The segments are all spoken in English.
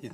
Yeah.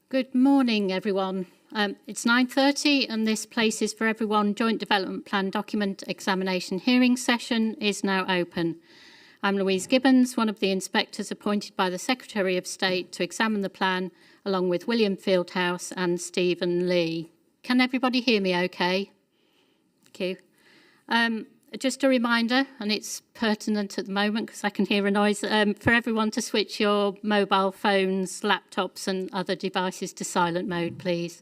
Good morning, everyone. It's 9:30 and this Places for Everyone Joint Development Plan Document Examination Hearing Session is now open. I'm Louise Gibbons, one of the inspectors appointed by the Secretary of State to examine the plan, along with William Fieldhouse and Stephen Lee. Can everybody hear me okay? Thank you. Just a reminder, and it's pertinent at the moment because I can hear a noise, for everyone to switch your mobile phones, laptops and other devices to silent mode, please.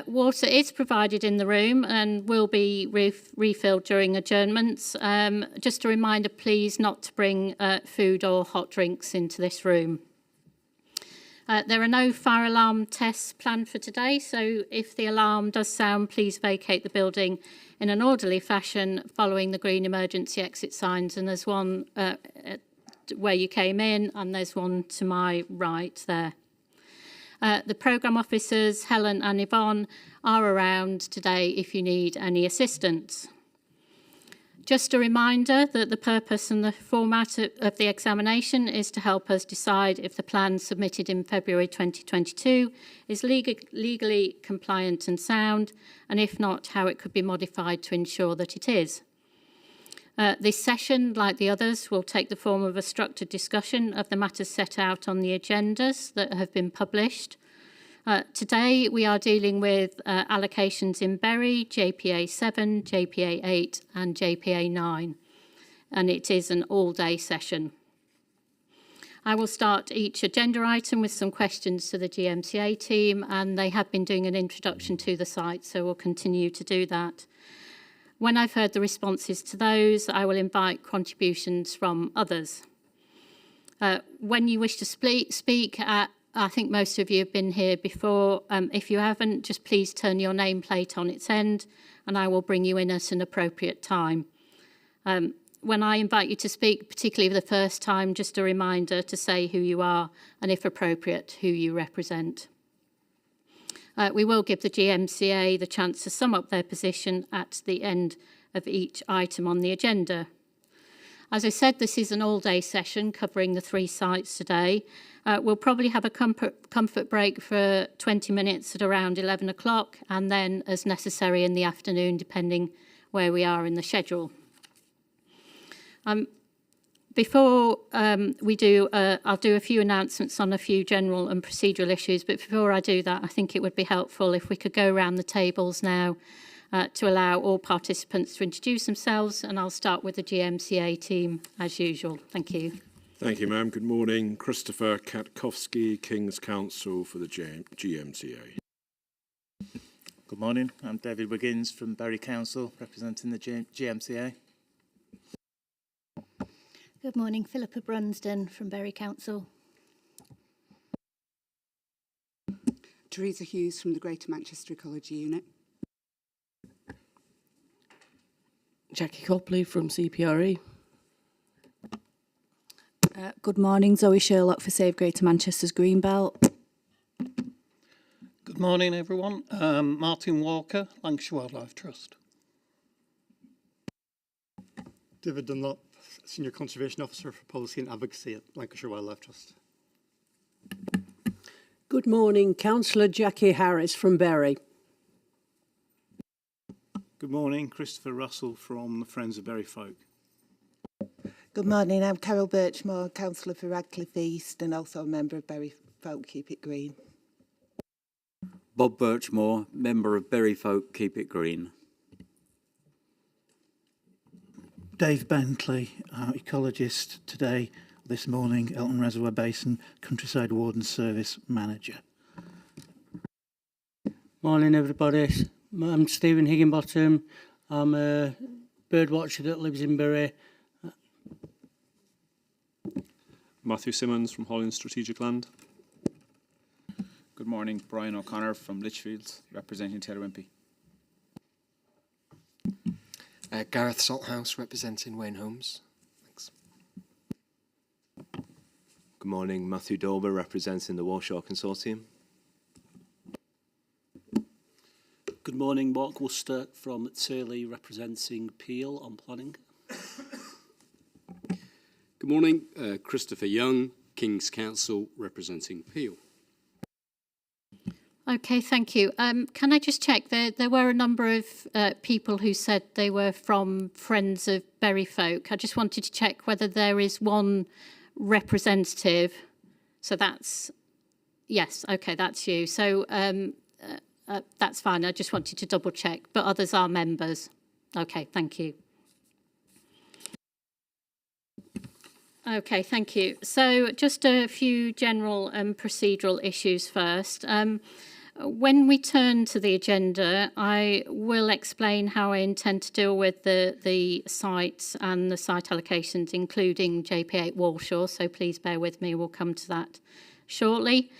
Water is provided in the room and will be refilled during adjournments. Just a reminder, please, not to bring food or hot drinks into this room. There are no fire alarm tests planned for today, so if the alarm does sound, please vacate the building in an orderly fashion following the green emergency exit signs. And there's one where you came in and there's one to my right there. The programme officers, Helen and Yvonne, are around today if you need any assistance. Just a reminder that the purpose and the format of the examination is to help us decide if the plan submitted in February 2022 is legally compliant and sound, and if not, how it could be modified to ensure that it is. This session, like the others, will take the form of a structured discussion of the matters set out on the agendas that have been published. Today we are dealing with allocations in Bury, JPA 7, JPA 8 and JPA 9, and it is an all-day session. I will start each agenda item with some questions to the GMCA team, and they have been doing an introduction to the site, so we'll continue to do that. When I've heard the responses to those, I will invite contributions from others. When you wish to speak at I think most of you have been here before. If you haven't, just please turn your nameplate on its end and I will bring you in at an appropriate time. When I invite you to speak, particularly the first time, just a reminder to say who you are and, if appropriate, who you represent. We will give the GMCA the chance to sum up their position at the end of each item on the agenda. As I said, this is an all-day session covering the 3 sites today. We'll probably have a comfort break for 20 minutes at around 11 o'clock and then as necessary in the afternoon, depending where we are in the schedule. Before we do, I'll do a few announcements on a few general and procedural issues, but before I do that, I think it would be helpful if we could go around the tables now to allow all participants to introduce themselves, and I'll start with the GMCA team as usual. Thank you. Thank you, ma'am. Good morning. Christopher Katkowski, King's Counsel for the GMCA. Good morning. I'm David Wiggins from Bury Council, representing the GMCA. Good morning. Philippa Brunsden from Bury Council. Teresa Hughes from the Greater Manchester Ecology Unit. Jackie Copley from CPRE. Good morning, Zoe Sherlock for Save Greater Manchester's Greenbelt. Good morning, everyone. Martin Walker, Lancashire Wildlife Trust. David Dunlop, Senior Conservation Officer for Policy and Advocacy at Lancashire Wildlife Trust. Good morning, Councillor Jackie Harris from Bury. Good morning, Christopher Russell from the Friends of Bury Folk. Good morning, I'm Carol Birchmore, Councillor for Radcliffe East and also a member of Bury Folk Keep It Green. Bob Birchmore, member of Bury Folk Keep It Green. Dave Bentley, ecologist today, this morning, Elton Reservoir Basin, Countryside Warden Service Manager. Morning everybody, I'm Stephen Higginbottom, I'm a bird watcher that lives in Bury. Matthew Simmons from Holland Strategic Land. Good morning, Brian O'Connor from Lichfields, representing Taylor Wimpey. Gareth Salthouse, representing Wayne Holmes. Thanks. Good morning, Matthew Dober, representing the Warshaw Consortium. Good morning, Mark Worcester from Turley, representing Peel on planning. Good morning, Christopher Young, King's Council, representing Peel. Okay, thank you. Can I just check, there were a number of people who said they were from Friends of Bury Folk. I just wanted to check whether there is one representative. So that's, yes, okay, that's you. So that's fine, I just wanted to double check, but others are members. Okay, thank you. Okay, thank you. So just a few general and procedural issues first. When we turn to the agenda, I will explain how I intend to deal with the sites and the site allocations, including JP8 Walshaw, so please bear with me, we'll come to that shortly.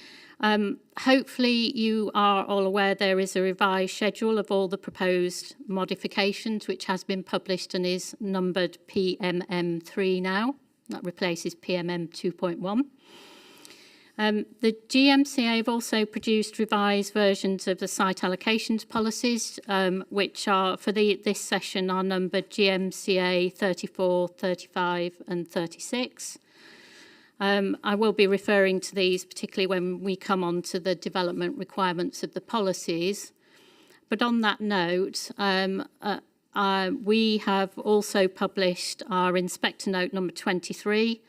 Hopefully you are all aware there is a revised schedule of all the proposed modifications, which has been published and is numbered PMM3 now. That replaces PMM 2.1. The GMCA have also produced revised versions of the site allocations policies, which are, for this session, are numbered GMCA 34, 35 and 36. I will be referring to these, particularly when we come on to the development requirements of the policies. But on that note, we have also published our Inspector Note number 23,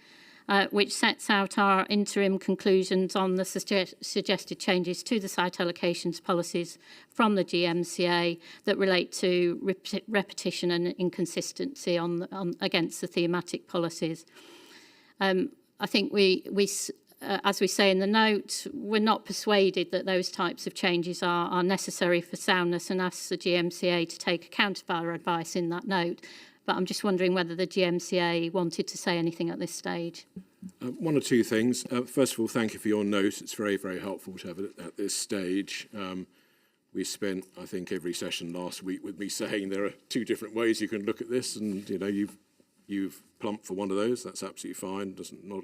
which sets out our interim conclusions on the suggested changes to the site allocations policies from the GMCA that relate to repetition and inconsistency against the thematic policies. I think as we say in the note, we're not persuaded that those types of changes are necessary for soundness and ask the GMCA to take account of our advice in that note. But I'm just wondering whether the GMCA wanted to say anything at this stage. One or two things. First of all, thank you for your note. It's very, very helpful to have it at this stage. We spent, I think, every session last week with me saying there are two different ways you can look at this, and you know you've plumped for one of those. That's absolutely fine.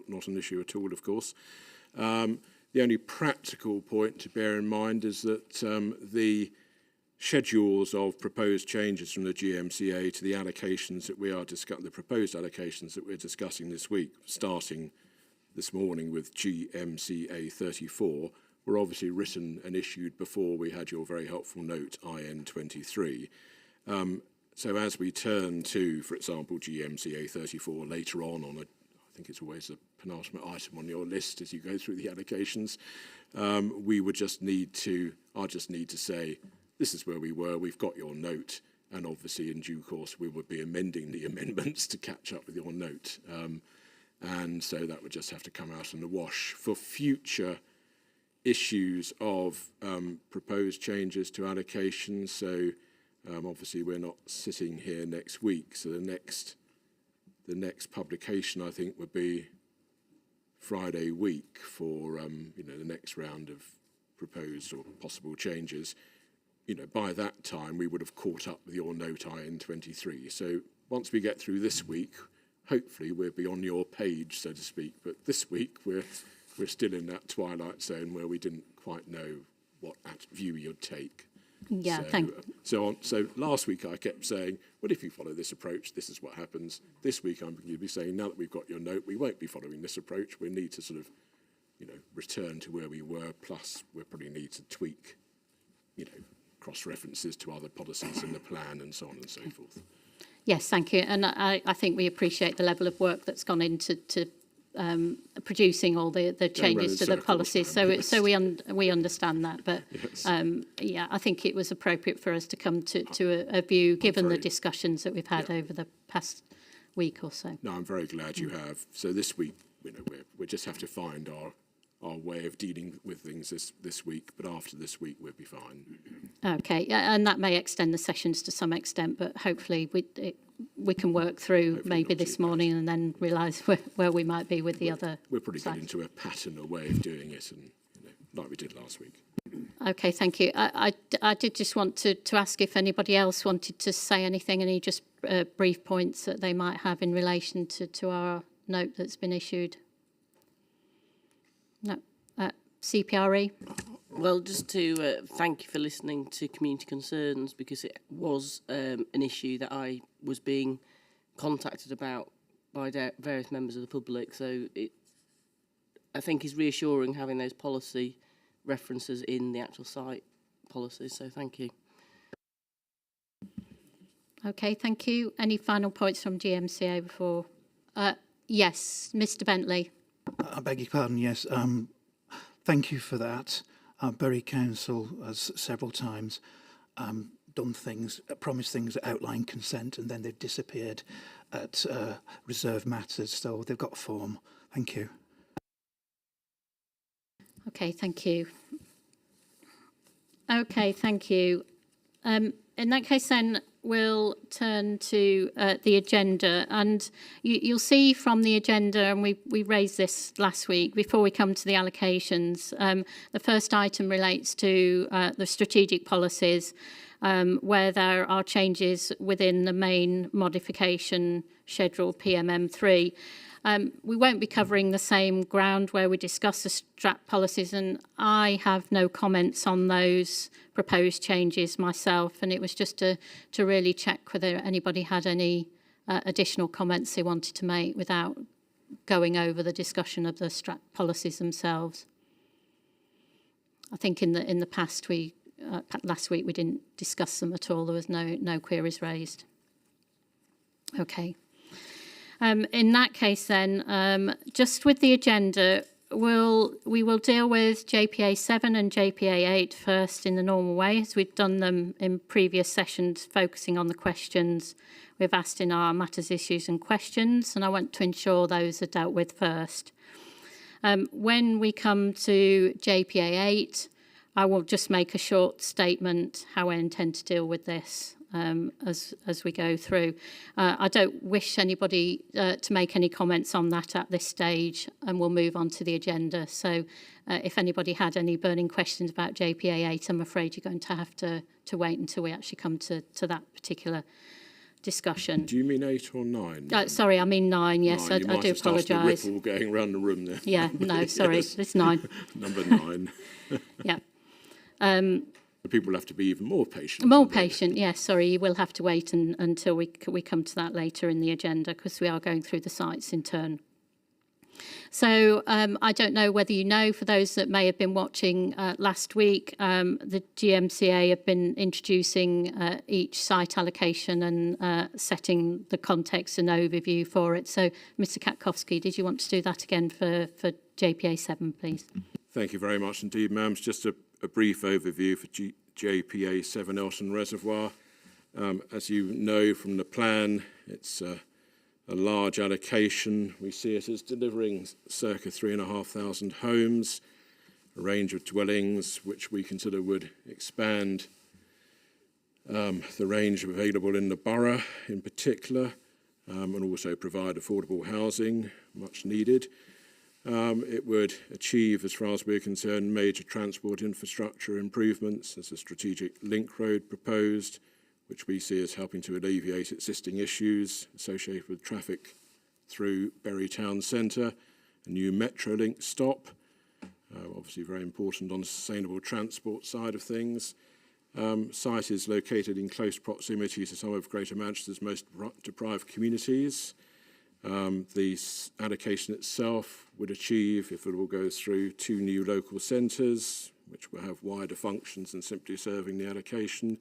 Not an issue at all, of course. The only practical point to bear in mind is that the schedules of proposed changes from the GMCA to the allocations that we are discussing, the proposed allocations that we're discussing this week, starting this morning with GMCA 34, were obviously written and issued before we had your very helpful note IN 23. So as we turn to, for example, GMCA 34 later on I think it's always the penultimate item on your list as you go through the allocations, we would just need to, I'll just need to say, this is where we were, we've got your note, and obviously in due course we would be amending the amendments to catch up with your note. And so that would just have to come out in the wash. For future issues of proposed changes to allocations, so obviously we're not sitting here next week, so the next publication I think would be Friday week for the next round of proposed or possible changes. By that time we would have caught up with your note IN 23. So once we get through this week, hopefully we'll be on your page, so to speak. But this week we're still in that twilight zone where we didn't quite know what view you'd take. Yeah, so last week I kept saying, well, if you follow this approach, this is what happens. This week I'm going to be saying, now that we've got your note, we won't be following this approach. We need to sort of return to where we were. Plus, we probably need to tweak, cross references to other policies in the plan and so on and so forth. Yes, thank you. And I think we appreciate the level of work that's gone into producing all the changes to the policies. So we understand that. But yes. yeah, I think it was appropriate for us to come to a view, given the discussions that we've had over the past week or so. No, I'm very glad you have. So this week, we just have to find our way of dealing with things this week. But after this week, we'll be fine. Okay, and that may extend the sessions to some extent, but hopefully we can work through maybe this morning and then realise where we might be with the other. We'll probably get into a pattern or way of doing it, and like we did last week. Okay, thank you. I did just want to ask if anybody else wanted to say anything, any just brief points that they might have in relation to our note that's been issued. No. CPRE? Well, just to thank you for listening to community concerns, because it was an issue that I was being contacted about by various members of the public. So I think is reassuring having those policy references in the actual site policies. So thank you. Okay, thank you. Any final points from GMCA before? Yes, Mr. Bentley. I beg your pardon, yes. Thank you for that. Bury Council has several times done things, promised things that outline consent, and then they've disappeared at reserve matters, so they've got form. Thank you. Okay, thank you. Okay, thank you. In that case then, we'll turn to the agenda, and you'll see from the agenda, and we raised this last week, before we come to the allocations, the first item relates to the strategic policies, where there are changes within the main modification schedule PMM3. We won't be covering the same ground where we discuss the strat policies, and I have no comments on those proposed changes myself, and it was just to really check whether anybody had any additional comments they wanted to make without going over the discussion of the strat policies themselves. I think in the past last week we didn't discuss them at all. There was no queries raised. Okay. In that case then, just with the agenda, we will deal with JPA 7 and JPA 8 first in the normal way, as we've done them in previous sessions, focusing on the questions we've asked in our matters, issues and questions, and I want to ensure those are dealt with first. When we come to JPA 8, I will just make a short statement how I intend to deal with this as we go through. I don't wish anybody to make any comments on that at this stage, and we'll move on to the agenda. So if anybody had any burning questions about JPA 8, I'm afraid you're going to have to wait until we actually come to that particular discussion. Do you mean 8 or 9? Sorry, I mean 9, yes. 9. I do apologise. Ripple going around the room there. Yeah, no, sorry, yes. It's 9. Number 9. Yeah. People have to be even more patient. More patient, yes. Sorry, you will have to wait until we come to that later in the agenda, because we are going through the sites in turn. So I don't know whether you know, for those that may have been watching last week, the GMCA have been introducing each site allocation and setting the context and overview for it. So, Mr. Katkowski, did you want to do that again for JPA 7, please? Thank you very much indeed, ma'am. Just a brief overview for JPA 7 Elton Reservoir. As you know from the plan, it's a large allocation. We see it as delivering circa 3,500 homes, a range of dwellings which we consider would expand the range available in the borough in particular, and also provide affordable housing, much needed. It would achieve, as far as we're concerned, major transport infrastructure improvements. There's a strategic link road proposed, which we see as helping to alleviate existing issues associated with traffic through Bury Town Centre, a new Metrolink stop, obviously very important on the sustainable transport side of things. Site is located in close proximity to some of Greater Manchester's most deprived communities, Allocation itself would achieve, if it all goes through, 2 new local centres, which will have wider functions than simply serving the allocation.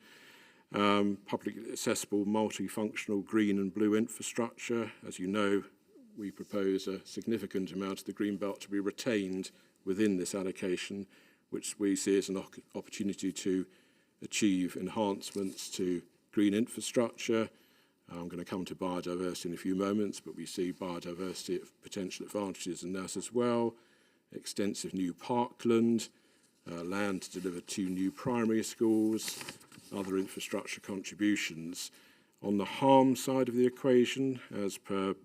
Publicly accessible, multifunctional green and blue infrastructure. As you know, we propose a significant amount of the green belt to be retained within this allocation, which we see as an opportunity to achieve enhancements to green infrastructure. I'm going to come to biodiversity in a few moments, but we see biodiversity potential advantages in that as well. Extensive new parkland, land to deliver 2 new primary schools, other infrastructure contributions. On the harm side of the equation, as per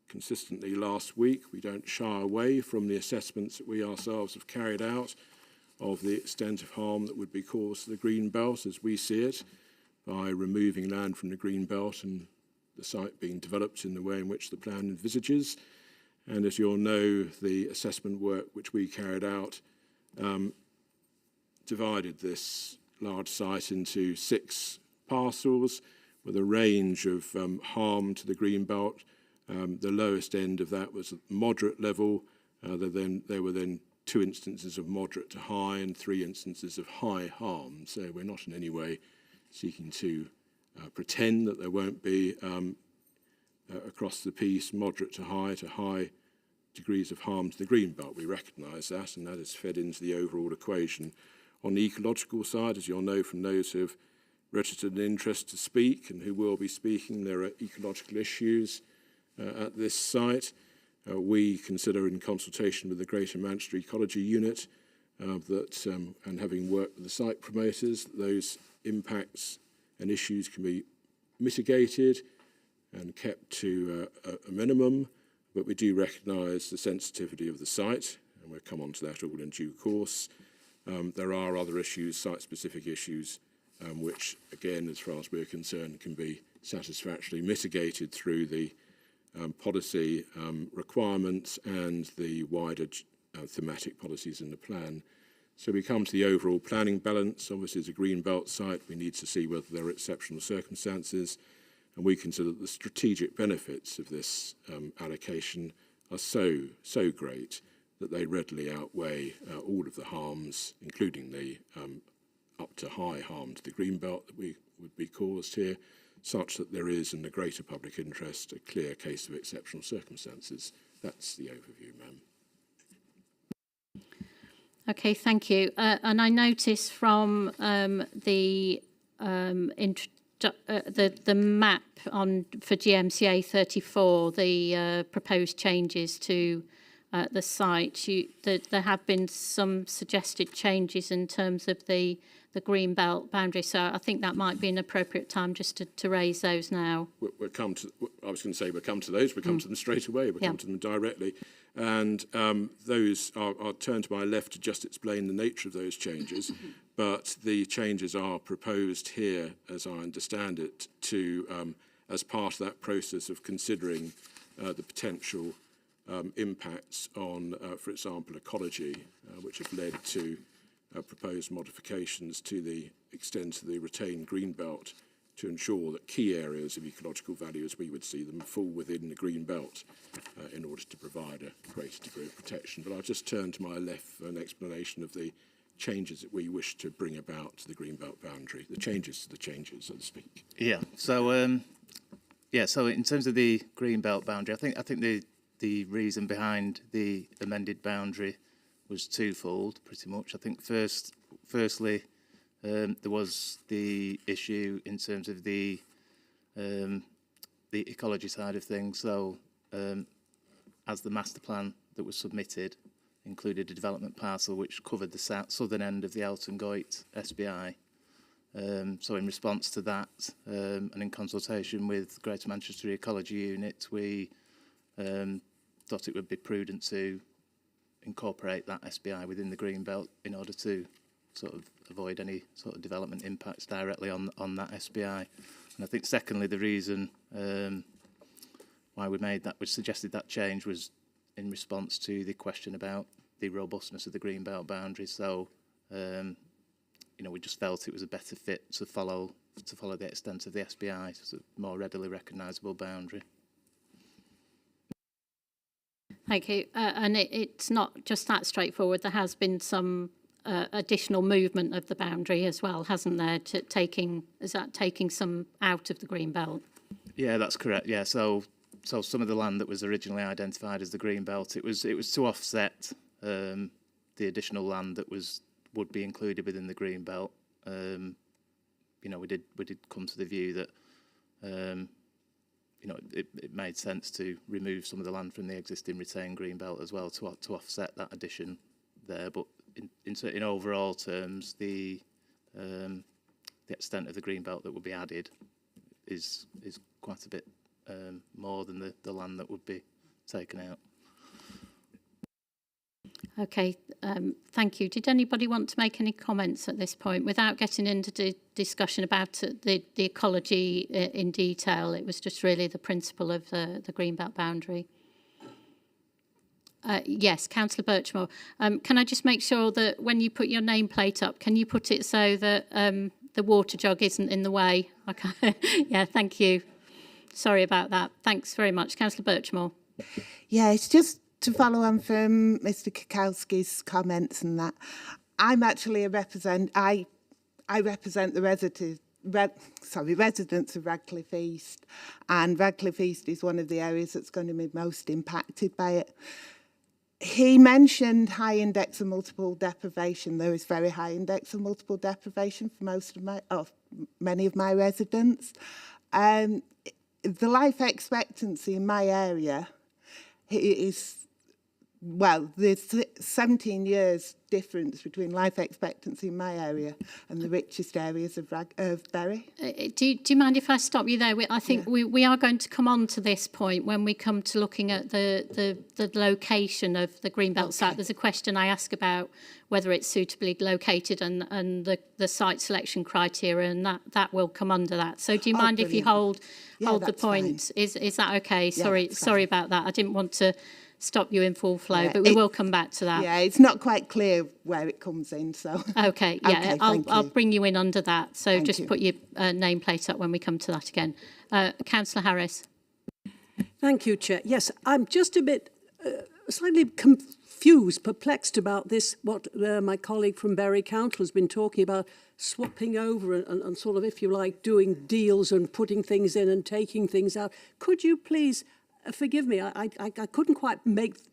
consistently last week, we don't shy away from the assessments that we ourselves have carried out of the extent of harm that would be caused to the green belt as we see it by removing land from the green belt and the site being developed in the way in which the plan envisages. And as you'll know, the assessment work which we carried out divided this large site into 6 parcels with a range of harm to the green belt. The lowest end of that was at moderate level. There were then 2 instances of moderate to high and 3 instances of high harm. So we're not in any way seeking to pretend that there won't be across the piece moderate to high degrees of harm to the green belt. We recognise that, and that is fed into the overall equation. On the ecological side, as you'll know from those who have registered an interest to speak and who will be speaking, there are ecological issues at this site. We consider, in consultation with the Greater Manchester Ecology Unit, and having worked with the site promoters, that those impacts and issues can be mitigated and kept to a minimum, but we do recognise the sensitivity of the site, and we'll come on to that all in due course. There are other issues, site-specific issues, which, again, as far as we're concerned, can be satisfactorily mitigated through the policy requirements and the wider thematic policies in the plan. So we come to the overall planning balance. Obviously, as a green belt site, we need to see whether there are exceptional circumstances, and we consider that the strategic benefits of this allocation are so great that they readily outweigh all of the harms, including the up to high harm to the green belt that would be caused here, such that there is, in the greater public interest, a clear case of exceptional circumstances. That's the overview, ma'am. Okay, thank you. And I notice from the map for GMCA 34, the proposed changes to the site, there have been some suggested changes in terms of the green belt boundary. So I think that might be an appropriate time just to raise those now. We'll come to. I was going to say we'll come to those. We'll come to them straight away. We'll come to them directly. And those, I'll turn to my left to just explain the nature of those changes. But the changes are proposed here, as I understand it, to as part of that process of considering the potential impacts on, for example, ecology, which have led to proposed modifications to the extent of the retained green belt to ensure that key areas of ecological value, as we would see them, fall within the green belt in order to provide a greater degree of protection. But I'll just turn to my left for an explanation of the changes that we wish to bring about to the green belt boundary, the changes to the changes, so to speak. Yeah. So so in terms of the green belt boundary, I think the reason behind the amended boundary was twofold, pretty much. I think firstly, there was the issue in terms of the ecology side of things. So, as the master plan that was submitted included a development parcel which covered the southern end of the Elton Goyt SBI. So in response to that, and in consultation with Greater Manchester Ecology Unit, we thought it would be prudent to incorporate that SBI within the green belt in order to sort of avoid any sort of development impacts directly on that SBI. And I think secondly, the reason why we suggested that change was in response to the question about the robustness of the green belt boundary. So, we just felt it was a better fit to follow the extent of the SBI, so it's a more readily recognisable boundary. Thank you. And it's not just that straightforward. There has been some additional movement of the boundary as well, hasn't there? Taking some out of the green belt? Yeah, that's correct. Yeah, so some of the land that was originally identified as the green belt, it was to offset the additional land that would be included within the green belt. You know, we did come to the view that you know, it made sense to remove some of the land from the existing retained green belt as well to offset that addition there. But in overall terms, the extent of the green belt that would be added is quite a bit more than the land that would be taken out. Okay, thank you. Did anybody want to make any comments at this point without getting into discussion about the ecology in detail? It was just really the principle of the greenbelt boundary. Yes, Councillor Birchmore. Can I just make sure that when you put your nameplate up, can you put it so that the water jug isn't in the way? Okay. Yeah, thank you. Sorry about that. Thanks very much. Councillor Birchmore. Yeah, it's just to follow on from Mr. Kikowski's comments and that. I'm actually I represent the residents of Radcliffe East, and Radcliffe East is one of the areas that's going to be most impacted by it. He mentioned high index of multiple deprivation. There is very high index of multiple deprivation for many of my residents. The life expectancy in my area is, well, there's 17 years difference between life expectancy in my area and the richest areas of Bury. Do you mind if I stop you there? I think we are going to come on to this point when we come to looking at the location of the Greenbelt site. There's a question I ask about whether it's suitably located and the site selection criteria, and that will come under that. So do you mind if you hold the point? Is that okay? Sorry about that. I didn't want to stop you in full flow, but we will come back to that. Yeah, it's not quite clear where it comes in, so. Okay, yeah, I'll bring you in under that. So just put your nameplate up when we come to that again. Councillor Harris. Thank you, Chair. Yes, I'm just a bit slightly confused, perplexed about this, what my colleague from Bury Council has been talking about, swapping over and sort of, if you like, doing deals and putting things in and taking things out. Could you please forgive me, I couldn't quite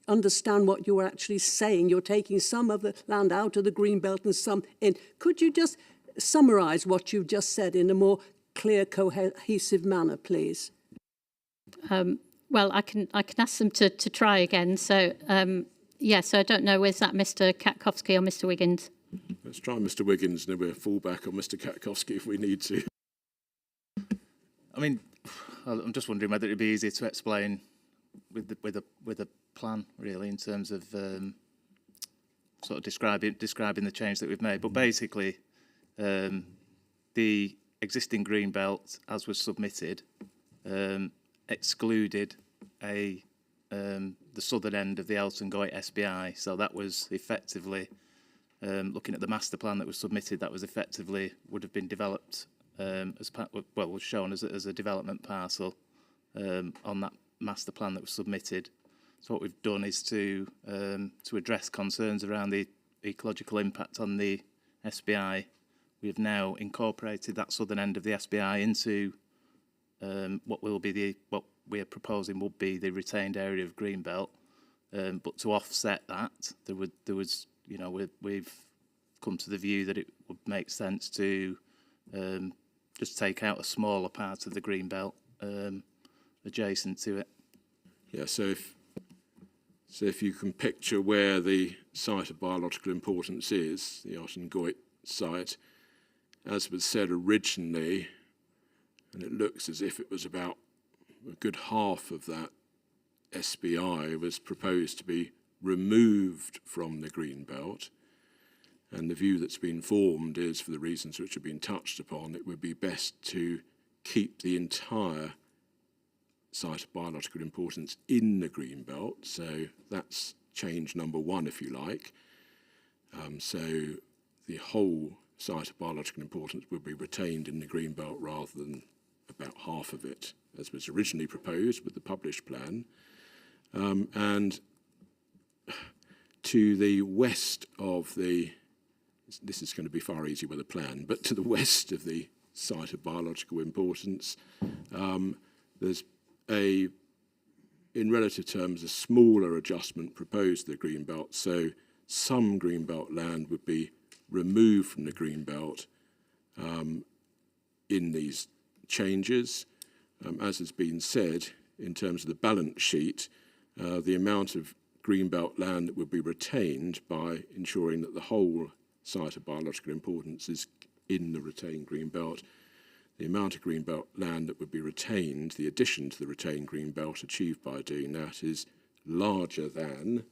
understand what you were actually saying. You're taking some of the land out of the Greenbelt and some in. Could you just summarise what you just said in a more clear, cohesive manner, please? Well, I can ask them to try again. So, so I don't know, is that Mr. Katkowski or Mr. Wiggins? Let's try Mr. Wiggins, and then we'll fall back on Mr. Katkowski if we need to. I mean, I'm just wondering whether it'd be easier to explain with a plan, really, in terms of sort of describing the change that we've made. But basically, the existing green belt, as was submitted, excluded the southern end of the Elton Goyt SBI. So that was effectively looking at the master plan that was submitted. That was effectively would have been developed. Was shown as a development parcel on that master plan that was submitted. So what we've done is to address concerns around the ecological impact on the SBI. We have now incorporated that southern end of the SBI into what we are proposing would be the retained area of Greenbelt. But to offset that, we've come to the view that it would make sense to just take out a smaller part of the green belt adjacent to it. Yeah, so if you can picture where the site of biological importance is, the Elton Goyt site, as was said originally, and it looks as if it was about a good half of that SBI was proposed to be removed from the green belt. And the view that's been formed is, for the reasons which have been touched upon, it would be best to keep the entire site of biological importance in the green belt. So that's change number one, if you like. So the whole site of biological importance would be retained in the green belt rather than about half of it, as was originally proposed with the published plan. And to the west of the, this is going to be far easier with a plan, but to the west of the site of biological importance, there's a, in relative terms, a smaller adjustment proposed to the Greenbelt. So some Greenbelt land would be removed from the Greenbelt in these changes. As has been said, in terms of the balance sheet, the amount of Greenbelt land that would be retained by ensuring that the whole site of biological importance is in the retained Greenbelt, the amount of Greenbelt land that would be retained, the addition to the retained Greenbelt achieved by doing that is larger than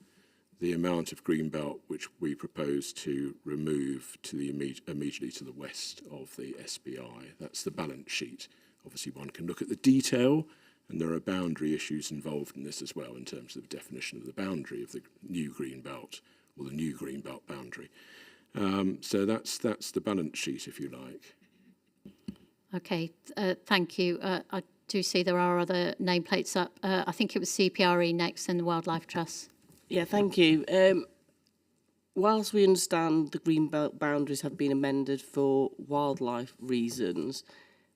the amount of Greenbelt which we propose to remove to the immediately to the west of the SBI. That's the balance sheet. Obviously, one can look at the detail, and there are boundary issues involved in this as well in terms of the definition of the boundary of the new Greenbelt or the new Greenbelt boundary. So that's the balance sheet, if you like. Okay, thank you. I do see there are other nameplates up. I think it was CPRE next and the Wildlife Trust. Yeah, thank you. Whilst we understand the Greenbelt boundaries have been amended for wildlife reasons,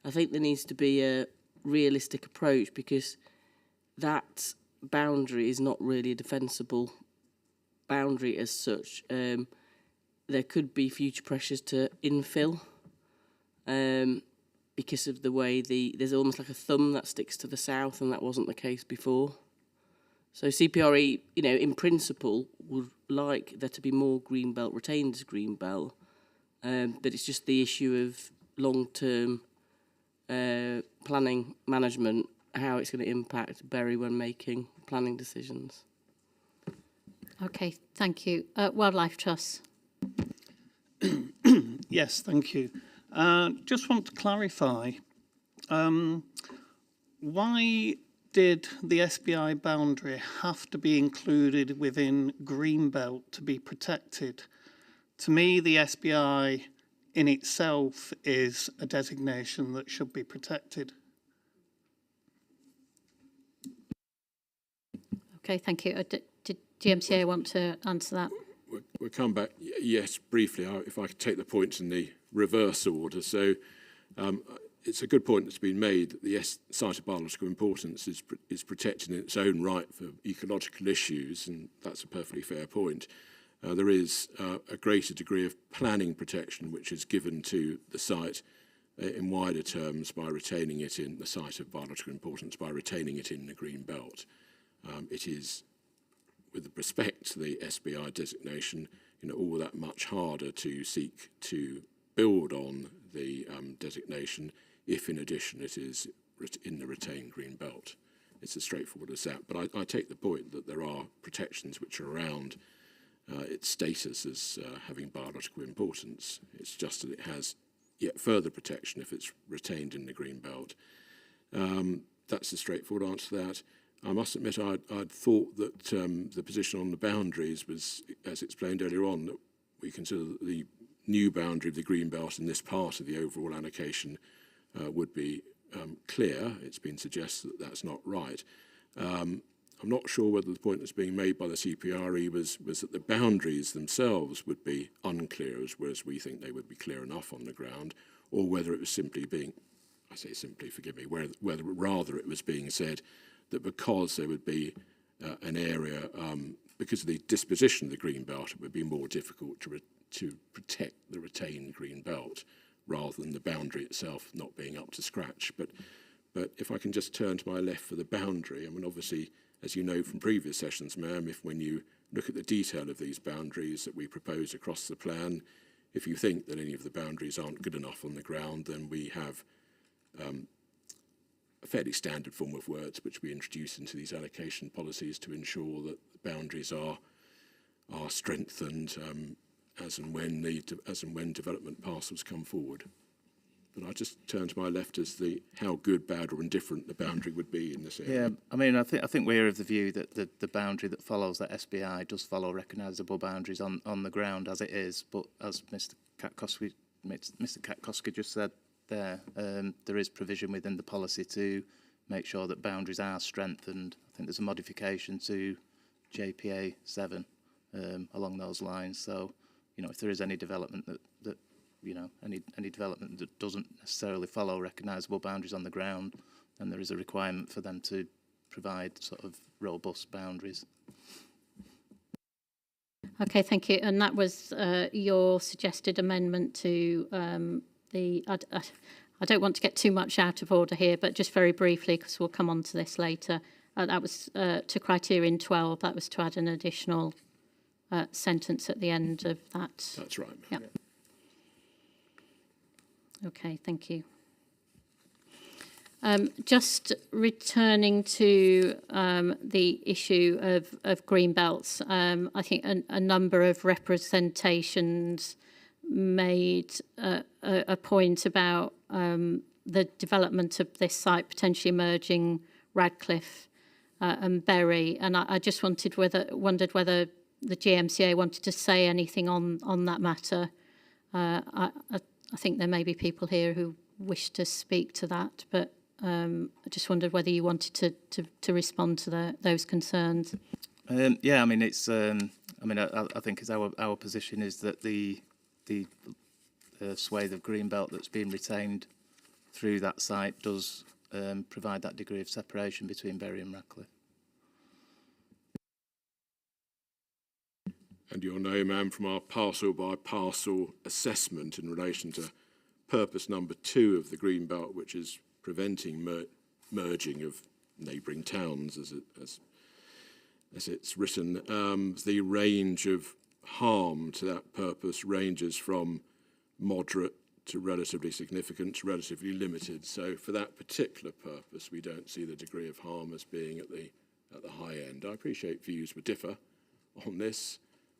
I think there needs to be a realistic approach, because that boundary is not really a defensible boundary as such. There could be future pressures to infill because of the way there's almost like a thumb that sticks to the south, and that wasn't the case before. So CPRE, you know, in principle, would like there to be more Greenbelt retained as Greenbelt, but it's just the issue of long-term planning management, how it's going to impact Bury when making planning decisions. Okay, thank you. Wildlife Trust. Yes, thank you. Just want to clarify, why did the SBI boundary have to be included within Greenbelt to be protected? To me, the SBI in itself is a designation that should be protected. Okay, thank you. Did GMCA want to answer that? We'll come back. Yes, briefly, if I could take the points in the reverse order. So it's a good point that's been made that the site of biological importance is protected in its own right for ecological issues, and that's a perfectly fair point. There is a greater degree of planning protection which is given to the site in wider terms by retaining it in the site of biological importance, by retaining it in the green belt. It is, with respect to the SBI designation, all that much harder to seek to build on the designation if, in addition, it is in the retained green belt. It's as straightforward as that. But I take the point that there are protections which are around its status as having biological importance. It's just that it has yet further protection if it's retained in the green belt. That's the straightforward answer to that. I must admit I'd thought that the position on the boundaries was, as explained earlier on, that we consider that the new boundary of the green belt in this part of the overall allocation would be clear. It's been suggested that that's not right. I'm not sure whether the point that's being made by the CPRE was that the boundaries themselves would be unclear, whereas we think they would be clear enough on the ground, or whether it was simply being, I say simply, forgive me, whether rather it was being said that because there would be an area, because of the disposition of the green belt, it would be more difficult to protect the retained green belt rather than the boundary itself not being up to scratch. But if I can just turn to my left for the boundary, I mean, obviously, as you know from previous sessions, ma'am, when you look at the detail of these boundaries that we propose across the plan, if you think that any of the boundaries aren't good enough on the ground, then we have a fairly standard form of words which we introduce into these allocation policies to ensure that the boundaries are strengthened as and when development parcels come forward. But I just turn to my left as how good, bad, or indifferent the boundary would be in this area. Yeah, I mean, I think we're of the view that the boundary that follows that SBI does follow recognisable boundaries on the ground as it is. But as Mr. Katkowski just said there is provision within the policy to make sure that boundaries are strengthened. I think there's a modification to JPA 7 along those lines. So, you know, if there is any development that you know, any development that doesn't necessarily follow recognisable boundaries on the ground, then there is a requirement for them to provide sort of robust boundaries. Okay, thank you. And that was your suggested amendment to I don't want to get too much out of order here, but just very briefly, because we'll come on to this later. That was to criterion 12. That was to add an additional sentence at the end of that. That's right. Yeah. Okay, thank you. Just returning to the issue of green belts, I think a number of representations made a point about the development of this site potentially merging Radcliffe and Bury, and I just wondered whether the GMCA wanted to say anything on that matter. I think there may be people here who wish to speak to that, but I just wondered whether you wanted to respond to those concerns. Yeah, I mean, it's. I think it's our position is that the swathe of greenbelt that's been retained through that site does provide that degree of separation between Bury and Radcliffe. And you'll know, ma'am, from our parcel by parcel assessment in relation to purpose number 2 of the green belt, which is preventing merging of neighbouring towns, as it's written, the range of harm to that purpose ranges from moderate to relatively significant to relatively limited. So for that particular purpose, we don't see the degree of harm as being at the high end. I appreciate views would differ on this,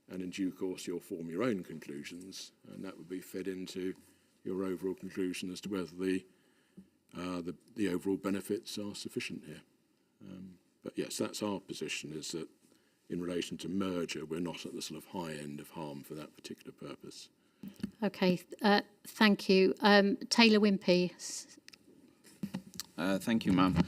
and in due course you'll form your own conclusions, and that would be fed into your overall conclusion as to whether the overall benefits are sufficient here. But yes, that's our position, is that in relation to merger, we're not at the sort of high end of harm for that particular purpose. Okay, thank you. Taylor Wimpey. Thank you, ma'am.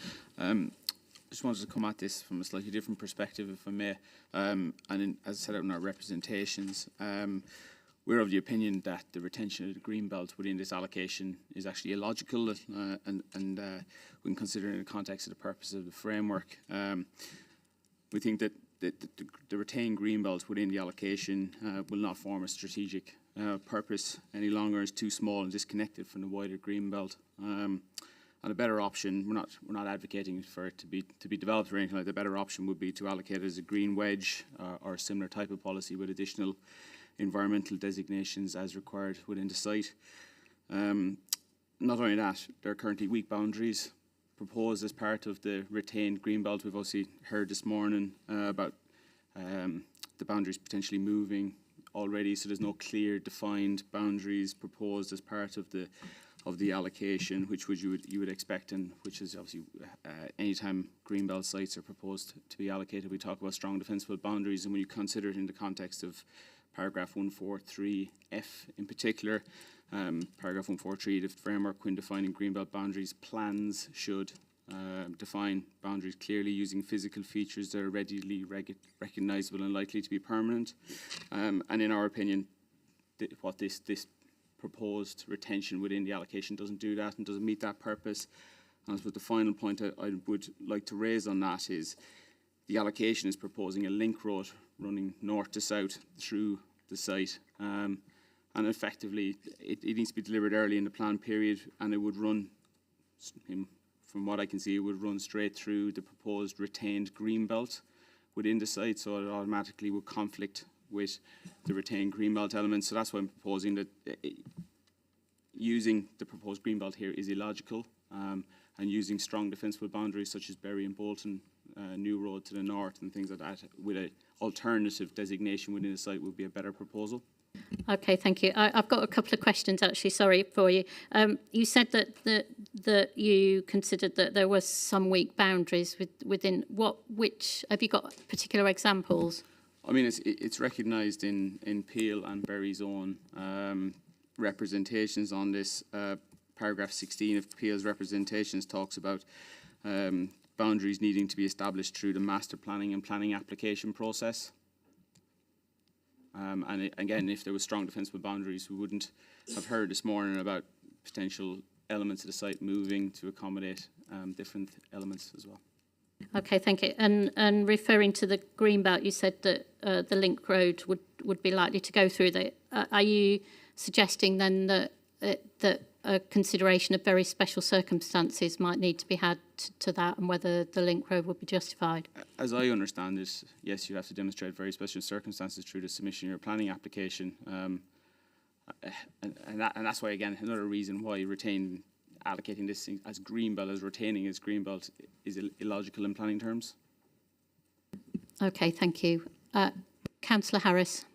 Just wanted to come at this from a slightly different perspective, if I may. As set out in our representations, we're of the opinion that the retention of the green belt within this allocation is actually illogical, and when considering in the context of the purpose of the framework, we think that the retained green belt within the allocation will not form a strategic purpose any longer. It's too small and disconnected from the wider green belt. And a better option, we're not advocating for it to be developed or anything like that. The better option would be to allocate it as a green wedge or a similar type of policy with additional environmental designations as required within the site. Not only that, there are currently weak boundaries proposed as part of the retained green belt. We've obviously heard this morning about the boundaries potentially moving already, so there's no clear defined boundaries proposed as part of the allocation, which you would expect, and which is obviously anytime greenbelt sites are proposed to be allocated, we talk about strong defensible boundaries, and when you consider it in the context of paragraph 143F in particular, paragraph 143, the framework when defining greenbelt boundaries, plans should define boundaries clearly using physical features that are readily recognisable and likely to be permanent. And in our opinion, what this proposed retention within the allocation doesn't do that and doesn't meet that purpose. And I suppose the final point I would like to raise on that is the allocation is proposing a link road running north to south through the site. And effectively, it needs to be delivered early in the plan period, and it would run, from what I can see, it would run straight through the proposed retained green belt within the site, so it automatically would conflict with the retained greenbelt elements. So that's why I'm proposing that using the proposed greenbelt here is illogical, and using strong defensible boundaries such as Bury and Bolton, New Road to the north and things like that with an alternative designation within the site would be a better proposal. Okay, thank you. I've got a couple of questions actually, sorry for you. You said that you considered that there was some weak boundaries within which have you got particular examples? I mean, it's recognised in Peel and Bury's own representations on this. Paragraph 16 of Peel's representations talks about boundaries needing to be established through the master planning and planning application process. Again, if there was strong defensible boundaries, we wouldn't have heard this morning about potential elements of the site moving to accommodate different elements as well. Okay, thank you. And referring to the Greenbelt, you said that the link road would be likely to go through there. Are you suggesting then that that a consideration of very special circumstances might need to be had to that, and whether the link road would be justified? As I understand it, yes, you have to demonstrate very special circumstances through the submission of your planning application. And that's why, again, another reason why allocating this as Greenbelt, as retaining as Greenbelt, is illogical in planning terms. Okay, thank you. Councillor Harris.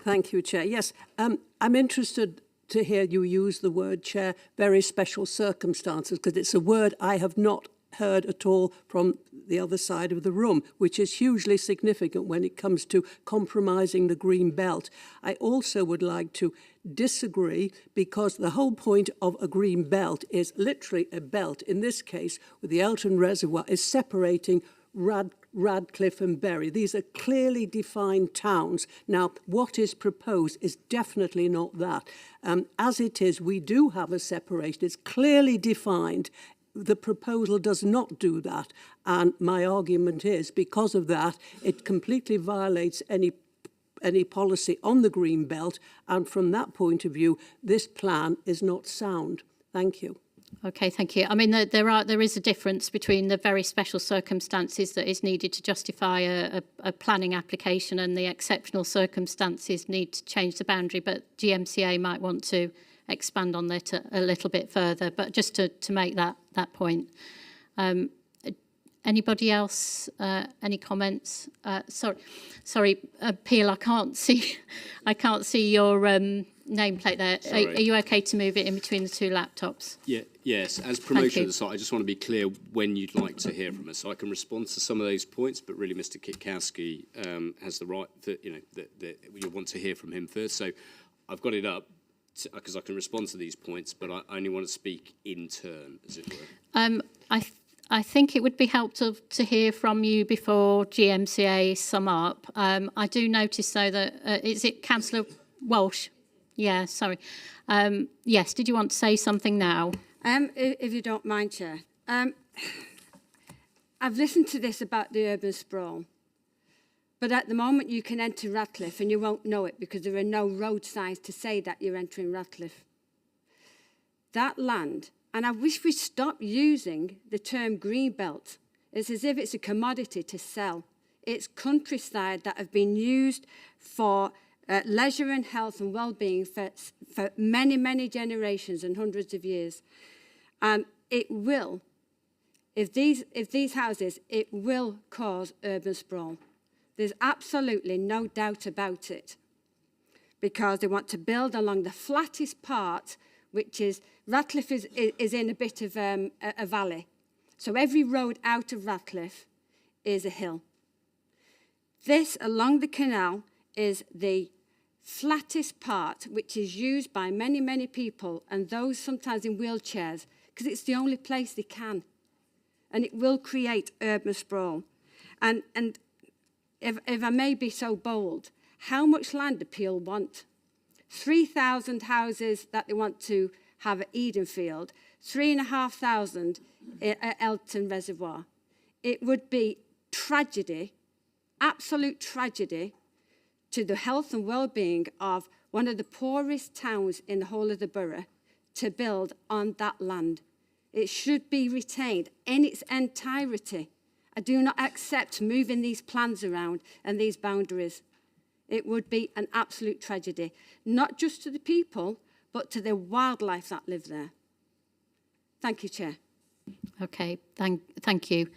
Thank you, Chair. Yes, I'm interested to hear you use the word, Chair, very special circumstances, because it's a word I have not heard at all from the other side of the room, which is hugely significant when it comes to compromising the green belt. I also would like to disagree, because the whole point of a green belt is literally a belt, in this case with the Elton Reservoir, is separating Radcliffe and Bury. These are clearly defined towns. Now, what is proposed is definitely not that. As it is, we do have a separation. It's clearly defined. The proposal does not do that. And my argument is, because of that, it completely violates any policy on the green belt. And from that point of view, this plan is not sound. Thank you. Okay, thank you. I mean, there is a difference between the very special circumstances that is needed to justify a planning application and the exceptional circumstances need to change the boundary, but GMCA might want to expand on that a little bit further. But just to make that point. Anybody else? Any comments? Sorry, Peel, I can't see your nameplate there. Are you okay to move it in between the two laptops? Yeah, yes. As promoter of the site, I just want to be clear when you'd like to hear from us. So I can respond to some of those points, but really Mr. Kitkowski has the right that you want to hear from him first. So I've got it up because I can respond to these points, but I only want to speak in turn, as it were. I think it would be helpful to hear from you before GMCA sum up. I do notice, though, that is it Councillor Walsh? Yeah, sorry. Yes, did you want to say something now? If you don't mind, Chair. I've listened to this about the urban sprawl, but at the moment you can enter Radcliffe and you won't know it because there are no road signs to say that you're entering Radcliffe. That land, and I wish we'd stop using the term greenbelt. It's as if it's a commodity to sell. It's countryside that have been used for leisure and health and well-being for many, many generations and hundreds of years. And it will, if these houses, it will cause urban sprawl. There's absolutely no doubt about it, because they want to build along the flattest part, which is, Radcliffe is in a bit of a valley. So every road out of Radcliffe is a hill. This, along the canal, is the flattest part, which is used by many, many people, and those sometimes in wheelchairs, because it's the only place they can. And it will create urban sprawl. And if I may be so bold, how much land do Peel want? 3,000 houses that they want to have at Edenfield, 3,500 at Elton Reservoir. It would be tragedy, absolute tragedy, to the health and well-being of one of the poorest towns in the whole of the borough to build on that land. It should be retained in its entirety. I do not accept moving these plans around and these boundaries. It would be an absolute tragedy, not just to the people, but to the wildlife that live there. Thank you, Chair. Okay, thank you.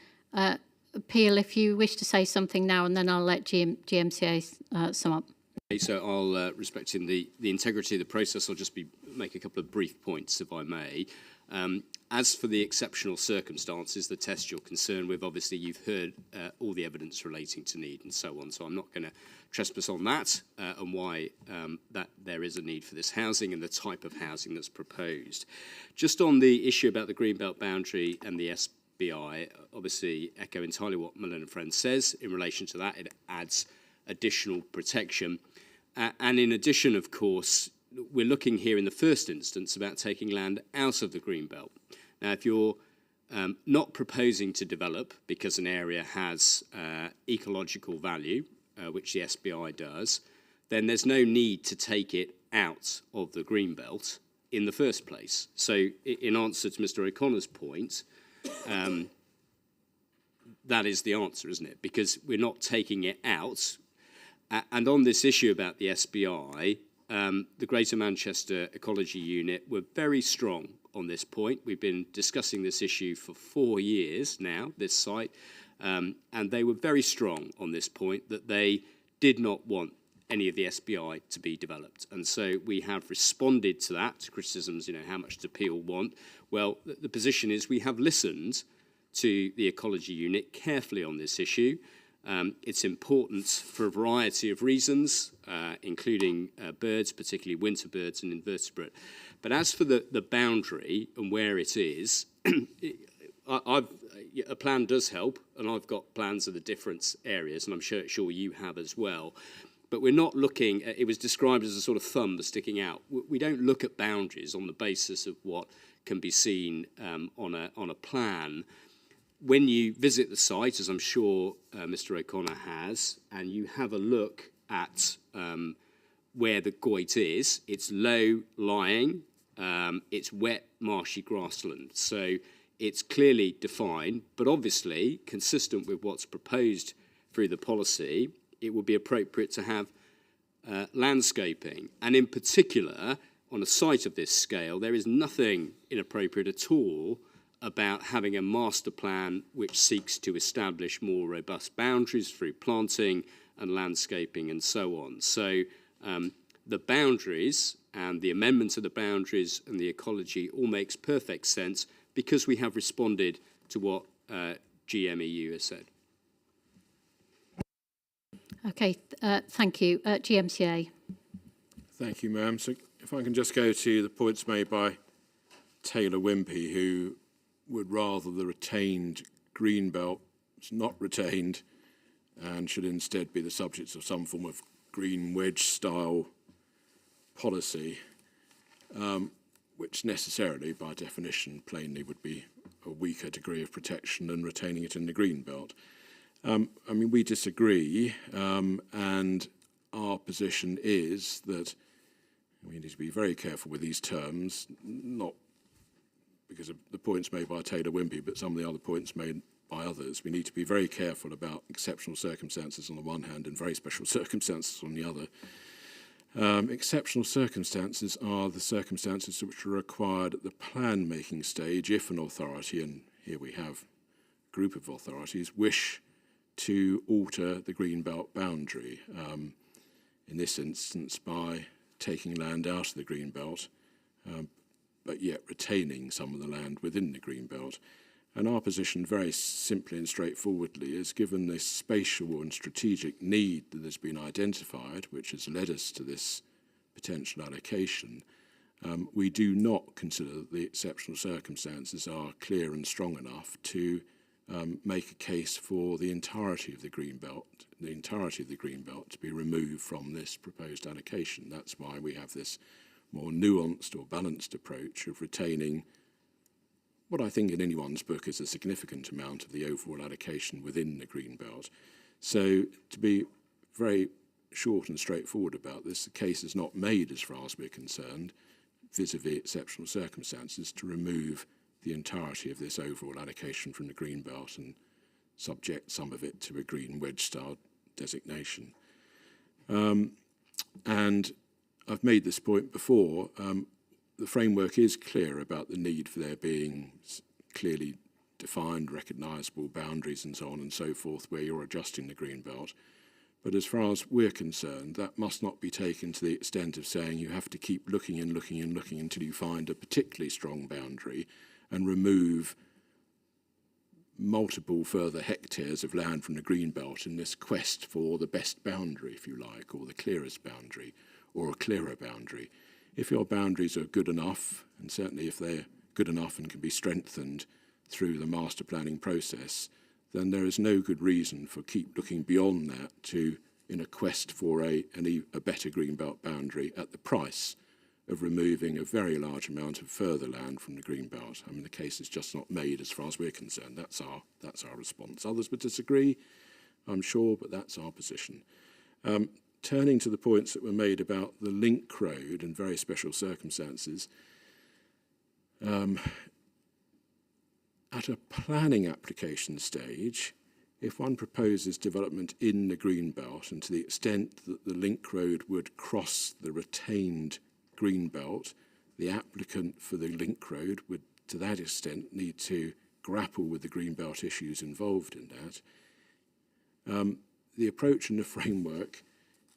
Peel, if you wish to say something now, and then I'll let GMCA sum up. Okay, so I'll, respecting the integrity of the process, I'll just make a couple of brief points, if I may. As for the exceptional circumstances, the test you're concerned with, obviously you've heard all the evidence relating to need and so on, so I'm not going to trespass on that and why that there is a need for this housing and the type of housing that's proposed. Just on the issue about the Greenbelt boundary and the SBI, obviously echo entirely what my learned friend says in relation to that. It adds additional protection. And in addition, of course, we're looking here in the first instance about taking land out of the Greenbelt. Now, if you're not proposing to develop because an area has ecological value, which the SBI does, then there's no need to take it out of the Greenbelt in the first place. So in answer to Mr. O'Connor's point, that is the answer, isn't it? Because we're not taking it out. And on this issue about the SBI, the Greater Manchester Ecology Unit were very strong on this point. We've been discussing this issue for 4 years now, this site, and they were very strong on this point that they did not want any of the SBI to be developed. And so we have responded to that, to criticisms, how much do Peel want? Well, the position is we have listened to the Ecology Unit carefully on this issue. It's important for a variety of reasons, including birds, particularly winter birds and invertebrate. But as for the boundary and where it is, a plan does help, and I've got plans of the different areas, and I'm sure you have as well. But we're not looking, it was described as a sort of thumb sticking out. We don't look at boundaries on the basis of what can be seen on a plan. When you visit the site, as I'm sure Mr. O'Connor has, and you have a look at where the Goyt is, it's low-lying, it's wet, marshy grassland. So it's clearly defined, but obviously, consistent with what's proposed through the policy, it would be appropriate to have landscaping. And in particular, on a site of this scale, there is nothing inappropriate at all about having a master plan which seeks to establish more robust boundaries through planting and landscaping and so on. So the boundaries and the amendment of the boundaries and the ecology all makes perfect sense because we have responded to what GMEU has said. Okay, thank you. GMCA. Thank you, ma'am. So if I can just go to the points made by Taylor Wimpey, who would rather the retained Greenbelt was not retained and should instead be the subject of some form of green wedge style policy, which necessarily, by definition, plainly would be a weaker degree of protection than retaining it in the Greenbelt. I mean, we disagree, and our position is that we need to be very careful with these terms, not because of the points made by Taylor Wimpey, but some of the other points made by others. We need to be very careful about exceptional circumstances on the one hand and very special circumstances on the other. Exceptional circumstances are the circumstances which are required at the plan-making stage if an authority, and here we have a group of authorities, wish to alter the Greenbelt boundary, in this instance by taking land out of the Greenbelt, but yet retaining some of the land within the Greenbelt. And our position, very simply and straightforwardly, is given this spatial and strategic need that has been identified, which has led us to this potential allocation, we do not consider that the exceptional circumstances are clear and strong enough to make a case for the entirety of the Greenbelt to be removed from this proposed allocation. That's why we have this more nuanced or balanced approach of retaining what I think in anyone's book is a significant amount of the overall allocation within the Greenbelt. So to be very short and straightforward about this, the case is not made as far as we're concerned, vis-a-vis exceptional circumstances, to remove the entirety of this overall allocation from the Greenbelt and subject some of it to a green wedge-style designation. And I've made this point before, the framework is clear about the need for there being clearly defined, recognisable boundaries and so on and so forth where you're adjusting the Greenbelt. But as far as we're concerned, that must not be taken to the extent of saying you have to keep looking and looking and looking until you find a particularly strong boundary and remove multiple further hectares of land from the Greenbelt in this quest for the best boundary, if you like, or the clearest boundary, or a clearer boundary. If your boundaries are good enough, and certainly if they're good enough and can be strengthened through the master planning process, then there is no good reason for keep looking beyond that to in a quest for a better greenbelt boundary at the price of removing a very large amount of further land from the greenbelt. I mean, the case is just not made as far as we're concerned. That's our response. Others would disagree, I'm sure, but that's our position. Turning to the points that were made about the link road and very special circumstances, at a planning application stage, if one proposes development in the greenbelt, and to the extent that the link road would cross the retained greenbelt, the applicant for the link road would, to that extent, need to grapple with the greenbelt issues involved in that. The approach and the framework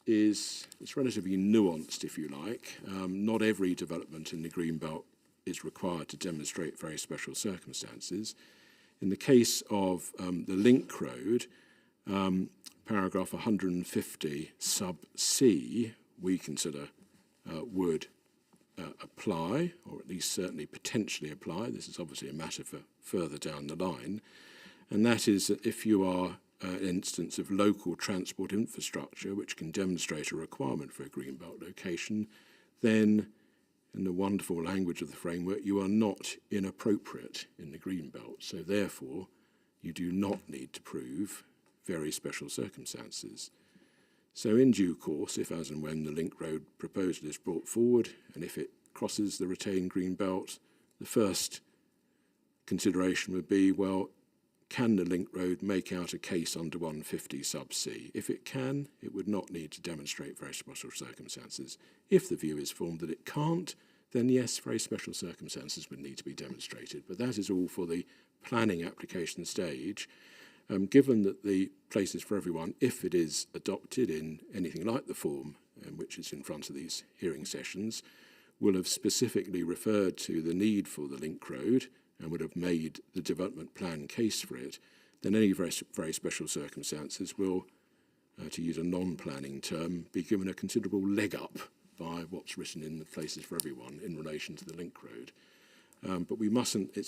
it's relatively nuanced, if you like. Not every development in the greenbelt is required to demonstrate very special circumstances. In the case of the link road, paragraph 150 sub C, we consider would apply, or at least certainly potentially apply. This is obviously a matter for further down the line. And that is that if you are an instance of local transport infrastructure which can demonstrate a requirement for a greenbelt location, then in the wonderful language of the framework, you are not inappropriate in the greenbelt. So therefore, you do not need to prove very special circumstances. So in due course, if as and when the link road proposal is brought forward, and if it crosses the retained greenbelt, the first consideration would be, well, can the link road make out a case under 150 sub C? If it can, it would not need to demonstrate very special circumstances. If the view is formed that it can't, then yes, very special circumstances would need to be demonstrated. But that is all for the planning application stage. Given that the Places for Everyone, if it is adopted in anything like the form in which it's in front of these hearing sessions, will have specifically referred to the need for the link road and would have made the development plan case for it, then any very special circumstances will, to use a non-planning term, be given a considerable leg up by what's written in the Places for Everyone in relation to the link road. But we mustn't, it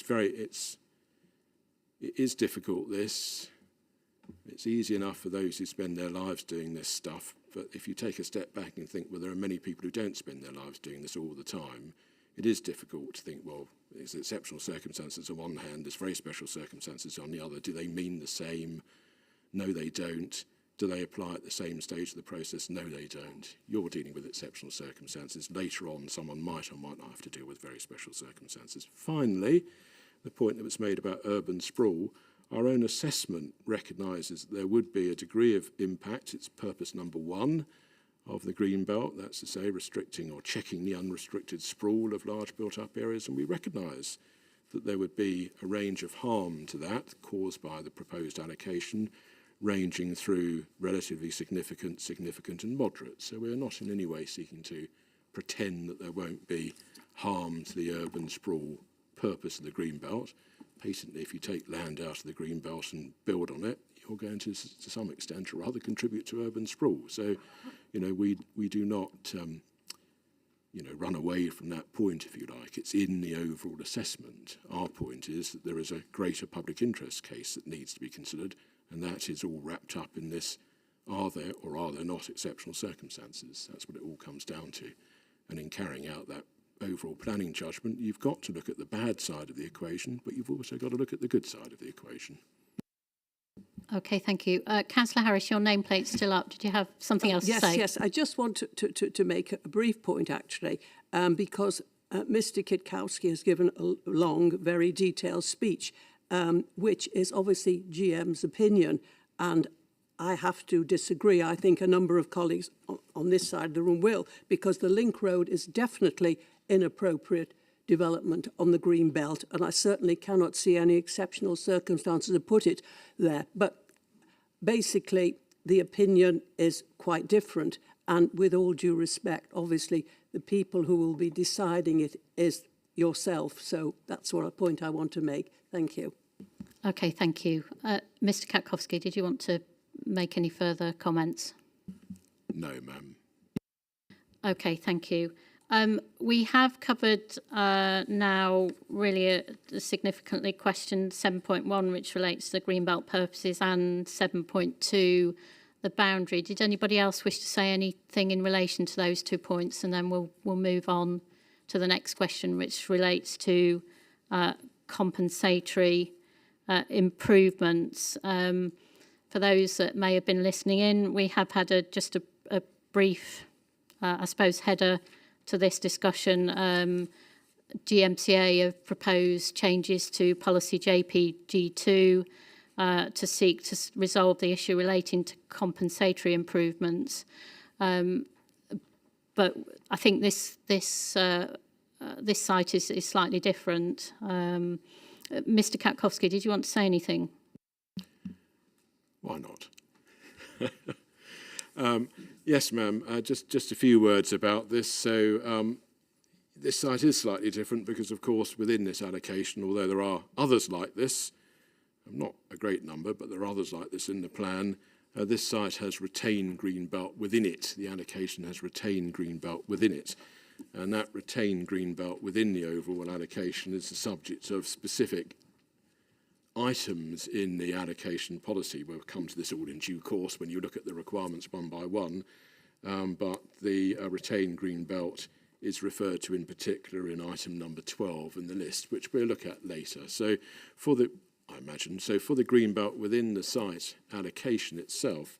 is difficult, this. It's easy enough for those who spend their lives doing this stuff, but if you take a step back and think, well, there are many people who don't spend their lives doing this all the time, it is difficult to think, well, there's exceptional circumstances on one hand, there's very special circumstances on the other. Do they mean the same? No, they don't. Do they apply at the same stage of the process? No, they don't. You're dealing with exceptional circumstances. Later on, someone might or might not have to deal with very special circumstances. Finally, the point that was made about urban sprawl, our own assessment recognises that there would be a degree of impact. It's purpose number one of the Greenbelt, that's to say restricting or checking the unrestricted sprawl of large built-up areas, and we recognise that there would be a range of harm to that caused by the proposed allocation, ranging through relatively significant, and moderate. So we're not in any way seeking to pretend that there won't be harm to the urban sprawl purpose of the Greenbelt. Patently, if you take land out of the Greenbelt and build on it, you're going to some extent or rather contribute to urban sprawl. So, we do not, run away from that point, if you like. It's in the overall assessment. Our point is that there is a greater public interest case that needs to be considered, and that is all wrapped up in this, are there or are there not exceptional circumstances? That's what it all comes down to. And in carrying out that overall planning judgment, you've got to look at the bad side of the equation, but you've also got to look at the good side of the equation. Okay, thank you. Councillor Harris, your nameplate's still up. Did you have something else to say? Yes, I just want to make a brief point, actually, because Mr Kitkowski has given a long, very detailed speech, which is obviously GM's opinion, and I have to disagree. I think a number of colleagues on this side of the room will, because the link road is definitely inappropriate development on the green belt, and I certainly cannot see any exceptional circumstances to put it there. But basically, the opinion is quite different, and with all due respect, obviously, the people who will be deciding it is yourself. So that's what a point I want to make. Thank you. Okay, thank you. Mr Katkowski, did you want to make any further comments? No, ma'am. Okay, thank you. We have covered now really a significantly questioned 7.1, which relates to the Greenbelt purposes, and 7.2, the boundary. Did anybody else wish to say anything in relation to those 2 points? And then we'll move on to the next question, which relates to compensatory improvements. For those that may have been listening in, we have had just a brief, I suppose, header to this discussion. GMCA have proposed changes to policy JPG2 to seek to resolve the issue relating to compensatory improvements. But I think this site is slightly different. Mr. Katkowski, did you want to say anything? Why not? Yes, ma'am. Just a few words about this. So this site is slightly different because, of course, within this allocation, although there are others like this, not a great number, but there are others like this in the plan, this site has retained Greenbelt within it. The allocation has retained Greenbelt within it. And that retained Greenbelt within the overall allocation is the subject of specific items in the allocation policy. We'll come to this all in due course when you look at the requirements one by one. But the retained Greenbelt is referred to in particular in item number 12 in the list, which we'll look at later. So for the, I imagine, so for the Greenbelt within the site allocation itself,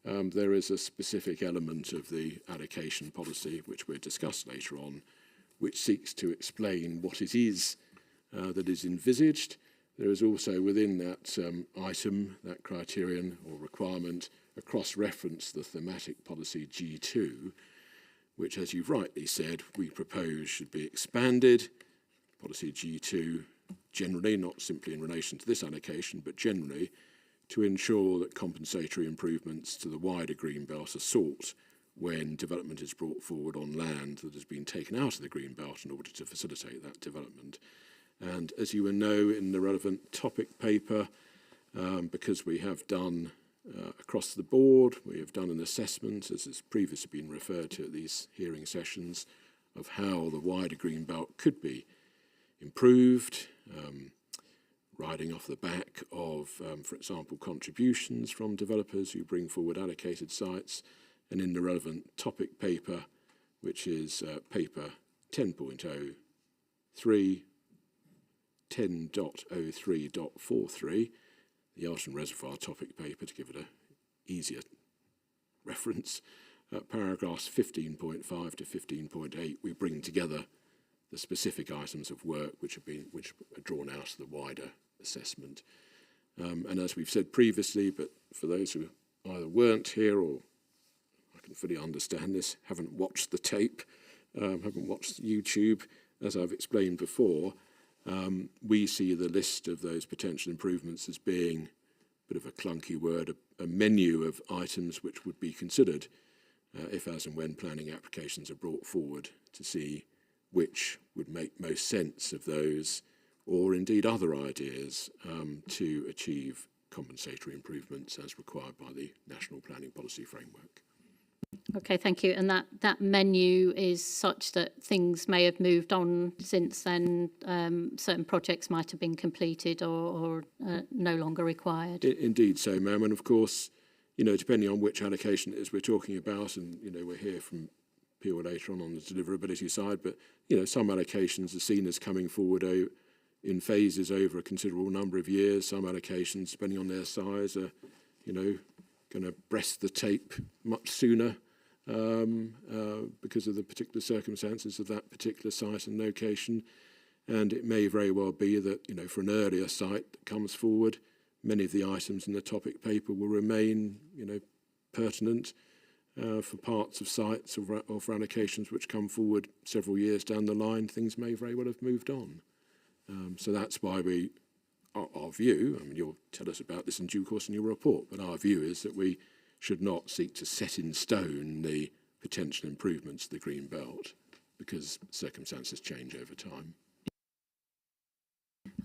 there is a specific element of the allocation policy, which we'll discuss later on, which seeks to explain what it is that is envisaged. There is also within that item, that criterion or requirement, a cross-reference to the thematic policy G2, which, as you've rightly said, we propose should be expanded. Policy G2 generally, not simply in relation to this allocation, but generally, to ensure that compensatory improvements to the wider Greenbelt are sought when development is brought forward on land that has been taken out of the Greenbelt in order to facilitate that development. And as you will know in the relevant topic paper, because we have done across the board, we have done an assessment, as has previously been referred to at these hearing sessions, of how the wider Greenbelt could be improved, riding off the back of, for example, contributions from developers who bring forward allocated sites, and in the relevant topic paper, which is paper 10.03, 10.03.43, the Arton Reservoir topic paper, to give it an easier reference, paragraphs 15.5 to 15.8, we bring together the specific items of work which are drawn out of the wider assessment. And as we've said previously, but for those who either weren't here or, I can fully understand this, haven't watched the tape, haven't watched YouTube, as I've explained before, we see the list of those potential improvements as being a bit of a clunky word, a menu of items which would be considered if, as and when planning applications are brought forward, to see which would make most sense of those, or indeed other ideas to achieve compensatory improvements as required by the National Planning Policy Framework. Okay, thank you. And that menu is such that things may have moved on since then. Certain projects might have been completed or no longer required. Indeed so, ma'am. And of course, you know, depending on which allocation it is we're talking about, and, you know, we'll hear from Peel later on the deliverability side, but, you know, some allocations are seen as coming forward in phases over a considerable number of years. Some allocations, depending on their size, are, you know, going to breast the tape much sooner because of the particular circumstances of that particular site and location. And it may very well be that, you know, for an earlier site that comes forward, many of the items in the topic paper will remain, you know, pertinent for parts of sites or for allocations which come forward several years down the line. Things may very well have moved on. So that's why our view, I mean, you'll tell us about this in due course in your report, but our view is that we should not seek to set in stone the potential improvements to the Greenbelt because circumstances change over time.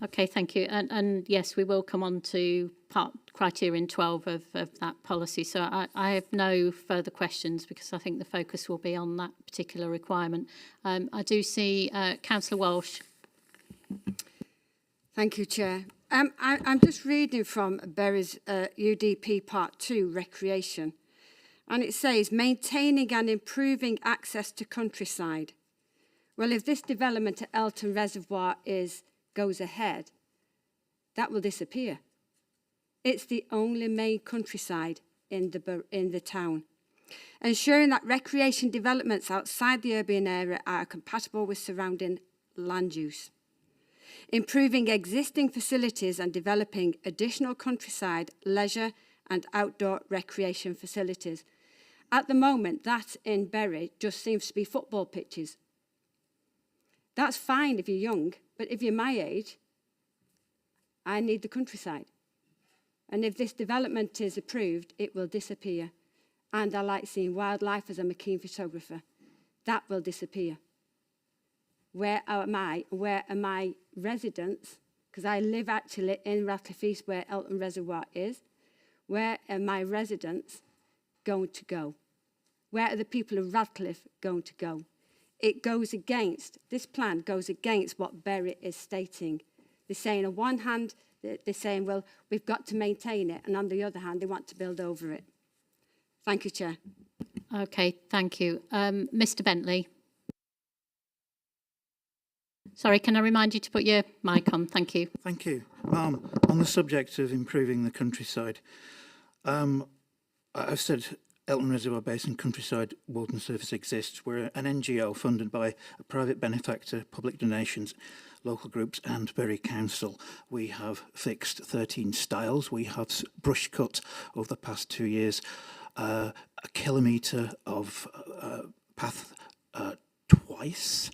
Okay, thank you. And yes, we will come on to part criterion 12 of that policy. So I have no further questions because I think the focus will be on that particular requirement. I do see Councillor Walsh. Thank you, Chair. I'm just reading from Berry's UDP Part 2, Recreation. And it says, maintaining and improving access to countryside. Well, if this development at Elton Reservoir goes ahead, that will disappear. It's the only main countryside in the town. Ensuring that recreation developments outside the urban area are compatible with surrounding land use. Improving existing facilities and developing additional countryside, leisure and outdoor recreation facilities. At the moment, that in Bury just seems to be football pitches. That's fine if you're young, but if you're my age, I need the countryside. And if this development is approved, it will disappear. And I like seeing wildlife as I'm a keen photographer. That will disappear. Where are my residents? Because I live actually in Ratcliffe East where Elton Reservoir is. Where are my residents going to go? Where are the people of Radcliffe going to go? It goes against, this plan goes against what Bury is stating. They're saying on one hand, they're saying, well, we've got to maintain it. And on the other hand, they want to build over it. Thank you, Chair. Okay, thank you. Mr. Bentley. Sorry, can I remind you to put your mic on? Thank you. Thank you. On the subject of improving the countryside, I've said Elton Reservoir Basin Countryside Walden Service exists. We're an NGO funded by a private benefactor, public donations, local groups and Bury Council. We have fixed 13 stiles. We have brush cut over the past 2 years, a kilometre of path twice.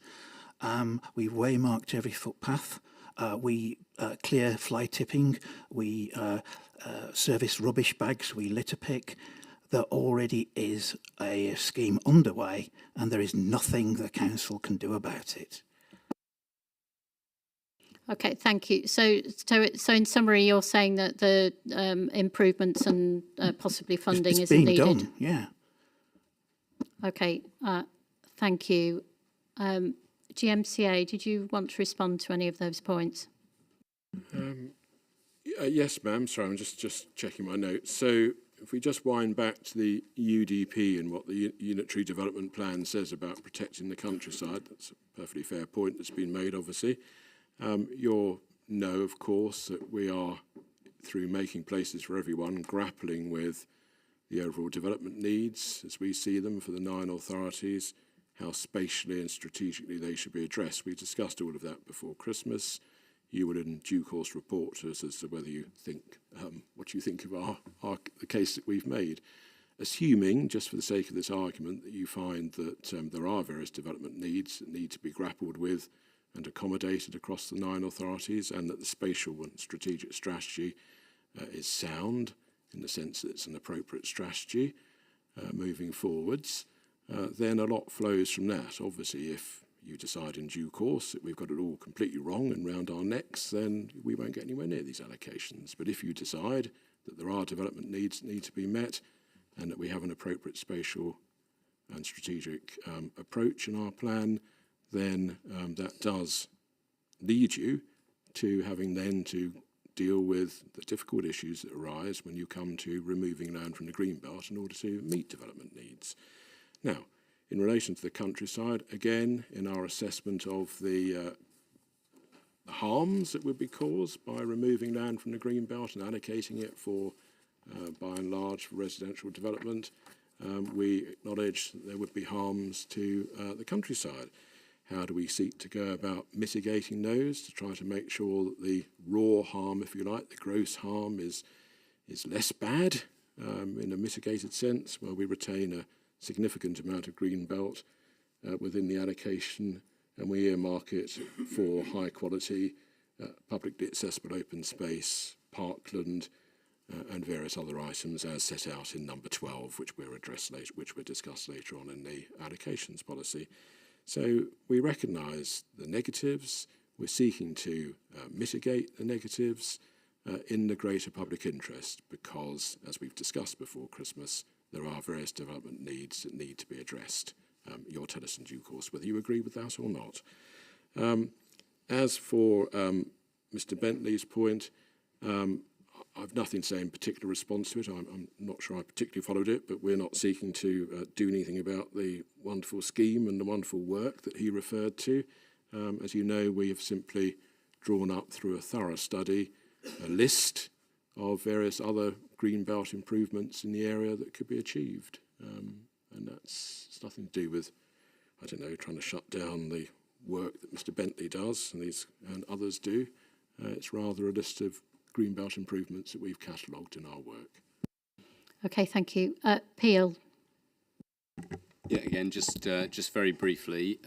We waymarked every footpath. We clear fly tipping. We service rubbish bags. We litter pick. There already is a scheme underway, and there is nothing the council can do about it. Okay, thank you. So in summary, you're saying that the improvements and possibly funding it's isn't being needed? done, yeah. Okay, thank you. GMCA, did you want to respond to any of those points? Yes, ma'am. Sorry, I'm just checking my notes. So if we just wind back to the UDP and what the Unitary Development Plan says about protecting the countryside, that's a perfectly fair point that's been made, obviously. You'll know, of course, that we are, through Making Places for Everyone, grappling with the overall development needs as we see them for the 9 authorities, how spatially and strategically they should be addressed. We discussed all of that before Christmas. You will in due course report to us as to whether you think, what you think of the case that we've made. Assuming, just for the sake of this argument, that you find that there are various development needs that need to be grappled with and accommodated across the 9 authorities, and that the spatial and strategic strategy is sound in the sense that it's an appropriate strategy moving forwards, then a lot flows from that. Obviously, if you decide in due course that we've got it all completely wrong and round our necks, then we won't get anywhere near these allocations. But if you decide that there are development needs that need to be met and that we have an appropriate spatial and strategic approach in our plan, then that does lead you to having then to deal with the difficult issues that arise when you come to removing land from the greenbelt in order to meet development needs. Now, in relation to the countryside, again, in our assessment of the harms that would be caused by removing land from the greenbelt and allocating it for, by and large, for residential development, we acknowledge that there would be harms to the countryside. How do we seek to go about mitigating those to try to make sure that the raw harm, if you like, the gross harm is less bad in a mitigated sense? Well, we retain a significant amount of green belt within the allocation, and we earmark it for high quality, publicly accessible open space, parkland, and various other items as set out in number 12, which we'll address later, which we'll discuss later on in the allocations policy. So we recognise the negatives, We're seeking to mitigate the negatives in the greater public interest because, as we've discussed before Christmas, there are various development needs that need to be addressed. You'll tell us in due course whether you agree with that or not. As for Mr. Bentley's point, I've nothing to say in particular response to it. I'm not sure I particularly followed it, but we're not seeking to do anything about the wonderful scheme and the wonderful work that he referred to. As you know, we have simply drawn up through a thorough study a list of various other greenbelt improvements in the area that could be achieved. And that's nothing to do with, I don't know, trying to shut down the work that Mr. Bentley does and others do. It's rather a list of greenbelt improvements that we've catalogued in our work. Okay, thank you. Peel. Yeah, again, just very briefly.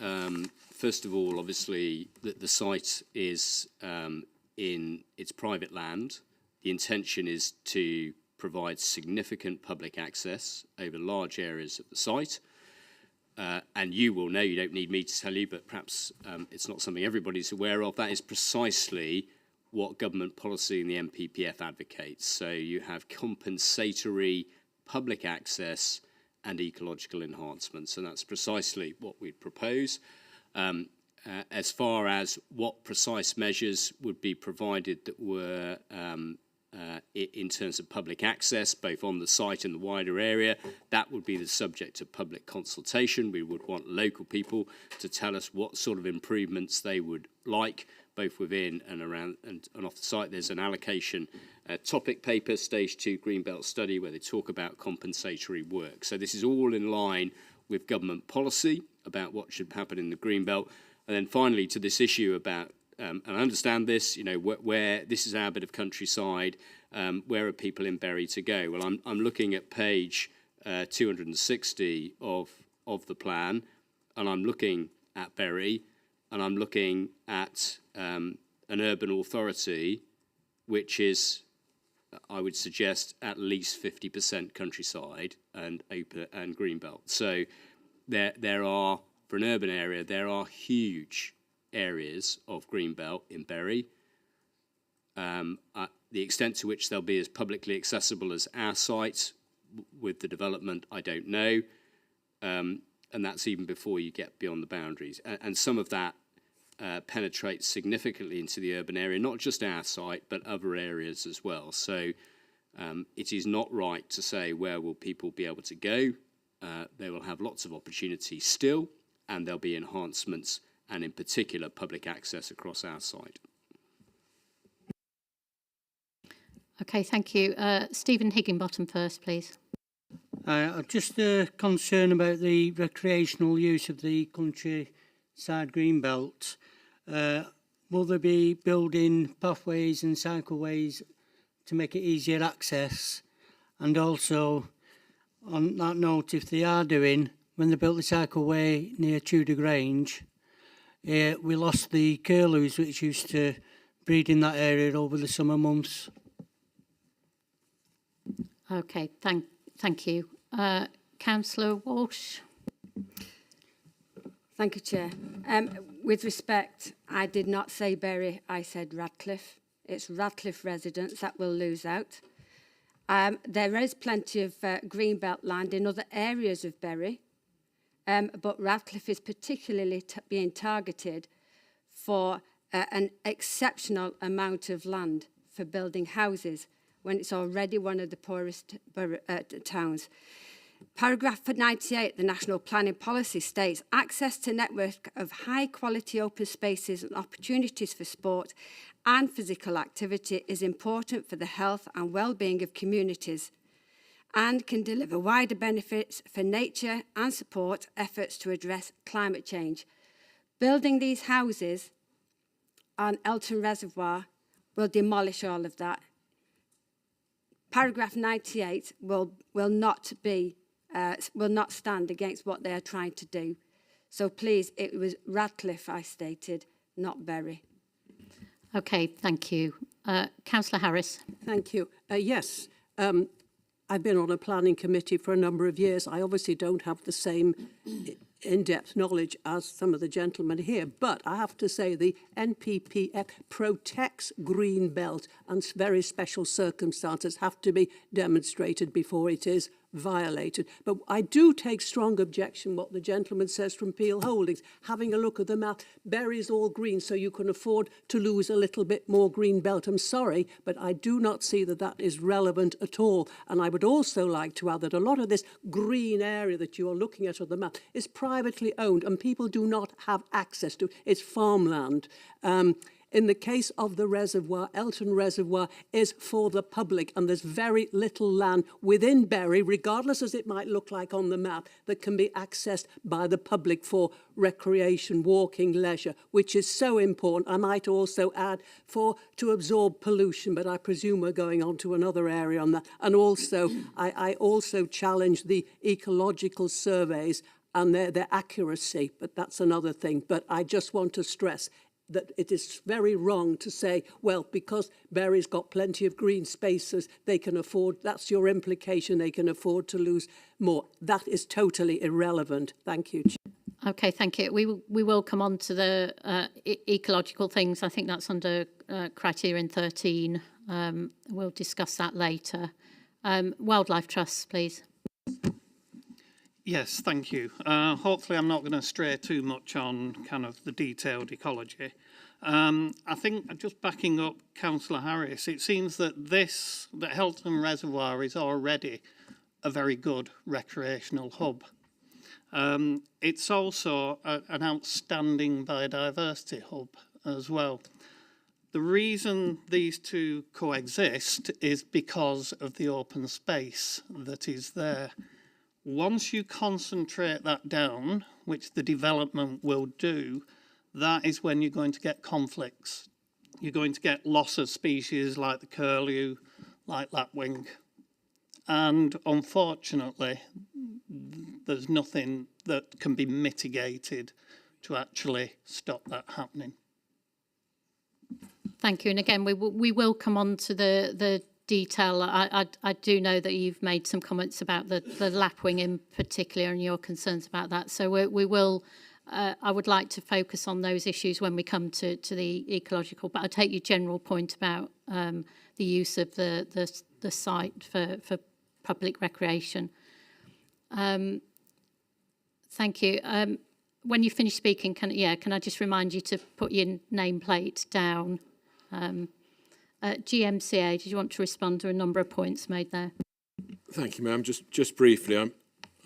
First of all, obviously, the site is in its private land. The intention is to provide significant public access over large areas of the site. And you will know, you don't need me to tell you, but perhaps it's not something everybody's aware of. That is precisely what government policy in the MPPF advocates. So you have compensatory public access and ecological enhancements, and that's precisely what we'd propose. As far as what precise measures would be provided that were in terms of public access, both on the site and the wider area, that would be the subject of public consultation. We would want local people to tell us what sort of improvements they would like, both within and around and off the site. There's an allocation topic paper, Stage 2 Greenbelt Study, where they talk about compensatory work. So this is all in line with government policy about what should happen in the Greenbelt. And then finally, to this issue about, and I understand this, you know, where this is our bit of countryside, where are people in Bury to go? Well, I'm looking at page 260 of the plan, and I'm looking at Bury, and I'm looking at an urban authority, which is, I would suggest, at least 50% countryside and open and greenbelt. So there are, for an urban area, there are huge areas of greenbelt in Bury. The extent to which they'll be as publicly accessible as our site with the development, I don't know. And that's even before you get beyond the boundaries. And some of that penetrates significantly into the urban area, not just our site, but other areas as well. So it is not right to say where will people be able to go. They will have lots of opportunities still, and there'll be enhancements, and in particular, public access across our site. Okay, thank you. Stephen Higginbottom first, please. I'm just concerned about the recreational use of the countryside greenbelt. Will there be building pathways and cycleways to make it easier access? And also, on that note, if they are doing, when they built the cycleway near Tudor Grange, we lost the curlews which used to breed in that area over the summer months. Okay, thank you. Councillor Walsh. Thank you, Chair. With respect, I did not say Bury, I said Radcliffe. It's Radcliffe residents that will lose out. There is plenty of greenbelt land in other areas of Bury, but Radcliffe is particularly being targeted for an exceptional amount of land for building houses when it's already one of the poorest towns. Paragraph 98 of the National Planning Policy states, access to network of high-quality open spaces and opportunities for sport and physical activity is important for the health and well-being of communities and can deliver wider benefits for nature and support efforts to address climate change. Building these houses on Elton Reservoir will demolish all of that. Paragraph 98 will not stand against what they are trying to do. So please, it was Radcliffe I stated, not Bury. Okay, thank you. Councillor Harris. Thank you. Yes, I've been on a planning committee for a number of years. I obviously don't have the same in-depth knowledge as some of the gentlemen here, but I have to say the NPPF protects green belt, and very special circumstances have to be demonstrated before it is violated. But I do take strong objection what the gentleman says from Peel Holdings. Having a look at the map, Bury's all green, so you can afford to lose a little bit more green belt. I'm sorry, but I do not see that that is relevant at all. And I would also like to add that a lot of this green area that you are looking at on the map is privately owned, and people do not have access to it. It's farmland. In the case of the reservoir, Elton Reservoir is for the public, and there's very little land within Bury, regardless as it might look like on the map, that can be accessed by the public for recreation, walking, leisure, which is so important. I might also add to absorb pollution, but I presume we're going on to another area on that. And also, I also challenge the ecological surveys and their accuracy, but that's another thing. But I just want to stress that it is very wrong to say, well, because Bury's got plenty of green spaces, they can afford, that's your implication, they can afford to lose more. That is totally irrelevant. Thank you. Okay, thank you. We will come on to the ecological things. I think that's under criterion 13. We'll discuss that later. Wildlife trusts, please. Yes, thank you. Hopefully I'm not going to stray too much on kind of the detailed ecology. I think, just backing up Councillor Harris, it seems that that Helton Reservoir is already a very good recreational hub. It's also an outstanding biodiversity hub as well. The reason these two coexist is because of the open space that is there. Once you concentrate that down, which the development will do, that is when you're going to get conflicts. You're going to get loss of species like the curlew, like lapwing. And unfortunately, there's nothing that can be mitigated to actually stop that happening. Thank you. And again, we will come on to the detail. I do know that you've made some comments about the lapwing in particular and your concerns about that. So we will, I would like to focus on those issues when we come to the ecological, but I take your general point about the use of the site for public recreation. Thank you. When you finish speaking, can I just remind you to put your nameplate down? GMCA, did you want to respond to a number of points made there? Thank you, ma'am. Just briefly, I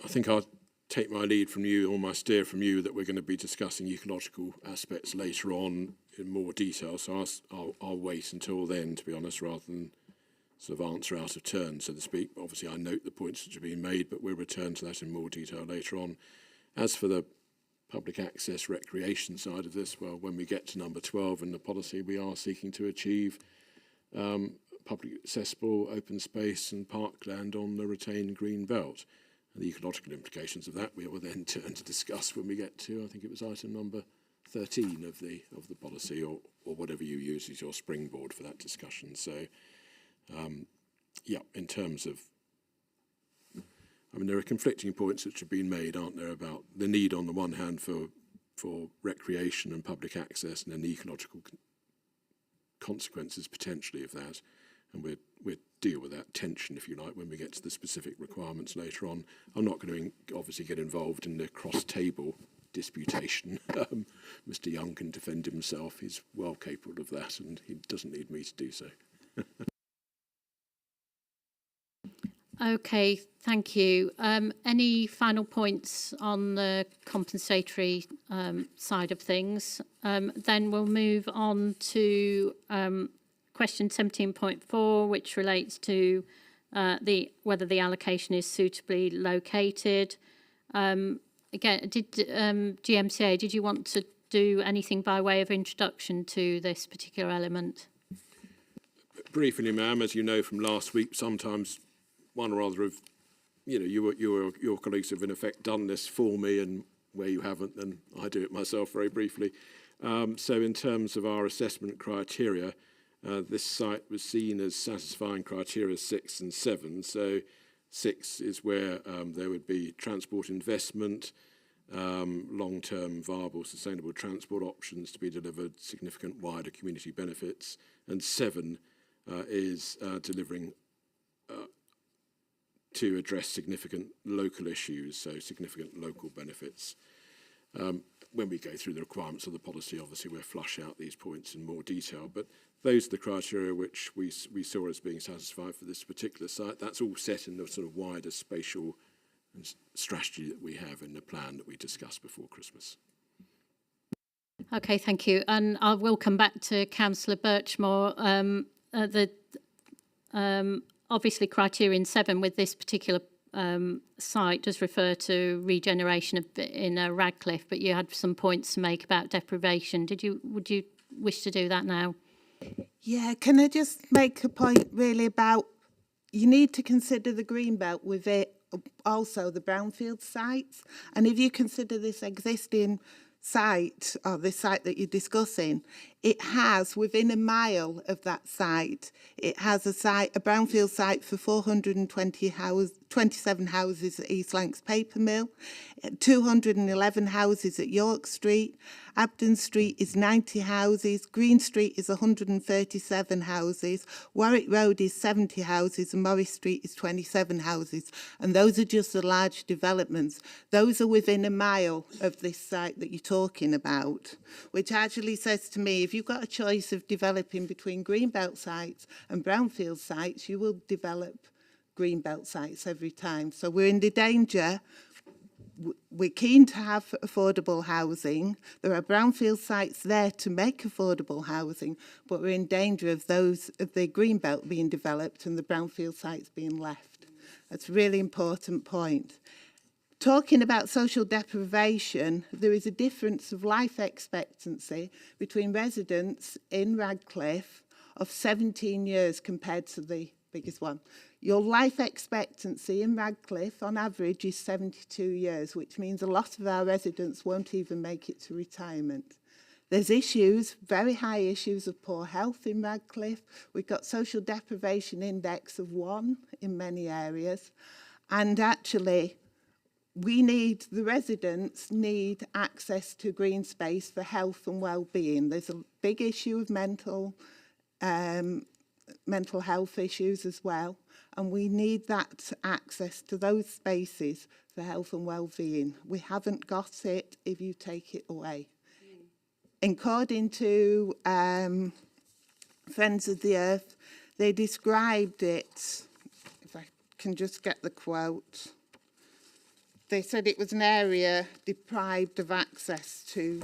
think I'll take my lead from you, or my steer from you, that we're going to be discussing ecological aspects later on in more detail. So I'll wait until then, to be honest, rather than sort of answer out of turn, so to speak. Obviously, I note the points that are being made, but we'll return to that in more detail later on. As for the public access recreation side of this, well, when we get to number 12 in the policy, we are seeking to achieve public accessible open space and parkland on the retained green belt. And the ecological implications of that we will then turn to discuss when we get to, I think it was item number 13 of the policy, or whatever you use as your springboard for that discussion. So, yeah, in terms of, I mean, there are conflicting points which have been made, aren't there, about the need on the one hand for recreation and public access, and then the ecological consequences potentially of that, and we'll deal with that tension, if you like, when we get to the specific requirements later on. I'm not going to obviously get involved in the cross-table disputation. Mr. Young can defend himself. He's well capable of that, and he doesn't need me to do so. Okay, thank you. Any final points on the compensatory side of things? Then we'll move on to question 17.4, which relates to whether the allocation is suitably located. Again, GMCA, did you want to do anything by way of introduction to this particular element? Briefly, ma'am, as you know from last week, sometimes one or other of, your colleagues have in effect done this for me, and where you haven't, then I do it myself very briefly. So in terms of our assessment criteria, this site was seen as satisfying criteria 6 and 7. So 6 is where there would be transport investment, long-term viable, sustainable transport options to be delivered, significant wider community benefits, and 7 is delivering to address significant local issues, so significant local benefits. When we go through the requirements of the policy, obviously we'll flush out these points in more detail, but those are the criteria which we saw as being satisfied for this particular site. That's all set in the sort of wider spatial strategy that we have in the plan that we discussed before Christmas. Okay, thank you. And I will come back to Councillor Birchmore. Obviously, criterion 7 with this particular site does refer to regeneration in Radcliffe, but you had some points to make about deprivation. Would you wish to do that now? Yeah, can I just make a point really about, you need to consider the green belt with it, also the brownfield sites. And if you consider this existing site, or this site that you're discussing, it has within a mile of that site, it has a brownfield site for 427 houses at East Lancs Paper Mill, 211 houses at York Street, Abden Street is 90 houses, Green Street is 137 houses, Warwick Road is 70 houses, and Morris Street is 27 houses. And those are just the large developments. Those are within a mile of this site that you're talking about, which actually says to me, if you've got a choice of developing between greenbelt sites and brownfield sites, you will develop greenbelt sites every time. So we're in the danger. We're keen to have affordable housing. There are brownfield sites there to make affordable housing, but we're in danger of the greenbelt being developed and the brownfield sites being left. That's a really important point. Talking about social deprivation, there is a difference of life expectancy between residents in Radcliffe of 17 years compared to the biggest one. Your life expectancy in Radcliffe on average is 72 years, which means a lot of our residents won't even make it to retirement. There's issues, very high issues of poor health in Radcliffe. We've got social deprivation index of 1 in many areas. And actually, the residents need access to green space for health and well-being. There's a big issue of mental health issues as well, and we need that access to those spaces for health and well-being. We haven't got it if you take it away. According to Friends of the Earth, they described it, if I can just get the quote, they said it was an area deprived of access to,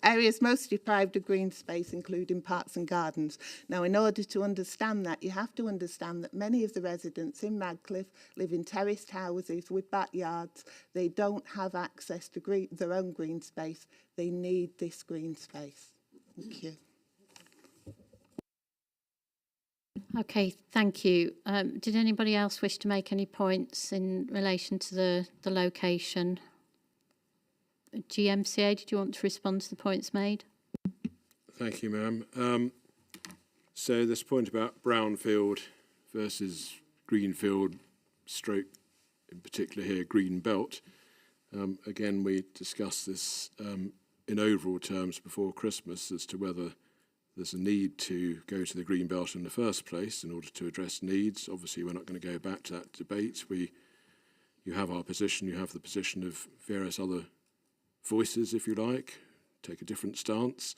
areas most deprived of green space, including parks and gardens. Now, in order to understand that, you have to understand that many of the residents in Radcliffe live in terraced houses with backyards. They don't have access to their own green space. They need this green space. Thank you. Okay, thank you. Did anybody else wish to make any points in relation to the location? GMCA, did you want to respond to the points made? Thank you, ma'am. So this point about brownfield versus greenfield, stroke in particular here, green belt. Again, we discussed this in overall terms before Christmas as to whether there's a need to go to the green belt in the first place in order to address needs. Obviously, we're not going to go back to that debate. You have our position, you have the position of various other voices, if you like, take a different stance,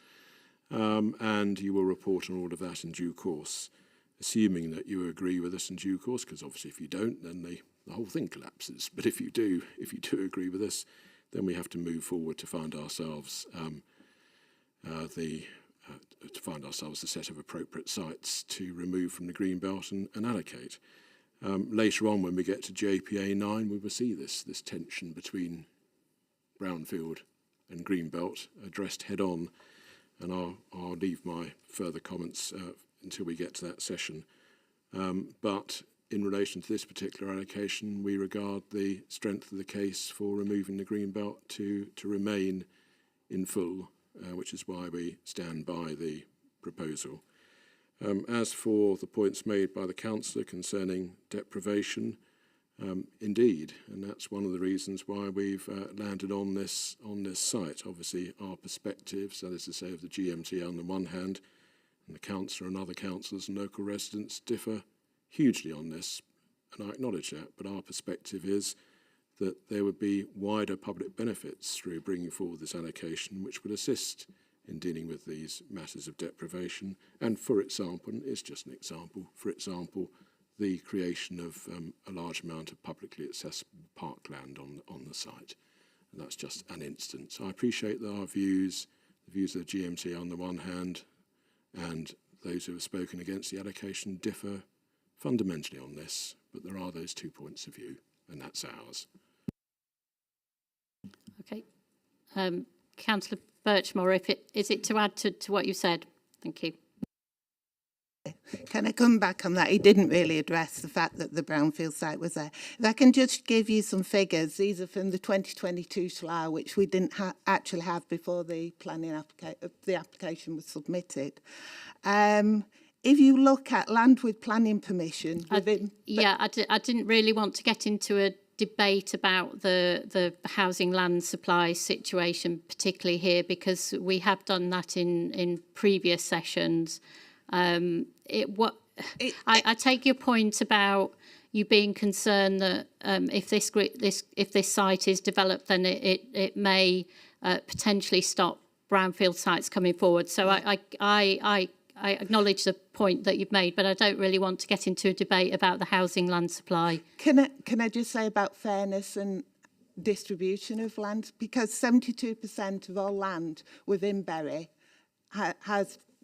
and you will report on all of that in due course, assuming that you agree with us in due course, because obviously if you don't, then the whole thing collapses. But if you do agree with us, then we have to move forward to find ourselves a set of appropriate sites to remove from the green belt and allocate. Later on, when we get to JPA 9, we will see this tension between brownfield and green belt addressed head on, and I'll leave my further comments until we get to that session. But in relation to this particular allocation, we regard the strength of the case for removing the green belt to remain in full, which is why we stand by the proposal. As for the points made by the councillor concerning deprivation, Indeed, and that's one of the reasons why we've landed on this site. Obviously, our perspectives, that is to say, of the GMT on the one hand, and the council and other councillors and local residents differ hugely on this, and I acknowledge that. But our perspective is that there would be wider public benefits through bringing forward this allocation, which would assist in dealing with these matters of deprivation. And for example, it's just an example, for example, the creation of a large amount of publicly accessible parkland on the site. And that's just an instance. I appreciate that our views, the views of the GMT on the one hand, and those who have spoken against the allocation differ fundamentally on this, but there are those 2 points of view, and that's ours. Okay. Councillor Birchmore, is it to add to what you said? Thank you. Can I come back on that? He didn't really address the fact that the brownfield site was there. If I can just give you some figures, these are from the 2022 SLA, which we didn't actually have before the the application was submitted. If you look at land with planning permission, I didn't really want to get into a debate about the housing land supply situation, particularly here, because we have done that in previous sessions. I take your point about you being concerned that if this site is developed, then it may potentially stop brownfield sites coming forward. So I acknowledge the point that you've made, but I don't really want to get into a debate about the housing land supply. Can I just say about fairness and distribution of land? Because 72% of all land within Bury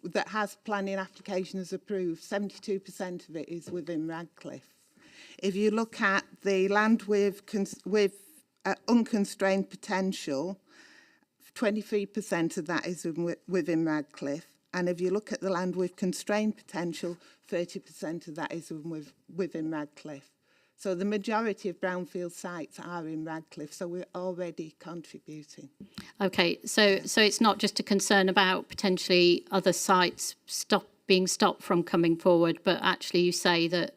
that has planning applications approved, 72% of it is within Radcliffe. If you look at the land with unconstrained potential, 23% of that is within Radcliffe. And if you look at the land with constrained potential, 30% of that is within Radcliffe. So the majority of brownfield sites are in Radcliffe, so we're already contributing. Okay, so it's not just a concern about potentially other sites being stopped from coming forward, but actually you say that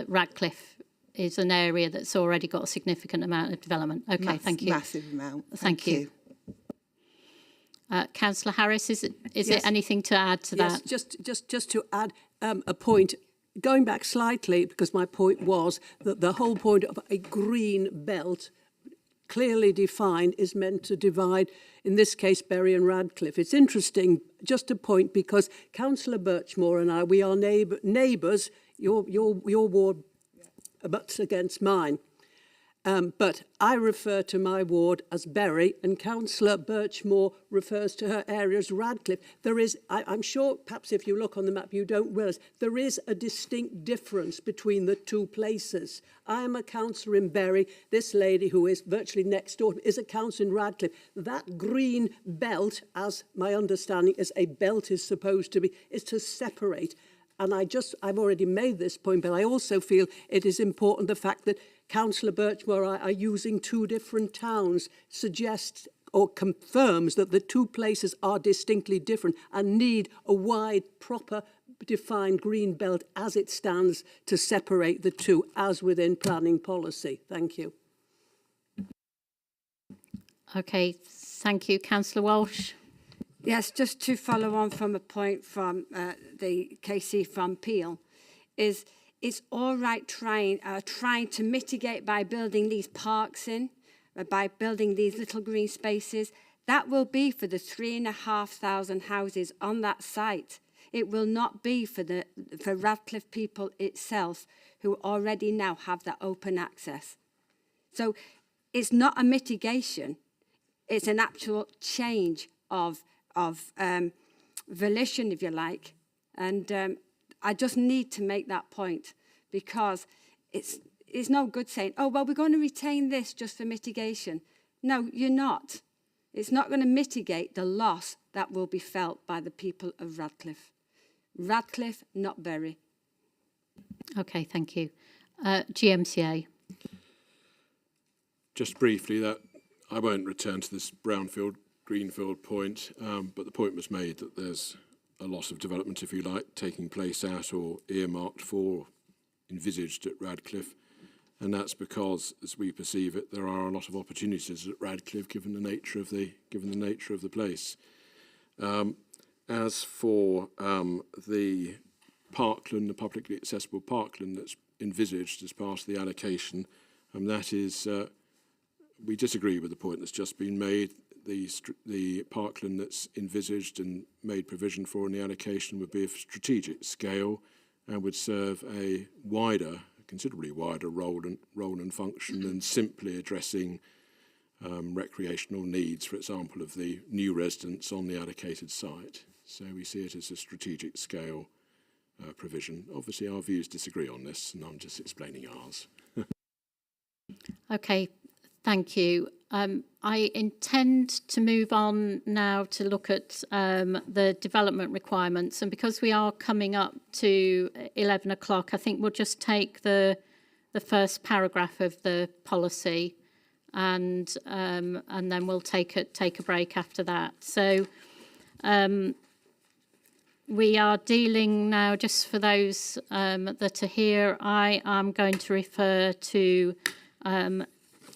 Radcliffe is an area that's already got a significant amount of development. Okay, thank you. Massive amount. Thank you. Councillor Harris, is there anything to add to that? Yes, just to add a point. Going back slightly, because my point was that the whole point of a green belt, clearly defined, is meant to divide, in this case, Bury and Radcliffe. It's interesting, just a point, because Councillor Birchmore and I, we are neighbours, your ward butts against mine. But I refer to my ward as Bury, and Councillor Birchmore refers to her area as Radcliffe. There is, I'm sure, perhaps if you look on the map, you don't realise, there is a distinct difference between the two places. I am a councillor in Bury. This lady, who is virtually next door, is a councillor in Radcliffe. That green belt, as my understanding is a belt is supposed to be, is to separate. And I've already made this point, but I also feel it is important the fact that Councillor Birchmore are using two different towns, suggests or confirms that the two places are distinctly different and need a wide, proper, defined green belt as it stands to separate the two, as within planning policy. Thank you. Okay, thank you. Councillor Walsh. Yes, just to follow on from a point from the KC from Peel, is it's all right trying to mitigate by building these parks by building these little green spaces. That will be for the 3,500 houses on that site. It will not be for Radcliffe people itself, who already now have that open access. So it's not a mitigation, it's an actual change of volition, if you like. And I just need to make that point, because it's no good saying, oh, well, we're going to retain this just for mitigation. No, you're not. It's not going to mitigate the loss that will be felt by the people of Radcliffe. Radcliffe, not Bury. Okay, thank you. GMCA. Just briefly, that I won't return to this brownfield, greenfield point, but the point was made that there's a loss of development, if you like, taking place at or earmarked for, envisaged at Radcliffe. and that's because, as we perceive it, there are a lot of opportunities at Radcliffe given the nature of the place. As for the parkland, the publicly accessible parkland that's envisaged as part of the allocation, that is, we disagree with the point that's just been made. The parkland that's envisaged and made provision for in the allocation would be of strategic scale and would serve a considerably wider role and function than simply addressing recreational needs, for example, of the new residents on the allocated site. So we see it as a strategic scale provision. Obviously, our views disagree on this, and I'm just explaining ours. Okay, thank you. I intend to move on now to look at the development requirements, and because we are coming up to 11 o'clock, I think we'll just take the first paragraph of the policy, and then we'll take a break after that. So we are dealing now, just for those that are here, I am going to refer to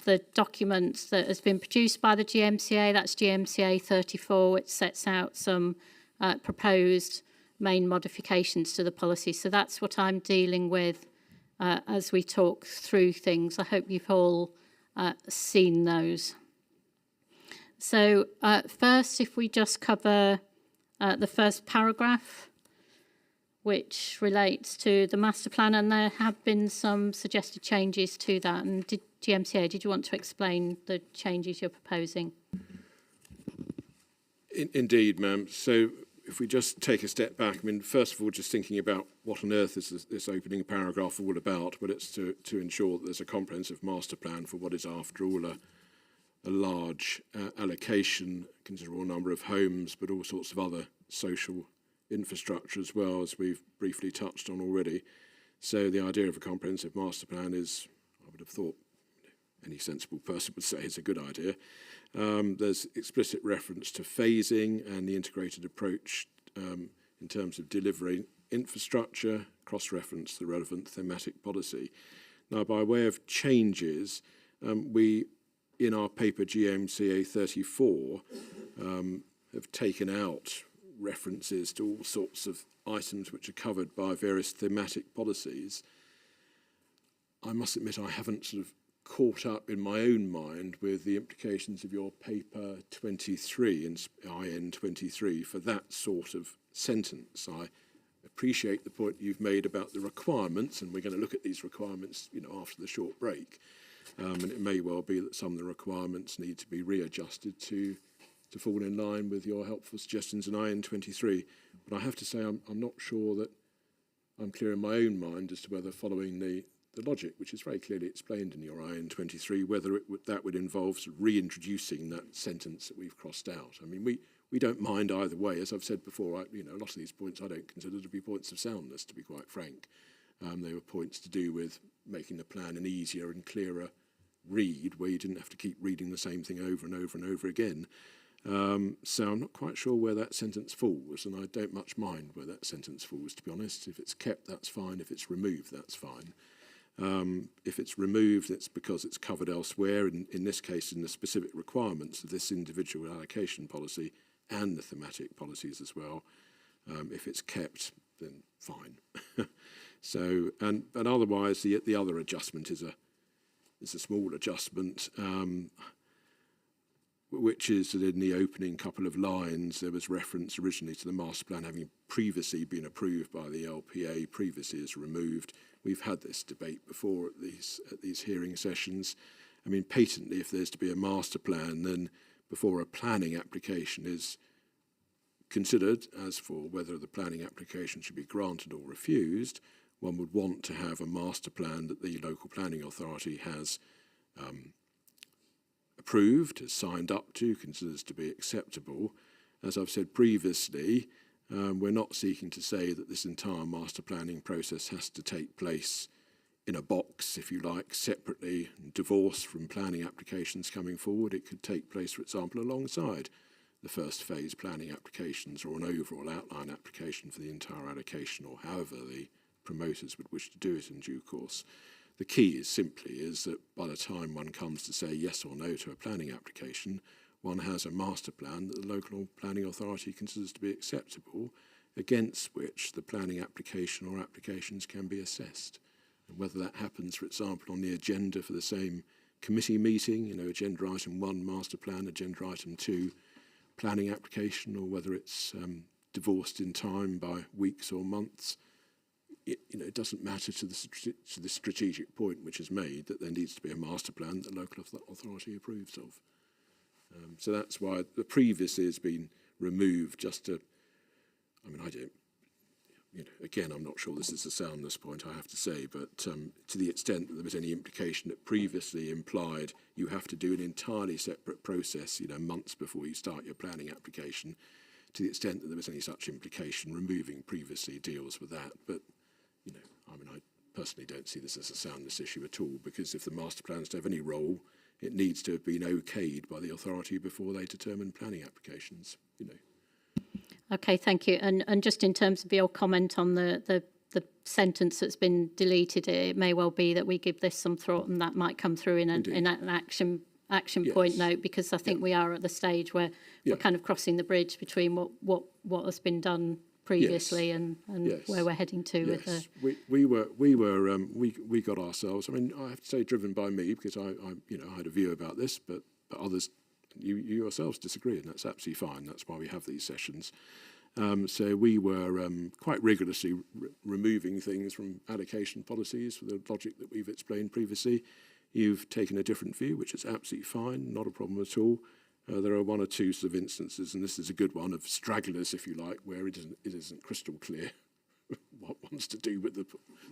the document that has been produced by the GMCA, that's GMCA 34, which sets out some proposed main modifications to the policy. So that's what I'm dealing with as we talk through things. I hope you've all seen those. So first, if we just cover the first paragraph, which relates to the master plan, and there have been some suggested changes to that. And GMCA, did you want to explain the changes you're proposing? Indeed, ma'am. So if we just take a step back, I mean, first of all, just thinking about what on earth is this opening paragraph all about, but it's to ensure that there's a comprehensive master plan for what is, after all, a large allocation, considerable number of homes, but all sorts of other social infrastructure as well, as we've briefly touched on already. So the idea of a comprehensive master plan is, I would have thought, any sensible person would say it's a good idea. There's explicit reference to phasing and the integrated approach in terms of delivering infrastructure, cross-reference to the relevant thematic policy. Now, by way of changes, we, in our paper GMCA 34, have taken out references to all sorts of items which are covered by various thematic policies. I must admit I haven't sort of caught up in my own mind with the implications of your paper 23, IN 23, for that sort of sentence. I appreciate the point you've made about the requirements, and we're going to look at these requirements, after the short break. And it may well be that some of the requirements need to be readjusted to fall in line with your helpful suggestions in IN 23. But I have to say I'm not sure that I'm clear in my own mind as to whether following the logic, which is very clearly explained in your IN 23, whether that would involve sort of reintroducing that sentence that we've crossed out. I mean, we don't mind either way. As I've said before, a lot of these points I don't consider to be points of soundness, to be quite frank. They were points to do with making the plan an easier and clearer read, where you didn't have to keep reading the same thing over and over and over again. So I'm not quite sure where that sentence falls, and I don't much mind where that sentence falls, to be honest. If it's kept, that's fine. If it's removed, that's fine. If it's removed, it's because it's covered elsewhere, in this case in the specific requirements of this individual allocation policy and the thematic policies as well. If it's kept, then fine. So, and otherwise, the other adjustment is a small adjustment, which is that in the opening couple of lines, there was reference originally to the master plan having previously been approved by the LPA, previously is removed. We've had this debate before at these hearing sessions. I mean, patently, if there's to be a master plan, then before a planning application is considered, as for whether the planning application should be granted or refused, one would want to have a master plan that the local planning authority has approved, has signed up to, considers to be acceptable. As I've said previously, we're not seeking to say that this entire master planning process has to take place in a box, if you like, separately, divorced from planning applications coming forward. It could take place, for example, alongside the first phase planning applications, or an overall outline application for the entire allocation, or however the promoters would wish to do it in due course. the key is that by the time one comes to say yes or no to a planning application, one has a master plan that the local planning authority considers to be acceptable, against which the planning application or applications can be assessed. And whether that happens, for example, on the agenda for the same committee meeting, agenda item 1, master plan, agenda item 2, planning application, or whether it's divorced in time by weeks or months, it doesn't matter to the strategic point which is made that there needs to be a master plan that the local authority approves of. So that's why the previous has been removed just to, I don't, again, I'm not sure this is a soundness point, I have to say, but to the extent that there was any implication that previously implied you have to do an entirely separate process, months before you start your planning application, to the extent that there was any such implication, removing previously deals with that. But, I personally don't see this as a soundness issue at all, because if the master plan is to have any role, it needs to have been okayed by the authority before they determine planning applications, Okay, thank you. And just in terms of your comment on the sentence that's been deleted, it may well be that we give this some thought, and that might come through in an action point note, because I think we are at the stage where we're kind of crossing the bridge between what has been done previously and where we're heading to with the. We got ourselves. I have to say, driven by me, because I had a view about this, but others. You yourselves disagree, and that's absolutely fine. That's why we have these sessions. So we were quite rigorously removing things from allocation policies for the logic that we've explained previously. You've taken a different view, which is absolutely fine, not a problem at all. There are one or two sort of instances, and this is a good one, of stragglers, if you like, where it isn't crystal clear what one's to do with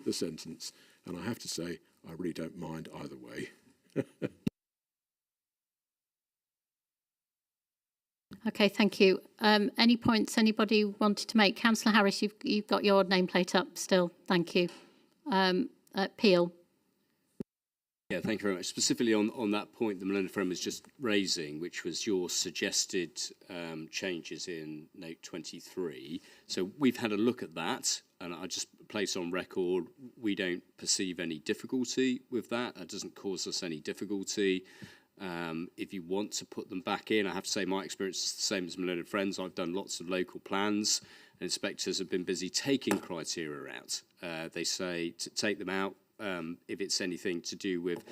the sentence. And I have to say, I really don't mind either way. Okay, thank you. Any points anybody wanted to make? Councillor Harris, you've got your nameplate up still. Thank you. Peel. Yeah, thank you very much. Specifically on that point that Melinda Friend was just raising, which was your suggested changes in note 23. So we've had a look at that, and I just place on record, we don't perceive any difficulty with that. That doesn't cause us any difficulty. If you want to put them back in, I have to say my experience is the same as Melinda Friend's. I've done lots of local plans, and inspectors have been busy taking criteria out. They say to take them out if it's anything to do with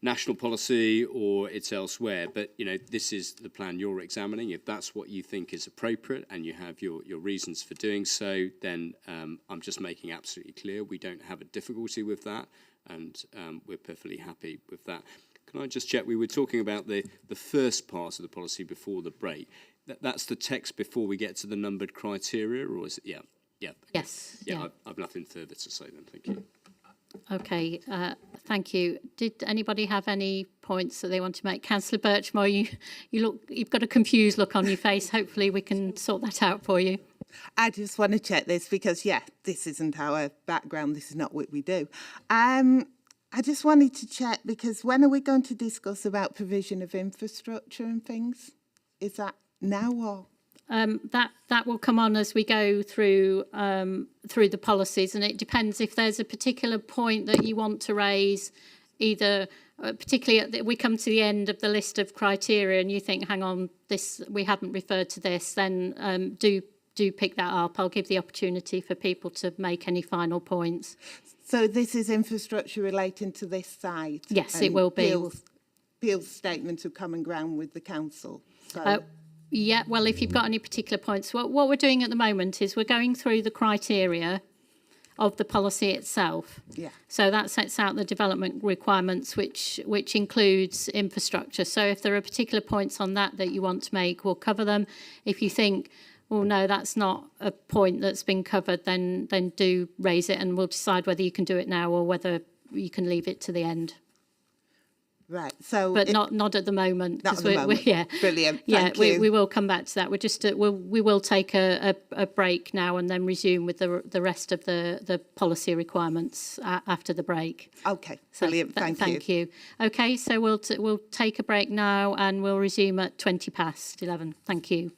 national policy or it's elsewhere. But, this is the plan you're examining. If that's what you think is appropriate and you have your reasons for doing so, then I'm just making absolutely clear we don't have a difficulty with that, and we're perfectly happy with that. Can I just check, we were talking about the first part of the policy before the break. That's the text before we get to the numbered criteria, or is it? Yeah. Yes. Yeah. I've nothing further to say then, thank you. Okay, thank you. Did anybody have any points that they want to make? Councillor Birchmore, you've got a confused look on your face. Hopefully we can sort that out for you. I just want to check this because, this isn't our background. This is not what we do. I just wanted to check, because when are we going to discuss about provision of infrastructure and things? Is that now or? That will come on as we go through the policies, and it depends if there's a particular point that you want to raise, either particularly we come to the end of the list of criteria and you think, hang on, this we haven't referred to this, then do pick that up. I'll give the opportunity for people to make any final points. So this is infrastructure relating to this site? Yes, it will be. Peel's statement of common ground with the council. So. Yeah, well, if you've got any particular points, what we're doing at the moment is we're going through the criteria of the policy itself. Yeah. So that sets out the development requirements, which includes infrastructure. So if there are particular points on that you want to make, we'll cover them. If you think, well, no, that's not a point that's been covered, then do raise it, and we'll decide whether you can do it now or whether you can leave it to the end. Right. So, but not at the moment. Not at the moment. Brilliant. Thank you. We will come back to that. We're just we will take a break now and then resume with the rest of the policy requirements after the break. Okay. Brilliant. Thank you. Okay. So we'll take a break now and we'll resume at 11:20. Thank you.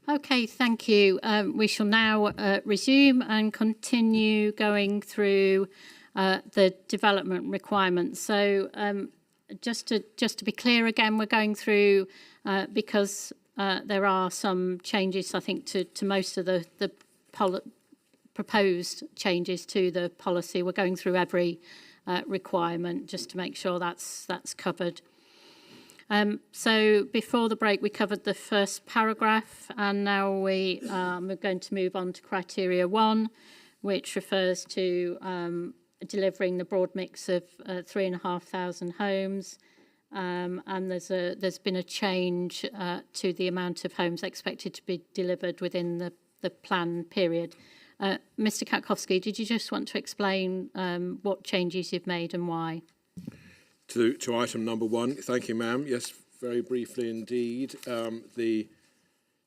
Okay, thank you. We shall now resume and continue going through the development requirements. So just to be clear again, we're going through because there are some changes, I think, to most of the proposed changes to the policy. We're going through every requirement just to make sure that's covered. So before the break, we covered the first paragraph, and now we're going to move on to criteria 1, which refers to delivering the broad mix of 3,500 homes. And there's been a change to the amount of homes expected to be delivered within the plan period. Mr. Katkowski, did you just want to explain what changes you've made and why? To item number 1, thank you, ma'am. Yes, very briefly indeed. The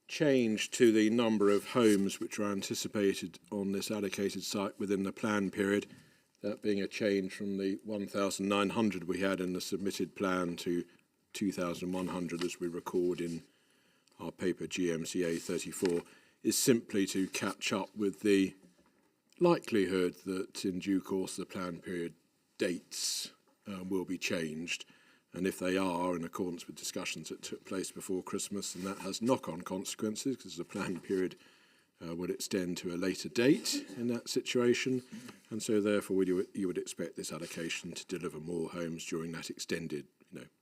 change to the number of homes which are anticipated on this allocated site within the plan period, that being a change from the 1,900 we had in the submitted plan to 2,100 as we record in our paper GMCA 34, is simply to catch up with the likelihood that in due course the plan period dates will be changed, and if they are in accordance with discussions that took place before Christmas, and that has knock-on consequences because the plan period would extend to a later date in that situation, and so therefore you would expect this allocation to deliver more homes during that extended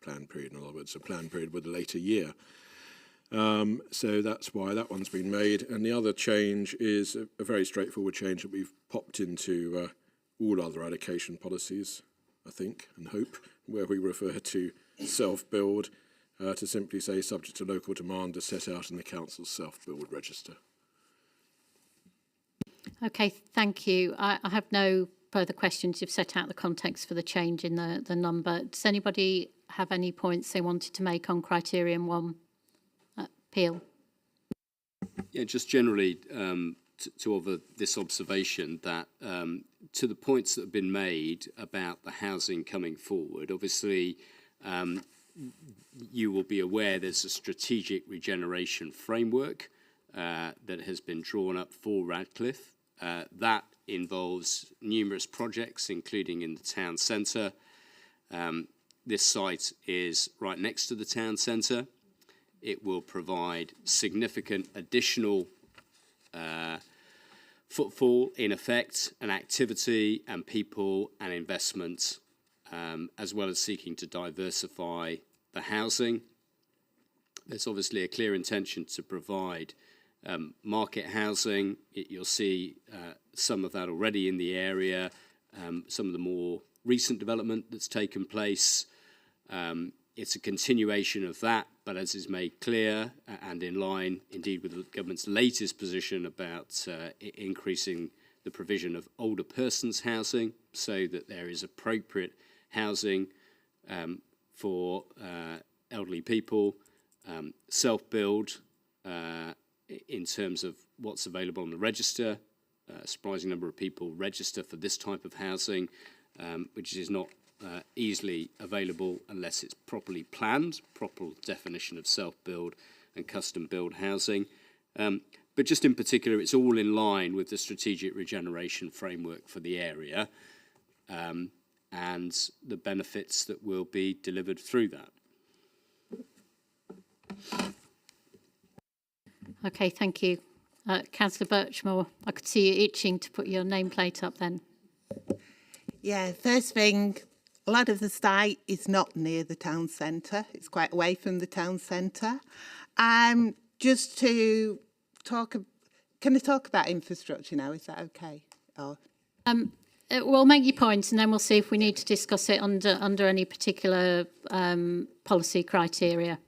plan period. In other words, a plan period with a later year. So that's why that one's been made. And the other change is a very straightforward change that we've popped into all other allocation policies, I think, and hope, where we refer to self-build to simply say subject to local demand as set out in the Council's self-build register. Okay, thank you. I have no further questions. You've set out the context for the change in the number. Does anybody have any points they wanted to make on criterion 1? Peel. Yeah, just generally to offer this observation that to the points that have been made about the housing coming forward, obviously you will be aware there's a strategic regeneration framework that has been drawn up for Radcliffe. That involves numerous projects, including in the town centre. This site is right next to the town centre. It will provide significant additional footfall, in effect, and activity and people and investment, as well as seeking to diversify the housing. There's obviously a clear intention to provide market housing. You'll see some of that already in the area, some of the more recent development that's taken place. It's a continuation of that, but as is made clear and in line indeed with the government's latest position about increasing the provision of older persons housing so that there is appropriate housing for elderly people, self-build in terms of what's available on the register. A surprising number of people register for this type of housing, which is not easily available unless it's properly planned, proper definition of self-build and custom-build housing. But just in particular, it's all in line with the strategic regeneration framework for the area and the benefits that will be delivered through that. Okay, thank you. Councillor Birchmore, I could see you itching to put your nameplate up then. Yeah, first thing, a lot of the site is not near the town centre. It's quite away from the town centre. Just to talk, can I talk about infrastructure now? Is that okay? Or We'll make your points and then we'll see if we need to discuss it under any particular policy criteria.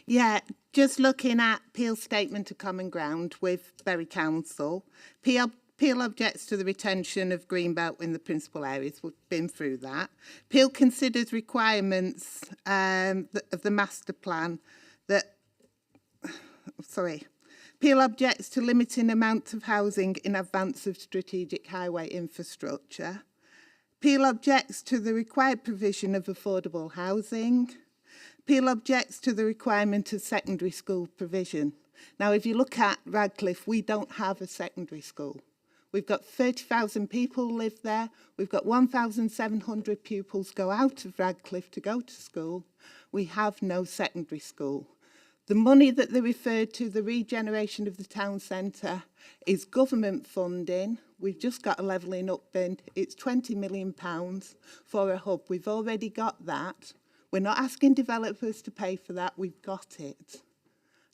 Yeah, just looking at Peel's statement of common ground with Bury Council, Peel objects to the retention of Greenbelt in the principal areas. We've been through that. Peel considers requirements of the master plan Peel objects to limiting amounts of housing in advance of strategic highway infrastructure. Peel objects to the required provision of affordable housing. Peel objects to the requirement of secondary school provision. Now, if you look at Radcliffe, we don't have a secondary school. We've got 30,000 people live there. We've got 1,700 pupils go out of Radcliffe to go to school. We have no secondary school. The money that they referred to, the regeneration of the town centre, is government funding. We've just got a levelling up bin. It's £20 million for a hub. We've already got that. We're not asking developers to pay for that. We've got it.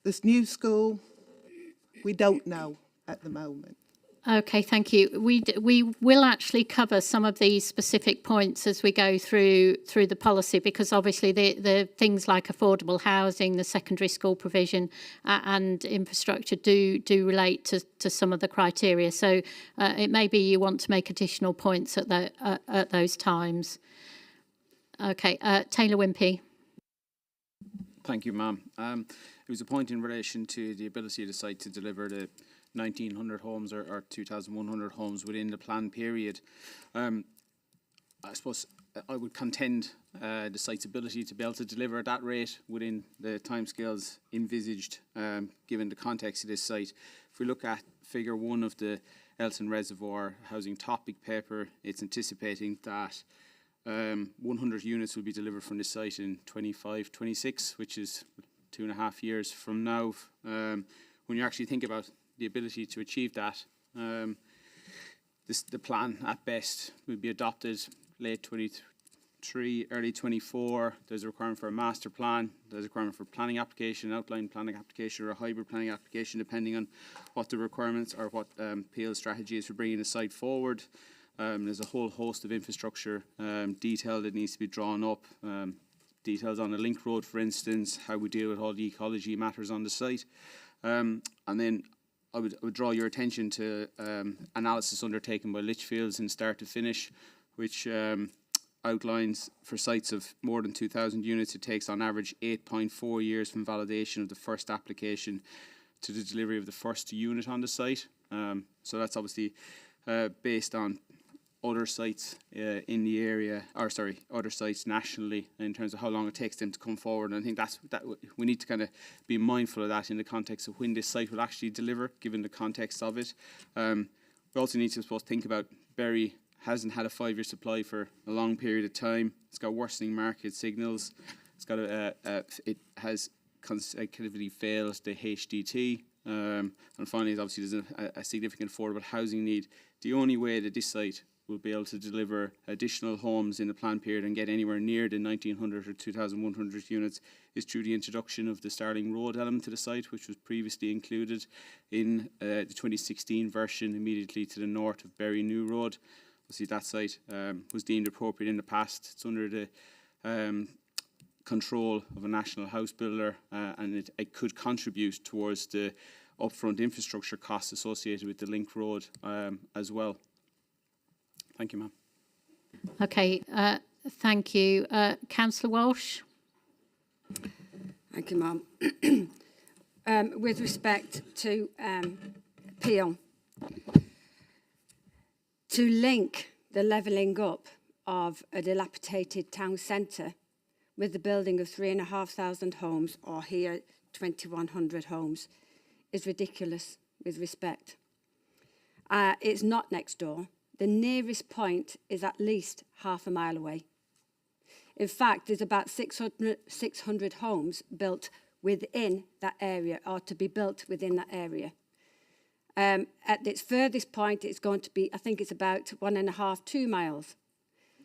This new school, we don't know at the moment. Okay, thank you. We will actually cover some of these specific points as we go through the policy, because obviously the things like affordable housing, the secondary school provision and infrastructure do relate to some of the criteria. So it may be you want to make additional points at those times. Okay, Taylor Wimpey. Thank you, ma'am. It was a point in relation to the ability of the site to deliver the 1,900 homes or 2,100 homes within the planned period. I suppose I would contend the site's ability to be able to deliver at that rate within the timescales envisaged, given the context of this site. If we look at figure 1 of the Elton Reservoir housing topic paper, it's anticipating that 100 units will be delivered from this site in 25-26, which is 2.5 years from now. When you actually think about the ability to achieve that, the plan at best will be adopted late 23, early 24. There's a requirement for a master plan. There's a requirement for planning application, outline planning application, or a hybrid planning application, depending on what the requirements or what Peel's strategy is for bringing the site forward. There's a whole host of infrastructure detail that needs to be drawn up. Details on the link road, for instance, how we deal with all the ecology matters on the site. And then I would draw your attention to analysis undertaken by Litchfields in start to finish, which outlines for sites of more than 2,000 units, it takes on average 8.4 years from validation of the first application to the delivery of the first unit on the site. So that's obviously based on other sites in the area, other sites nationally, in terms of how long it takes them to come forward. And I think that we need to kind of be mindful of that in the context of when this site will actually deliver, given the context of it. We also need to, think about Bury hasn't had a 5-year supply for a long period of time. It's got worsening market signals. It's got it has consecutively failed the HDT. And finally, obviously, there's a significant affordable housing need. The only way that this site will be able to deliver additional homes in the planned period and get anywhere near the 1,900 or 2,100 units is through the introduction of the Starling Road element to the site, which was previously included in the 2016 version immediately to the north of Bury New Road. Obviously, that site was deemed appropriate in the past. It's under the control of a national house builder, and it could contribute towards the upfront infrastructure costs associated with the link road as well. Thank you, ma'am. Okay, thank you. Councillor Walsh. Thank you, ma'am. With respect to Peel, to link the levelling up of a dilapidated town centre with the building of 3,500 homes, or here 2,100 homes, is ridiculous, with respect. It's not next door. The nearest point is at least half a mile away. In fact, there's about 600 homes built within that area, or to be built within that area. At its furthest point, it's going to be, I think it's about 1.5, 2 miles.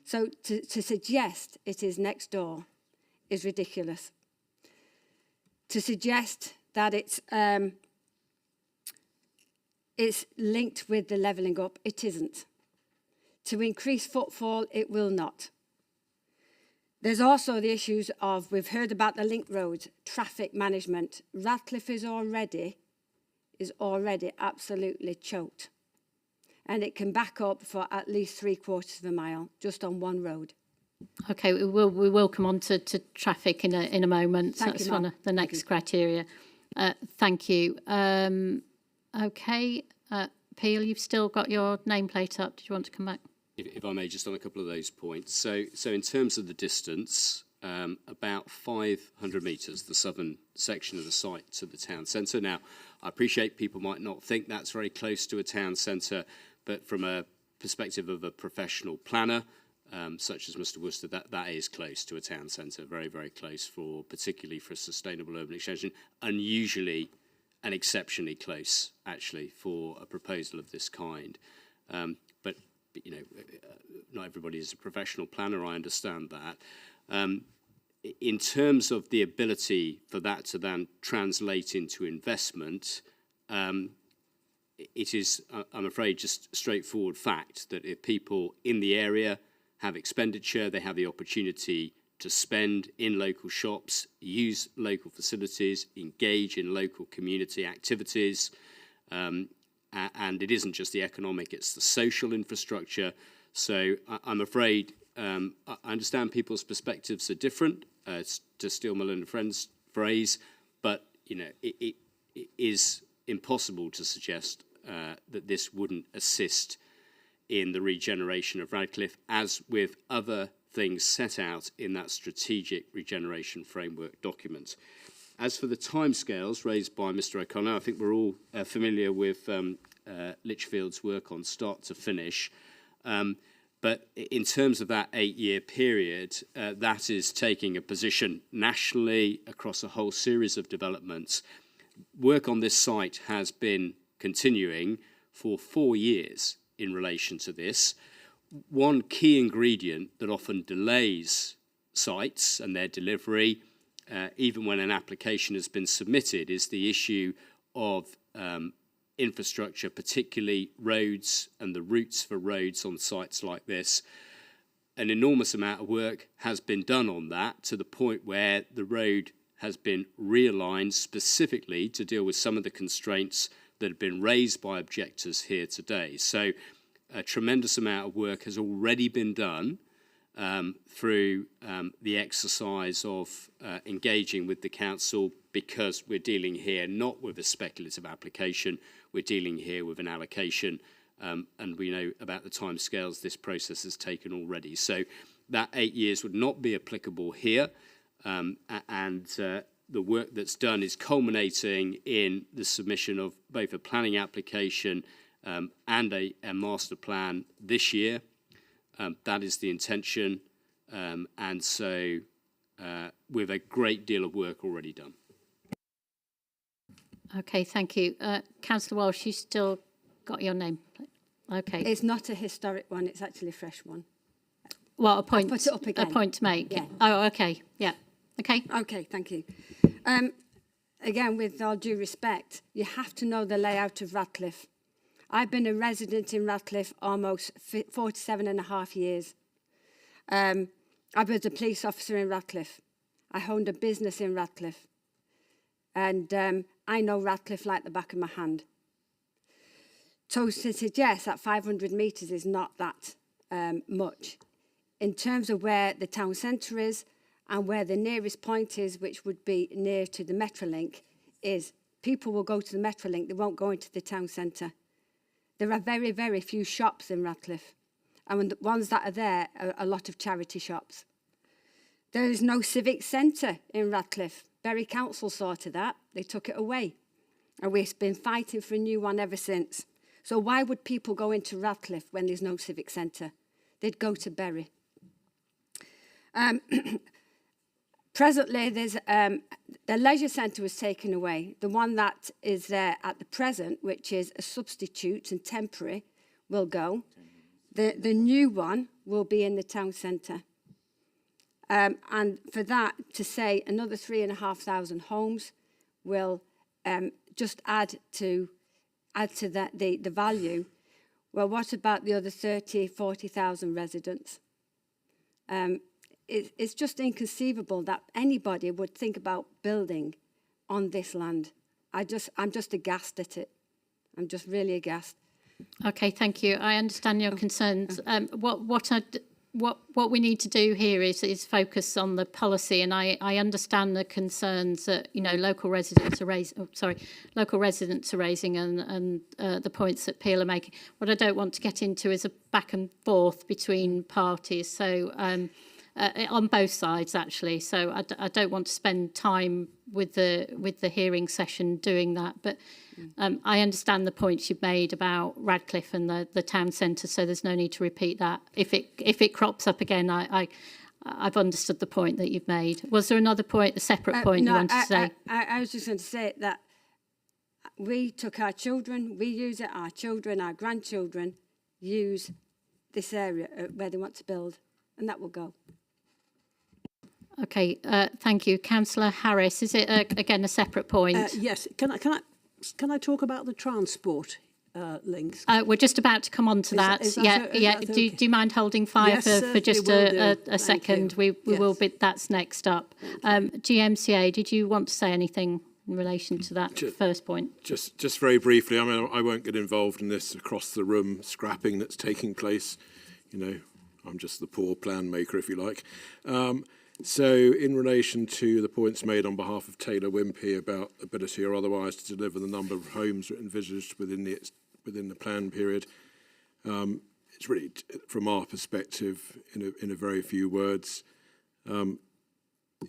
So to suggest it is next door is ridiculous. To suggest that it's linked with the levelling up, it isn't. To increase footfall, it will not. There's also the issues of, we've heard about the link road, traffic management. Radcliffe is already absolutely choked. And it can back up for at least 3/4 of a mile just on one road. Okay, we will come on to traffic in a moment. Thank That's you, one of the next criteria. Thank you. Okay, Peel, you've still got your nameplate up. Did you want to come back? If I may, just on a couple of those points. So in terms of the distance, about 500 metres, the southern section of the site, to the town centre. Now, I appreciate people might not think that's very close to a town centre, but from a perspective of a professional planner, such as Mr Worcester, that is close to a town centre, very, very close, particularly for a sustainable urban extension, unusually and exceptionally close, actually, for a proposal of this kind. But you know, not everybody is a professional planner, I understand that. In terms of the ability for that to then translate into investment, it is, I'm afraid, just straightforward fact that if people in the area have expenditure, they have the opportunity to spend in local shops, use local facilities, engage in local community activities, and it isn't just the economic, it's the social infrastructure. So I'm afraid I understand people's perspectives are different, to steal Mullen and Friends' phrase, but you know, it is impossible to suggest that this wouldn't assist in the regeneration of Radcliffe, as with other things set out in that strategic regeneration framework document. As for the timescales raised by Mr O'Connor, I think we're all familiar with Lichfield's work on start to finish. But in terms of that 8-year period, that is taking a position nationally across a whole series of developments. Work on this site has been continuing for 4 years in relation to this. One key ingredient that often delays sites and their delivery, even when an application has been submitted, is the issue of infrastructure, particularly roads and the routes for roads on sites like this. An enormous amount of work has been done on that, to the point where the road has been realigned specifically to deal with some of the constraints that have been raised by objectors here today. So a tremendous amount of work has already been done through the exercise of engaging with the council, because we're dealing here not with a speculative application, we're dealing here with an allocation, and we know about the timescales this process has taken already. So that 8 years would not be applicable here, and the work that's done is culminating in the submission of both a planning application and a master plan this year. That is the intention, and so with a great deal of work already done. Okay, thank you. Councillor Walsh, you still got your name? Okay. It's not a historic one, it's actually a fresh one. Well, a point, I'll put it up again. a point to make. Yeah. Oh, okay. Yeah. Okay. Okay, thank you. Again, with all due respect, you have to know the layout of Radcliffe. I've been a resident in Radcliffe almost 47 and a half years. I was a police officer in Radcliffe. I owned a business in Radcliffe. And I know Radcliffe like the back of my hand. So to suggest that 500 metres is not that much, in terms of where the town centre is and where the nearest point is, which would be near to the Metrolink, is people will go to the Metrolink, they won't go into the town centre. There are very, very few shops in Radcliffe, and the ones that are there are a lot of charity shops. There is no civic centre in Radcliffe. Bury Council saw to that. They took it away. And we've been fighting for a new one ever since. So why would people go into Radcliffe when there's no civic centre? They'd go to Bury. Presently, there's the leisure centre was taken away. The one that is there at the present, which is a substitute and temporary, will go. The new one will be in the town centre. And for that, to say another 3,500 homes will just add to that the value. Well, what about the other 30,000, 40,000 residents? It's just inconceivable that anybody would think about building on this land. I'm just aghast at it. I'm just really aghast. Okay, thank you. I understand your concerns. What we need to do here is focus on the policy, and I understand the concerns that local residents are raising. Local residents are raising, and the points that Peel are making. What I don't want to get into is a back and forth between parties. So on both sides actually. So I don't want to spend time with the hearing session doing that. But I understand the points you've made about Radcliffe and the town centre. So there's no need to repeat that. If it crops up again, I've understood the point that you've made. Was there another point, a separate point you wanted to say? I was just going to say that we took our children, we use it, our children, our grandchildren use this area where they want to build, and that will go. Okay, thank you. Councillor Harris, is it again a separate point? Yes. Can I talk about the transport links? We're just about to come on to that. Okay? Do you mind holding fire for just a second? We will be. That's next up. GMCA, did you want to say anything in relation to that first point? Just very briefly. I mean, I won't get involved in this across the room scrapping that's taking place. You know, I'm just the poor plan maker, if you like. So in relation to the points made on behalf of Taylor Wimpey about ability or otherwise to deliver the number of homes envisaged within the plan period, it's really, from our perspective, in a very few words,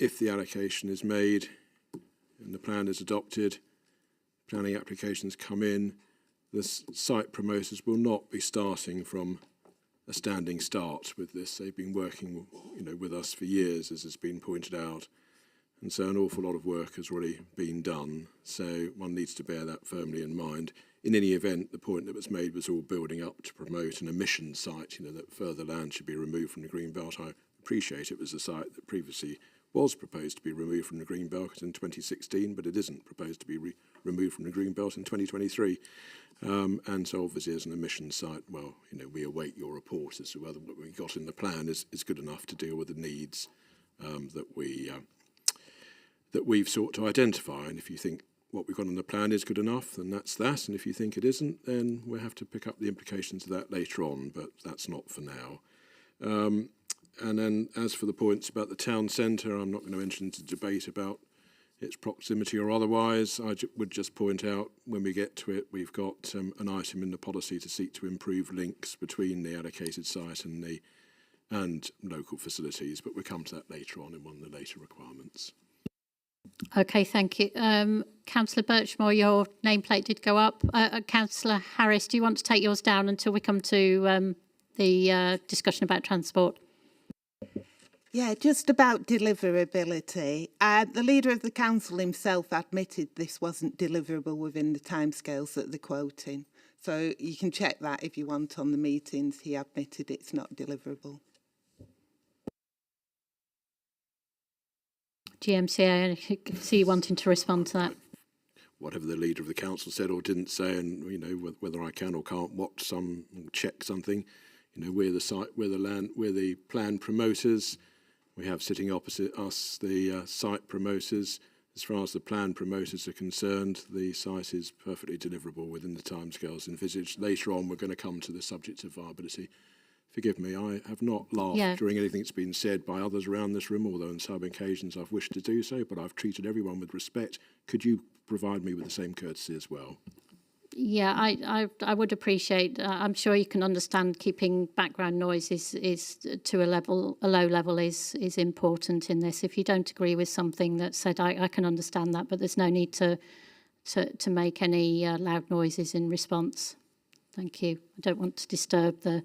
if the allocation is made and the plan is adopted, planning applications come in, the site promoters will not be starting from a standing start with this. They've been working, with us for years, as has been pointed out, and so an awful lot of work has already been done. So one needs to bear that firmly in mind. In any event, the point that was made was all building up to promote an emission site. That further land should be removed from the green belt. I appreciate it was a site that previously was proposed to be removed from the green belt in 2016, but it isn't proposed to be removed from the green belt in 2023. And so obviously as an emission site, well, we await your report as to whether what we got in the plan is good enough to deal with the needs that we've sought to identify. And if you think what we've got in the plan is good enough, then that's that. And if you think it isn't, then we'll have to pick up the implications of that later on, but that's not for now. And then as for the points about the town centre, I'm not going to enter into debate about its proximity or otherwise. I would just point out when we get to it, we've got an item in the policy to seek to improve links between the allocated site and local facilities, but we'll come to that later on in one of the later requirements. Okay, thank you. Councillor Birchmore, your nameplate did go up. Councillor Harris, do you want to take yours down until we come to the discussion about transport? Yeah, just about deliverability. The leader of the council himself admitted this wasn't deliverable within the timescales that they're quoting. So you can check that if you want on the meetings. He admitted it's not deliverable. GMCA, I can see you wanting to respond to that. Whatever the leader of the council said or didn't say, and whether I can or can't watch some or check something, we're the site, we're the plan promoters. We have sitting opposite us the site promoters. As far as the plan promoters are concerned, the site is perfectly deliverable within the timescales envisaged. Later on, we're going to come to the subject of viability. Forgive me, I have not laughed during anything that's been said by others around this room, although on some occasions I've wished to do so, but I've treated everyone with respect. Could you provide me with the same courtesy as well? Yeah, I would appreciate. I'm sure you can understand keeping background noise is to a low level is important in this. If you don't agree with something that's said, I can understand that, but there's no need to make any loud noises in response. Thank you. I don't want to disturb the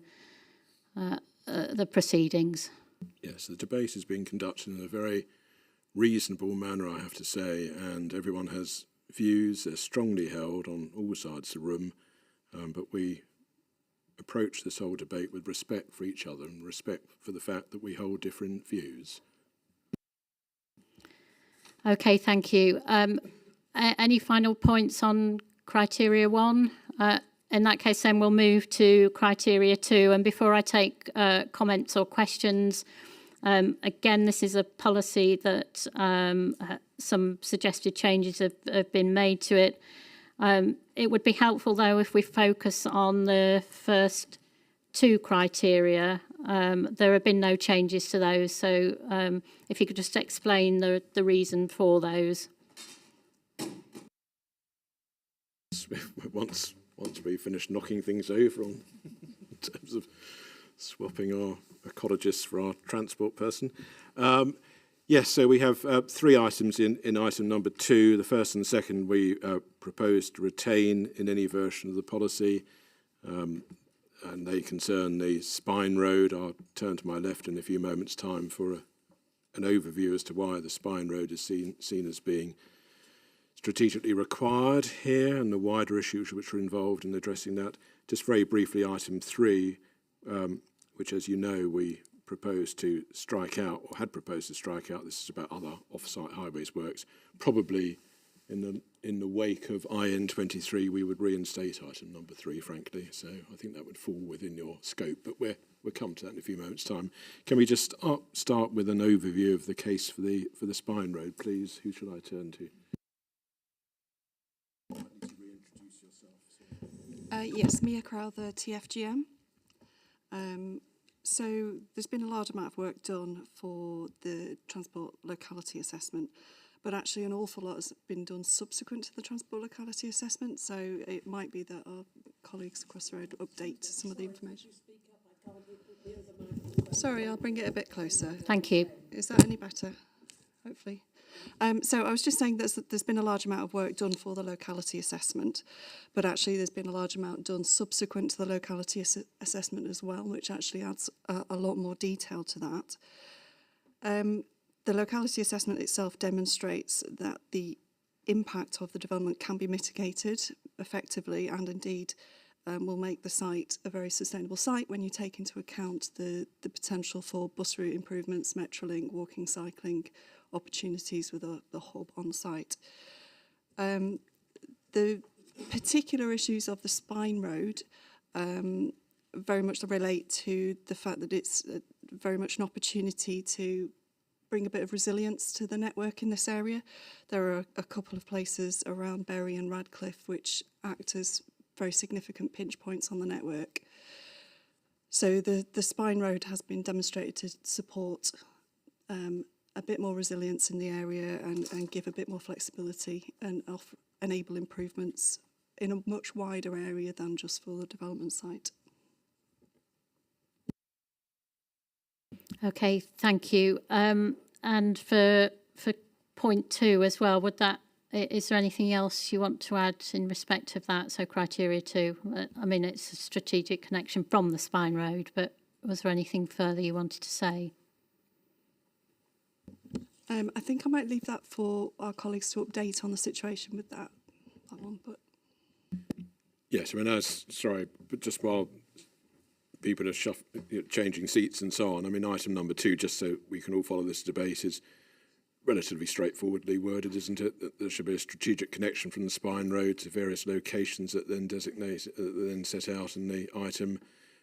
proceedings. Yes, the debate is being conducted in a very reasonable manner, I have to say, and everyone has views. They're strongly held on all sides of the room, but we approach this whole debate with respect for each other and respect for the fact that we hold different views. Okay, thank you. Any final points on criteria 1? In that case, then we'll move to criteria 2. And before I take comments or questions, again, this is a policy that some suggested changes have been made to it. It would be helpful, though, if we focus on the first 2 criteria. There have been no changes to those, so if you could just explain the reason for those. Once we finish knocking things over in terms of swapping our ecologist for our transport person. Yes, so we have three items in item number 2. The first and the second we propose to retain in any version of the policy, and they concern the Spine Road. I'll turn to my left in a few moments' time for an overview as to why the Spine Road is seen as being strategically required here and the wider issues which are involved in addressing that. Just very briefly, item 3, which, as you know, we proposed to strike out, or had proposed to strike out. This is about other off-site highways works. Probably in the wake of IN23, we would reinstate item number 3, frankly. So I think that would fall within your scope, but we'll come to that in a few moments' time. Can we just start with an overview of the case for the Spine Road, please? Who should I turn to? Yes, Mia Crowther, TFGM. So there's been a large amount of work done for the transport locality assessment, but actually an awful lot has been done subsequent to the transport locality assessment, so it might be that our colleagues across the road update some of the information. Sorry, I'll bring it a bit closer. Thank you. Is that any better? Hopefully. So I was just saying that there's been a large amount of work done for the locality assessment, but actually there's been a large amount done subsequent to the locality assessment as well, which actually adds a lot more detail to that. The locality assessment itself demonstrates that the impact of the development can be mitigated effectively, and indeed will make the site a very sustainable site when you take into account the potential for bus route improvements, Metrolink, walking, cycling opportunities with the hub on site. The particular issues of the Spine Road very much relate to the fact that it's very much an opportunity to bring a bit of resilience to the network in this area. There are a couple of places around Bury and Radcliffe which act as very significant pinch points on the network. So the Spine Road has been demonstrated to support a bit more resilience in the area and give a bit more flexibility and enable improvements in a much wider area than just for the development site. Okay, thank you. And for point 2 as well, is there anything else you want to add in respect of that? So criteria 2, I mean, it's a strategic connection from the Spine Road, but was there anything further you wanted to say? I think I might leave that for our colleagues to update on the situation with that one. But Yes, I mean, sorry, but just while people are changing seats and so on, I mean, item number 2, just so we can all follow this debate, is relatively straightforwardly worded, isn't it? That there should be a strategic connection from the Spine Road to various locations that then then set out in the item,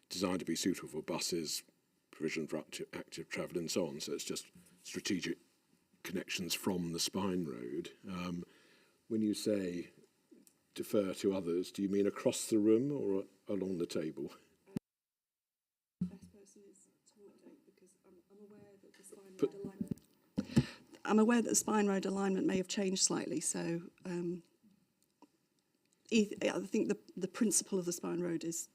designed to be suitable for buses, provision for active travel and so on. So it's just strategic connections from the Spine Road. When you say defer to others, do you mean across the room or along the table? I'm aware that the Spine Road alignment may have changed slightly, so I think the principle of the Spine Road is...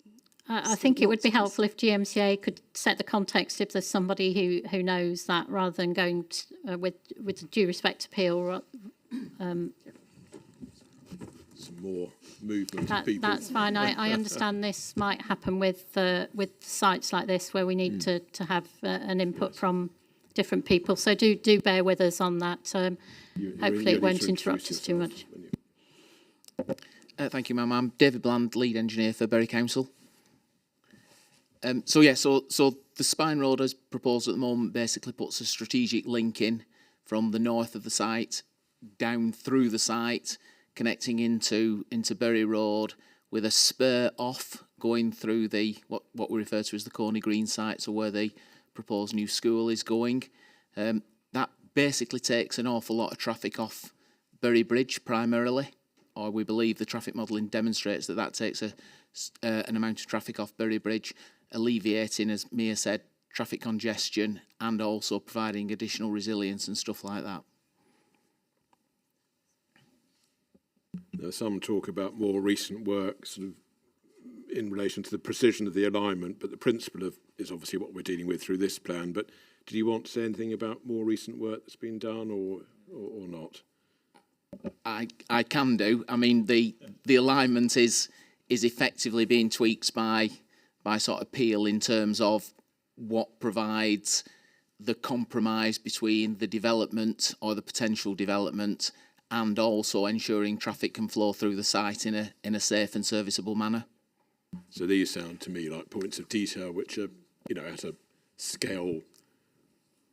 I think it would be helpful if GMCA could set the context if there's somebody who knows that, rather than going with due respect to Peel. Some more movement of people. That's fine. I understand this might happen with sites like this where we need to have an input from different people. So do bear with us on that. Hopefully it won't interrupt us too much. Thank you, ma'am. I'm David Bland, lead engineer for Bury Council. So the Spine Road as proposed at the moment basically puts a strategic link in from the north of the site down through the site, connecting into Bury Road, with a spur off going through the what we refer to as the Coney Green site, so where the proposed new school is going. That basically takes an awful lot of traffic off Bury Bridge primarily, or we believe the traffic modelling demonstrates that takes an amount of traffic off Bury Bridge, alleviating, as Mia said, traffic congestion and also providing additional resilience and stuff like that. There's some talk about more recent work sort of in relation to the precision of the alignment, but the principle is obviously what we're dealing with through this plan. But did you want to say anything about more recent work that's been done or not? I can do. I mean, the alignment is effectively being tweaked by sort of Peel in terms of what provides the compromise between the development or the potential development and also ensuring traffic can flow through the site in a safe and serviceable manner. So these sound to me like points of detail which are, at a scale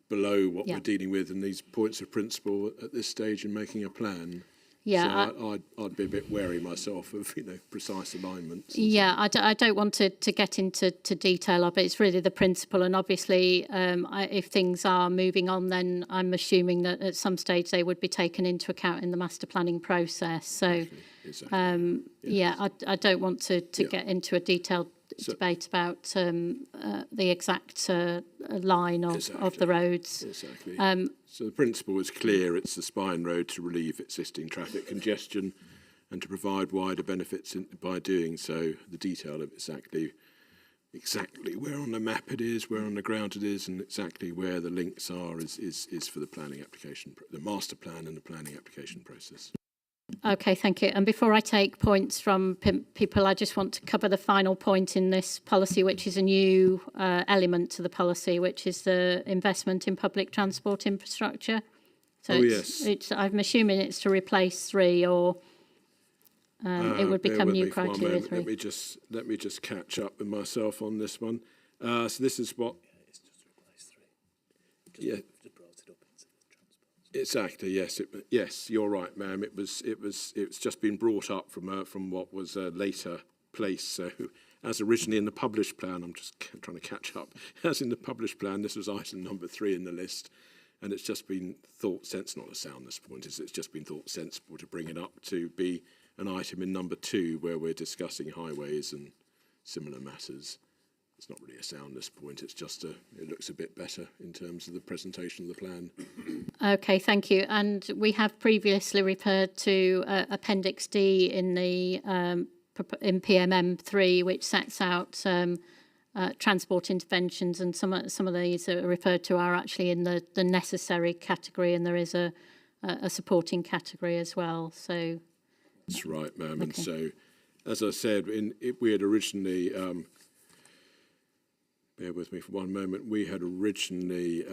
below what we're dealing with, and these points of principle at this stage in making a plan. Yeah, so I'd be a bit wary myself of precise alignments. Yeah, I don't want to get into detail of it. It's really the principle, and obviously, if things are moving on, then I'm assuming that at some stage they would be taken into account in the master planning process. So, exactly. I don't want to get into a detailed debate about the exact line of the roads. Exactly. So the principle is clear. It's the spine road to relieve existing traffic congestion and to provide wider benefits by doing so. The detail of exactly where on the map it is, where on the ground it is, and exactly where the links are is for the planning application, the master plan and the planning application process. Okay, thank you. And before I take points from people, I just want to cover the final point in this policy, which is a new element to the policy, which is the investment in public transport infrastructure. So I'm assuming it's to replace 3, or it would become new criteria 3. Let me just catch up with myself on this one. So this is what. It's just to replace 3. Yeah. Exactly. Yes. Yes. You're right, ma'am. It's just been brought up from what was a later place. So, as originally in the published plan, I'm just trying to catch up. As in the published plan, this was item number 3 in the list, and it's just been thought sensible. Not a soundness point. It's just been thought sensible to bring it up to be an item in number 2 where we're discussing highways and similar matters. It's not really a soundness point. It's just it looks a bit better in terms of the presentation of the plan. Okay, thank you. And we have previously referred to Appendix D in the in PMM3, which sets out transport interventions, and some of these are referred to are actually in the necessary category, and there is a supporting category as well. So that's right, ma'am. Okay. And so, as I said, we had originally. Bear with me for one moment. We had originally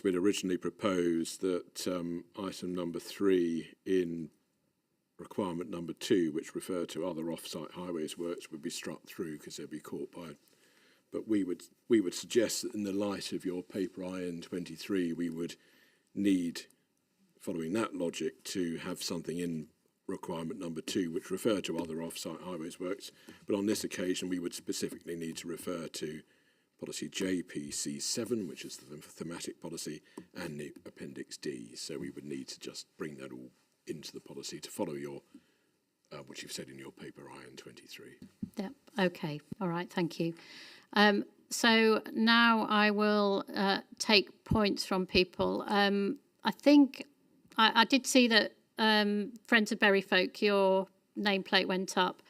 we'd originally proposed that item number 3 in requirement number 2, which referred to other off-site highways works, would be struck through because they'd be caught by it. But we would suggest that in the light of your paper IN23, we would need, following that logic, to have something in requirement number 2 which refer to other off-site highways works, but on this occasion we would specifically need to refer to policy JPC7, which is the thematic policy, and the Appendix D. So we would need to just bring that all into the policy to follow your what you've said in your paper IN23. Yeah. Okay. All right. Thank you. So now I will take points from people. I think I did see that Friends of Bury Folk, your nameplate went up.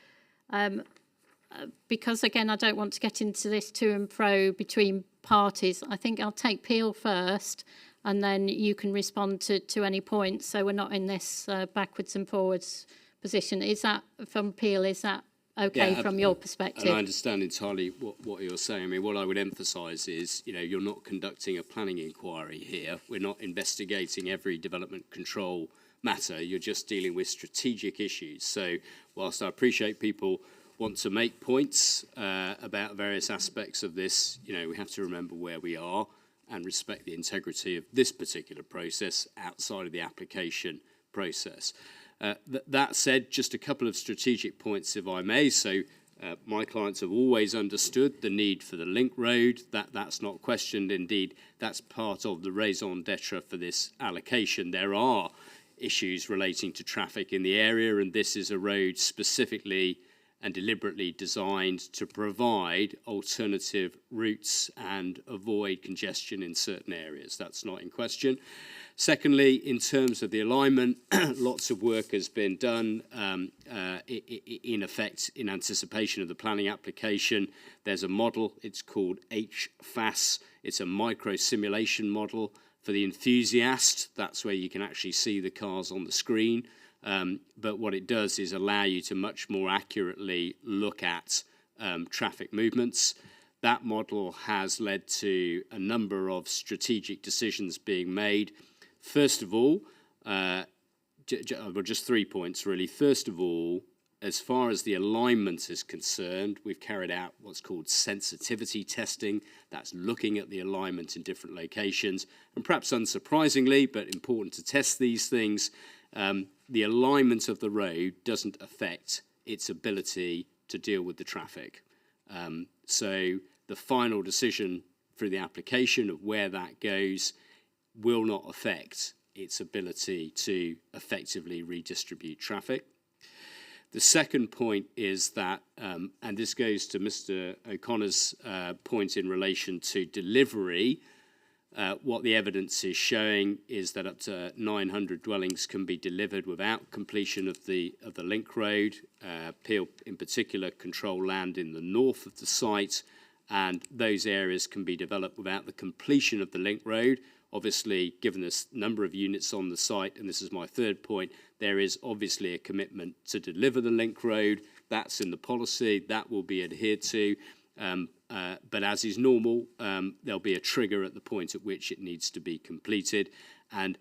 Because, again, I don't want to get into this to and fro between parties, I think I'll take Peel first, and then you can respond to any points, so we're not in this backwards and forwards position. Is that, from Peel, is that okay from your perspective? And I understand entirely what you're saying. I mean, what I would emphasise is, you're not conducting a planning inquiry here. We're not investigating every development control matter. You're just dealing with strategic issues. So whilst I appreciate people want to make points about various aspects of this, we have to remember where we are and respect the integrity of this particular process outside of the application process. That said, just a couple of strategic points, if I may. So my clients have always understood the need for the link road. That's not questioned. Indeed, that's part of the raison d'etre for this allocation. There are issues relating to traffic in the area, and this is a road specifically and deliberately designed to provide alternative routes and avoid congestion in certain areas. That's not in question. Secondly, in terms of the alignment, lots of work has been done in effect in anticipation of the planning application. There's a model, it's called HFAS. It's a micro simulation model for the enthusiast. That's where you can actually see the cars on the screen. But what it does is allow you to much more accurately look at traffic movements. That model has led to a number of strategic decisions being made. First of all, just 3 points really. First of all, as far as the alignment is concerned, we've carried out what's called sensitivity testing. That's looking at the alignment in different locations. And perhaps unsurprisingly, but important to test these things, the alignment of the road doesn't affect its ability to deal with the traffic. So the final decision through the application of where that goes will not affect its ability to effectively redistribute traffic. The second point is that, and this goes to Mr. O'Connor's point in relation to delivery, what the evidence is showing is that up to 900 dwellings can be delivered without completion of the link road. Peel in particular control land in the north of the site, and those areas can be developed without the completion of the link road. Obviously, given this number of units on the site, and this is my third point, there is obviously a commitment to deliver the link road. That's in the policy, that will be adhered to. But as is normal, there'll be a trigger at the point at which it needs to be completed. And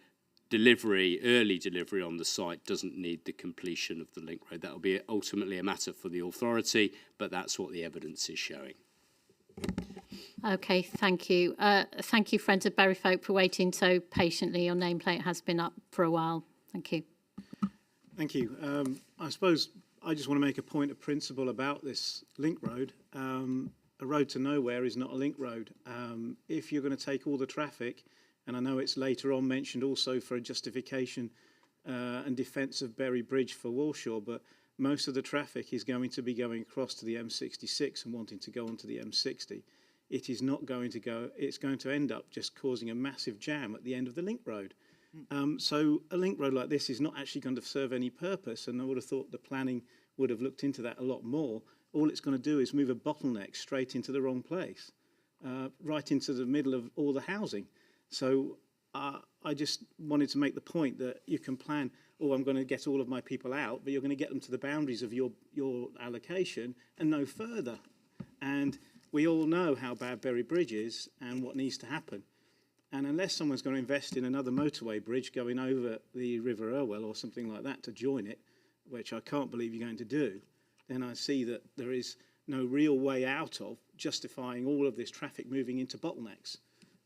delivery, early delivery on the site doesn't need the completion of the link road. That will be ultimately a matter for the authority, but that's what the evidence is showing. Okay, thank you. Thank you, Friends of Bury Folk, for waiting so patiently. Your nameplate has been up for a while. Thank you. Thank you. I suppose I just want to make a point of principle about this link road. A road to nowhere is not a link road. If you're going to take all the traffic, and I know it's later on mentioned also for a justification and defence of Bury Bridge for Walshaw, but most of the traffic is going to be going across to the M66 and wanting to go onto the M60. It is not going to go, it's going to end up just causing a massive jam at the end of the link road. So a link road like this is not actually going to serve any purpose, and I would have thought the planning would have looked into that a lot more. All it's going to do is move a bottleneck straight into the wrong place, right into the middle of all the housing. So I just wanted to make the point that you can plan, oh, I'm going to get all of my people out, but you're going to get them to the boundaries of your allocation and no further. And we all know how bad Bury Bridge is and what needs to happen. And unless someone's going to invest in another motorway bridge going over the River Irwell or something like that to join it, which I can't believe you're going to do, then I see that there is no real way out of justifying all of this traffic moving into bottlenecks.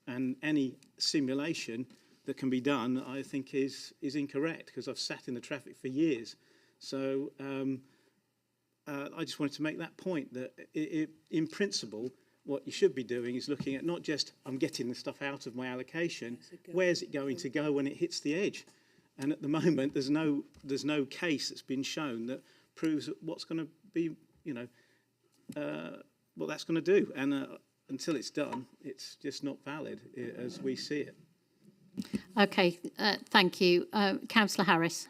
And any simulation that can be done, I think, is incorrect, because I've sat in the traffic for years. So I just wanted to make that point, that in principle, what you should be doing is looking at not just, I'm getting the stuff out of my allocation, where's it going to go when it hits the edge? And at the moment, there's no case that's been shown that proves what's going to be, what that's going to do. And until it's done, it's just not valid as we see it. Okay, thank you. Councillor Harris.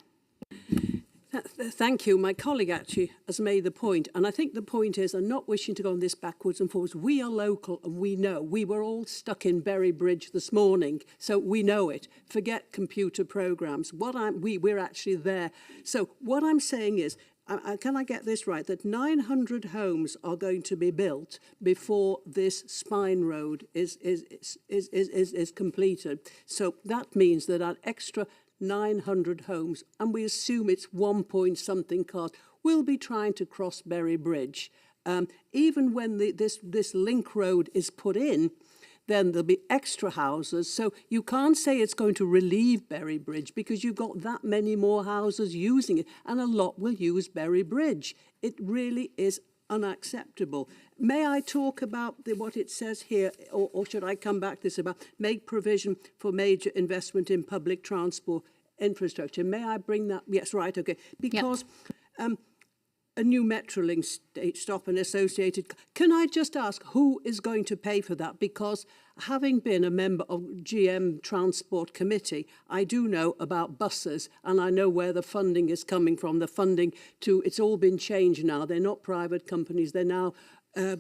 Thank you. My colleague actually has made the point, and I think the point is, I'm not wishing to go on this backwards and forwards. We are local and we know. We were all stuck in Bury Bridge this morning, so we know it. Forget computer programs. We're actually there. So what I'm saying is, can I get this right, that 900 homes are going to be built before this spine road is completed. So that means that an extra 900 homes, and we assume it's 1 point something cars, will be trying to cross Bury Bridge. Even when this link road is put in, then there'll be extra houses. So you can't say it's going to relieve Bury Bridge, because you've got that many more houses using it, and a lot will use Bury Bridge. It really is unacceptable. May I talk about what it says here, or should I come back to this about make provision for major investment in public transport infrastructure? May I bring that? Yes, right, okay. Because a new Metrolink stop and associated. Can I just ask who is going to pay for that? Because having been a member of GM Transport Committee, I do know about buses and I know where the funding is coming from. The funding it's all been changed now. They're not private companies. They're now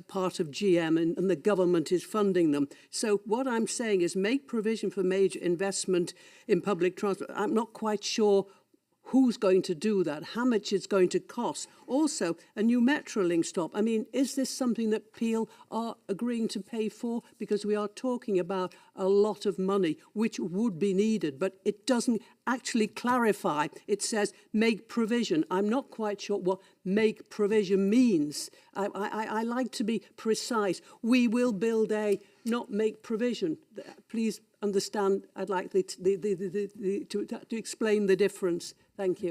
part of GM and the government is funding them. So what I'm saying is make provision for major investment in public transport. I'm not quite sure who's going to do that, how much it's going to cost. Also, a new Metrolink stop. I mean, is this something that Peel are agreeing to pay for? Because we are talking about a lot of money, which would be needed, but it doesn't actually clarify. It says make provision. I'm not quite sure what make provision means. I like to be precise. We will build not make provision. Please understand, I'd like to explain the difference. Thank you.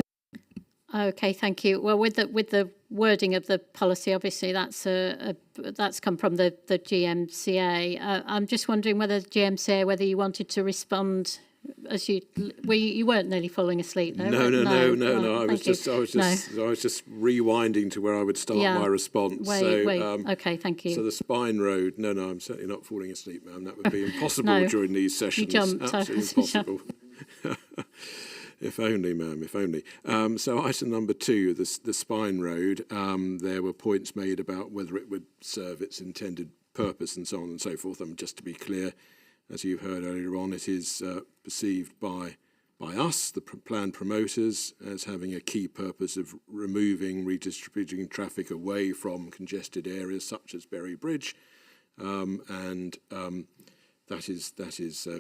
Okay, thank you. Well, with the wording of the policy, obviously that's come from the GMCA. I'm just wondering whether whether you wanted to respond as you weren't nearly falling asleep though. No. Oh, I was just rewinding to where I would start my response. Okay, thank you. So the Spine Road. No, I'm certainly not falling asleep, ma'am. That would be impossible during these sessions. You jumped. Absolutely impossible. If only, ma'am, if only. So item number 2, the Spine Road, there were points made about whether it would serve its intended purpose and so on and so forth. Just to be clear, as you've heard earlier on, it is perceived by us, the plan promoters, as having a key purpose of redistributing traffic away from congested areas such as Bury Bridge, that is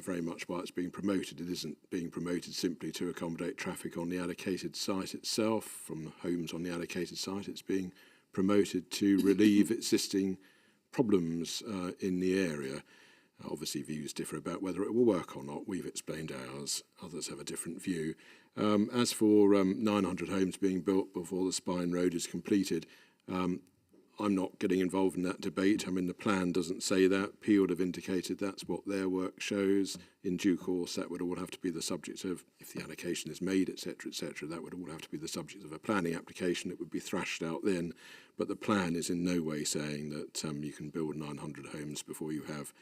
very much why it's being promoted. It isn't being promoted simply to accommodate traffic on the allocated site itself, from the homes on the allocated site. It's being promoted to relieve existing problems in the area. Obviously, views differ about whether it will work or not. We've explained ours. Others have a different view. As for 900 homes being built before the Spine Road is completed, I'm not getting involved in that debate. I mean, the plan doesn't say that. Peel have indicated that's what their work shows. In due course, that would all have to be the subject of, if the allocation is made, etc., that would all have to be the subject of a planning application. It would be thrashed out then. But the plan is in no way saying that you can build 900 homes before you have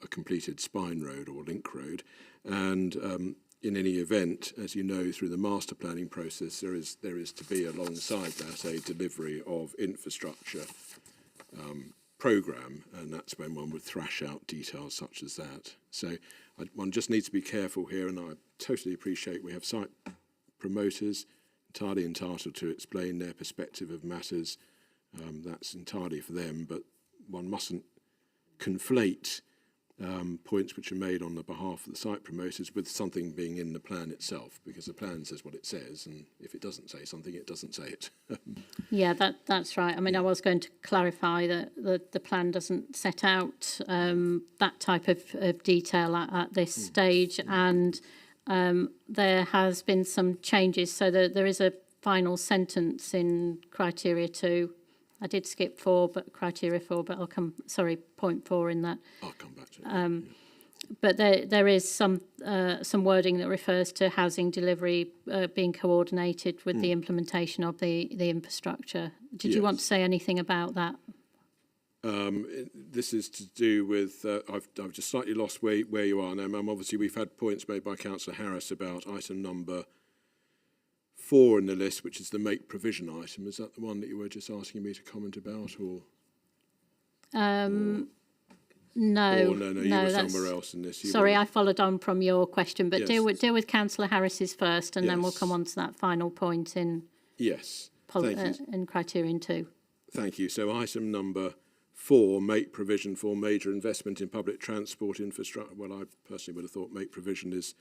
a completed Spine Road or Link Road. And in any event, as you know, through the master planning process, there is to be alongside that a delivery of infrastructure programme, and that's when one would thrash out details such as that. So one just needs to be careful here, and I totally appreciate we have site promoters entirely entitled to explain their perspective of matters. That's entirely for them, but one mustn't conflate points which are made on the behalf of the site promoters with something being in the plan itself, because the plan says what it says, and if it doesn't say something, it doesn't say it. Yeah, that's right. I mean, I was going to clarify that the plan doesn't set out that type of detail at this stage, and there has been some changes, so there is a final sentence in criteria 2. I did skip 4, but criteria 4, but point 4 in that. I'll come back to it. But there is some wording that refers to housing delivery being coordinated with the implementation of the infrastructure. Did you want to say anything about that? This is to do with, I've just slightly lost where you are now, ma'am. Obviously, we've had points made by Councillor Harris about item number 4 in the list, which is the make provision item. Is that the one that you were just asking me to comment about, or? No. You were somewhere else in this. Sorry, I followed on from your question, but Yes. deal with Councillor Harris's first, and then we'll Yes. come on to that final point in in criterion 2. Thank you. So item number 4, make provision for major investment in public transport infrastructure. Well, I personally would have thought make provision is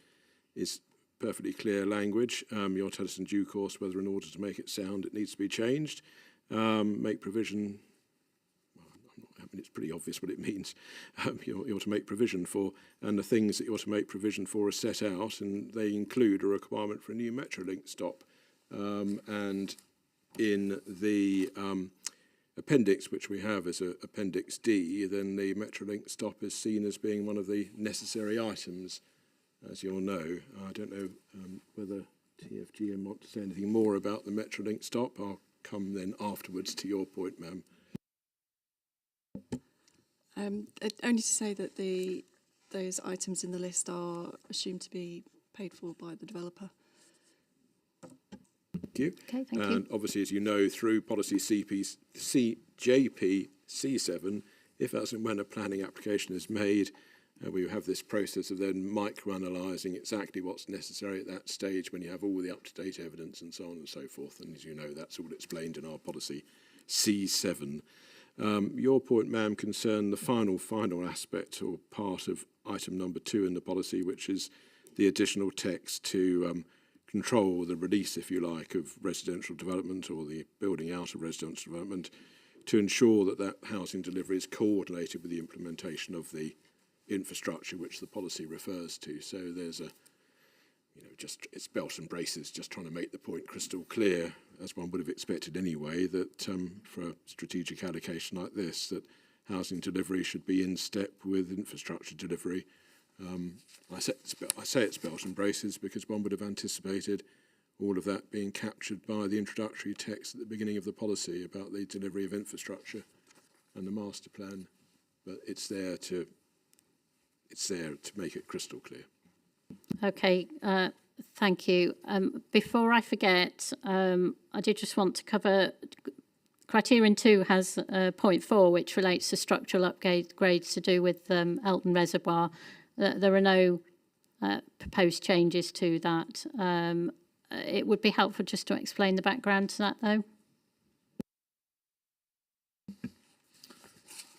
perfectly clear language. You'll tell us in due course whether in order to make it sound it needs to be changed. Make provision, it's pretty obvious what it means. You ought to make provision for, and the things that you ought to make provision for are set out, and they include a requirement for a new Metrolink stop. And in the appendix, which we have as Appendix D, then the Metrolink stop is seen as being one of the necessary items. As you'll know, I don't know whether TFGM want to say anything more about the Metrolink stop. I'll come then afterwards to your point, ma'am. Only to say that those items in the list are assumed to be paid for by the developer. Thank you. Okay, thank And you. obviously, as you know, through policy JP C7, if as and when a planning application is made, we have this process of then micro-analysing exactly what's necessary at that stage when you have all the up-to-date evidence and so on and so forth. And as you know, that's all explained in our policy C7. Your point, ma'am, concerned the final aspect or part of item number 2 in the policy, which is the additional text to control the release, if you like, of residential development or the building out of residential development to ensure that that housing delivery is coordinated with the implementation of the infrastructure which the policy refers to. So there's a, just it's belt and braces, just trying to make the point crystal clear, as one would have expected anyway, that for a strategic allocation like this, that housing delivery should be in step with infrastructure delivery. I say it's belt and braces because one would have anticipated all of that being captured by the introductory text at the beginning of the policy about the delivery of infrastructure and the master plan. But it's there to make it crystal clear. Okay, thank you. Before I forget, I did just want to cover criterion 2 has point 4, which relates to structural upgrades to do with Elton Reservoir. There are no proposed changes to that. It would be helpful just to explain the background to that, though.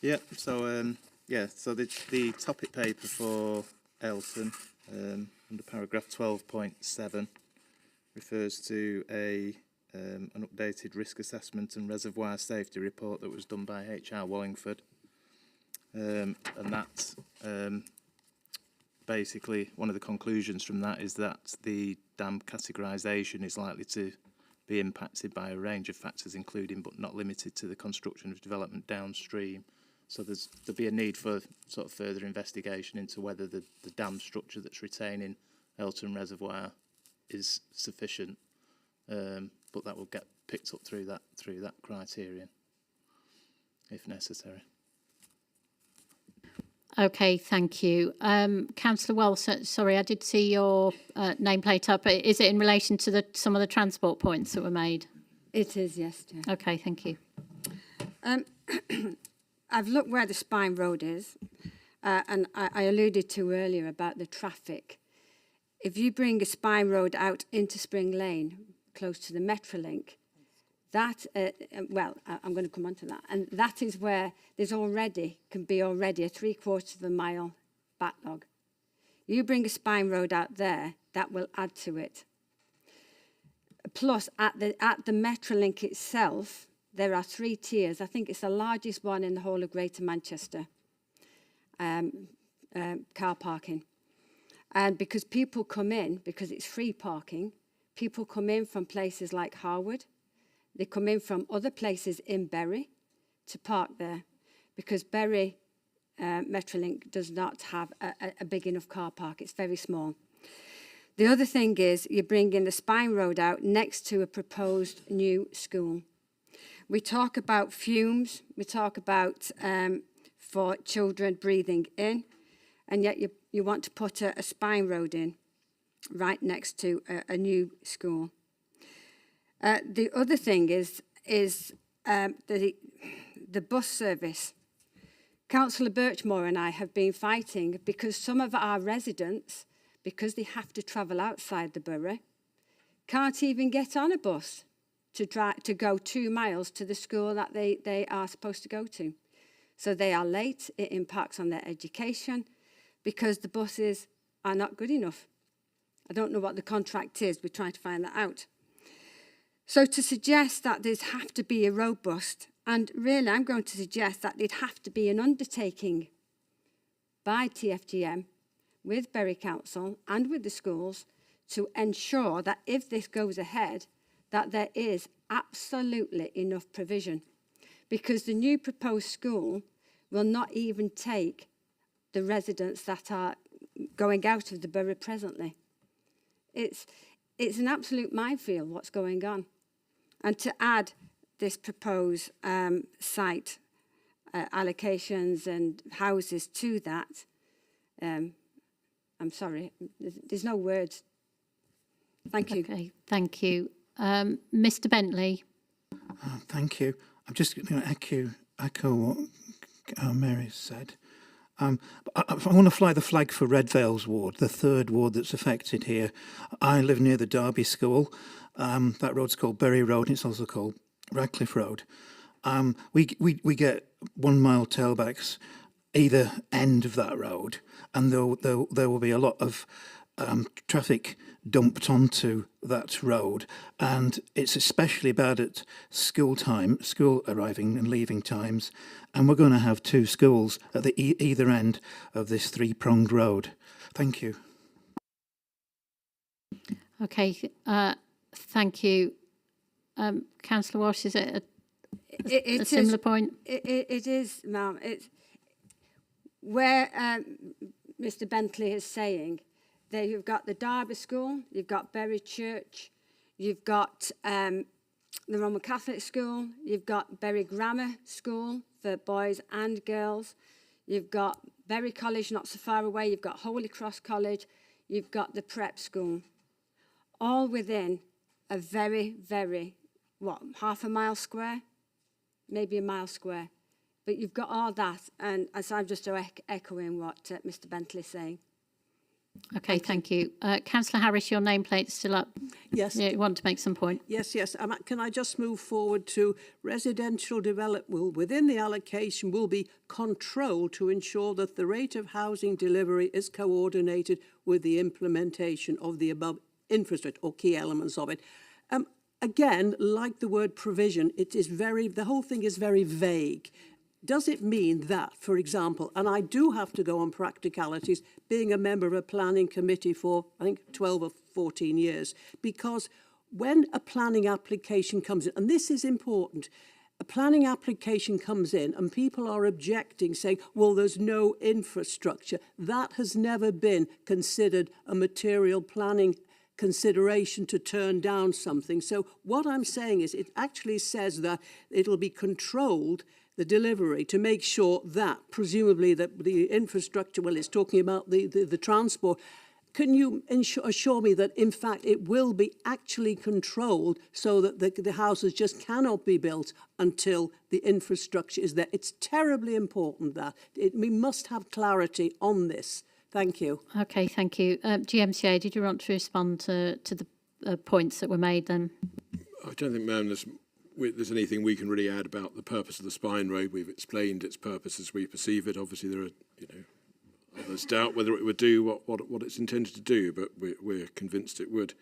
Yeah, so so the topic paper for Elton under paragraph 12.7 refers to an updated risk assessment and reservoir safety report that was done by HR Wallingford, and that basically one of the conclusions from that is that the dam categorisation is likely to be impacted by a range of factors, including but not limited to the construction of development downstream. So there'll be a need for sort of further investigation into whether the dam structure that's retaining Elton Reservoir is sufficient, but that will get picked up through that criterion, if necessary. Okay, thank you. Councillor Wells, sorry, I did see your nameplate up. Is it in relation to some of the transport points that were made? It is, yes, Chair. Okay, thank you. I've looked where the Spine Road is, and I alluded to earlier about the traffic. If you bring a Spine Road out into Spring Lane, close to the Metrolink, that, I'm going to come on to that, and that is where there's can be already a 3/4 of a mile backlog. You bring a Spine Road out there, that will add to it. Plus, at the Metrolink itself, there are 3 tiers. I think it's the largest one in the whole of Greater Manchester, car parking. And because people come in, because it's free parking, people come in from places like Harwood. They come in from other places in Bury to park there, because Bury Metrolink does not have a big enough car park. It's very small. The other thing is you bring in the Spine Road out next to a proposed new school. We talk about fumes, we talk about for children breathing in, and yet you want to put a Spine Road in right next to a new school. The other thing is the bus service. Councillor Birchmore and I have been fighting because some of our residents, because they have to travel outside the borough, can't even get on a bus to go 2 miles to the school that they are supposed to go to. So they are late, it impacts on their education because the buses are not good enough. I don't know what the contract is, we're trying to find that out. So to suggest that there's have to be a robust, and really I'm going to suggest that it'd have to be an undertaking by TFGM with Bury Council and with the schools to ensure that if this goes ahead, that there is absolutely enough provision, because the new proposed school will not even take the residents that are going out of the borough presently. It's an absolute minefield what's going on. And to add this proposed site allocations and houses to that, I'm sorry, there's no words. Thank you. Okay, thank you. Mr. Bentley. Thank you. I'm just going to echo what Mary said. I want to fly the flag for Red Vales Ward, the third ward that's affected here. I live near the Derby School. That road's called Bury Road, and it's also called Radcliffe Road. We get 1 mile tailbacks either end of that road, and there will be a lot of traffic dumped onto that road, and it's especially bad at school arriving and leaving times, and we're going to have 2 schools at the either end of this 3-pronged road. Thank you. Okay, thank you. Councillor Walsh, is it a similar point? It is, ma'am. It's where Mr. Bentley is saying that you've got the Derby School, you've got Bury Church, you've got the Roman Catholic School, you've got Bury Grammar School for boys and girls, you've got Bury College not so far away, you've got Holy Cross College, you've got the Prep School, all within a very, very, half a mile square? Maybe a mile square. But you've got all that, and as I'm just echoing what Mr. Bentley is saying. Okay, thank you. Councillor Harris, your nameplate's still up. Yes. You want to make some point? Yes. Can I just move forward to residential development will, within the allocation, will be controlled to ensure that the rate of housing delivery is coordinated with the implementation of the above infrastructure or key elements of it. Again, like the word provision, the whole thing is very vague. Does it mean that, for example, and I do have to go on practicalities, being a member of a planning committee for, I think, 12 or 14 years, because when a planning application comes in, and this is important, a planning application comes in and people are objecting, saying, well, there's no infrastructure. That has never been considered a material planning consideration to turn down something. So what I'm saying is it actually says that it'll be controlled, the delivery, to make sure that presumably that the infrastructure, well, it's talking about the transport. Can you assure me that in fact it will be actually controlled so that the houses just cannot be built until the infrastructure is there? It's terribly important that we must have clarity on this. Thank you. Okay, thank you. GMCA, did you want to respond to the points that were made then? I don't think, ma'am, there's anything we can really add about the purpose of the Spine Road. We've explained its purpose as we perceive it. Obviously, there are, others doubt whether it would do what it's intended to do, but we're convinced it would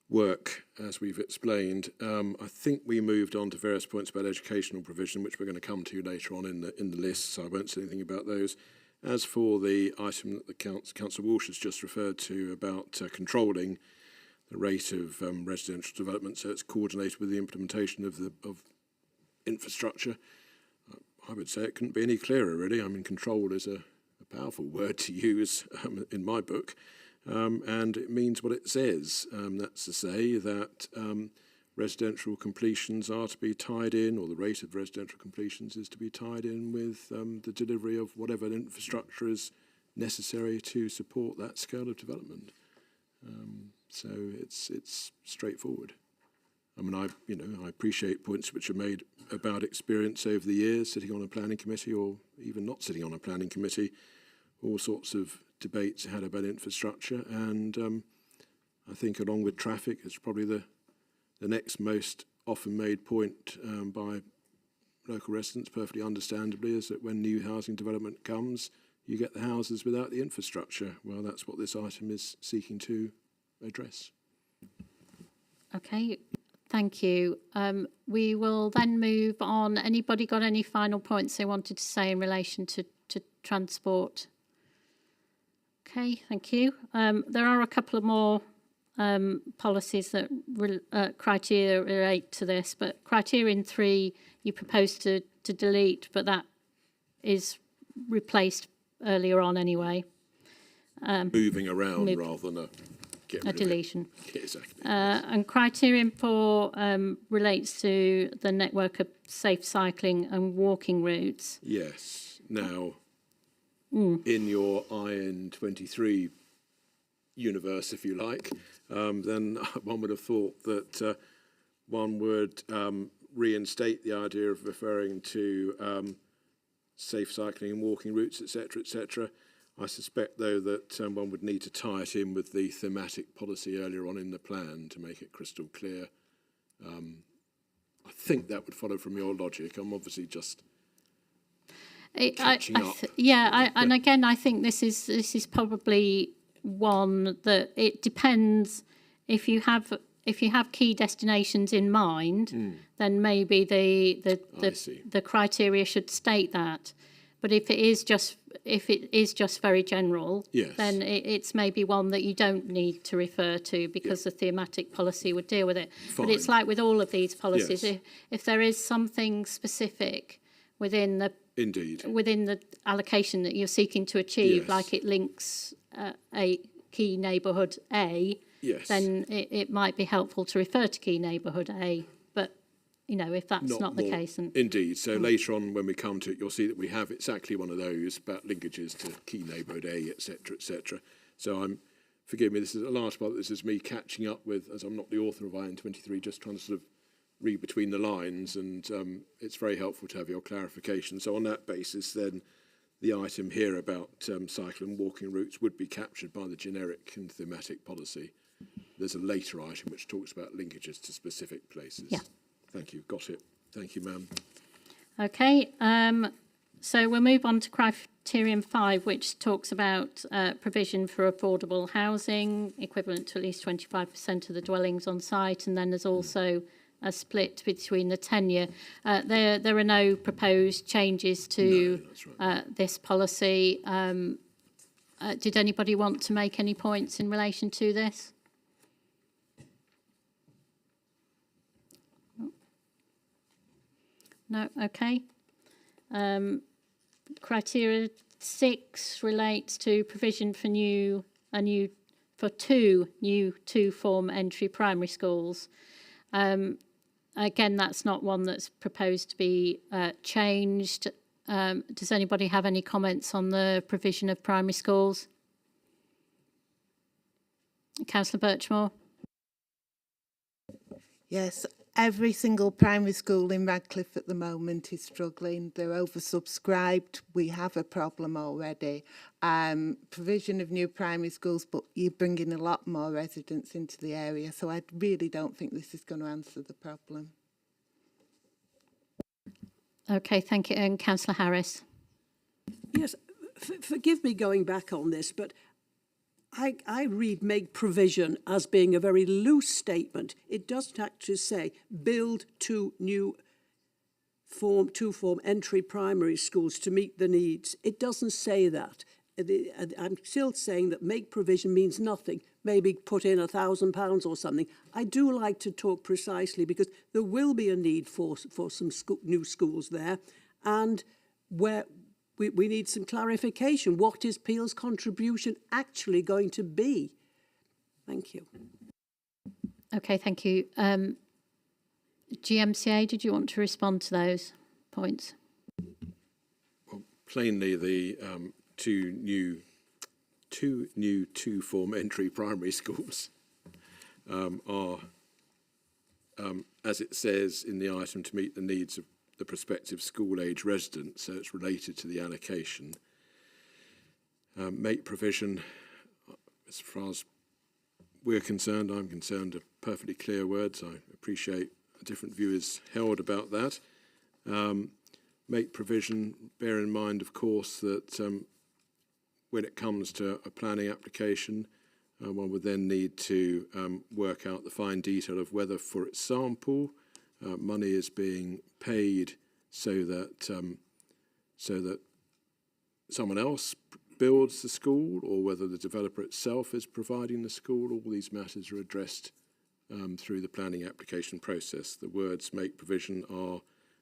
work, as we've explained. I think we moved on to various points about educational provision, which we're going to come to later on in the list, so I won't say anything about those. As for the item that the Councillor Walsh has just referred to about controlling the rate of residential development, so it's coordinated with the implementation of infrastructure, I would say it couldn't be any clearer, really. I mean, control is a powerful word to use in my book, and it means what it says. That's to say that residential completions are to be tied in, or the rate of residential completions is to be tied in with the delivery of whatever infrastructure is necessary to support that scale of development. So it's straightforward. I mean, I appreciate points which are made about experience over the years, sitting on a planning committee or even not sitting on a planning committee, all sorts of debates had about infrastructure, and I think along with traffic, it's probably the next most often made point by local residents, perfectly understandably, is that when new housing development comes, you get the houses without the infrastructure. Well, that's what this item is seeking to address. Okay, thank you. We will then move on. Anybody got any final points they wanted to say in relation to transport? Okay, thank you. There are a couple of more policies that criteria relate to this, but criterion 3 you propose to delete, but that is replaced earlier on anyway. Moving around rather than Get a rid of it. deletion. Exactly. And criterion 4 relates to the network of safe cycling and walking routes. Yes. Now, in your IN23 universe, if you like, then one would have thought that one would reinstate the idea of referring to safe cycling and walking routes, etc., etc. I suspect, though, that one would need to tie it in with the thematic policy earlier on in the plan to make it crystal clear. I think that would follow from your logic. I'm obviously just catching up. And again, I think this is probably one that it depends. If you have key destinations in mind, then maybe the criteria should state that. But if it is just very general, then it's maybe one that you don't need to refer to because the thematic policy would deal with it. Fine. But it's like with all of these policies, Yes. if there is something specific within the allocation that you're seeking to achieve, Yes. like it links a key neighbourhood A, then it might be helpful to refer to key neighbourhood A. But if that's not the more. case, Indeed. So later on, when we come to it, you'll see that we have exactly one of those about linkages to key neighbourhood A, etc., etc. So forgive me, this is a large part. This is me catching up with, as I'm not the author of IN23, just trying to sort of read between the lines, and it's very helpful to have your clarification. So on that basis, then the item here about cycle and walking routes would be captured by the generic and thematic policy. There's a later item which talks about linkages to specific places. Yeah. Thank you. Got it. Thank you, ma'am. Okay, so we'll move on to criterion 5, which talks about provision for affordable housing, equivalent to at least 25% of the dwellings on site, and then there's also a split between the tenure. There are no proposed changes to this policy. Did anybody want to make any points in relation to this? No, okay. Criteria 6 relates to provision for two new two-form entry primary schools. Again, that's not one that's proposed to be changed. Does anybody have any comments on the provision of primary schools? Councillor Birchmore? Yes, every single primary school in Radcliffe at the moment is struggling. They're oversubscribed. We have a problem already. Provision of new primary schools, but you're bringing a lot more residents into the area. So I really don't think this is going to answer the problem. Okay, thank you. And Councillor Harris? Yes, forgive me going back on this, but I read make provision as being a very loose statement. It doesn't actually say build two two-form entry primary schools to meet the needs. It doesn't say that. I'm still saying that make provision means nothing. Maybe put in £1,000 or something. I do like to talk precisely because there will be a need for some new schools there, and where we need some clarification. What is Peel's contribution actually going to be? Thank you. Okay, thank you. GMCA, did you want to respond to those points? Well, plainly, the two new two-form entry primary schools are, as it says in the item, to meet the needs of the prospective school-age residents, so it's related to the allocation. Make provision, as far as we're concerned, I'm concerned, are perfectly clear words. I appreciate a different view is held about that. Make provision, bear in mind, of course, that when it comes to a planning application, one would then need to work out the fine detail of whether, for example, money is being paid so that someone else builds the school, or whether the developer itself is providing the school. All these matters are addressed through the planning application process. The words make provision are,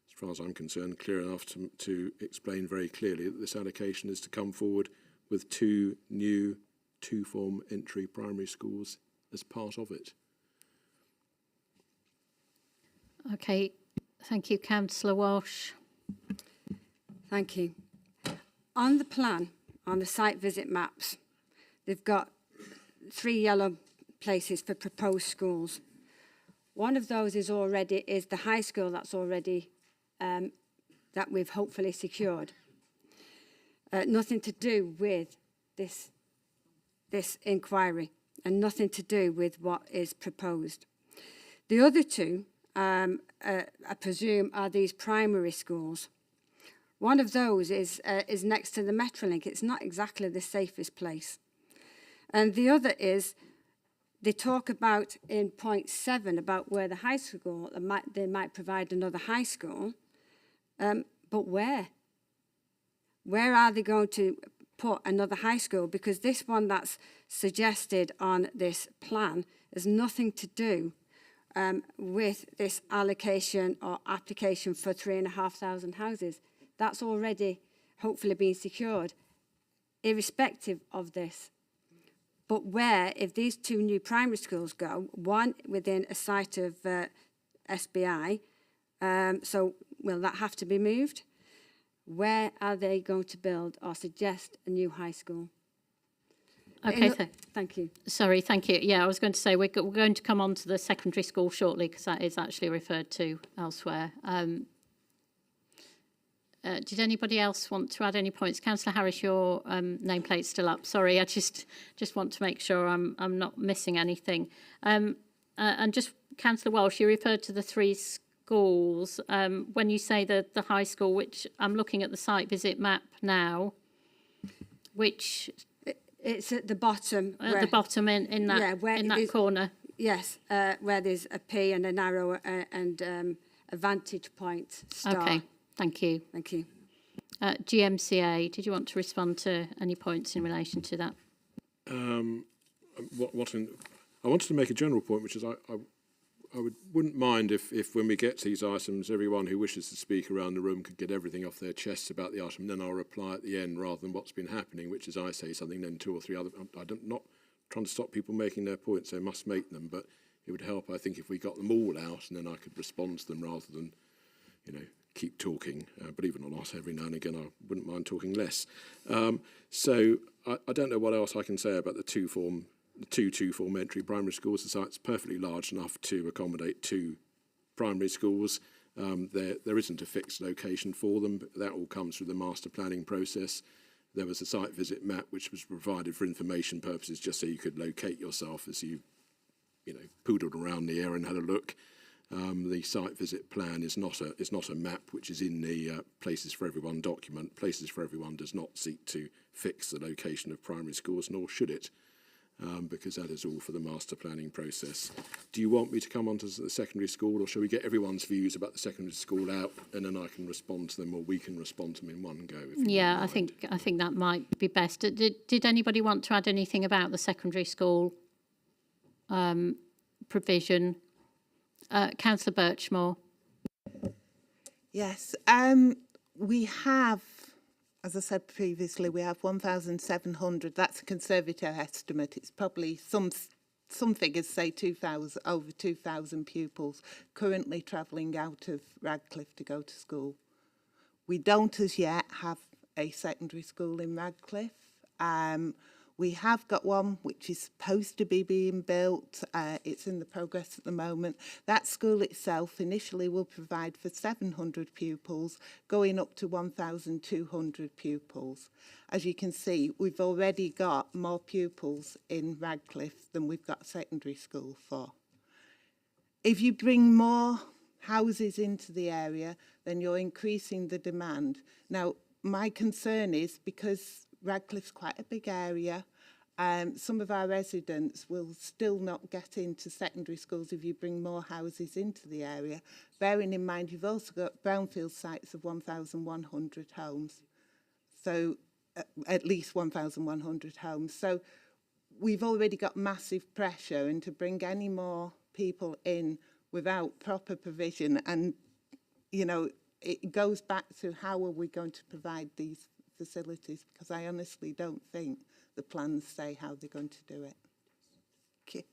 as far as I'm concerned, clear enough to explain very clearly that this allocation is to come forward with two new two-form entry primary schools as part of it. Okay, thank you, Councillor Walsh. Thank you. On the plan, on the site visit maps, they've got 3 yellow places for proposed schools. One of those is the high school that's already, that we've hopefully secured. Nothing to do with this inquiry and nothing to do with what is proposed. The other 2, I presume, are these primary schools. One of those is next to the Metrolink. It's not exactly the safest place. And the other is, they talk about in point 7 about where the high school, they might provide another high school, but where? Where are they going to put another high school? Because this one that's suggested on this plan has nothing to do with this allocation or application for 3,500 houses. That's already hopefully been secured, irrespective of this. But where, if these 2 new primary schools go, one within a site of SBI, so will that have to be moved? Where are they going to build or suggest a new high school? Okay, thank you. Sorry, thank you. Yeah, I was going to say we're going to come on to the secondary school shortly because that is actually referred to elsewhere. Did anybody else want to add any points? Councillor Harris, your nameplate's still up. Sorry, I just want to make sure I'm not missing anything. And just, Councillor Walsh, you referred to the 3 schools. When you say the high school, which I'm looking at the site visit map now, which... It's at the bottom. At the bottom in that corner. Yes, where there's a P and an arrow and a vantage point star. Okay, thank you. Thank you. GMCA, did you want to respond to any points in relation to that? I wanted to make a general point, which is I wouldn't mind if when we get to these items, everyone who wishes to speak around the room could get everything off their chests about the item, then I'll reply at the end rather than what's been happening, which is I say something, then 2 or 3 other... I'm not trying to stop people making their points, they must make them, but it would help, I think, if we got them all out and then I could respond to them rather than, keep talking. Believe it or not, every now and again I wouldn't mind talking less. So I don't know what else I can say about the 2 two-form entry primary schools. The site's perfectly large enough to accommodate 2 primary schools. There isn't a fixed location for them, but that all comes through the master planning process. There was a site visit map which was provided for information purposes, just so you could locate yourself as you poodled around the area and had a look. The site visit plan is not a map which is in the Places for Everyone document. Places for Everyone does not seek to fix the location of primary schools, nor should it. Because that is all for the master planning process. Do you want me to come on to the secondary school, or shall we get everyone's views about the secondary school out and then I can respond to them, or we can respond to them in one go? Yeah, I think that might be best. Did anybody want to add anything about the secondary school provision? Councillor Birchmore. Yes, we have... As I said previously, we have 1,700. That's a conservative estimate. It's probably some figures say 2,000, over 2,000 pupils currently travelling out of Radcliffe to go to school. We don't as yet have a secondary school in Radcliffe. We have got one which is supposed to be being built. It's in the progress at the moment. That school itself initially will provide for 700 pupils, going up to 1,200 pupils. As you can see, we've already got more pupils in Radcliffe than we've got a secondary school for. If you bring more houses into the area, then you're increasing the demand. Now, my concern is because Radcliffe's quite a big area. Some of our residents will still not get into secondary schools if you bring more houses into the area. Bearing in mind, you've also got brownfield sites of 1,100 homes. So at least 1,100 homes. So we've already got massive pressure, and to bring any more people in without proper provision, and, it goes back to how are we going to provide these facilities, because I honestly don't think the plans say how they're going to do it.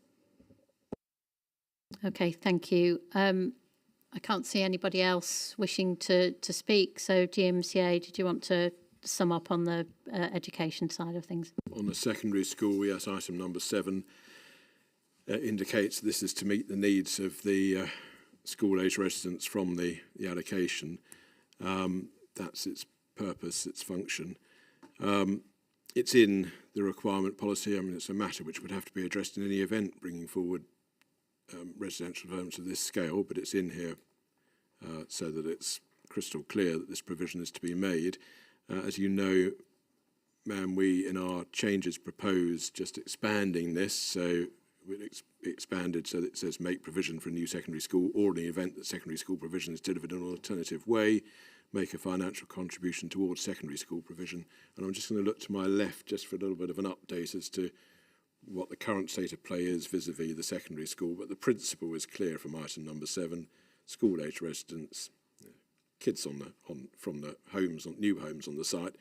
Okay, thank you. I can't see anybody else wishing to speak. So GMCA, did you want to sum up on the education side of things? On the secondary school, yes, item number 7 indicates this is to meet the needs of the school-age residents from the allocation. That's its purpose, its function. It's in the requirement policy. I mean, it's a matter which would have to be addressed in any event bringing forward residential developments of this scale, but it's in here so that it's crystal clear that this provision is to be made. As you know, ma'am, we in our changes proposed just expanding this, so it expanded so that it says make provision for a new secondary school, or in the event that secondary school provision is delivered in an alternative way, make a financial contribution towards secondary school provision. And I'm just going to look to my left just for a little bit of an update as to what the current state of play is vis-a-vis the secondary school, but the principle is clear from item number 7, school-age residents, kids from the homes, new homes on the site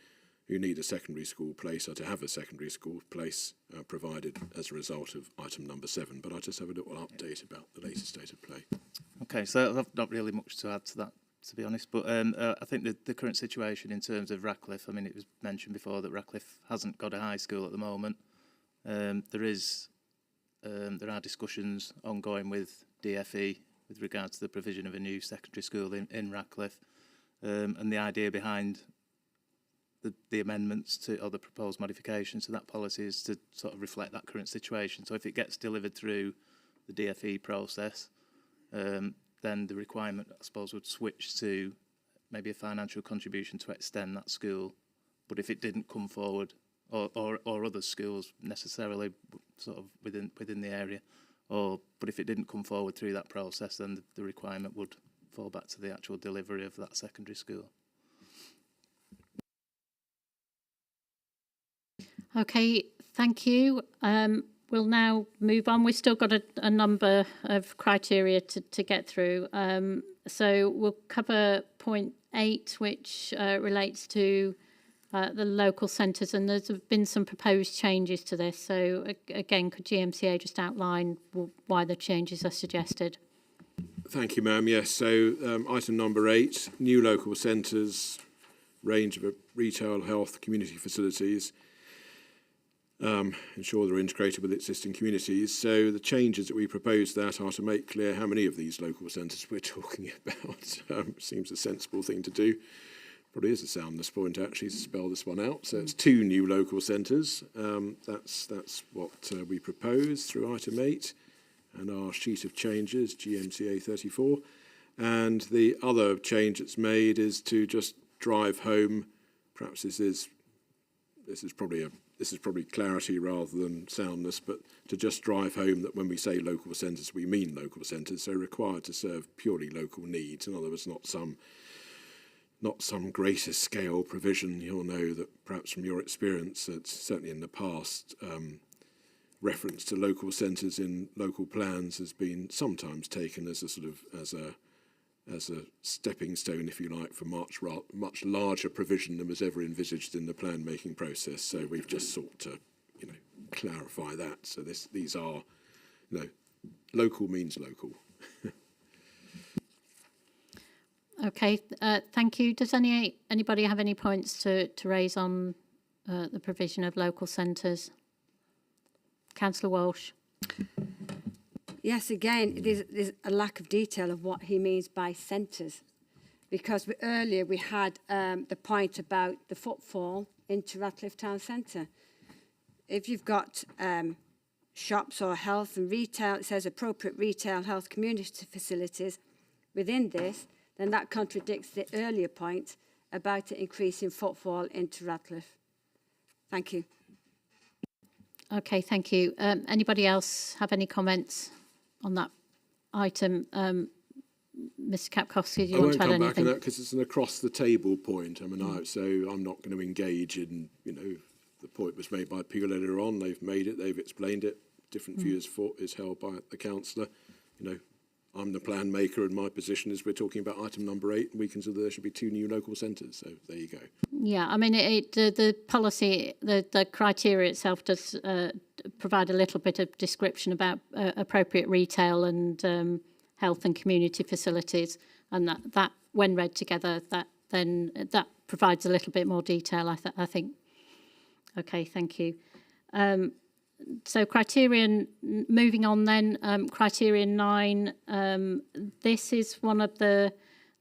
who need a secondary school place are to have a secondary school place provided as a result of item number 7. But I just have a little update about the latest state of play. Okay, so I've not really much to add to that, to be honest, but I think the current situation in terms of Ratcliffe, I mean, it was mentioned before that Ratcliffe hasn't got a high school at the moment. There are discussions ongoing with DFE with regard to the provision of a new secondary school in Ratcliffe, and the idea behind the amendments to, or the proposed modifications to that policy is to sort of reflect that current situation. So if it gets delivered through the DFE process, then the requirement, I suppose, would switch to maybe a financial contribution to extend that school. But if it didn't come forward, or other schools necessarily sort of within the area, but if it didn't come forward through that process, then the requirement would fall back to the actual delivery of that secondary school. Okay, thank you. We'll now move on. We've still got a number of criteria to get through. So we'll cover point 8, which relates to the local centres, and there's been some proposed changes to this. So again, could GMCA just outline why the changes are suggested? Thank you, ma'am. Yes, so item number 8, new local centres, range of retail, health, community facilities, ensure they're integrated with existing communities. So the changes that we propose that are to make clear how many of these local centres we're talking about. Seems a sensible thing to do. Probably is a soundness point actually to spell this one out. So it's 2 new local centres. That's what we propose through item 8 and our sheet of changes, GMCA 34. And the other change that's made is to just drive home. Perhaps this is probably clarity rather than soundness, but to just drive home that when we say local centres, we mean local centres, so required to serve purely local needs. In other words, not some greater scale provision. You'll know that perhaps from your experience, it's certainly in the past, reference to local centres in local plans has been sometimes taken as a sort of as a stepping stone, if you like, for much larger provision than was ever envisaged in the plan making process. So we've just sought to, clarify that. So these are, local means local. Okay, thank you. Does anybody have any points to raise on the provision of local centres? Councillor Walsh. Yes, again, there's a lack of detail of what he means by centres, because earlier we had the point about the footfall into Ratcliffe Town Centre. If you've got shops or health and retail, it says appropriate retail, health, community facilities within this, then that contradicts the earlier point about the increasing footfall into Ratcliffe. Thank you. Okay, thank you. Anybody else have any comments on that item? Mr. Kapkowski, do you want to add anything? I won't come back on that because it's an across-the-table point. I mean, so I'm not going to engage in, the point was made by Peel earlier on. They've made it, they've explained it. Different view is held by the councillor. I'm the plan maker, and my position is we're talking about item number 8, and we consider there should be 2 new local centres. So there you go. Yeah, I mean, the policy, the criteria itself does provide a little bit of description about appropriate retail and health and community facilities, and that when read together, that provides a little bit more detail, I think. Okay, thank you. So criterion, moving on then, criterion 9, this is one of the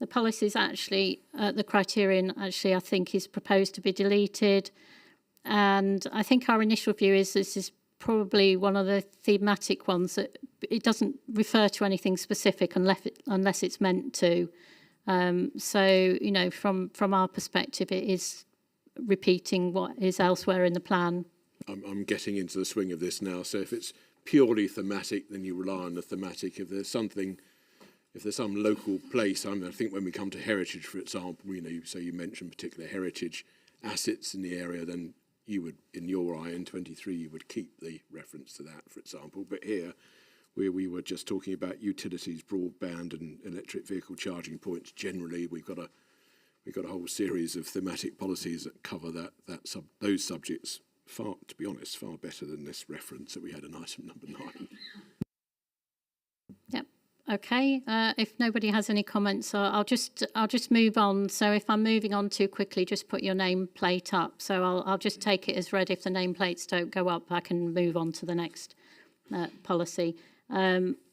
policies actually, the criterion actually I think is proposed to be deleted. And I think our initial view is this is probably one of the thematic ones that it doesn't refer to anything specific unless it's meant to. So, you know, from our perspective, it is repeating what is elsewhere in the plan. I'm getting into the swing of this now. So if it's purely thematic, then you rely on the thematic. If there's some local place, I think when we come to heritage, for example, you know, so you mentioned particular heritage assets in the area, then you would, in your IN23, you would keep the reference to that, for example. But here, where we were just talking about utilities, broadband, and electric vehicle charging points, generally, we've got a whole series of thematic policies that cover those subjects. Far, to be honest, far better than this reference that we had in item number 9. Yep. Okay. If nobody has any comments, I'll just move on. So if I'm moving on too quickly, just put your nameplate up. So I'll just take it as read. If the nameplates don't go up, I can move on to the next policy.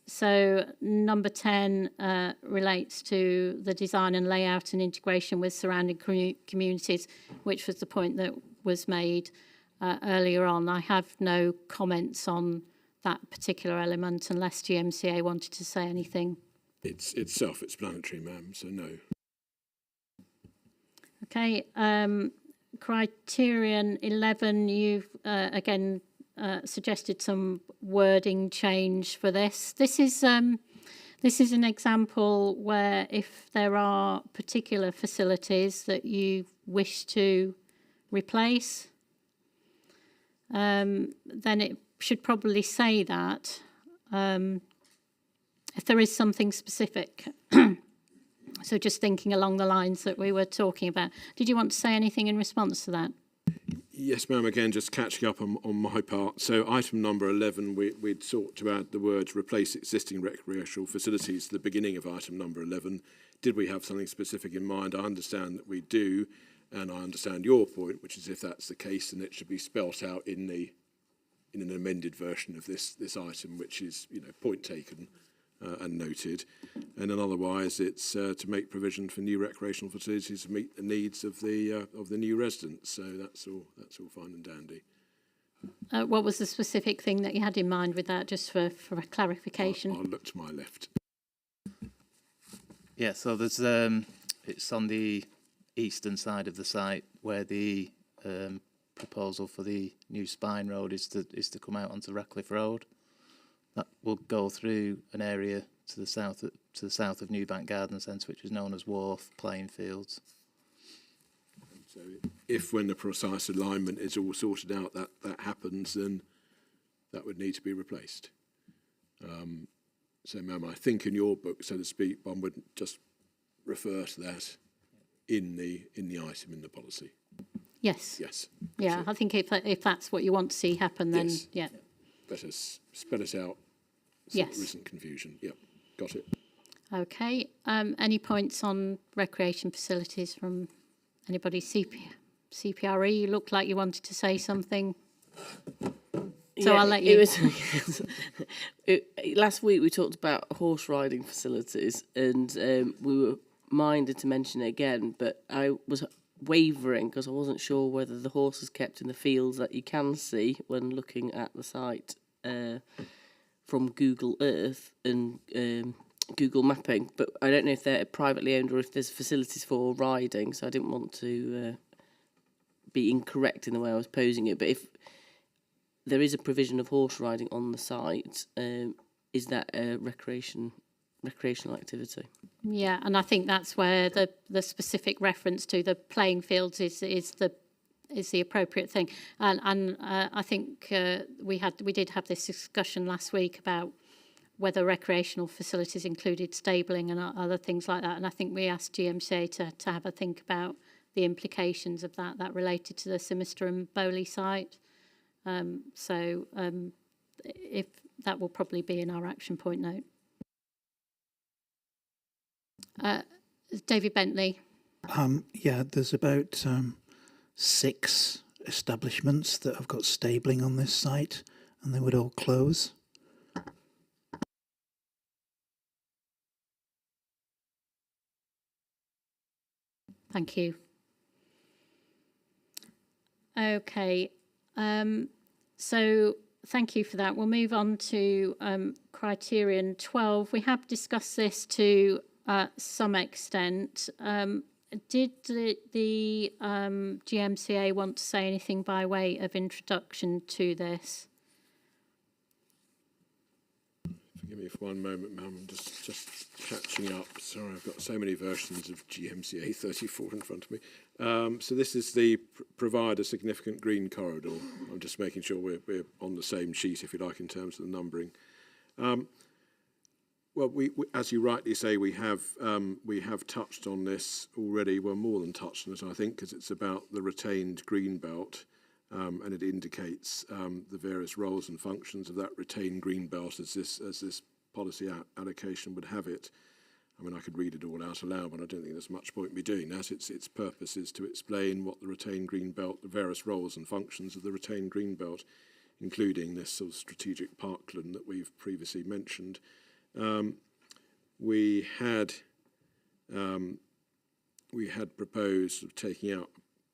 So number 10 relates to the design and layout and integration with surrounding communities, which was the point that was made earlier on. I have no comments on that particular element unless GMCA wanted to say anything. It's self-explanatory, ma'am, so no. Okay, criterion 11, you've again suggested some wording change for this. This is an example where if there are particular facilities that you wish to replace, then it should probably say that. If there is something specific. So just thinking along the lines that we were talking about. Did you want to say anything in response to that? Yes, ma'am. Again, just catching up on my part. So item number 11, we'd sought to add the words replace existing recreational facilities to the beginning of item number 11. Did we have something specific in mind? I understand that we do, and I understand your point, which is if that's the case, then it should be spelt out in an amended version of this item, which is, you know, point taken and noted. And then otherwise, it's to make provision for new recreational facilities to meet the needs of the new residents. So that's all fine and dandy. What was the specific thing that you had in mind with that, just for a clarification? I'll look to my left. Yeah, so there's it's on the eastern side of the site where the proposal for the new spine road is to come out onto Ratcliffe Road. That will go through an area to the south of Newbank Garden Centre, which is known as Wharf Playing Fields. So if when the precise alignment is all sorted out that happens, then that would need to be replaced. So, ma'am, I think in your book, so to speak, one would just refer to that in the item in the policy. Yes. Yes. Yeah, I think if that's what you want to see happen, then yes. Yeah. Better spell it out so yes. there isn't confusion. Yep, got it. Okay. Any points on recreation facilities from anybody? CPRE, you looked like you wanted to say something. So yeah, I'll let you. Last week we talked about horse riding facilities, and we were minded to mention it again, but I was wavering because I wasn't sure whether the horse is kept in the fields that you can see when looking at the site from Google Earth and Google Mapping, but I don't know if they're privately owned or if there's facilities for riding, so I didn't want to be incorrect in the way I was posing it. But if there is a provision of horse riding on the site, is that a recreational activity? Yeah, and I think that's where the specific reference to the playing fields is the appropriate thing. And I think we did have this discussion last week about whether recreational facilities included stabling and other things like that. And I think we asked GMCA to have a think about the implications of that related to the Simister and Bowley site. If that will probably be in our action point note. David Bentley. Yeah, there's about 6 establishments that have got stabling on this site, and they would all close. Thank you. Okay, so thank you for that. We'll move on to criterion 12. We have discussed this to some extent. Did the GMCA want to say anything by way of introduction to this? Forgive me for one moment, ma'am. I'm just catching up. Sorry, I've got so many versions of GMCA 34 in front of me. So this is the provide a significant green corridor. I'm just making sure we're on the same sheet, if you like, in terms of the numbering. Well, we, as you rightly say, we have touched on this already. Well, more than touched on it, I think, because it's about the retained green belt, and it indicates the various roles and functions of that retained green belt as this policy allocation would have it. I mean, I could read it all out aloud, but I don't think there's much point in me doing that. Its purpose is to explain what the retained green belt, the various roles and functions of the retained green belt, including this sort of strategic parkland that we've previously mentioned. We had proposed sort of taking out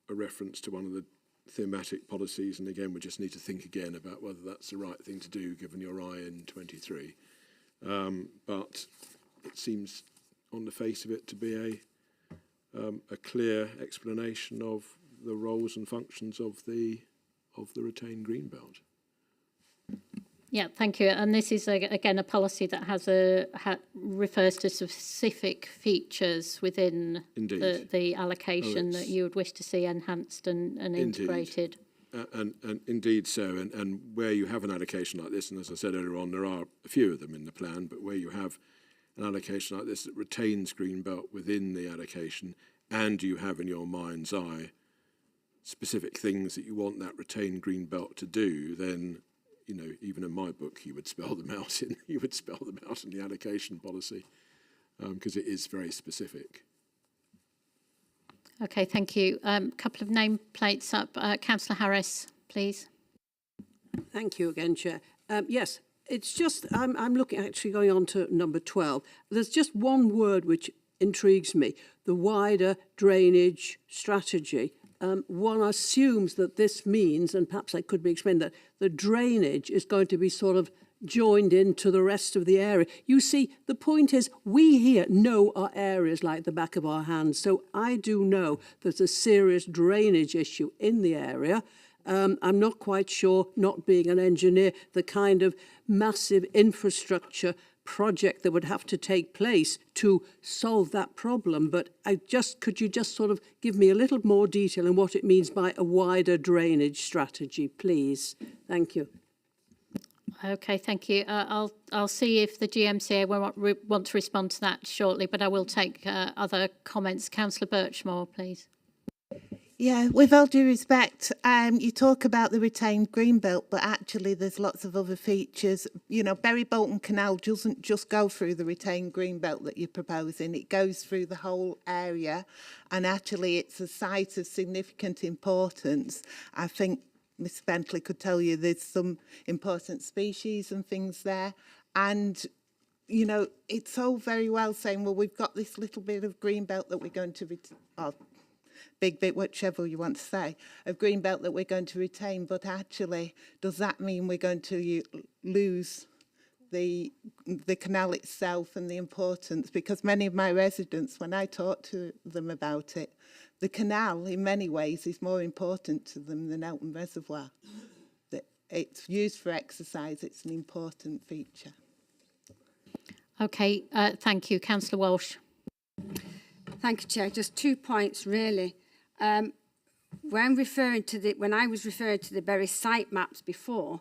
a reference to one of the thematic policies, and again, we just need to think again about whether that's the right thing to do, given your IN 23. But it seems, on the face of it, to be a clear explanation of the roles and functions of the retained green belt. Yeah, thank you. And this is again a policy that has refers to specific features within the allocation that you would wish to see enhanced and integrated. And indeed so. And where you have an allocation like this, and as I said earlier on, there are a few of them in the plan, but where you have an allocation like this that retains greenbelt within the allocation, and you have in your mind's eye specific things that you want that retained greenbelt to do, then, you know, even in my book, you would spell them out in the allocation policy, because it is very specific. Okay, thank you. Couple of nameplates up. Councillor Harris, please. Thank you again, Chair. Yes, it's just, I'm looking, actually going on to number 12. There's just one word which intrigues me, the wider drainage strategy. One assumes that this means, and perhaps that could be explained, that the drainage is going to be sort of joined into the rest of the area. You see, the point is, we here know our areas like the back of our hands, so I do know there's a serious drainage issue in the area. I'm not quite sure, not being an engineer, the kind of massive infrastructure project that would have to take place to solve that problem. But could you just sort of give me a little more detail on what it means by a wider drainage strategy, please? Thank you. Okay, thank you. I'll see if the GMCA will want to respond to that shortly, but I will take other comments. Councillor Birchmore, please. Yeah, with all due respect, you talk about the retained greenbelt, but actually there's lots of other features. You know, Bury Bolton Canal doesn't just go through the retained greenbelt that you're proposing, it goes through the whole area, and actually it's a site of significant importance. I think Miss Bentley could tell you there's some important species and things there, and you know, it's all very well saying, well, we've got this little bit of greenbelt that we're going to big bit, whichever you want to say, of greenbelt that we're going to retain, but actually, does that mean we're going to lose the canal itself and the importance? Because many of my residents, when I talk to them about it, the canal, in many ways, is more important to them than Elton Reservoir. It's used for exercise, it's an important feature. Okay, thank you. Councillor Walsh. Thank you, Chair. Just 2 points, really. When I was referring to the Bury site maps before,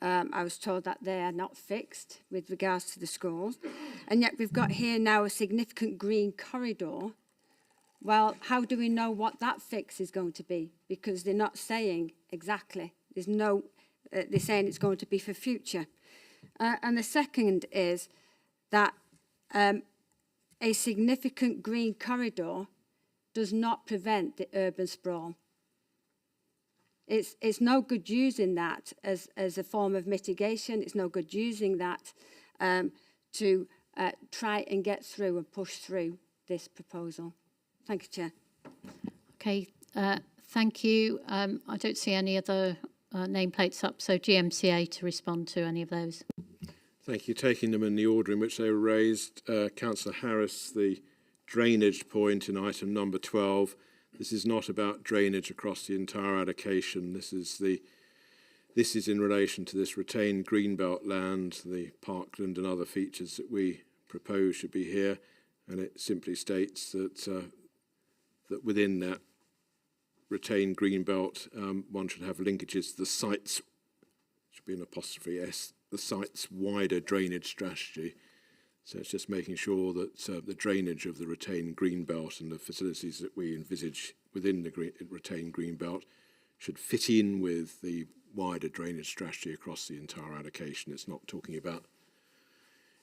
I was told that they are not fixed with regards to the schools. And yet we've got here now a significant green corridor. Well, how do we know what that fix is going to be? Because they're not saying exactly. There's no, they're saying it's going to be for future. And the second is that a significant green corridor does not prevent the urban sprawl. It's no good using that as a form of mitigation. It's no good using that to try and get through and push through this proposal. Thank you, Chair. Okay, thank you. I don't see any other nameplates up, so GMCA to respond to any of those. Thank you. Taking them in the order in which they were raised, Councillor Harris, the drainage point in item number 12. This is not about drainage across the entire allocation. This is in relation to this retained greenbelt land, the parkland and other features that we propose should be here, and it simply states that that within that retained greenbelt, one should have linkages to the sites, should be an apostrophe S, the site's wider drainage strategy. So it's just making sure that the drainage of the retained greenbelt and the facilities that we envisage within the retained greenbelt should fit in with the wider drainage strategy across the entire allocation. It's not talking about,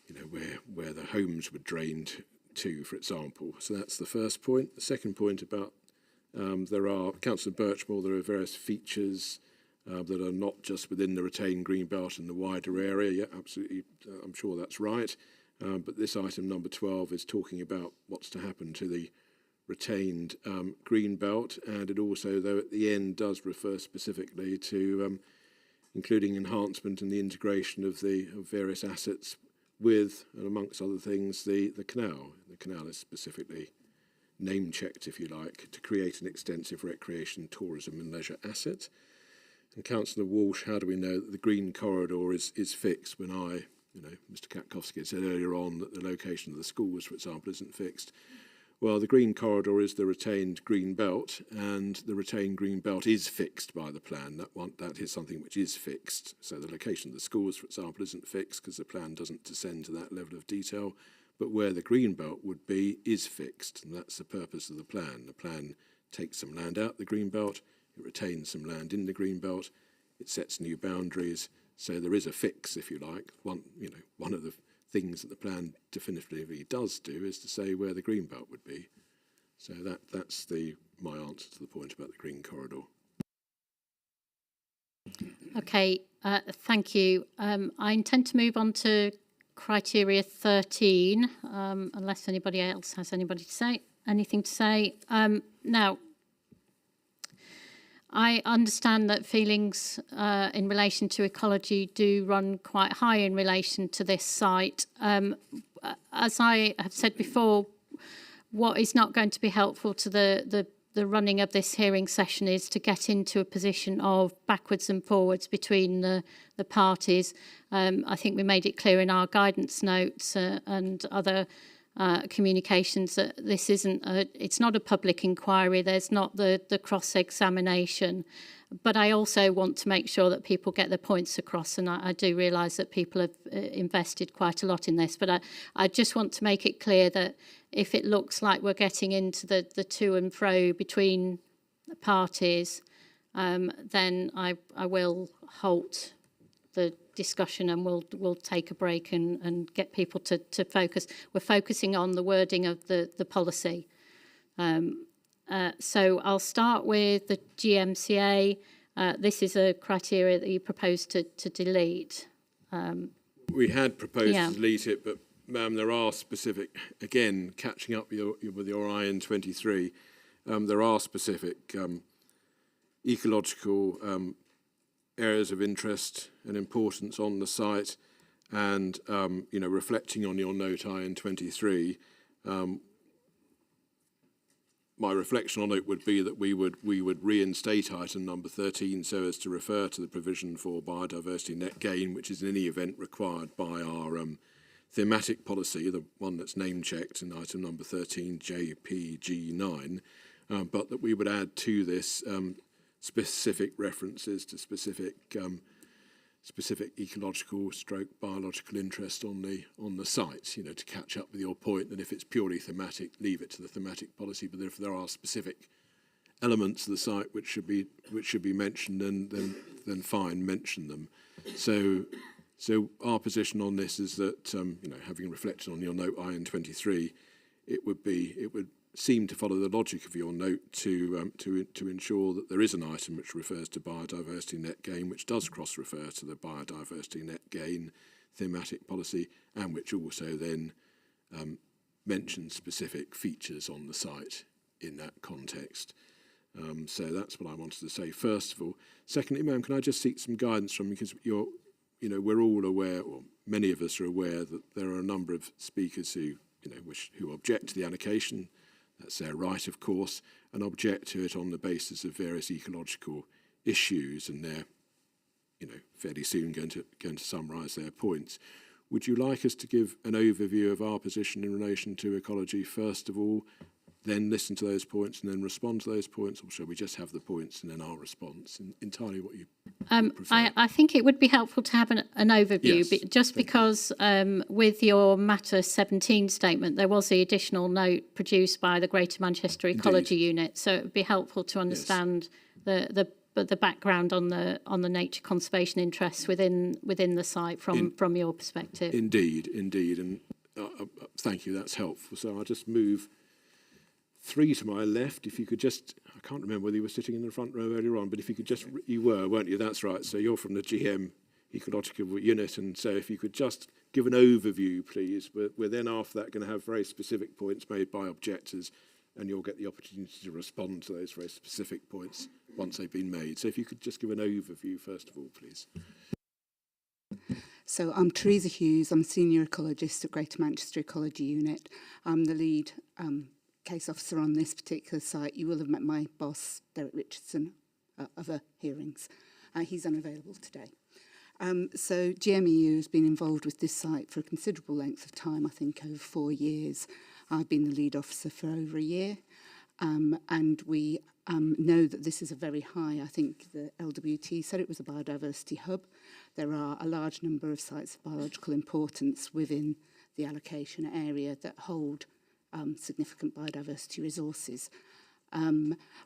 you know, where the homes were drained to, for example. So that's the first point. The second point about Councillor Birchmore, there are various features that are not just within the retained greenbelt and the wider area. Yeah, absolutely, I'm sure that's right. But this item number 12 is talking about what's to happen to the retained green belt, and it also, though at the end, does refer specifically to including enhancement and the integration of various assets with, and amongst other things, the canal. The canal is specifically name-checked, if you like, to create an extensive recreation, tourism and leisure asset. And Councillor Walsh, how do we know that the green corridor is fixed when Mr. Katkowski said earlier on that the location of the schools, for example, isn't fixed? Well, the green corridor is the retained green belt, and the retained green belt is fixed by the plan. That is something which is fixed. So the location of the schools, for example, isn't fixed because the plan doesn't descend to that level of detail. But where the green belt would be is fixed, and that's the purpose of the plan. The plan takes some land out the green belt, it retains some land in the green belt, it sets new boundaries. So there is a fix, if you like. One of the things that the plan definitively does do is to say where the green belt would be. So that's my answer to the point about the green corridor. Okay, thank you. I intend to move on to criteria 13, unless anybody else has anything to say. Now, I understand that feelings in relation to ecology do run quite high in relation to this site. As I have said before, what is not going to be helpful to the running of this hearing session is to get into a position of backwards and forwards between the parties. I think we made it clear in our guidance notes and other communications that this it's not a public inquiry, there's not the cross-examination, but I also want to make sure that people get their points across, and I do realise that people have invested quite a lot in this, but I just want to make it clear that if it looks like we're getting into the to and fro between parties, then I will halt the discussion and we'll take a break and get people to focus. We're focusing on the wording of the policy. So I'll start with the GMCA. This is a criteria that you propose to delete. We had proposed to delete it, but ma'am, there are specific, again, catching up with your IN23, there are specific ecological areas of interest and importance on the site, and reflecting on your note IN23, my reflection on it would be that we would reinstate item number 13 so as to refer to the provision for biodiversity net gain, which is in any event required by our thematic policy, the one that's name checked in item number 13 JPG9, but that we would add to this specific references to specific specific ecological stroke biological interest on the site, you know, to catch up with your point. And if it's purely thematic, leave it to the thematic policy. But if there are specific elements of the site which should be mentioned, then fine, mention them. So our position on this is that, you know, having reflected on your note IN23, it would seem to follow the logic of your note to ensure that there is an item which refers to biodiversity net gain, which does cross-refer to the biodiversity net gain thematic policy, and which also then mentions specific features on the site in that context. So that's what I wanted to say first of all. Secondly, ma'am, can I just seek some guidance from you, because we're all aware, or many of us are aware, that there are a number of speakers who object to the allocation. That's their right, of course, and object to it on the basis of various ecological issues, and they're, fairly soon going to summarise their points. Would you like us to give an overview of our position in relation to ecology first of all, then listen to those points and then respond to those points, or shall we just have the points and then our response? Entirely what you prefer. I think it would be helpful to have an overview, Yes, just because with your Matter 17 statement, there was the additional note produced by the Greater Manchester Ecology Unit, so it would be helpful to understand the background on the nature conservation interests within the site from your perspective. Indeed, and thank you, that's helpful. So I'll just move 3 to my left. If you could just, I can't remember whether you were sitting in the front row earlier on, but if you could just, you were, weren't you? That's right. So you're from the GM Ecological Unit, and so if you could just give an overview, please. We're then after that going to have very specific points made by objectors, and you'll get the opportunity to respond to those very specific points once they've been made. So if you could just give an overview first of all, please. So I'm Teresa Hughes. I'm a senior ecologist at Greater Manchester Ecology Unit. I'm the lead case officer on this particular site. You will have met my boss, Derek Richardson, at other hearings. He's unavailable today. So GMEU has been involved with this site for a considerable length of time, I think over 4 years. I've been the lead officer for over a year, and we know that this is a very high, I think the LWT said it was a biodiversity hub. There are a large number of sites of biological importance within the allocation area that hold significant biodiversity resources.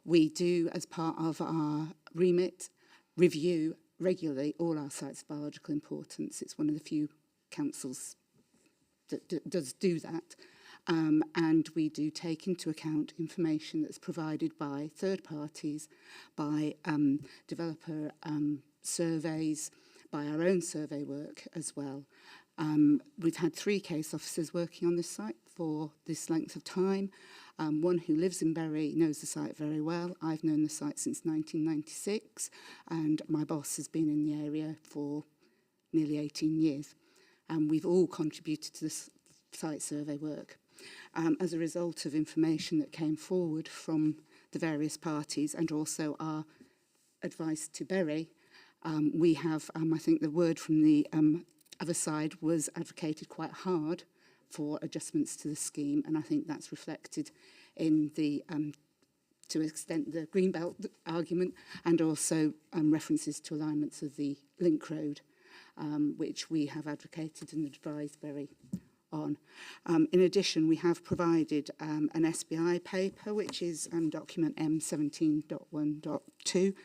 We do, as part of our remit, review regularly all our sites of biological importance. It's one of the few councils that does do that. And we do take into account information that's provided by third parties, by developer surveys, by our own survey work as well. We've had 3 case officers working on this site for this length of time. One who lives in Bury knows the site very well. I've known the site since 1996, and my boss has been in the area for nearly 18 years. And we've all contributed to this site survey work. As a result of information that came forward from the various parties and also our advice to Bury, we have, I think the word from the other side was advocated quite hard for adjustments to the scheme, and I think that's reflected in the, to an extent, the Greenbelt argument, and also references to alignments of the Link Road, which we have advocated and advised Bury on. In addition, we have provided an SBI paper, which is document M17.1.2,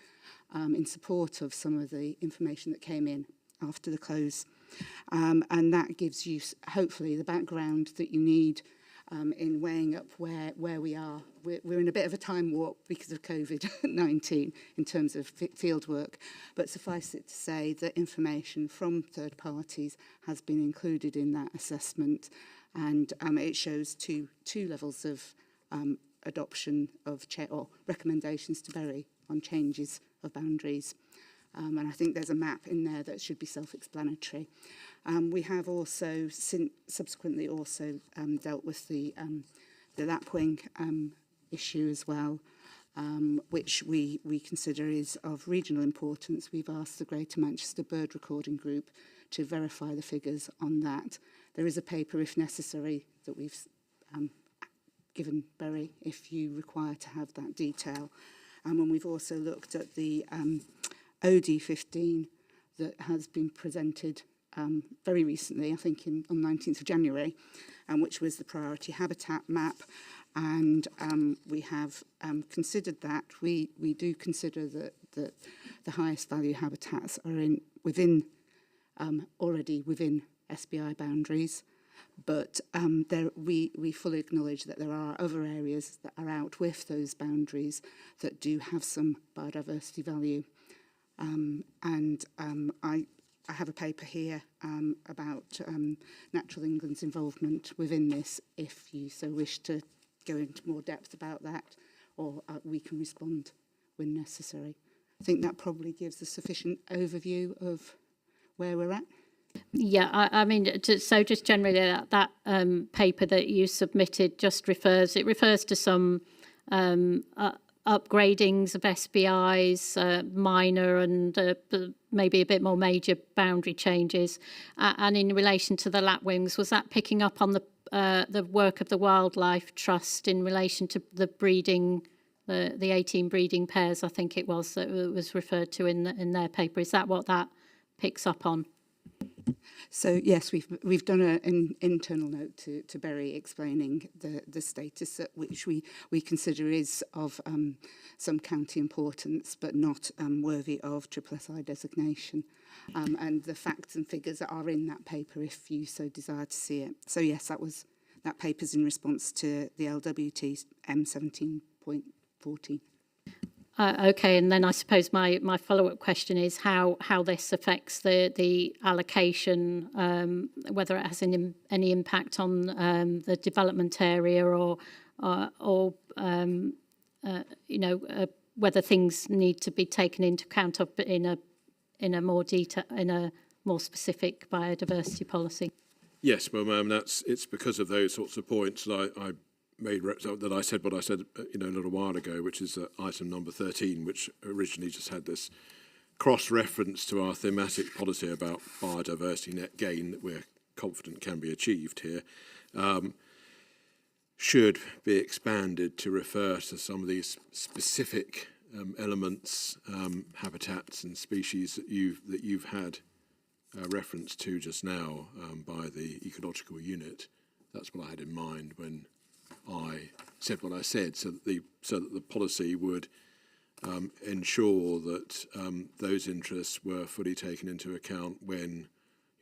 in support of some of the information that came in after the close. And that gives you, hopefully, the background that you need in weighing up where we are. We're in a bit of a time warp because of COVID-19 in terms of field work, but suffice it to say that information from third parties has been included in that assessment, and it shows two levels of adoption of or recommendations to Bury on changes of boundaries. And I think there's a map in there that should be self-explanatory. We have also subsequently also dealt with the lapwing issue as well, which we consider is of regional importance. We've asked the Greater Manchester Bird Recording Group to verify the figures on that. There is a paper, if necessary, that we've given Bury if you require to have that detail. And we've also looked at the OD15 that has been presented very recently, I think on 19th of January, which was the priority habitat map. And we have considered that. We do consider that the highest value habitats are already within SBI boundaries. But we fully acknowledge that there are other areas that are out with those boundaries that do have some biodiversity value. I have a paper here about Natural England's involvement within this, if you so wish to go into more depth about that, or we can respond when necessary. I think that probably gives a sufficient overview of where we're at. Yeah, I mean, so just generally that paper that you submitted just refers to some upgradings of SBIs, minor and maybe a bit more major boundary changes. And in relation to the lapwings, was that picking up on the work of the Wildlife Trust in relation to the breeding, the 18 breeding pairs, I think it was, that was referred to in their paper? Is that what that picks up on? So yes, we've done an internal note to Berry explaining the status at which we consider is of some county importance, but not worthy of SSSI designation. And the facts and figures are in that paper if you so desire to see it. So yes, that paper's in response to the LWT M17.14. Okay, and then I suppose my follow-up question is how this affects the allocation, whether it has any impact on the development area or whether things need to be taken into account of in a more specific biodiversity policy. Yes, well, ma'am, it's because of those sorts of points that I made that I said what I said, a little while ago, which is item number 13, which originally just had this cross-reference to our thematic policy about biodiversity net gain that we're confident can be achieved here, should be expanded to refer to some of these specific elements, habitats and species that you've had reference to just now by the ecological unit. That's what I had in mind when I said what I said, so that the policy would ensure that those interests were fully taken into account when,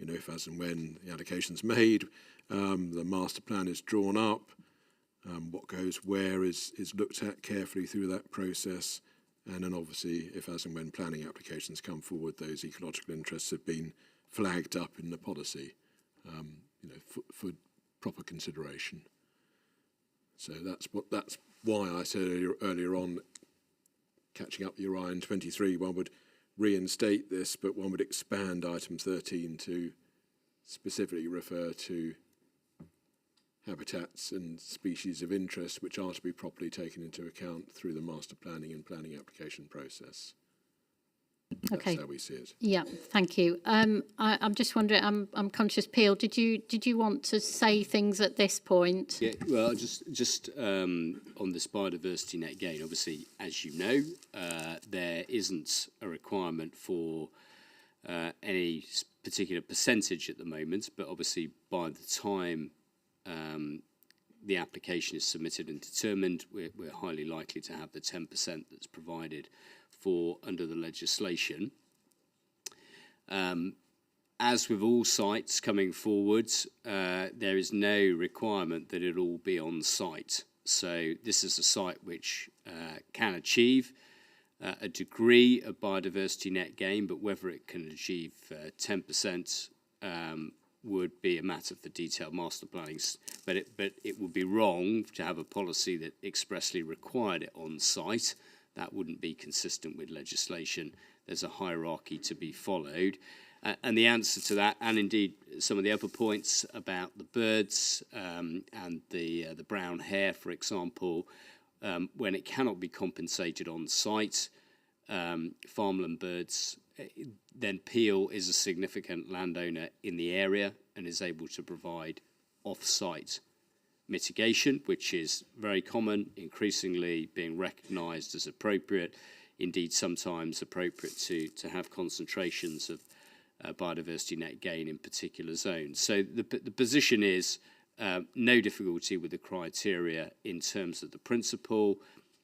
if as and when the allocation's made, the master plan is drawn up, what goes where is looked at carefully through that process, and then obviously if as and when planning applications come forward, those ecological interests have been flagged up in the policy, for proper consideration. So that's why I said earlier on, catching up your item 23, one would reinstate this, but one would expand item 13 to specifically refer to habitats and species of interest which are to be properly taken into account through the master planning and planning application process. Okay. That's how we see it. Yeah, thank you. I'm just wondering. I'm conscious. Peel, did you want to say things at this point? Yeah. Well, just on this biodiversity net gain. Obviously, as you know, there isn't a requirement for any particular percentage at the moment. But obviously, by the time the application is submitted and determined, we're highly likely to have the 10% that's provided for under the legislation. As with all sites coming forward, there is no requirement that it all be on site. So this is a site which can achieve a degree of biodiversity net gain, but whether it can achieve 10% would be a matter for detailed master planning. But it would be wrong to have a policy that expressly required it on site. That wouldn't be consistent with legislation. There's a hierarchy to be followed. And the answer to that, and indeed some of the other points about the birds and the brown hare, for example, when it cannot be compensated on site, farmland birds, then Peel is a significant landowner in the area and is able to provide off-site mitigation, which is very common, increasingly being recognised as appropriate, indeed sometimes appropriate to have concentrations biodiversity net gain in particular zones. So the position is no difficulty with the criteria in terms of the principle,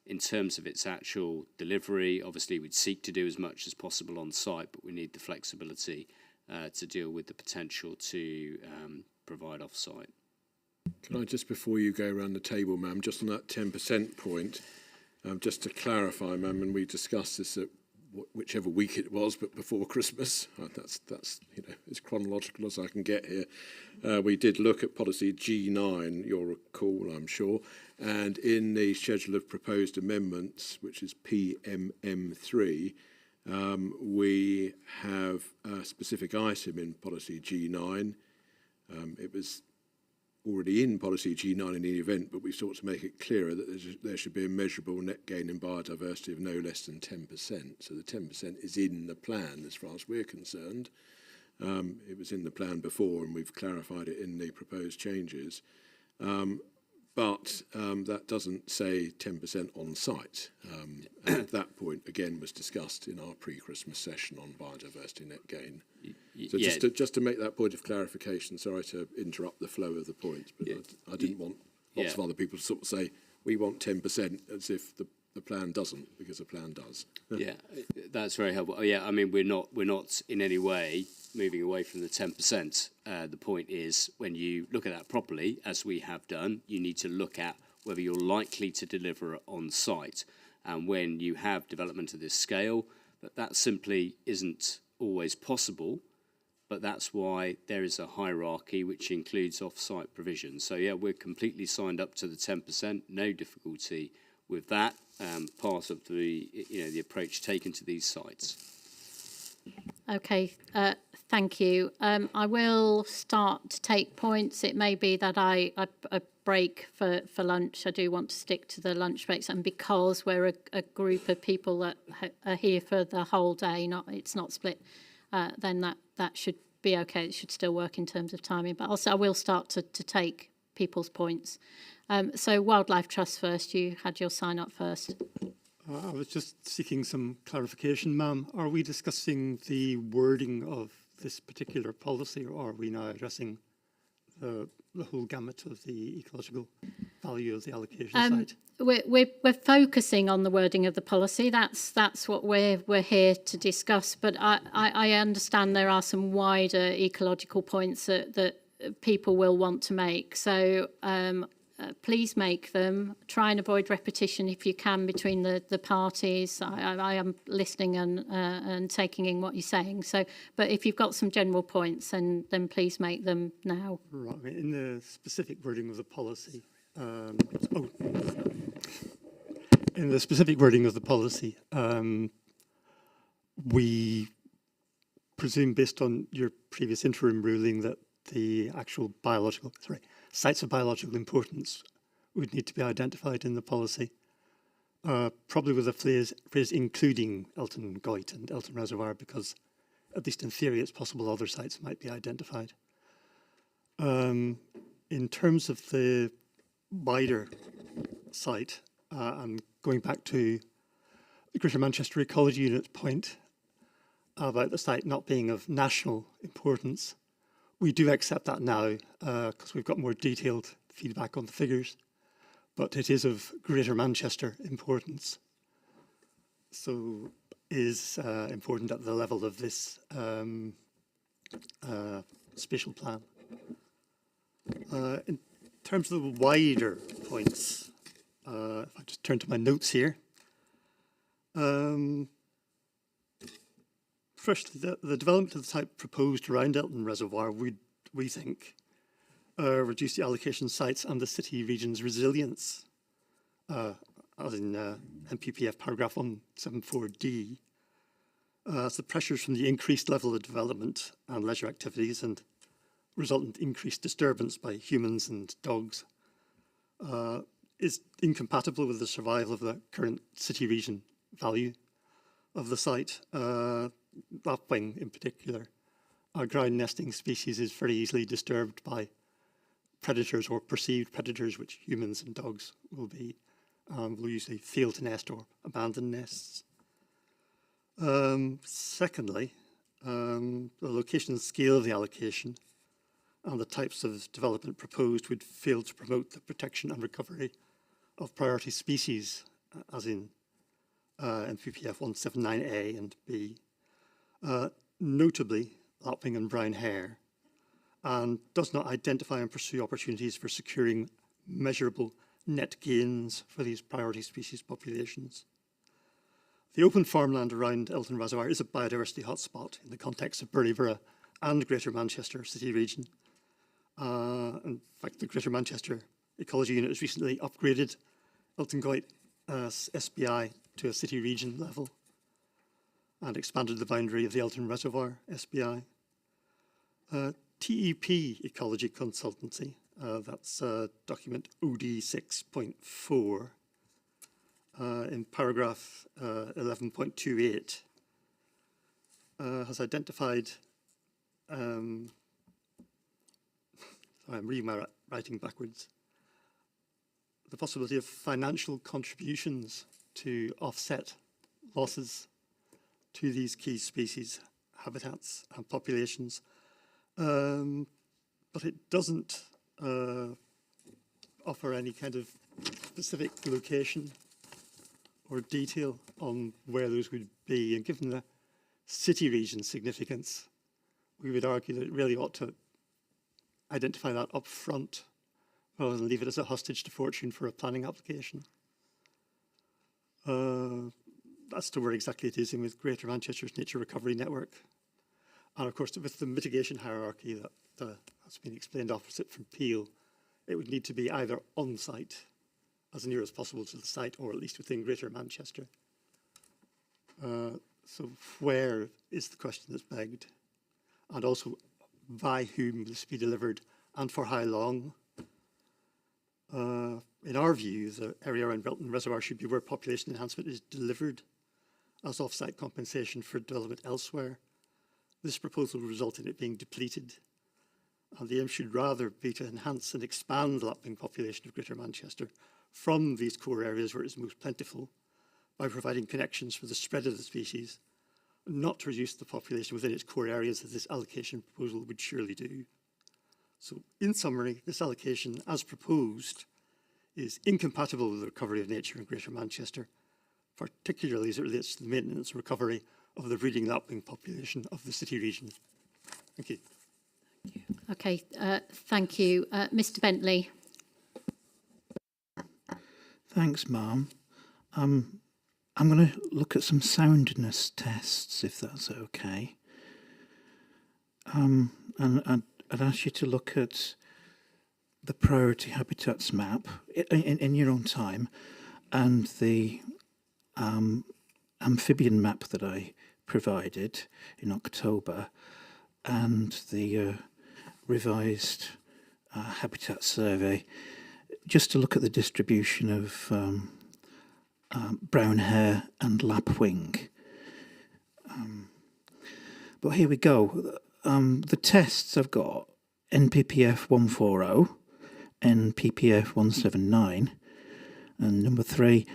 in terms of its actual delivery. Obviously, we'd seek to do as much as possible on site, but we need the flexibility to deal with the potential to provide off-site. Can I just, before you go around the table, ma'am, just on that 10% point, just to clarify, ma'am, and we discussed this at whichever week it was, but before Christmas, that's you know, as chronological as I can get here. We did look at policy G9, you'll recall, I'm sure, and in the schedule of proposed amendments, which is PMM3, we have a specific item in policy G9. It was already in policy G9 in the event, but we sought to make it clearer that there should be a measurable net gain in biodiversity of no less than 10%. So the 10% is in the plan as far as we're concerned. It was in the plan before, and we've clarified it in the proposed changes. But that doesn't say 10% on site. And at that point, again, was discussed in our pre-Christmas session on biodiversity net gain. So yeah. just to make that point of clarification, sorry to interrupt the flow of the points, but I didn't want lots of other people to sort of say, we want 10%, as if the plan doesn't, because the plan does. Yeah, that's very helpful. Yeah, I mean, we're not in any way moving away from the 10%. The point is, when you look at that properly, as we have done, you need to look at whether you're likely to deliver on site. And when you have development of this scale, that simply isn't always possible. But that's why there is a hierarchy which includes off-site provision. So yeah, we're completely signed up to the 10%, no difficulty with that, part of the the approach taken to these sites. Okay, thank you. I will start to take points. It may be that I break for lunch. I do want to stick to the lunch breaks, and because we're a group of people that are here for the whole day, it's not split, then that should be okay. It should still work in terms of timing. But also, I will start to take people's points. So Wildlife Trust first. You had your sign up first. I was just seeking some clarification, ma'am. Are we discussing the wording of this particular policy, or are we now addressing the whole gamut of the ecological value of the allocation site? We're focusing on the wording of the policy. That's what we're here to discuss. But I understand there are some wider ecological points that people will want to make. So please make them. Try and avoid repetition if you can between the parties. I am listening and taking in what you're saying. So, but if you've got some general points, then please make them now. Right. In the specific wording of the policy. In the specific wording of the policy, we presume, based on your previous interim ruling, that the actual sites of biological importance would need to be identified in the policy, probably with the phrase including Elton Goyt and Elton Reservoir, because at least in theory it's possible other sites might be identified. In terms of the wider site, and going back to the Greater Manchester Ecology Unit's point about the site not being of national importance, we do accept that now because we've got more detailed feedback on the figures, but it is of Greater Manchester importance. So is important at the level of this spatial plan. In terms of the wider points, if I just turn to my notes here. First, the development of the type proposed around Elton Reservoir would, we think, reduce the allocation sites and the city region's resilience, as in MPPF paragraph 174D. As the pressures from the increased level of development and leisure activities and resultant increased disturbance by humans and dogs is incompatible with the survival of the current city region value of the site. Lapwing in particular, our ground nesting species is very easily disturbed by predators or perceived predators, which humans and dogs will be, will usually fail to nest or abandon nests. Secondly, the location and scale of the allocation and the types of development proposed would fail to promote the protection and recovery of priority species, as in NPPF 179A and B, notably lapwing and brown hare, and does not identify and pursue opportunities for securing measurable net gains for these priority species populations. The open farmland around Elton Reservoir is a biodiversity hotspot in the context of Burley and Greater Manchester City region. In fact, the Greater Manchester Ecology Unit has recently upgraded Elton Goyt SBI to a city region level and expanded the boundary of the Elton Reservoir SBI. TEP Ecology Consultancy, that's document OD 6.4, in paragraph 11.28, has identified, sorry, I'm reading my writing backwards, the possibility of financial contributions to offset losses to these key species, habitats and populations, but it doesn't offer any kind of specific location or detail on where those would be. And given the city region significance, we would argue that it really ought to identify that up front rather than leave it as a hostage to fortune for a planning application. As to where exactly it is in with Greater Manchester's Nature Recovery Network. And of course, with the mitigation hierarchy that has been explained opposite from Peel, it would need to be either on site, as near as possible to the site, or at least within Greater Manchester. So where is the question that's begged? And also, by whom will this be delivered, and for how long? In our view, the area around Belton Reservoir should be where population enhancement is delivered as off-site compensation for development elsewhere. This proposal will result in it being depleted, and the aim should rather be to enhance and expand the lapwing population of Greater Manchester from these core areas where it is most plentiful by providing connections for the spread of the species, not to reduce the population within its core areas as this allocation proposal would surely do. So in summary, this allocation as proposed is incompatible with the recovery of nature in Greater Manchester, particularly as it relates to the maintenance and recovery of the breeding lapwing population of the city region. Thank you. Okay, thank you. Mr. Bentley. Thanks, Ma'am. I'm going to look at some soundness tests, if that's okay. And I'd ask you to look at the priority habitats map in your own time, and the amphibian map that I provided in October, and the revised habitat survey, just to look at the distribution of brown hare and lapwing. But here we go. The tests I've got NPPF 140, NPPF 179, and number 3,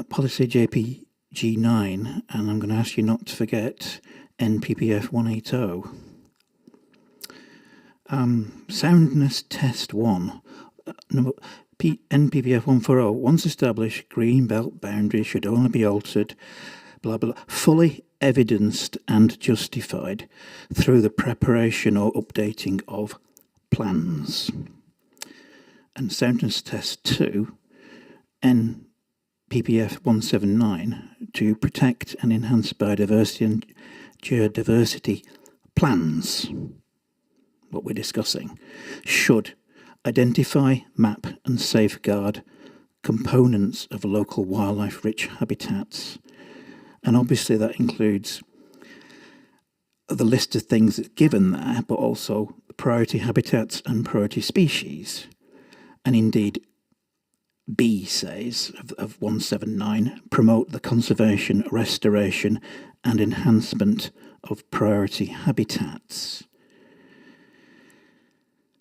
policy JPG 9, and I'm going to ask you not to forget NPPF 180. Soundness test 1, NPPF 140, once established, green belt boundaries should only be altered, blah, blah, fully evidenced and justified through the preparation or updating of plans. And soundness test 2, NPPF 179, to protect and enhance biodiversity and geodiversity plans, what we're discussing, should identify, map and safeguard components of local wildlife-rich habitats. And obviously that includes the list of things that's given there, but also priority habitats and priority species. And indeed, B says, of 179, promote the conservation, restoration and enhancement of priority habitats.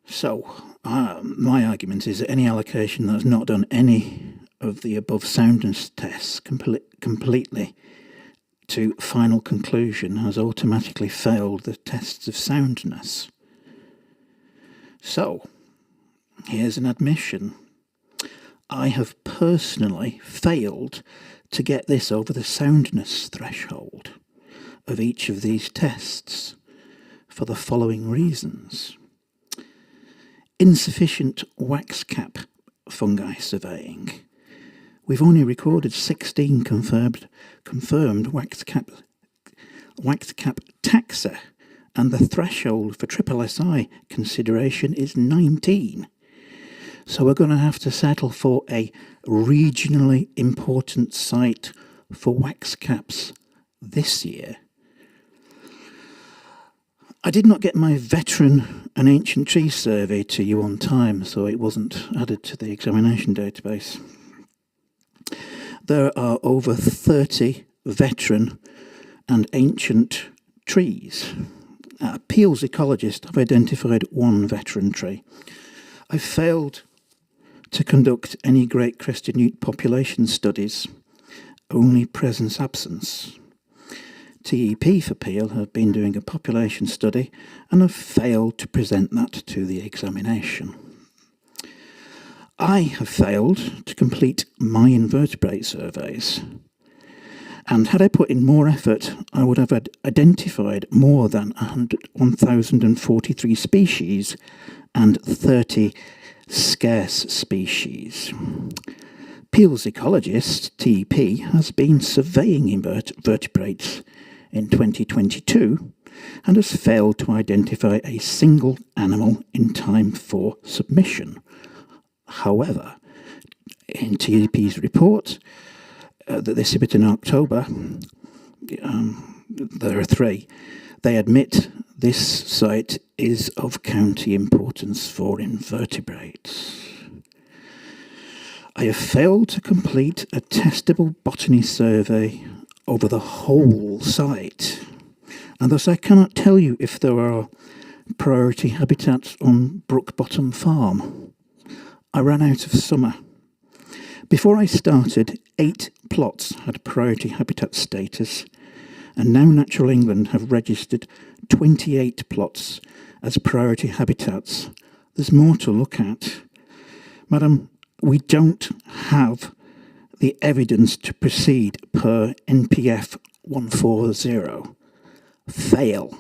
So, my argument is that any allocation that has not done any of the above soundness tests completely to final conclusion has automatically failed the tests of soundness. So, here's an admission. I have personally failed to get this over the soundness threshold of each of these tests for the following reasons. Insufficient wax cap fungi surveying. We've only recorded 16 confirmed wax cap taxa, and the threshold for SSSI consideration is 19. So we're going to have to settle for a regionally important site for wax caps this year. I did not get my veteran and ancient tree survey to you on time, so it wasn't added to the examination database. There are over 30 veteran and ancient trees. Peel's ecologists have identified one veteran tree. I failed to conduct any great crested newt population studies, only presence-absence. TEP for Peel have been doing a population study and have failed to present that to the examination. I have failed to complete my invertebrate surveys, and had I put in more effort, I would have identified more than 1,043 species and 30 scarce species. Peel's ecologist, TEP, has been surveying invertebrates in 2022 and has failed to identify a single animal in time for submission. However, in TEP's report that they submitted in October, there are 3. They admit this site is of county importance for invertebrates. I have failed to complete a testable botany survey over the whole site, and thus I cannot tell you if there are priority habitats on Brook Bottom Farm. I ran out of summer. Before I started, 8 plots had priority habitat status, and now Natural England have registered 28 plots as priority habitats. There's more to look at. Madam, we don't have the evidence to proceed per NPF 140. Fail.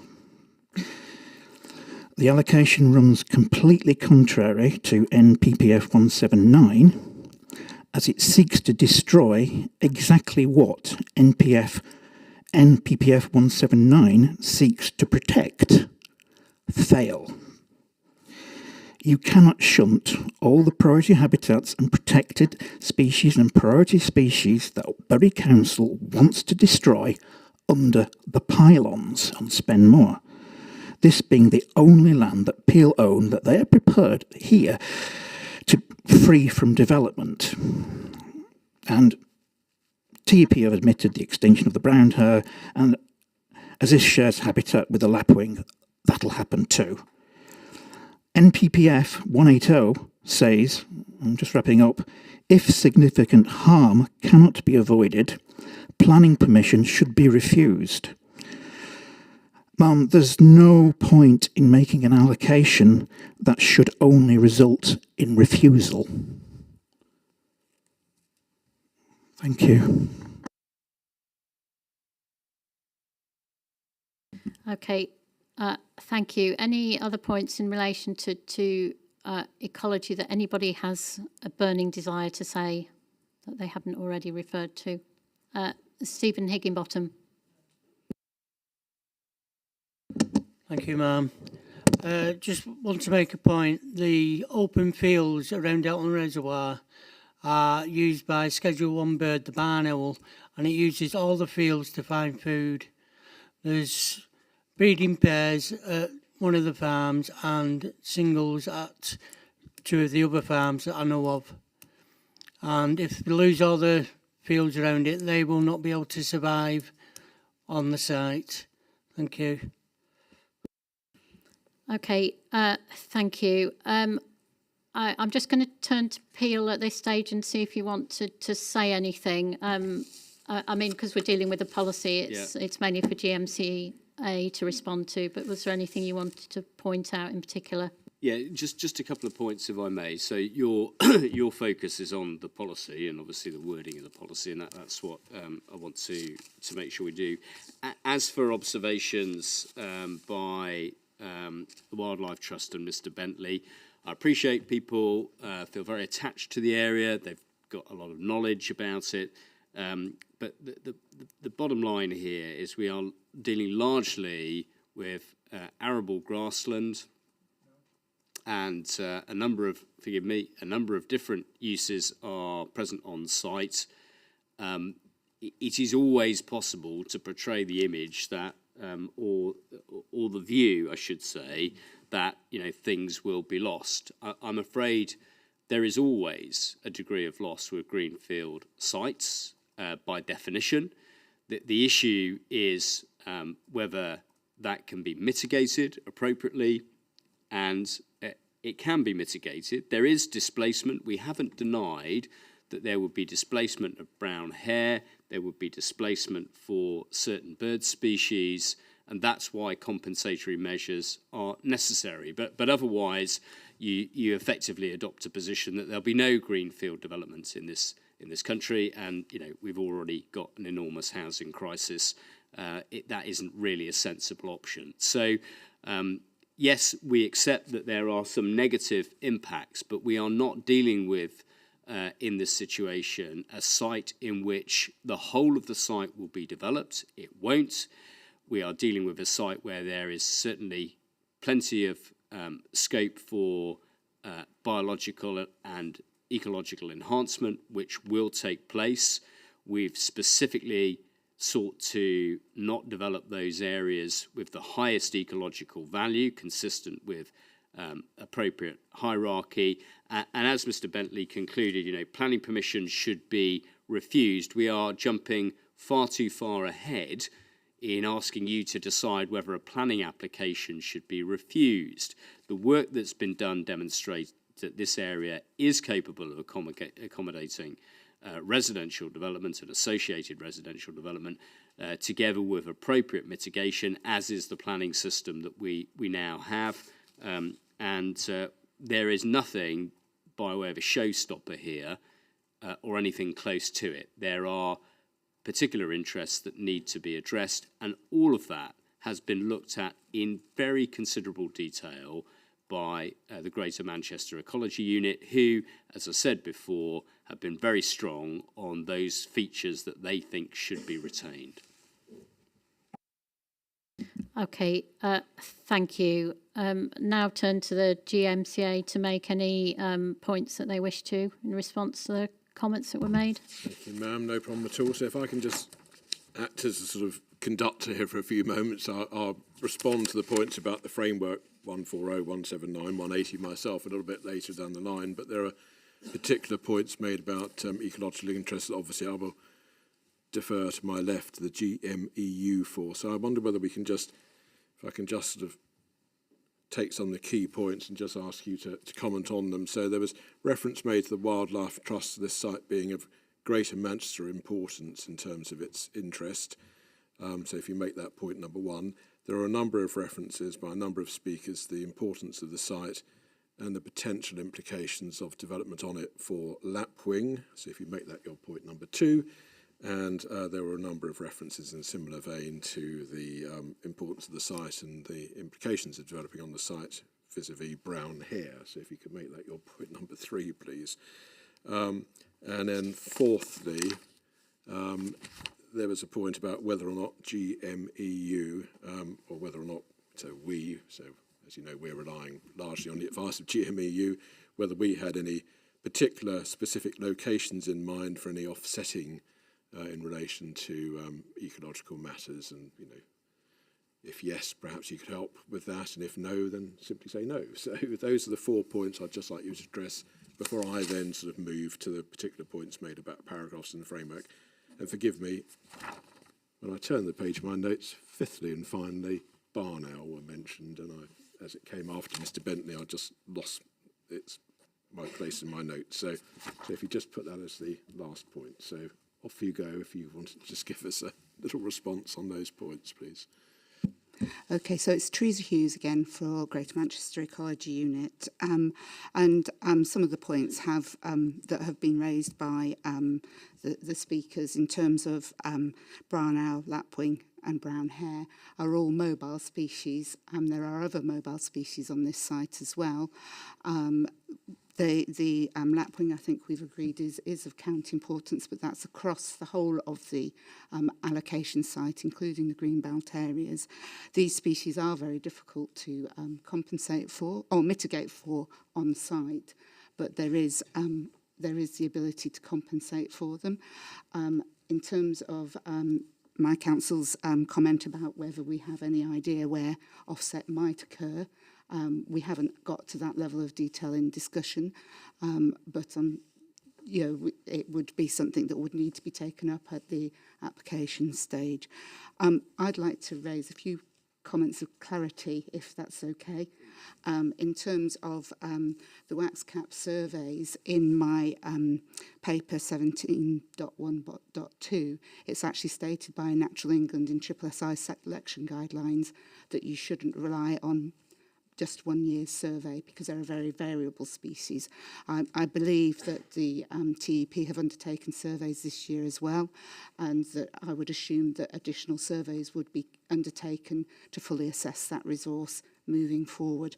The allocation runs completely contrary to NPPF 179, as it seeks to destroy exactly what NPPF 179 seeks to protect. Fail. You cannot shunt all the priority habitats and protected species and priority species that Bury Council wants to destroy under the pylons on Spenmore. This being the only land that Peel own that they are prepared here to free from development. And TEP have admitted the extinction of the brown hare, and as this shares habitat with the lapwing, that'll happen too. NPPF 180 says, I'm just wrapping up, if significant harm cannot be avoided, planning permission should be refused. Ma'am, there's no point in making an allocation that should only result in refusal. Thank you. Okay, thank you. Any other points in relation to ecology that anybody has a burning desire to say that they haven't already referred to? Stephen Higginbottom. Thank you, ma'am. Just want to make a point. The open fields around Elton Reservoir are used by Schedule 1 bird, the barn owl, and it uses all the fields to find food. There's breeding pairs at one of the farms and singles at 2 of the other farms that I know of. And if they lose all the fields around it, they will not be able to survive on the site. Thank you. Okay, thank you. I'm just going to turn to Peel at this stage and see if you want to say anything. I mean, because we're dealing with a policy, it's mainly for GMCA to respond to, but was there anything you wanted to point out in particular? Yeah, just a couple of points, if I may. So your your focus is on the policy and obviously the wording of the policy, and that's what I want to make sure we do. As for observations by the Wildlife Trust and Mr. Bentley, I appreciate people feel very attached to the area. They've got a lot of knowledge about it. But the bottom line here is we are dealing largely with arable grassland, and a number of different uses are present on site. It is always possible to portray the image that, or the view, I should say, that things will be lost. I'm afraid there is always a degree of loss with greenfield sites by definition. The issue is whether that can be mitigated appropriately, and it can be mitigated. There is displacement. We haven't denied that there would be displacement of brown hare, there would be displacement for certain bird species, and that's why compensatory measures are necessary. But otherwise, you effectively adopt a position that there'll be no greenfield developments in this country, and we've already got an enormous housing crisis. That isn't really a sensible option. So. Yes, we accept that there are some negative impacts, but we are not dealing with, in this situation, a site in which the whole of the site will be developed. It won't. We are dealing with a site where there is certainly plenty of scope for biological and ecological enhancement, which will take place. We've specifically sought to not develop those areas with the highest ecological value, consistent with appropriate hierarchy. And as Mr. Bentley concluded, planning permission should be refused. We are jumping far too far ahead in asking you to decide whether a planning application should be refused. The work that's been done demonstrates that this area is capable of accommodating residential development and associated residential development together with appropriate mitigation, as is the planning system that we now have. And there is nothing by way of a showstopper here or anything close to it. There are particular interests that need to be addressed, and all of that has been looked at in very considerable detail by the Greater Manchester Ecology Unit, who, as I said before, have been very strong on those features that they think should be retained. Okay, thank you. Now turn to the GMCA to make any points that they wish to in response to the comments that were made. Thank you, ma'am. No problem at all. So if I can just act as a sort of conductor here for a few moments, I'll respond to the points about the framework 140, 179, 180 myself a little bit later down the line, but there are particular points made about ecological interests that obviously I will defer to my left to the GMEU for. So I wonder whether we can just, if I can just sort of take some of the key points and just ask you to comment on them. So there was reference made to the Wildlife Trust, this site being of Greater Manchester importance in terms of its interest. So if you make that point number one, there are a number of references by a number of speakers to the importance of the site and the potential implications of development on it for lapwing. So if you make that your point number two, and there were a number of references in a similar vein to the importance of the site and the implications of developing on the site vis-a-vis brown hare. So if you could make that your point number three, please. And then fourthly, there was a point about whether or not GMEU, or whether or not, so as you know, we're relying largely on the advice of GMEU, whether we had any particular specific locations in mind for any offsetting in relation to ecological matters, and if yes, perhaps you could help with that, and if no, then simply say no. So those are the 4 points I'd just like you to address before I then sort of move to the particular points made about paragraphs in the framework. And forgive me, when I turn the page of my notes, fifthly and finally, barn owl were mentioned, and as it came after Mr. Bentley, I just lost my place in my notes. So if you just put that as the last point. So off you go if you want to just give us a little response on those points, please. Okay, so it's Teresa Hughes again for Greater Manchester Ecology Unit, some of the points that have been raised by the speakers in terms of brown owl, lapwing and brown hare are all mobile species. There are other mobile species on this site as well. The lapwing, I think we've agreed, is of county importance, but that's across the whole of the allocation site, including the greenbelt areas. These species are very difficult to compensate for or mitigate for on site, but there is the ability to compensate for them. In terms of my council's comment about whether we have any idea where offset might occur, we haven't got to that level of detail in discussion, but it would be something that would need to be taken up at the application stage. I'd like to raise a few comments of clarity, if that's okay. In terms of the wax cap surveys, in my paper 17.1.2, it's actually stated by Natural England in SSI selection guidelines that you shouldn't rely on just 1 year's survey because they're a very variable species. I believe that the TEP have undertaken surveys this year as well, and that I would assume that additional surveys would be undertaken to fully assess that resource moving forward.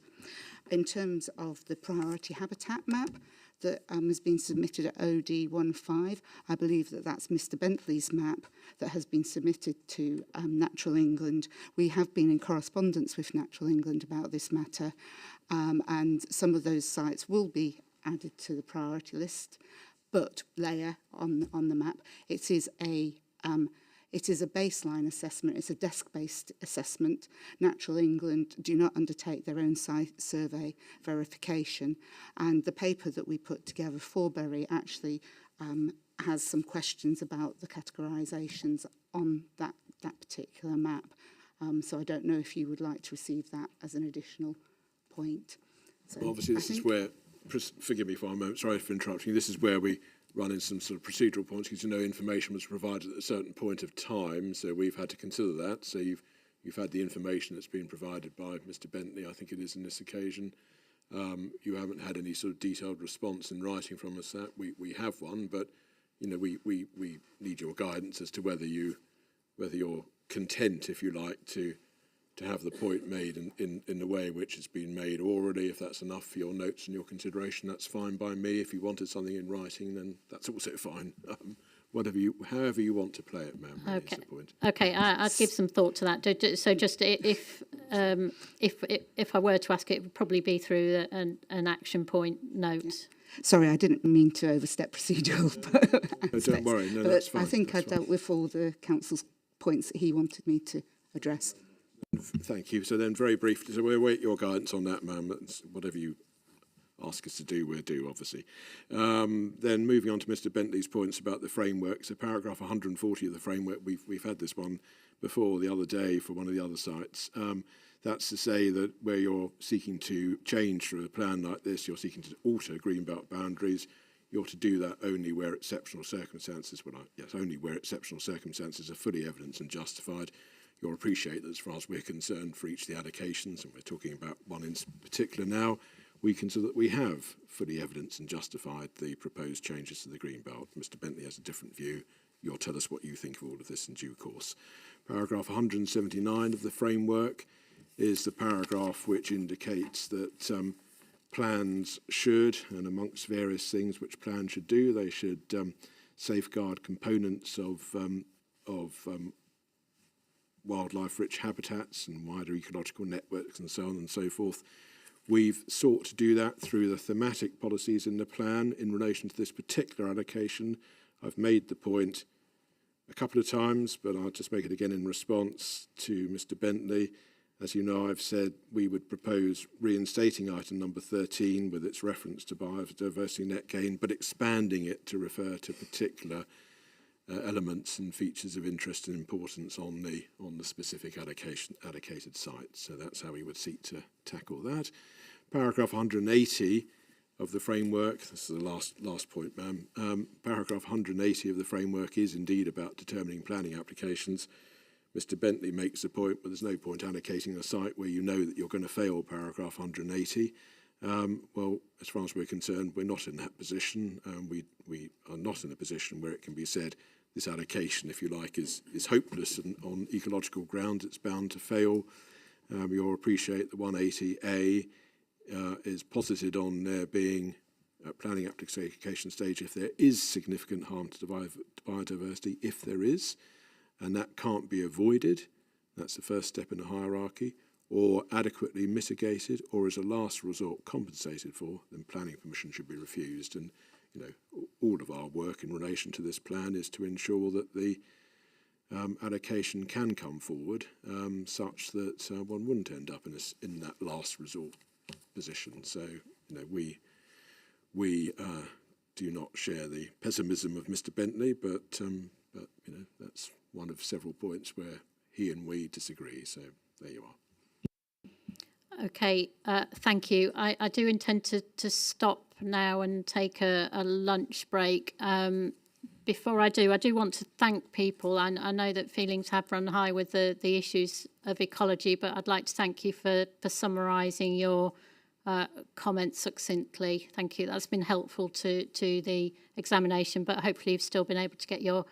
In terms of the priority habitat map that has been submitted at OD15, I believe that that's Mr. Bentley's map that has been submitted to Natural England. We have been in correspondence with Natural England about this matter, and some of those sites will be added to the priority list, but layer on the map. It is a baseline assessment. It's a desk-based assessment. Natural England do not undertake their own site survey verification. And the paper that we put together for Bury actually has some questions about the categorisations on that particular map. So I don't know if you would like to receive that as an additional point. So well, obviously, this is where, forgive me for a moment, sorry for interrupting, this is where we run in some sort of procedural points because information was provided at a certain point of time, so we've had to consider that. So you've had the information that's been provided by Mr. Bentley, I think it is, on this occasion. You haven't had any sort of detailed response in writing from us. That we have one, but we need your guidance as to whether you're content, if you like, to have the point made in the way in which it's been made orally. If that's enough for your notes and your consideration, that's fine by me. If you wanted something in writing, then that's also fine. However you want to play it, ma'am. Okay. Is the point. Okay, I'd give some thought to that. So just if I were to ask, it would probably be through an action point note. Yeah. Sorry, I didn't mean to overstep procedural. No, don't worry. No, that's fine. I think I dealt with all the council's points that he wanted me to address. Thank you. So then very briefly, so we'll await your guidance on that, ma'am. Whatever you ask us to do, we'll do, obviously. Then moving on to Mr. Bentley's points about the framework. So paragraph 140 of the framework, we've had this one before the other day for one of the other sites. That's to say that where you're seeking to change through a plan like this, you're seeking to alter greenbelt boundaries, you're to do that only where exceptional circumstances, only where exceptional circumstances are fully evidenced and justified. You'll appreciate that as far as we're concerned for each of the allocations, and we're talking about one in particular now, we consider that we have fully evidenced and justified the proposed changes to the greenbelt. Mr. Bentley has a different view. You'll tell us what you think of all of this in due course. Paragraph 179 of the framework is the paragraph which indicates that plans should, and amongst various things which plans should do, they should safeguard components of wildlife-rich habitats and wider ecological networks and so on and so forth. We've sought to do that through the thematic policies in the plan in relation to this particular allocation. I've made the point a couple of times, but I'll just make it again in response to Mr. Bentley. As you know, I've said we would propose reinstating item number 13 with its reference to biodiversity net gain, but expanding it to refer to particular elements and features of interest and importance on the specific allocated sites. So that's how we would seek to tackle that. Paragraph 180 of the framework, this is the last point, ma'am, paragraph 180 of the framework is indeed about determining planning applications. Mr. Bentley makes the point, but there's no point allocating a site where you know that you're going to fail paragraph 180. Well, as far as we're concerned, we're not in that position. We are not in a position where it can be said this allocation, if you like, is hopeless and on ecological grounds it's bound to fail. You'll appreciate the 180A is posited on there being at planning application stage if there is significant harm to biodiversity, if there is, and that can't be avoided. That's the first step in the hierarchy, or adequately mitigated, or as a last resort compensated for, then planning permission should be refused. And all of our work in relation to this plan is to ensure that the allocation can come forward such that one wouldn't end up in that last resort position. So we do not share the pessimism of Mr. Bentley, but that's one of several points where he and we disagree. So there you are. Okay, thank you. I do intend to stop now and take a lunch break. Before I do want to thank people. I know that feelings have run high with the issues of ecology, but I'd like to thank you for summarising your comments succinctly. Thank you. That's been helpful to the examination, but hopefully you've still been able to get your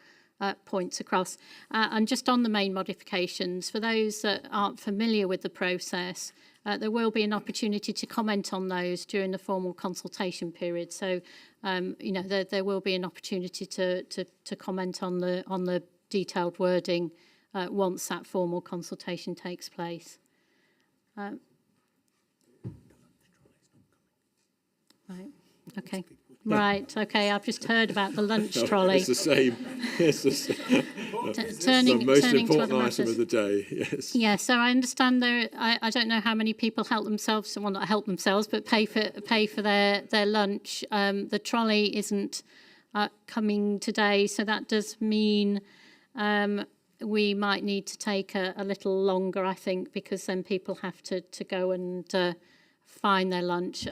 points across. And just on the main modifications, for those that aren't familiar with the process, there will be an opportunity to comment on those during the formal consultation period. So, there will be an opportunity to comment on the detailed wording once that formal consultation takes place. Right. Okay. Right. Okay. I've just heard about the lunch trolley. It's the same. It's the same. Turning the most to important other item matters. of the day. Yes. Yeah, so I understand there. I don't know how many people help themselves. Well, not help themselves, but pay for their lunch. The trolley isn't coming today, so that does mean we might need to take a little longer, I think, because then people have to go and find their lunch.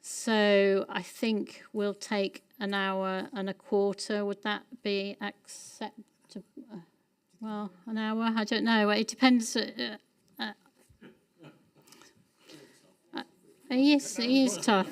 So I think we'll take an hour and a quarter. Would that be acceptable? Well, an hour? I don't know. It depends. He is tough.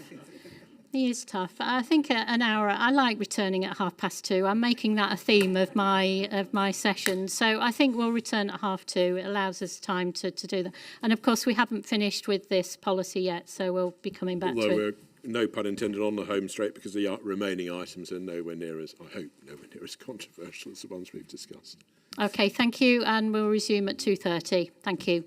He is tough. I think an hour. I like returning at 2:30. I'm making that a theme of my session. So I think we'll return at 2:30. It allows us time to do that. And of course, we haven't finished with this policy yet, so we'll be coming back Although to we're, it. no pun intended, on the home straight, because the remaining items are nowhere near as, I hope, nowhere near as controversial as the ones we've discussed. Okay, thank you, and we'll resume at 2:30. Thank you.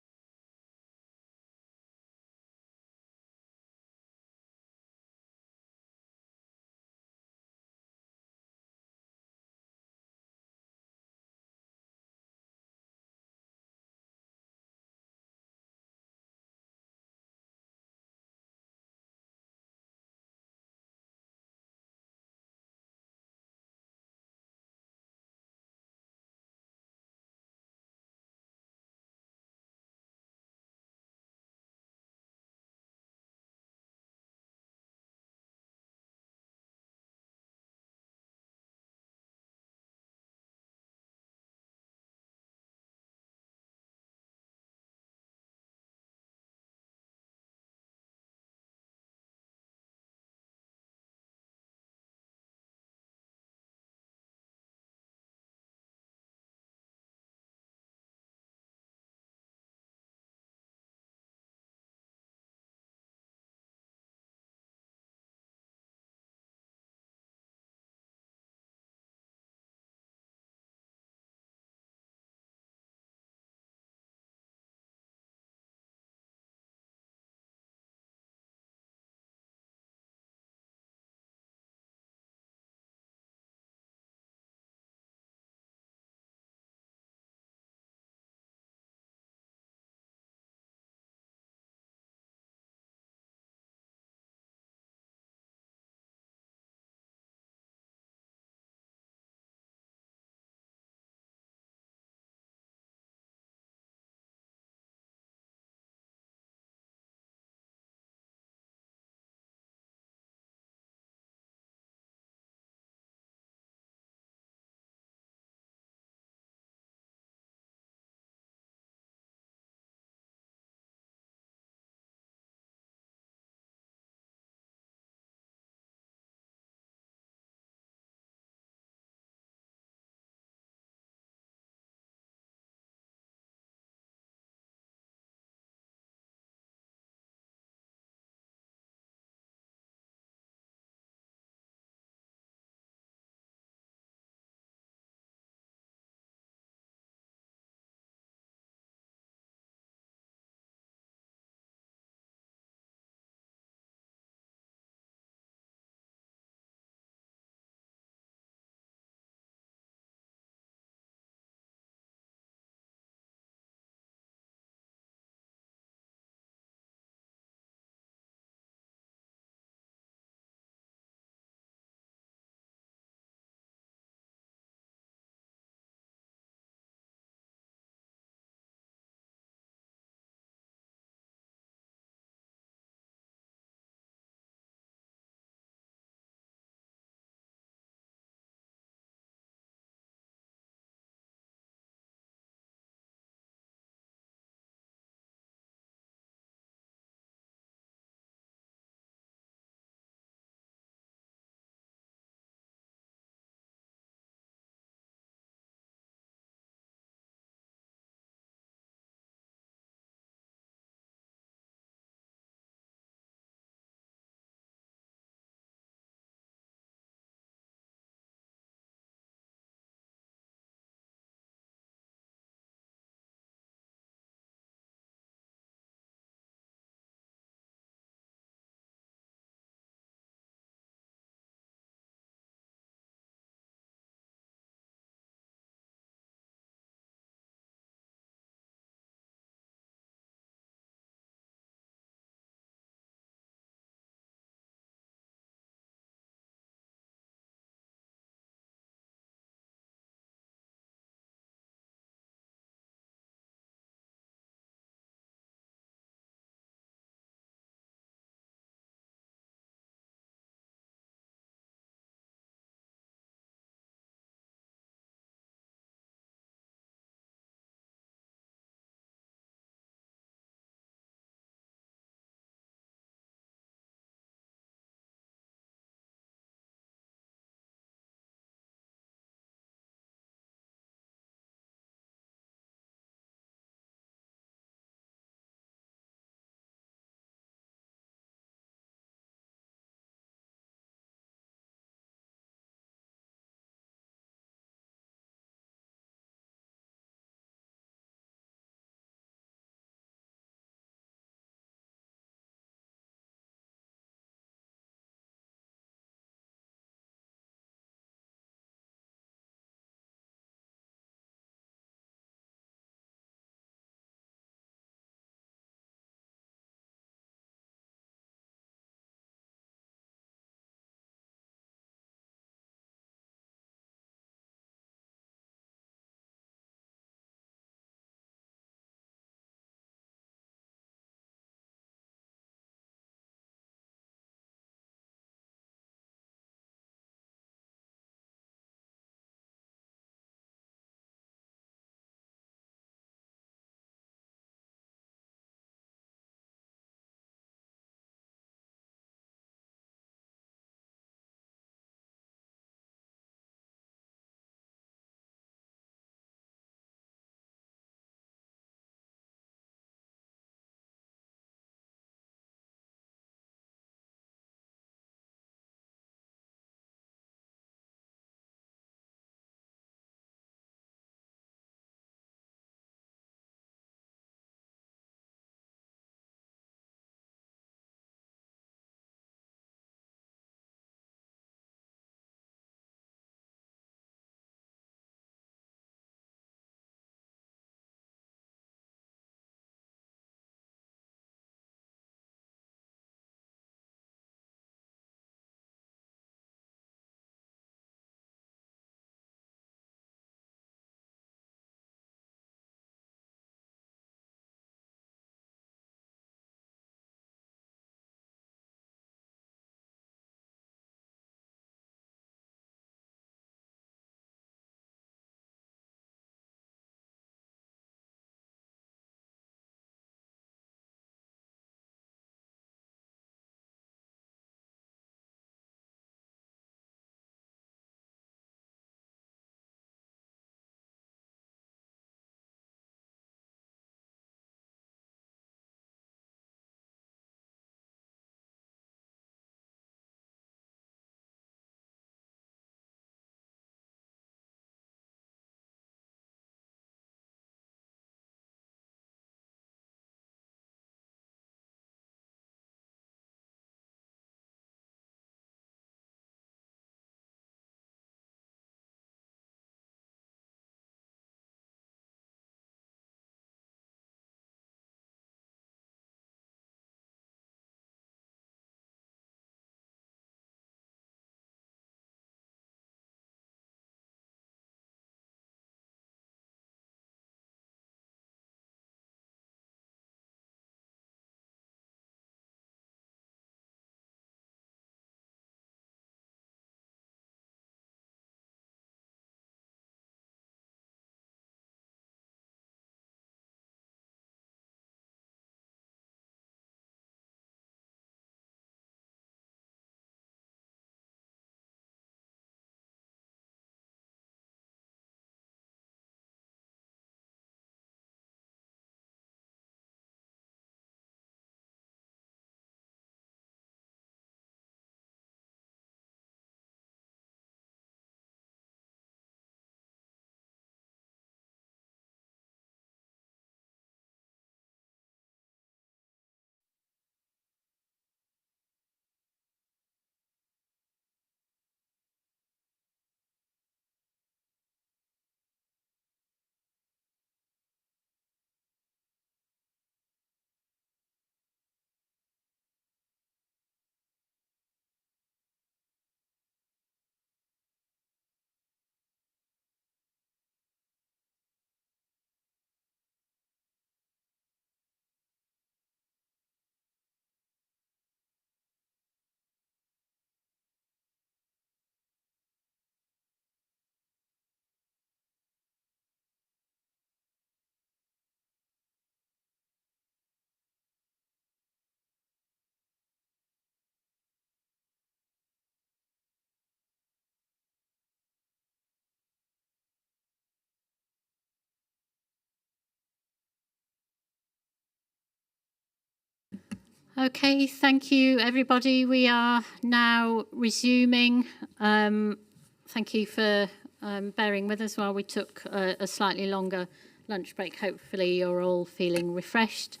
Okay, thank you, everybody. We are now resuming. Thank you for bearing with us while we took a slightly longer lunch break. Hopefully you're all feeling refreshed.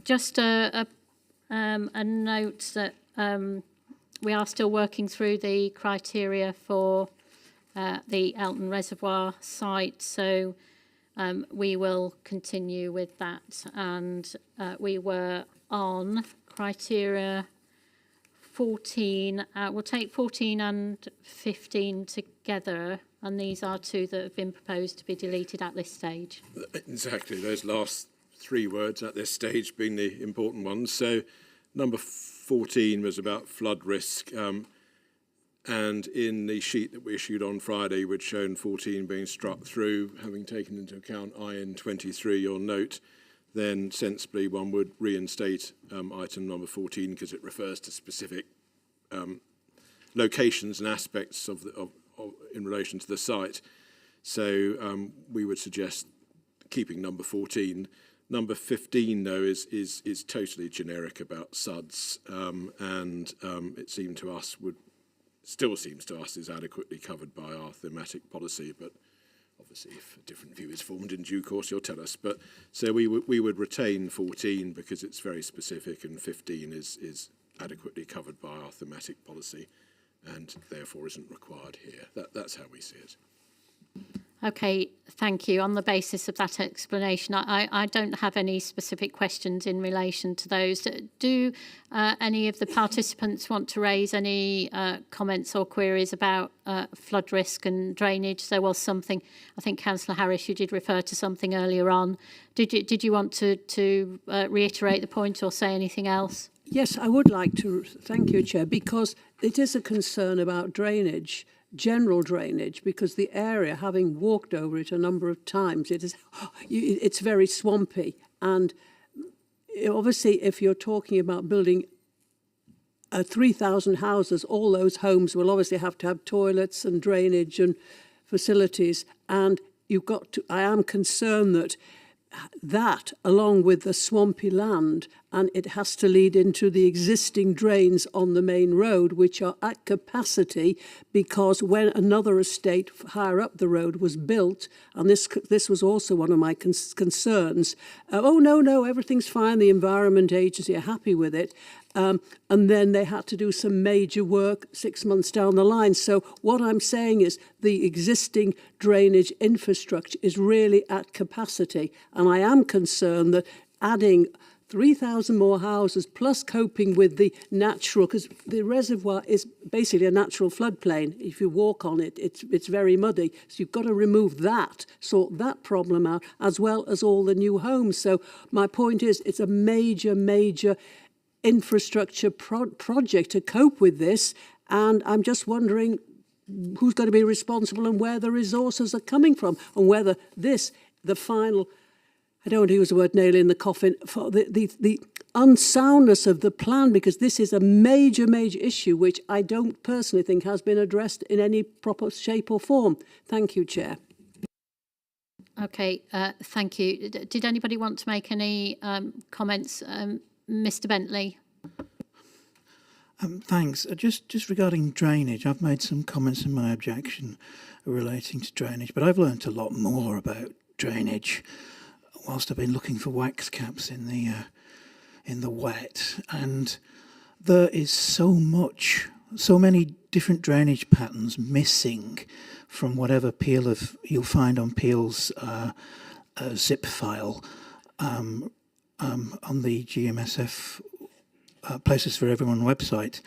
Just a note that we are still working through the criteria for the Elton Reservoir site, so we will continue with that. And we were on criteria 14. We'll take 14 and 15 together, and these are two that have been proposed to be deleted at this stage. Exactly, those last three words at this stage being the important ones. So number 14 was about flood risk, and in the sheet that we issued on Friday, we'd shown 14 being struck through. Having taken into account IN 23, your note, then sensibly one would reinstate item number 14 because it refers to specific locations and aspects of in relation to the site. So we would suggest keeping number 14. Number 15, though, is totally generic about SUDs, and it still seems to us is adequately covered by our thematic policy, but obviously if a different view is formed in due course, you'll tell us. But so we would retain 14 because it's very specific, and 15 is adequately covered by our thematic policy and therefore isn't required here. That's how we see it. Okay, thank you. On the basis of that explanation, I don't have any specific questions in relation to those. Do any of the participants want to raise any comments or queries about flood risk and drainage? There was something, I think, Councillor Harris, you did refer to something earlier on. Did you want to reiterate the point or say anything else? Yes, I would like to. Thank you, Chair, because it is a concern about drainage. General drainage, because the area, having walked over it a number of times, it's very swampy, and obviously if you're talking about building 3,000 houses, all those homes will obviously have to have toilets and drainage and facilities, and I am concerned that along with the swampy land, and it has to lead into the existing drains on the main road, which are at capacity, because when another estate higher up the road was built, and this was also one of my concerns, oh no, everything's fine, the Environment Agency are happy with it, and then they had to do some major work 6 months down the line. So what I'm saying is the existing drainage infrastructure is really at capacity, and I am concerned that adding 3,000 more houses plus coping with the natural, because the reservoir is basically a natural floodplain. If you walk on it, it's very muddy. So you've got to remove that, sort that problem out, as well as all the new homes. So my point is, it's a major infrastructure project to cope with this. And I'm just wondering who's going to be responsible and where the resources are coming from, and whether the final, I don't want to use the word nail in the coffin, for the unsoundness of the plan, because this is a major issue which I don't personally think has been addressed in any proper shape or form. Thank you, Chair. Okay, thank you. Did anybody want to make any comments? Mr. Bentley. Thanks. Just regarding drainage, I've made some comments in my objection relating to drainage, but I've learnt a lot more about drainage whilst I've been looking for wax caps in the wet, and there is so many different drainage patterns missing from whatever Peel you'll find on Peel's zip file on the GMSF Places for Everyone website.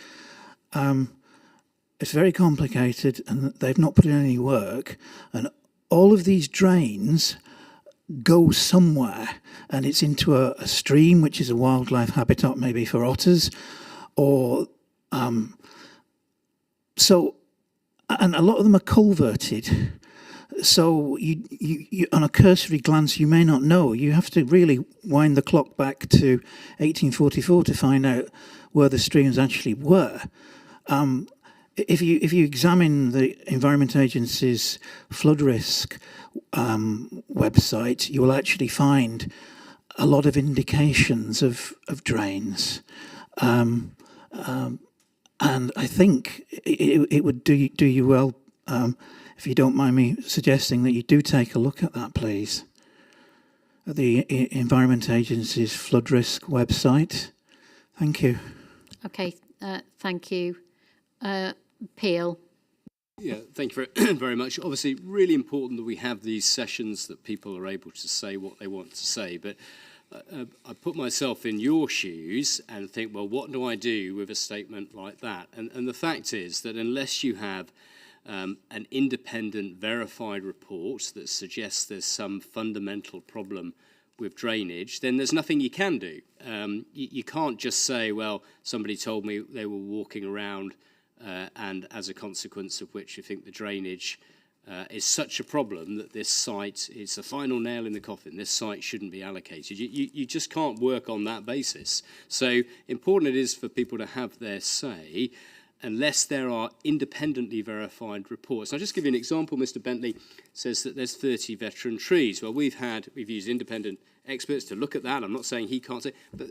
It's very complicated, and they've not put in any work, and all of these drains go somewhere, and it's into a stream, which is a wildlife habitat maybe for otters, or and a lot of them are culverted. So you on a cursory glance, you may not know. You have to really wind the clock back to 1844 to find out where the streams actually were. If you examine the Environment Agency's flood risk website, you will actually find a lot of indications of drains. And I think it would do you well, if you don't mind me suggesting that you do take a look at that, please. At the Environment Agency's flood risk website. Thank you. Okay, thank you. Peel. Yeah, thank you very, very much. Obviously, really important that we have these sessions that people are able to say what they want to say. But I put myself in your shoes and think, well, what do I do with a statement like that? And the fact is that unless you have an independent, verified report that suggests there's some fundamental problem with drainage, then there's nothing you can do. You can't just say, well, somebody told me they were walking around and as a consequence of which you think the drainage is such a problem that this site is the final nail in the coffin. This site shouldn't be allocated. You just can't work on that basis. So important it is for people to have their say unless there are independently verified reports. I'll just give you an example. Mr. Bentley says that there's 30 veteran trees. Well, we've used independent experts to look at that. I'm not saying he can't say, but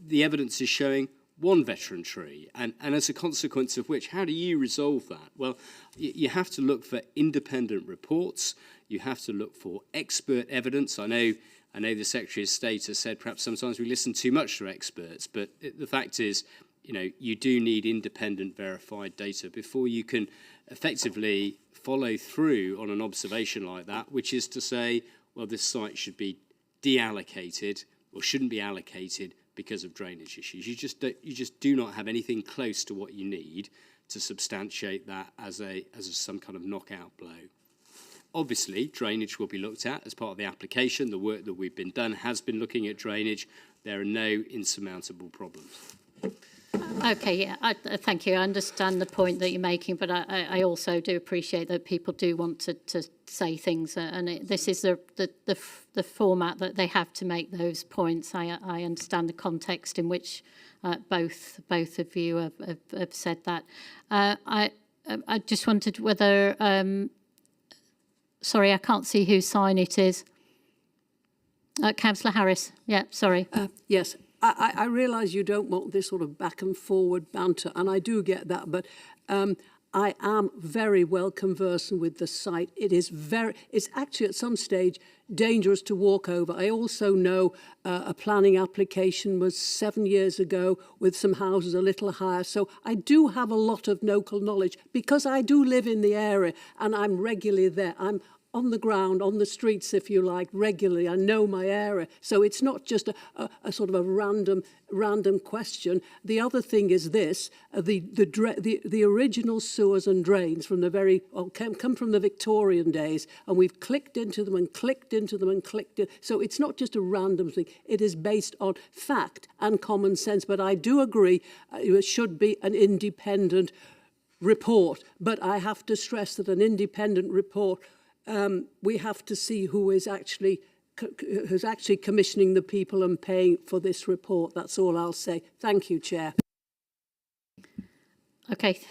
the evidence is showing one veteran tree, and as a consequence of which, how do you resolve that? Well, you have to look for independent reports. You have to look for expert evidence. I know the Secretary of State has said perhaps sometimes we listen too much to experts, but the fact is, you do need independent verified data before you can effectively follow through on an observation like that, which is to say, well, this site should be deallocated or shouldn't be allocated because of drainage issues. You just do not have anything close to what you need to substantiate that as some kind of knockout blow. Obviously, drainage will be looked at as part of the application. The work that we've been done has been looking at drainage. There are no insurmountable problems. Okay, yeah, thank you. I understand the point that you're making, but I also do appreciate that people do want to say things, and this is the format that they have to make those points. I understand the context in which both of you have said that. I just wondered whether, sorry, I can't see whose sign it is. Councillor Harris. Yeah, sorry. Yes. I realise you don't want this sort of back and forward banter, and I do get that, but I am very well conversant with the site. It's actually at some stage dangerous to walk over. I also know a planning application was 7 years ago with some houses a little higher. So I do have a lot of local knowledge because I do live in the area and I'm regularly there. I'm on the ground, on the streets, if you like, regularly. I know my area. So it's not just a sort of a random question. The other thing is this, the original sewers and drains from come from the Victorian days, and we've clicked into them and clicked into them and clicked it. So it's not just a random thing. It is based on fact and common sense. But I do agree it should be an independent report. But I have to stress that an independent report, we have to see who's actually commissioning the people and paying for this report. That's all I'll say. Thank you, Chair. Okay,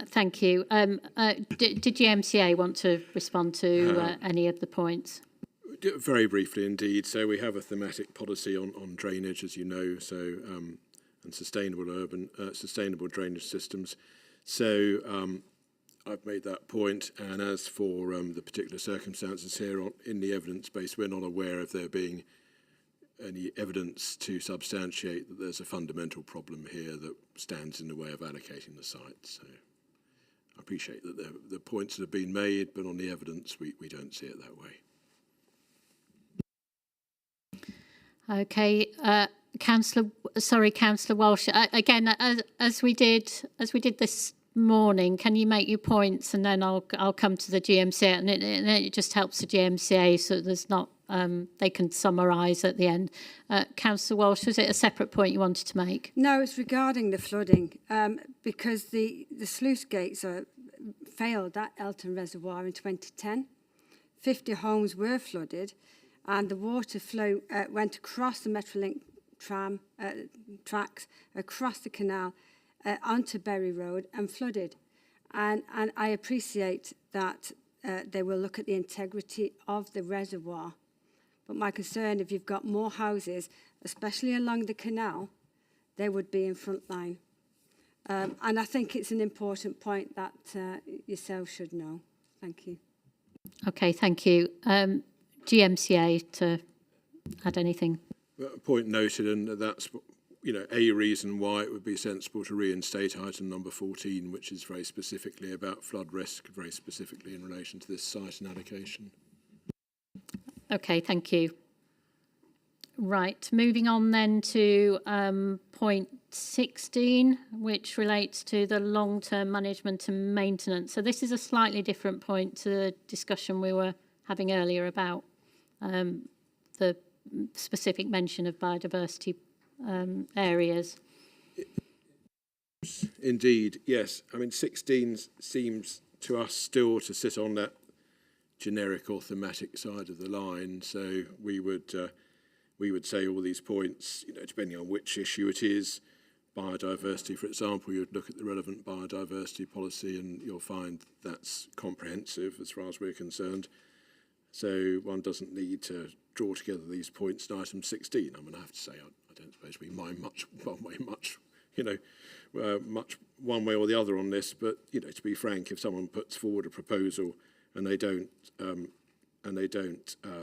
thank you. Did GMCA want to respond to any of the points? Very briefly indeed. So we have a thematic policy on drainage, as you know, and sustainable drainage systems. So I've made that point, and as for the particular circumstances here in the evidence base, we're not aware of there being any evidence to substantiate that there's a fundamental problem here that stands in the way of allocating the site. So I appreciate that the points that have been made, but on the evidence, we don't see it that way. Okay, Councillor Walsh. Again, as we did this morning, can you make your points and then I'll come to the GMCA, and it just helps the GMCA so there's not they can summarise at the end. Councillor Walsh, was it a separate point you wanted to make? No, it's regarding the flooding, because the sluice gates failed at Elton Reservoir in 2010. 50 homes were flooded, and the water flow went across the Metrolink tram tracks, across the canal, onto Berry Road and flooded. And I appreciate that they will look at the integrity of the reservoir, But my concern, if you've got more houses, especially along the canal, they would be in front line. And I think it's an important point that yourself should know. Thank you. Okay, thank you. GMCA to add anything? Point noted, and that's a reason why it would be sensible to reinstate item number 14, which is very specifically about flood risk, very specifically in relation to this site and allocation. Okay, thank you. Right, moving on then to point 16, which relates to the long-term management and maintenance. So this is a slightly different point to the discussion we were having earlier about the specific mention of biodiversity areas. Indeed, yes. I mean, 16 seems to us still to sit on that generic or thematic side of the line. So we would say all these points, depending on which issue it is. Biodiversity, for example, you'd look at the relevant biodiversity policy and you'll find that's comprehensive as far as we're concerned. So one doesn't need to draw together these points in item 16. I mean, I have to say, I don't suppose we mind much one way or the other on this. But to be frank, if someone puts forward a proposal and they don't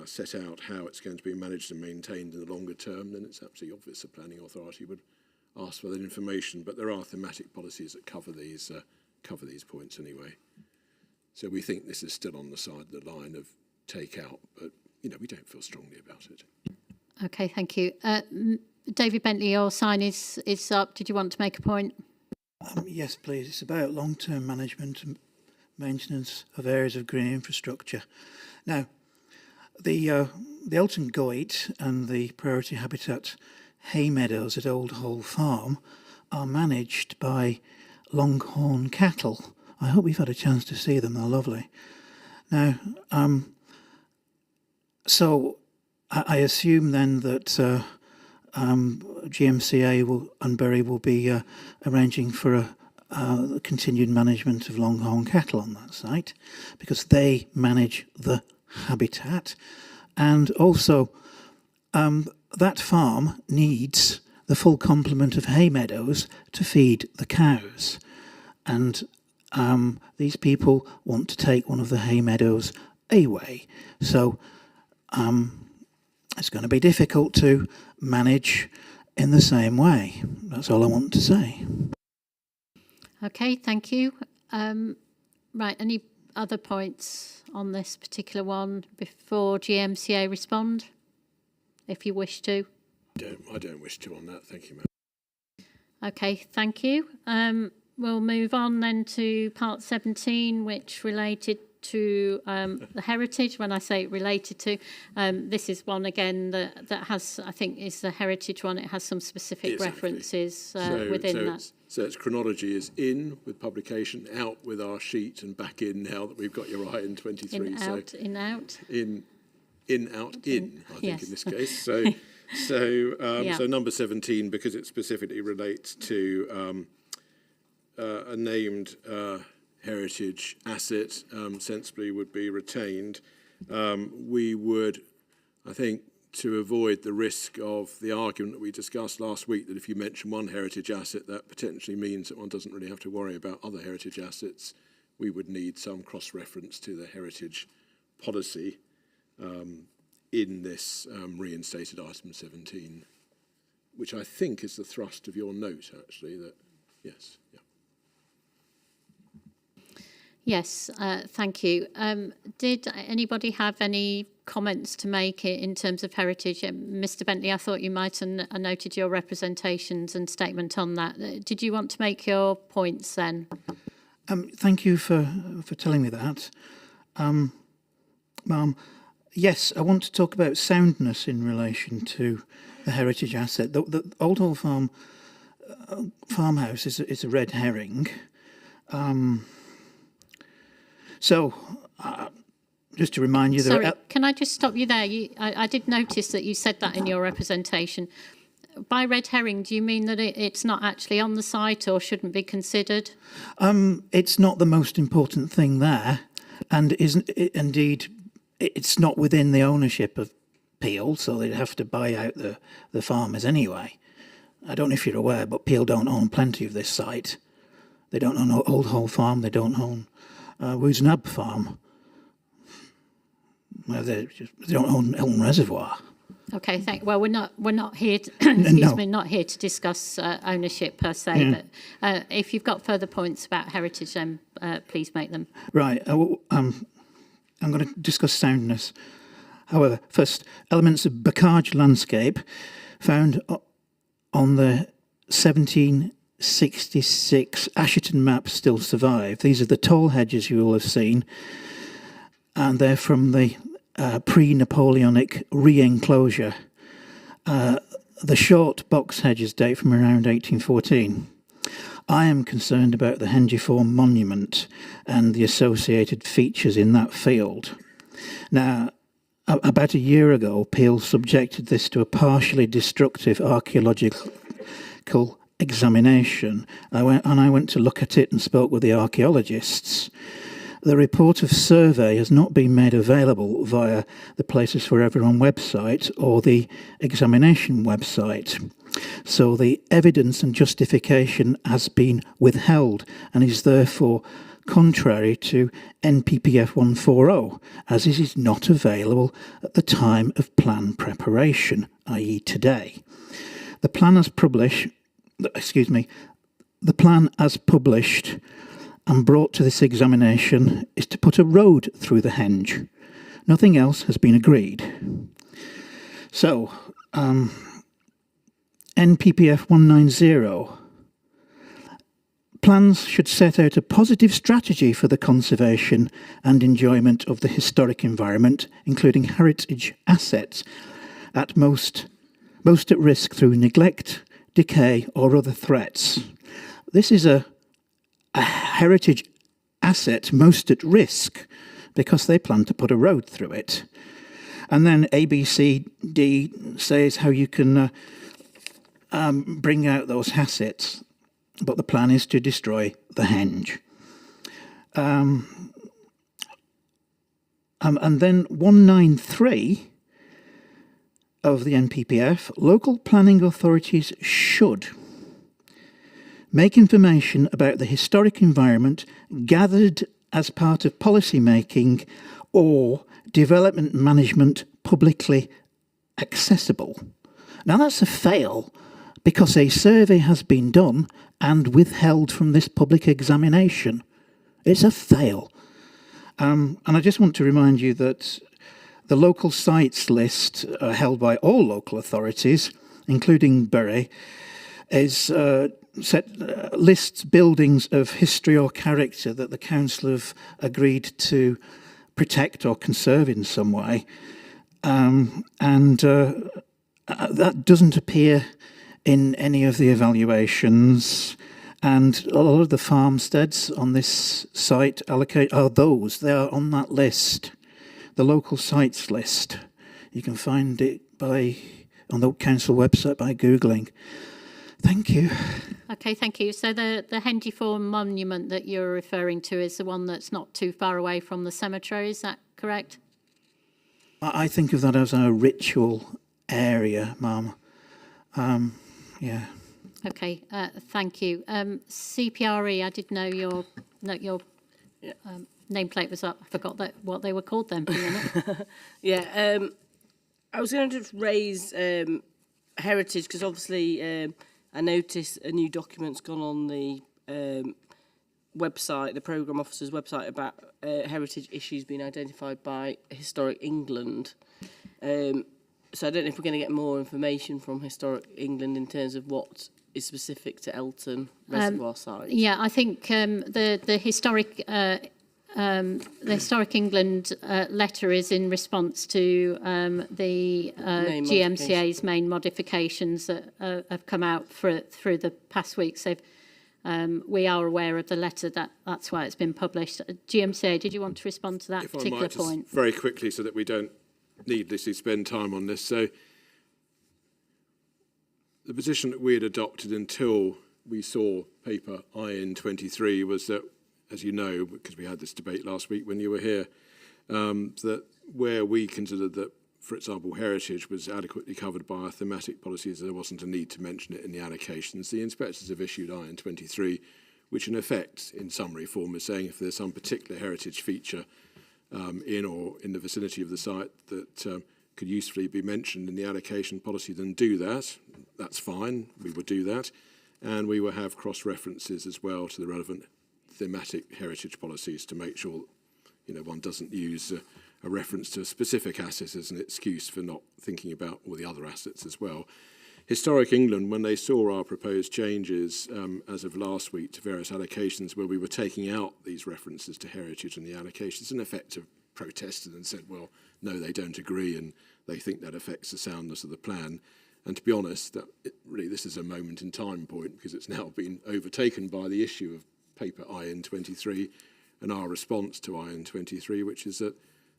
set out how it's going to be managed and maintained in the longer term, then it's absolutely obvious the planning authority would ask for that information. But there are thematic policies that cover these points anyway. So we think this is still on the side of the line of take out, but we don't feel strongly about it. Okay, thank you. David Bentley, your sign is up. Did you want to make a point? Yes, please. It's about long-term management and maintenance of areas of green infrastructure. Now, the Elton Goit and the priority habitat hay meadows at Old Hall Farm are managed by Longhorn Cattle. I hope you've had a chance to see them. They're lovely. Now, so I assume then that GMCA and Bury will be arranging for a continued management of Longhorn Cattle on that site, because they manage the habitat. And also, that farm needs the full complement of hay meadows to feed the cows. And these people want to take one of the hay meadows away. So it's going to be difficult to manage in the same way. That's all I want to say. Okay, thank you. Right, any other points on this particular one before GMCA respond, if you wish to? I don't wish to on that. Thank you, ma'am. Okay, thank you. We'll move on then to part 17, which related to the heritage. When I say related to, this is one again that has, I think, is the heritage one. It has some specific references within that. So its chronology is in with publication, out with our sheet, and back in now that we've got your eye in 23. In, out, in, out. In, out, in, I think, yes. in this case. So number 17, because it specifically relates to a named heritage asset, sensibly would be retained. We would, I think, to avoid the risk of the argument that we discussed last week, that if you mention one heritage asset, that potentially means that one doesn't really have to worry about other heritage assets, we would need some cross-reference to the heritage policy in this reinstated item 17, which I think is the thrust of your note, actually, that, yes, yeah. Yes, thank you. Did anybody have any comments to make in terms of heritage? Mr. Bentley, I thought you might have noted your representations and statement on that. Did you want to make your points then? Thank you for telling me that. Yes, I want to talk about soundness in relation to the heritage asset. The Old Hall Farm farmhouse is a red herring. So, just to remind you... Sorry, can I just stop you there? I did notice that you said that in your representation. By red herring, do you mean that it's not actually on the site or shouldn't be considered? It's not the most important thing there, and indeed, it's not within the ownership of Peel, so they'd have to buy out the farmers anyway. I don't know if you're aware, but Peel don't own plenty of this site. They don't own Old Hall Farm, they don't own Woods Nab Farm. Well, they don't own Elm Reservoir. Okay, well, we're not here to, No. not here to discuss ownership per se, but if you've got further points about heritage, then please make them. Right, I'm going to discuss soundness. However, first, elements of bocage landscape found on the 1766 Asherton map still survive. These are the tall hedges you will have seen, and they're from the pre-Napoleonic re-enclosure. The short box hedges date from around 1814. I am concerned about the Hengiform monument and the associated features in that field. Now, about a year ago, Peel subjected this to a partially destructive archaeological examination. I went to look at it and spoke with the archaeologists. The report of survey has not been made available via the Places for Everyone website or the examination website. So the evidence and justification has been withheld and is therefore contrary to NPPF 140, as it is not available at the time of plan preparation, i.e. today. The plan as published and brought to this examination is to put a road through the henge. Nothing else has been agreed. So, NPPF 190. Plans should set out a positive strategy for the conservation and enjoyment of the historic environment, including heritage assets, at most at risk through neglect, decay, or other threats. This is a heritage asset most at risk because they plan to put a road through it. And then ABCD says how you can bring out those assets, but the plan is to destroy the henge. And then 193 of the NPPF, local planning authorities should make information about the historic environment gathered as part of policy making or development management publicly accessible. Now that's a fail because a survey has been done and withheld from this public examination. It's a fail. And I just want to remind you that the local sites list held by all local authorities, including Bury, is lists buildings of history or character that the council have agreed to protect or conserve in some way. That doesn't appear in any of the evaluations, and a lot of the farmsteads on this site they are on that list, the local sites list. You can find it on the council website by Googling. Thank you. Okay, thank you. So the Hengiform monument that you're referring to is the one that's not too far away from the cemetery, is that correct? I think of that as a ritual area, Mum. Yeah. Okay, thank you. CPRE, I did know your nameplate was up. I forgot what they were called then for a minute. Yeah, I was going to just raise heritage because obviously I noticed a new document's gone on the website, the programme officer's website, about heritage issues being identified by Historic England. So I don't know if we're going to get more information from Historic England in terms of what is specific to Elton Reservoir site. Yeah, I think the Historic England letter is in response to the GMCA's main modifications that have come out through the past weeks. We are aware of the letter, that's why it's been published. GMCA, did you want to respond to that particular point? Just very quickly, so that we don't needlessly spend time on this. So the position that we had adopted until we saw paper IN 23 was that, as you know, because we had this debate last week when you were here, that where we considered that for example, heritage was adequately covered by our thematic policies, there wasn't a need to mention it in the allocations. The inspectors have issued IN 23, which in effect, in summary form, is saying if there's some particular heritage feature in or in the vicinity of the site that could usefully be mentioned in the allocation policy, then do that. That's fine, we would do that. And we will have cross-references as well to the relevant thematic heritage policies to make sure, you know, one doesn't use a reference to a specific asset as an excuse for not thinking about all the other assets as well. Historic England, when they saw our proposed changes as of last week to various allocations where we were taking out these references to heritage and the allocations, in effect have protested and said, well, no, they don't agree and they think that affects the soundness of the plan. And to be honest, really this is a moment in time point because it's now been overtaken by the issue of paper IN 23 and our response to IN 23, which is that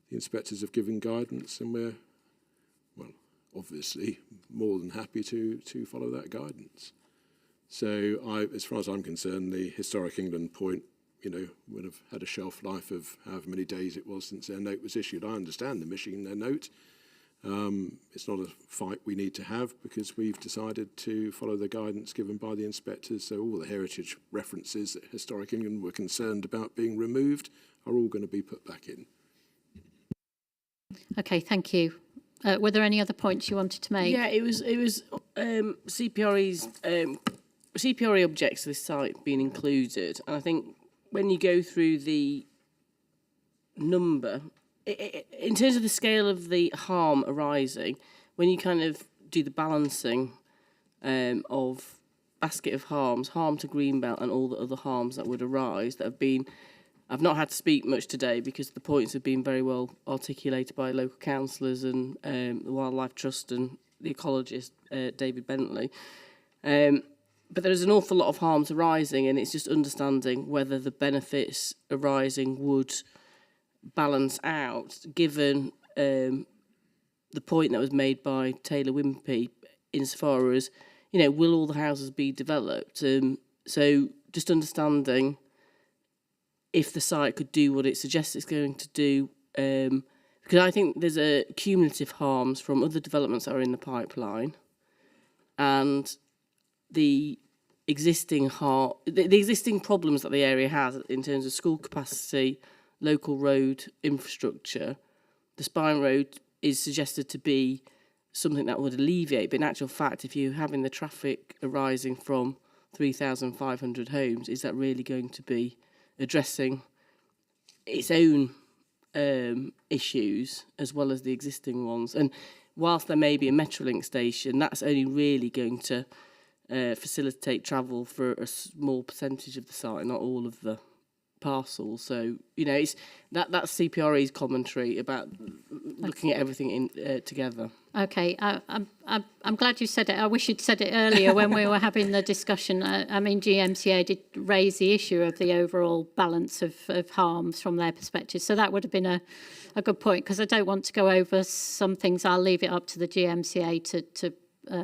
the inspectors have given guidance and we're, well, obviously more than happy to follow that guidance. So as far as I'm concerned, the Historic England point, you know, would have had a shelf life of however many days it was since their note was issued. I understand them issuing their note. It's not a fight we need to have because we've decided to follow the guidance given by the inspectors. So all the heritage references that Historic England were concerned about being removed are all going to be put back in. Okay, thank you. Were there any other points you wanted to make? Yeah, it was CPRE's CPRE objects to this site being included, and I think when you go through the number, in terms of the scale of the harm arising, when you kind of do the balancing of basket of harms, harm to Greenbelt and all the other harms that would arise that have been, I've not had to speak much today because the points have been very well articulated by local councillors and the Wildlife Trust and the ecologist, David Bentley. But there's an awful lot of harms arising, and it's just understanding whether the benefits arising would balance out, given the point that was made by Taylor Wimpey, insofar as, you know, will all the houses be developed? So just understanding if the site could do what it suggests it's going to do, because I think there's a cumulative harms from other developments that are in the pipeline, and the existing the existing problems that the area has in terms of school capacity, local road infrastructure. The Spine Road is suggested to be something that would alleviate, but in actual fact, if you're having the traffic arising from 3,500 homes, is that really going to be addressing its own issues as well as the existing ones? And whilst there may be a Metrolink station, that's only really going to facilitate travel for a small percentage of the site, not all of the parcels. So, you know, it's that's CPRE's commentary about looking at everything in together. Okay, I'm glad you said it. I wish you'd said it earlier when we were having the discussion. I mean, GMCA did raise the issue of the overall balance of harms from their perspective. So that would have been a good point, because I don't want to go over some things. I'll leave it up to the GMCA to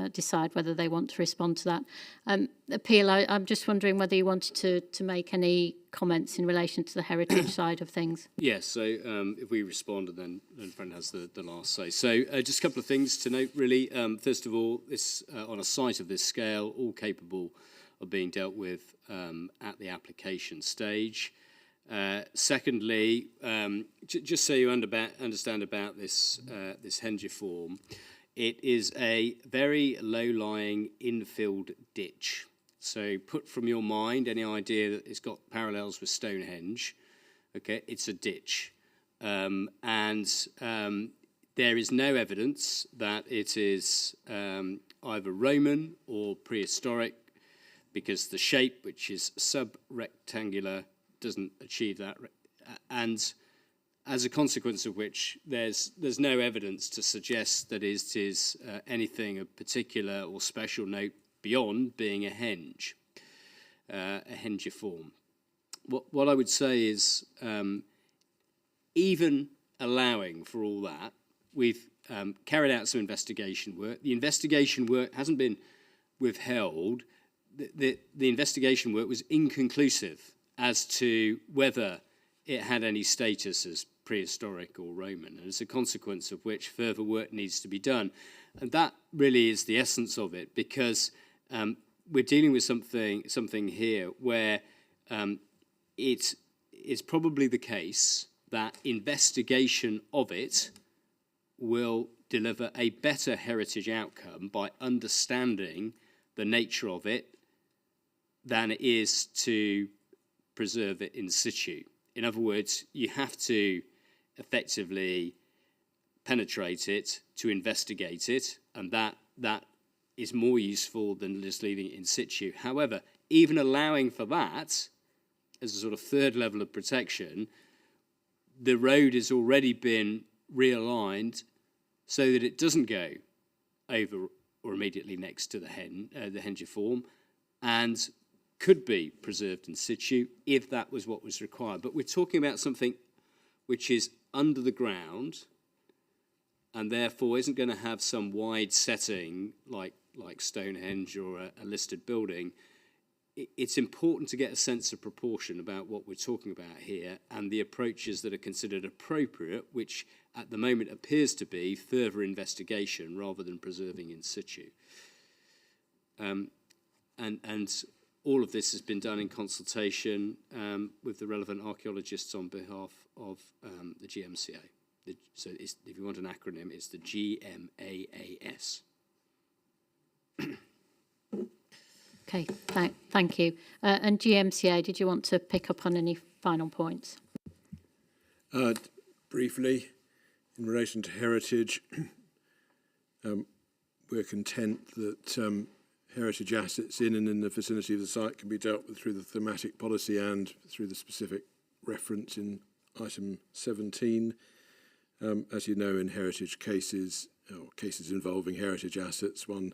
decide whether they want to respond to that. Appeal, I'm just wondering whether you wanted to make any comments in relation to the heritage side of things. Yes, so if we respond and then Fran has the last say. So just a couple of things to note, really. First of all, this on a site of this scale, all capable of being dealt with at the application stage. Secondly, just so you understand about this hengiform, it is a very low-lying infilled ditch. So put from your mind any idea that it's got parallels with Stonehenge. Okay, it's a ditch. And there is no evidence that it is either Roman or prehistoric, because the shape, which is sub-rectangular, doesn't achieve that. And as a consequence of which, there's no evidence to suggest that it is anything of particular or special note beyond being a henge, a hengiform. What I would say is, even allowing for all that, we've carried out some investigation work. The investigation work hasn't been withheld. The investigation work was inconclusive as to whether it had any status as prehistoric or Roman, and as a consequence of which further work needs to be done. And that really is the essence of it, because we're dealing with something here where it is probably the case that investigation of it will deliver a better heritage outcome by understanding the nature of it than it is to preserve it in situ. In other words, you have to effectively penetrate it to investigate it, and that is more useful than just leaving it in situ. However, even allowing for that as a sort of third level of protection, the road has already been realigned so that it doesn't go over or immediately next to the hengiform, and could be preserved in situ if that was what was required. But we're talking about something which is under the ground and therefore isn't going to have some wide setting like Stonehenge or a listed building. It's important to get a sense of proportion about what we're talking about here and the approaches that are considered appropriate, which at the moment appears to be further investigation rather than preserving in situ. And all of this has been done in consultation with the relevant archaeologists on behalf of the GMCA. So if you want an acronym, it's the GMAAS. Okay, thank you. And GMCA, did you want to pick up on any final points? Briefly, in relation to heritage, we're content that heritage assets in and in the vicinity of the site can be dealt with through the thematic policy and through the specific reference in item 17. As you know, in heritage cases, or cases involving heritage assets, one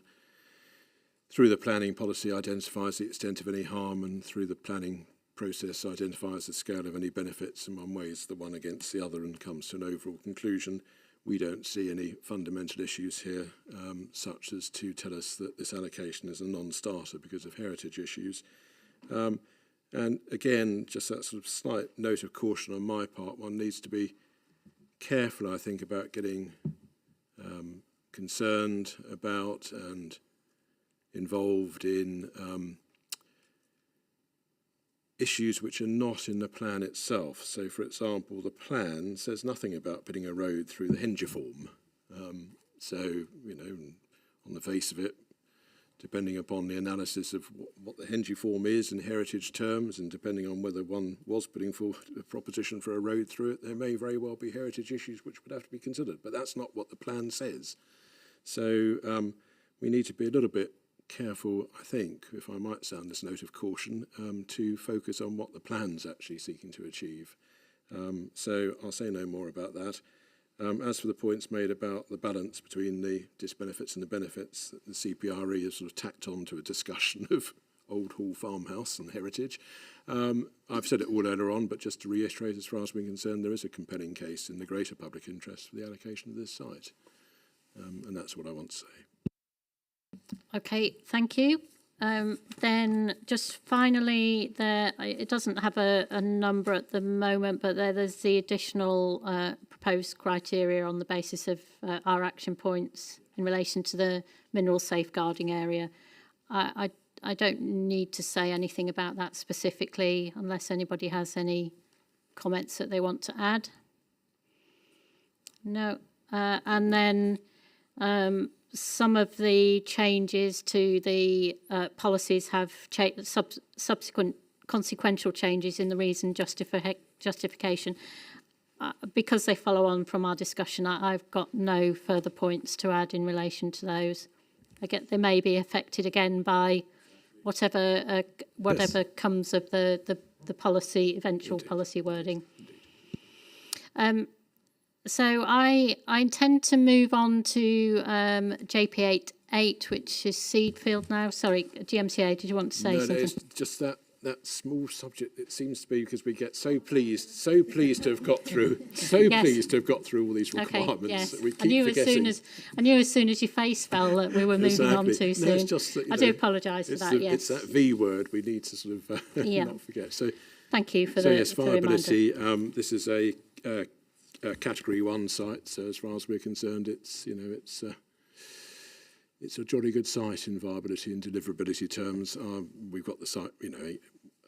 through the planning policy identifies the extent of any harm, and through the planning process identifies the scale of any benefits, and one weighs the one against the other and comes to an overall conclusion. We don't see any fundamental issues here, such as to tell us that this allocation is a non-starter because of heritage issues. And again, just that sort of slight note of caution on my part, one needs to be careful, I think, about getting concerned about and involved in issues which are not in the plan itself. So, for example, the plan says nothing about putting a road through the hengiform. So, you know, on the face of it, depending upon the analysis of what the hengiform is in heritage terms, and depending on whether one was putting forward a proposition for a road through it, there may very well be heritage issues which would have to be considered. But that's not what the plan says. So we need to be a little bit careful, I think, if I might sound this note of caution, to focus on what the plan's actually seeking to achieve. So I'll say no more about that. As for the points made about the balance between the disbenefits and the benefits, the CPRE has sort of tacked on to a discussion of Old Hall Farmhouse and heritage. I've said it all earlier on, but just to reiterate, as far as we're concerned, there is a compelling case in the greater public interest for the allocation of this site. And that's what I want to say. Okay, thank you. Then just finally, it doesn't have a number at the moment, but there's the additional proposed criteria on the basis of our action points in relation to the mineral safeguarding area. I don't need to say anything about that specifically unless anybody has any comments that they want to add. No. And then some of the changes to the policies have subsequent consequential changes in the reason justification. Because they follow on from our discussion, I've got no further points to add in relation to those. They may be affected again by whatever comes of the policy, eventual policy wording. So I intend to move on to JP8, which is Seedfield now. Sorry, GMCA, did you want to say something? No, it's just that small subject. It seems to be because we get so pleased to have got through, pleased to have got through all these requirements. Okay, yes. That we keep I knew forgetting. as soon as your face fell that we were moving on too soon. No, it's just that, I do apologise for that. It's that V word we need to sort of not forget. So thank you for so the yes, for the viability. reminder. This is a category 1 site. So as far as we're concerned, it's a jolly good site in viability and deliverability terms. We've got the site, a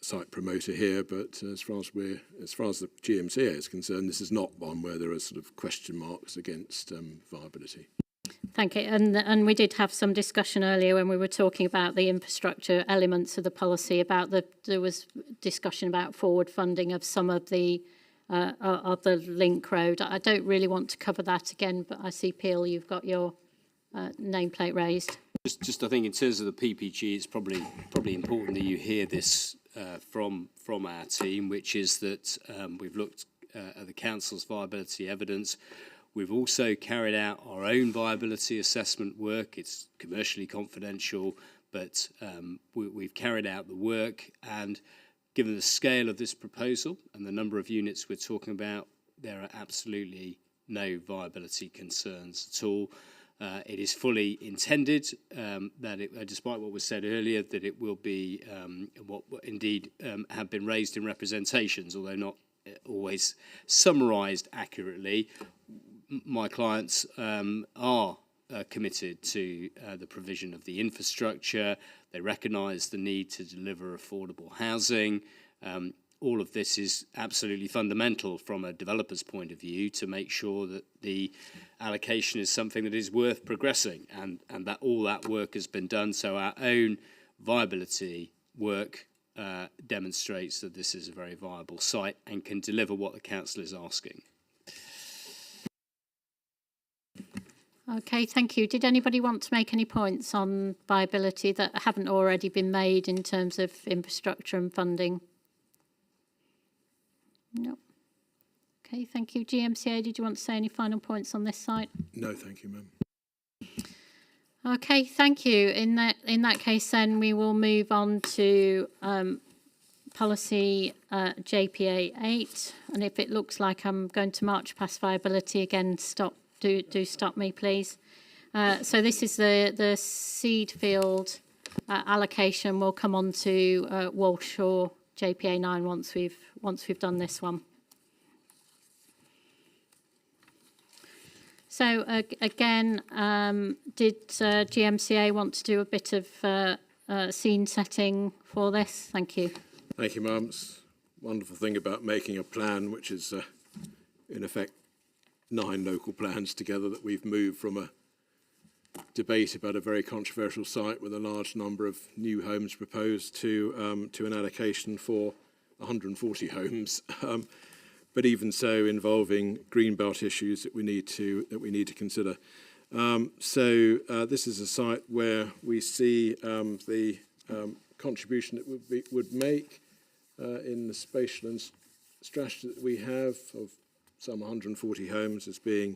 site promoter here, but as far as the GMCA is concerned, this is not one where there are sort of question marks against viability. Thank you. And we did have some discussion earlier when we were talking about the infrastructure elements of the policy. There was discussion about forward funding of some of the link road. I don't really want to cover that again, but I see, Peel, you've got your nameplate raised. Just I think in terms of the PPG, it's probably important that you hear this from our team, which is that we've looked at the council's viability evidence. We've also carried out our own viability assessment work. It's commercially confidential, but we've carried out the work, and given the scale of this proposal and the number of units we're talking about, there are absolutely no viability concerns at all. It is fully intended that, despite what was said earlier, that it will be what indeed have been raised in representations, although not always summarised accurately. My clients are committed to the provision of the infrastructure. They recognise the need to deliver affordable housing. All of this is absolutely fundamental from a developer's point of view to make sure that the allocation is something that is worth progressing, and that all that work has been done. So our own viability work demonstrates that this is a very viable site and can deliver what the council is asking. Okay, thank you. Did anybody want to make any points on viability that haven't already been made in terms of infrastructure and funding? No. Okay, thank you. GMCA, did you want to say any final points on this site? No, thank you, ma'am. Okay, thank you. In that case, then we will move on to policy JPA 8, and if it looks like I'm going to march past viability again, do stop me, please. So this is the seed field allocation. We'll come on to Walshaw JPA 9 once we've done this one. So again, did GMCA want to do a bit of scene setting for this? Thank you. Thank you, ma'am. It's a wonderful thing about making a plan, which is in effect 9 local plans together, that we've moved from a debate about a very controversial site with a large number of new homes proposed to an allocation for 140 homes, but even so involving greenbelt issues that we need to consider. This is a site where we see the contribution it would make in the spatial and strategy that we have of some 140 homes as being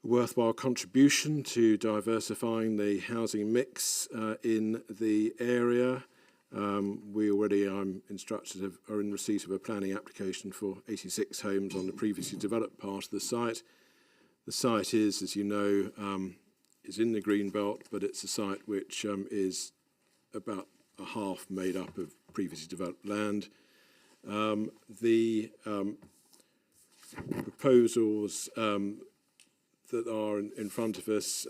a worthwhile contribution to diversifying the housing mix in the area. We already, I'm instructed, are in receipt of a planning application for 86 homes on the previously developed part of the site. The site is, as you know, is in the Greenbelt, but it's a site which is about a half made up of previously developed land. The proposals that are in front of us,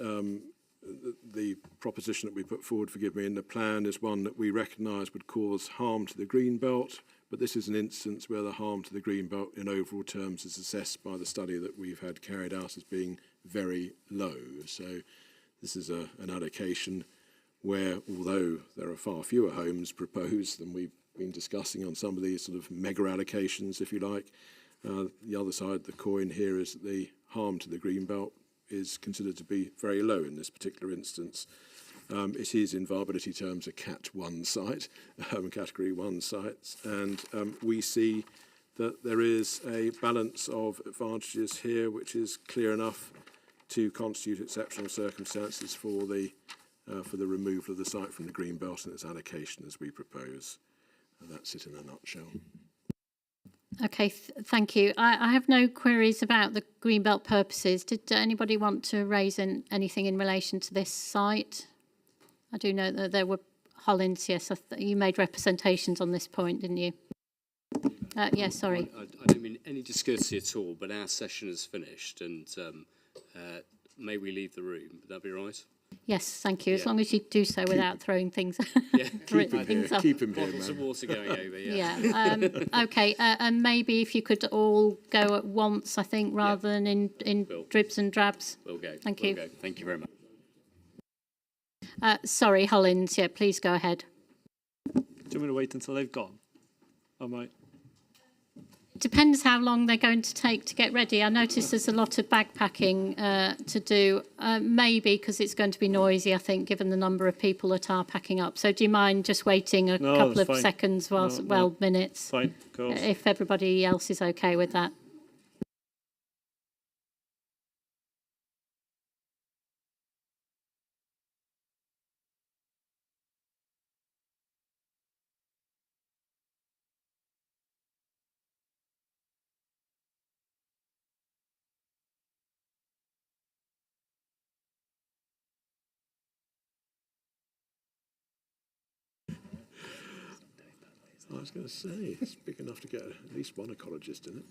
the proposition that we put forward, forgive me, in the plan is one that we recognise would cause harm to the Greenbelt, but this is an instance where the harm to the Greenbelt in overall terms is assessed by the study that we've had carried out as being very low. So this is an allocation where, although there are far fewer homes proposed than we've been discussing on some of these sort of mega allocations, if you like, the other side of the coin here is that the harm to the Greenbelt is considered to be very low in this particular instance. It is, in viability terms, a Cat 1 site, Category 1 sites, and we see that there is a balance of advantages here which is clear enough to constitute exceptional circumstances for the removal of the site from the Greenbelt and its allocation as we propose. And that's it in a nutshell. Okay, thank you. I have no queries about the Greenbelt purposes. Did anybody want to raise anything in relation to this site? I do know that there were Hollins, yes, you made representations on this point, didn't you? Yeah, sorry. I don't mean any discourtesy at all, but our session is finished, and may we leave the room? Would that be right? Yes, thank you. As Yeah. long as you do so without throwing things, Yeah, things off. Keep him here, Bottles of man. water going over. Yeah. Okay. And maybe if you could all go at once, I think, rather than in dribs and drabs. We'll go. Thank We'll you. go. Thank you very much. Sorry, Hollins. Yeah, please go ahead. Do you want me to wait until they've gone? I might. Depends how long they're going to take to get ready. I notice there's a lot of bag packing to do, maybe because it's going to be noisy, I think, given the number of people that are packing up. So do you mind just waiting a couple that's of fine. seconds, whilst, well, minutes, Fine, of course. if everybody else is okay with that? I was going to say, it's big enough to get at least one ecologist in it.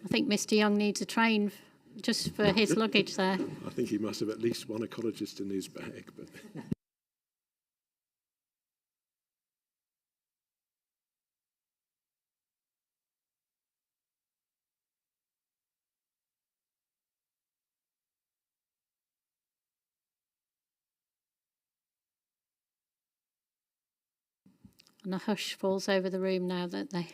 I think Mr. Young needs a train just for his luggage there. I think he must have at least one ecologist in his bag. But And a hush falls over the room now that they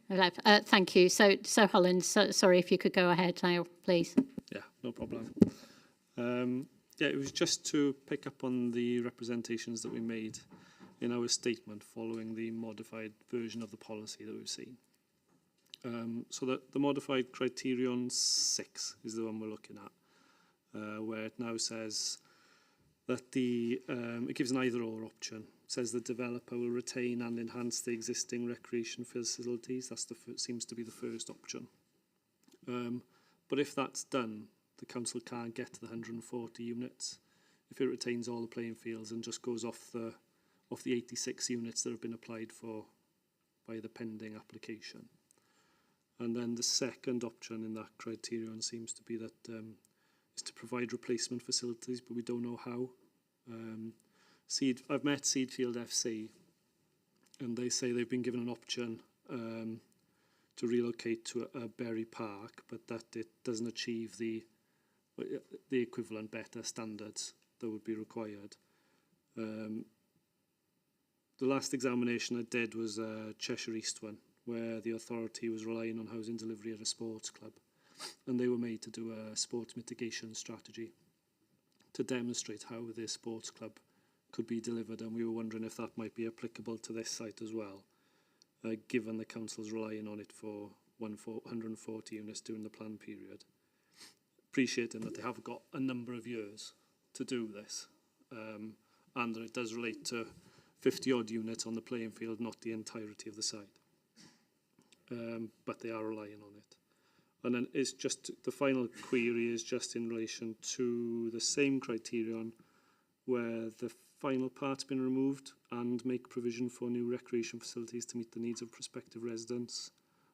left. Thank you. So Hollins, sorry if you could go ahead now, please. Yeah, no problem. Yeah, it was just to pick up on the representations that we made in our statement following the modified version of the policy that we've seen. So the modified criterion 6 is the one we're looking at, where it now says that it gives an either-or option. It says the developer will retain and enhance the existing recreation facilities. That's seems to be the first option. But if that's done, the council can't get to the 140 units if it retains all the playing fields and just goes off the 86 units that have been applied for by the pending application. And then the second option in that criterion seems to be that is to provide replacement facilities, but we don't know how. I've met Seedfield FC, and they say they've been given an option to relocate to a Berry Park, but that it doesn't achieve the equivalent better standards that would be required. The last examination I did was Cheshire East one, where the authority was relying on housing delivery at a sports club, and they were made to do a sports mitigation strategy to demonstrate how this sports club could be delivered, and we were wondering if that might be applicable to this site as well, given the council's relying on it for 140 units during the plan period. Appreciating that they have got a number of years to do this, and that it does relate to 50 odd units on the playing field, not the entirety of the site. But they are relying on it. And then it's just the final query is just in relation to the same criterion where the final part's been removed and make provision for new recreation facilities to meet the needs of prospective residents.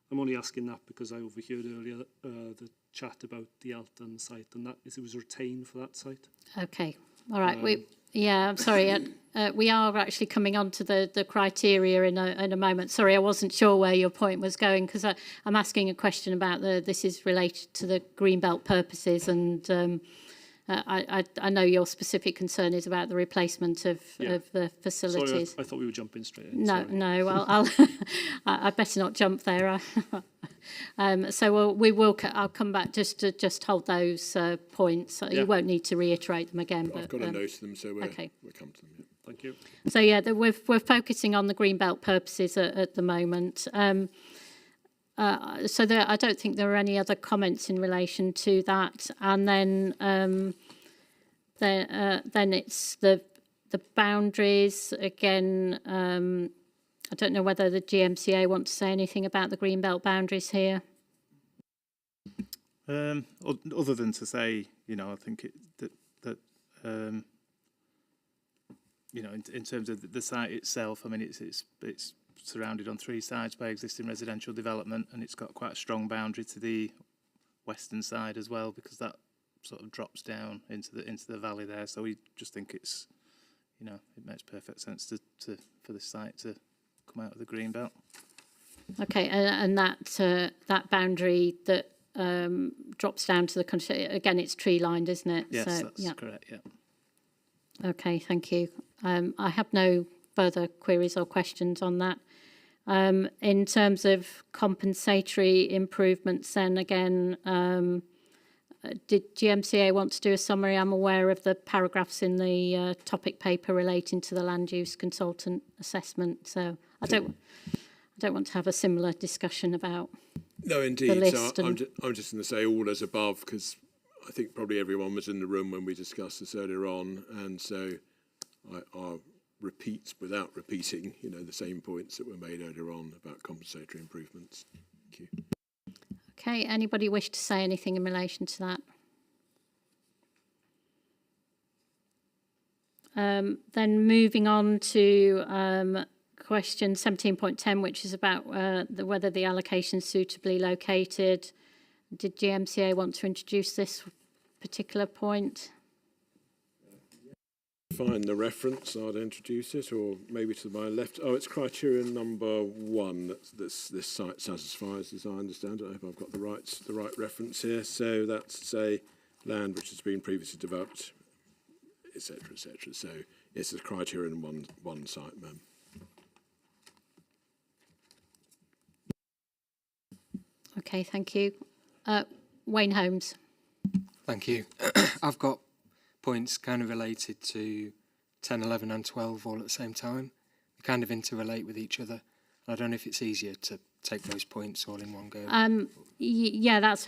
I'm only asking that because I overheard earlier the chat about the Elton site, and that it was retained for that site. Okay. All right. I'm sorry. We are actually coming on to the criteria in a moment. Sorry, I wasn't sure where your point was going, because I'm asking a question about this is related to the Greenbelt purposes, and I know your specific concern is about the replacement of the facilities. Sorry, I thought we were jumping straight in. No. I'll I better not jump there. I'll come back just to hold those points. You won't need to reiterate them again. I've got a note of them, so we'll come to them. Yeah. Thank you. So we're focusing on the Greenbelt purposes at the moment. I don't think there are any other comments in relation to that. And then it's the boundaries again. I don't know whether the GMCA want to say anything about the Greenbelt boundaries here. Other than to say, I think in terms of the site itself, I mean, it's surrounded on three sides by existing residential development, and it's got quite a strong boundary to the western side as well, because that sort of drops down into the valley there. So we just think it's, you know, it makes perfect sense for this site to come out of the green belt. Okay, and that boundary that drops down to the country, again, it's tree lined, isn't it? Yes, so, that's yeah. correct, yeah. Okay, thank you. I have no further queries or questions on that. In terms of compensatory improvements, then again, did GMCA want to do a summary? I'm aware of the paragraphs in the topic paper relating to the land use consultant assessment, so I don't want to have a similar discussion about No, indeed. the list. So I'm just going to say all as above, because I think probably everyone was in the room when we discussed this earlier on, and so I'll repeat without repeating, you know, the same points that were made earlier on about compensatory improvements. Thank you. Okay, anybody wish to say anything in relation to that? Then moving on to question 17.10, which is about whether the allocation is suitably located. Did GMCA want to introduce this particular point? Find the reference, I'd introduce it, or maybe to my left. Oh, it's criterion number 1 that this site satisfies, as I understand it. I hope I've got the right reference here. So that's, say, land which has been previously developed, etc., etc. So it's a criterion one site, ma'am. Okay, thank you. Wayne Holmes. Thank you. I've got points kind of related to 10, 11 and 12 all at the same time. They kind of interrelate with each other. I don't know if it's easier to take those points all in one go. Yeah, that's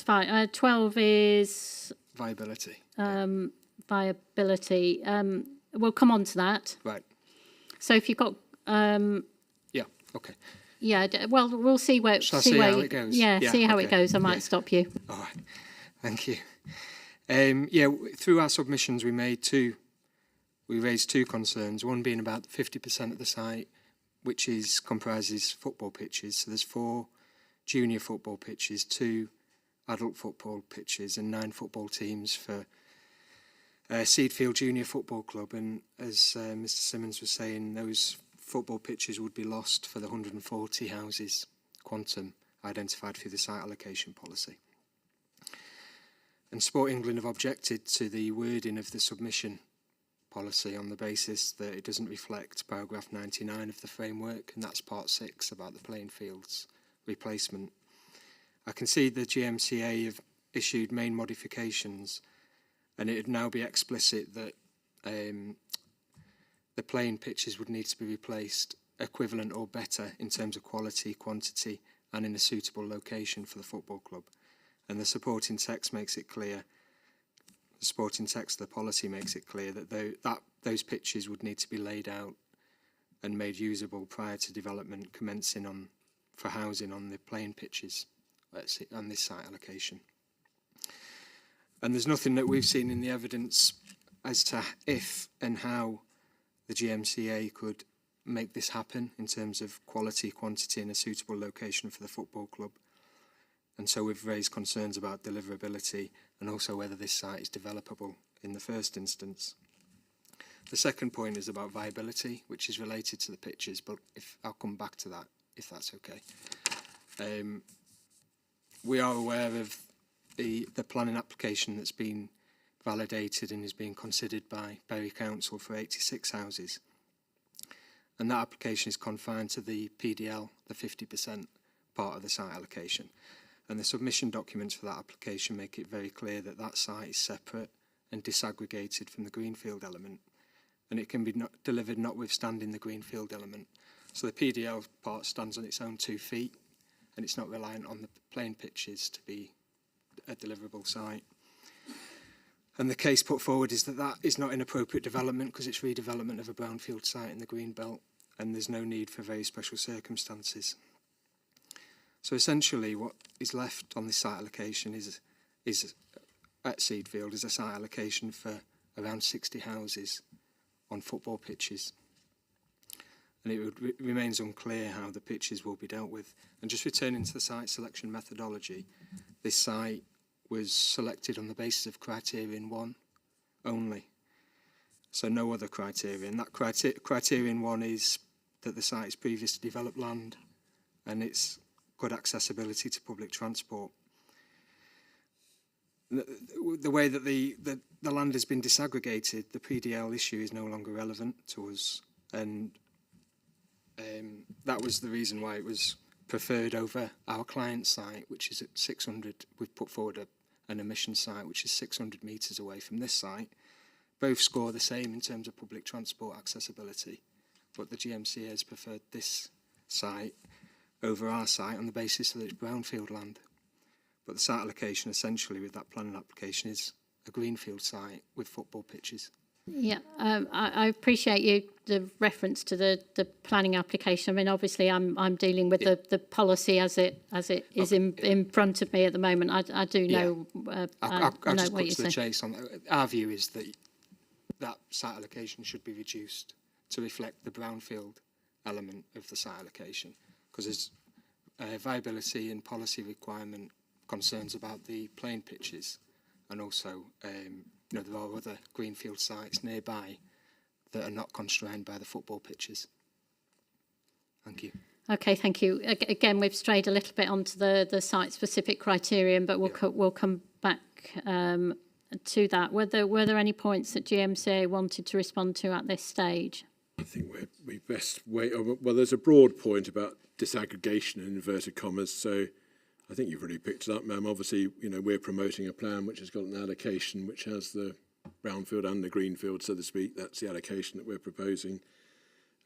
fine. 12 is Viability. viability. We'll come on to that. Right. So if you've got Yeah, okay. yeah, well, we'll see where Shall I see how it goes? Yeah, see how it okay. goes. I might stop you. All right. Thank you. Through our submissions we raised two concerns, one being about 50% of the site, which comprises football pitches. So there's 4 junior football pitches, 2 adult football pitches and 9 football teams for Seedfield Junior Football Club. And as Mr Simmons was saying, those football pitches would be lost for the 140 houses quantum identified through the site allocation policy. And Sport England have objected to the wording of the submission policy on the basis that it doesn't reflect paragraph 99 of the framework, and that's part 6 about the playing fields replacement. I can see the GMCA have issued main modifications, and it would now be explicit that the playing pitches would need to be replaced equivalent or better in terms of quality, quantity, and in a suitable location for the football club. And the supporting text makes it clear, the supporting text of the policy makes it clear that those pitches would need to be laid out and made usable prior to development commencing for housing on the playing pitches on this site allocation. And there's nothing that we've seen in the evidence as to if and how the GMCA could make this happen in terms of quality, quantity and a suitable location for the football club. And so we've raised concerns about deliverability and also whether this site is developable in the first instance. The second point is about viability, which is related to the pitches, but I'll come back to that, if that's okay. We are aware of the planning application that's been validated and is being considered by Bury Council for 86 houses. And that application is confined to the PDL, the 50% part of the site allocation. And the submission documents for that application make it very clear that that site is separate and disaggregated from the greenfield element. And it can be delivered notwithstanding the greenfield element. So the PDL part stands on its own 2 feet, and it's not reliant on the playing pitches to be a deliverable site. And the case put forward is that that is not inappropriate development because it's redevelopment of a brownfield site in the green belt, and there's no need for very special circumstances. So essentially what is left on this site allocation is at Seedfield is a site allocation for around 60 houses on football pitches. and it remains unclear how the pitches will be dealt with. And just returning to the site selection methodology, this site was selected on the basis of criterion 1 only, so no other criterion. That criterion 1 is that the site is previously developed land and it's good accessibility to public transport. The way that the land has been disaggregated, the PDL issue is no longer relevant to us, and that was the reason why it was preferred over our client site, which is at 600. We've put forward an emission site which is 600 metres away from this site. Both score the same in terms of public transport accessibility, but the GMCA has preferred this site over our site on the basis that it's brownfield land. But the site allocation essentially with that planning application is a greenfield site with football pitches. Yeah, I appreciate the reference to the planning application. I mean, obviously, I'm dealing with the policy as it is in front of me at the moment. I do know. I'll know just what cut you're to the saying. chase on that. Our view is that site allocation should be reduced to reflect the brownfield element of the site allocation, because there's viability and policy requirement concerns about the playing pitches, and also there are other greenfield sites nearby that are not constrained by the football pitches. Thank you. Okay, thank you. Again, we've strayed a little bit onto the site-specific criterion, but we'll come back to that. Were there any points that GMCA wanted to respond to at this stage? I think we best wait. Well, there's a broad point about disaggregation in inverted commas, so I think you've really picked it up, ma'am. Obviously, we're promoting a plan which has got an allocation which has the brownfield and the greenfield, so to speak. That's the allocation that we're proposing,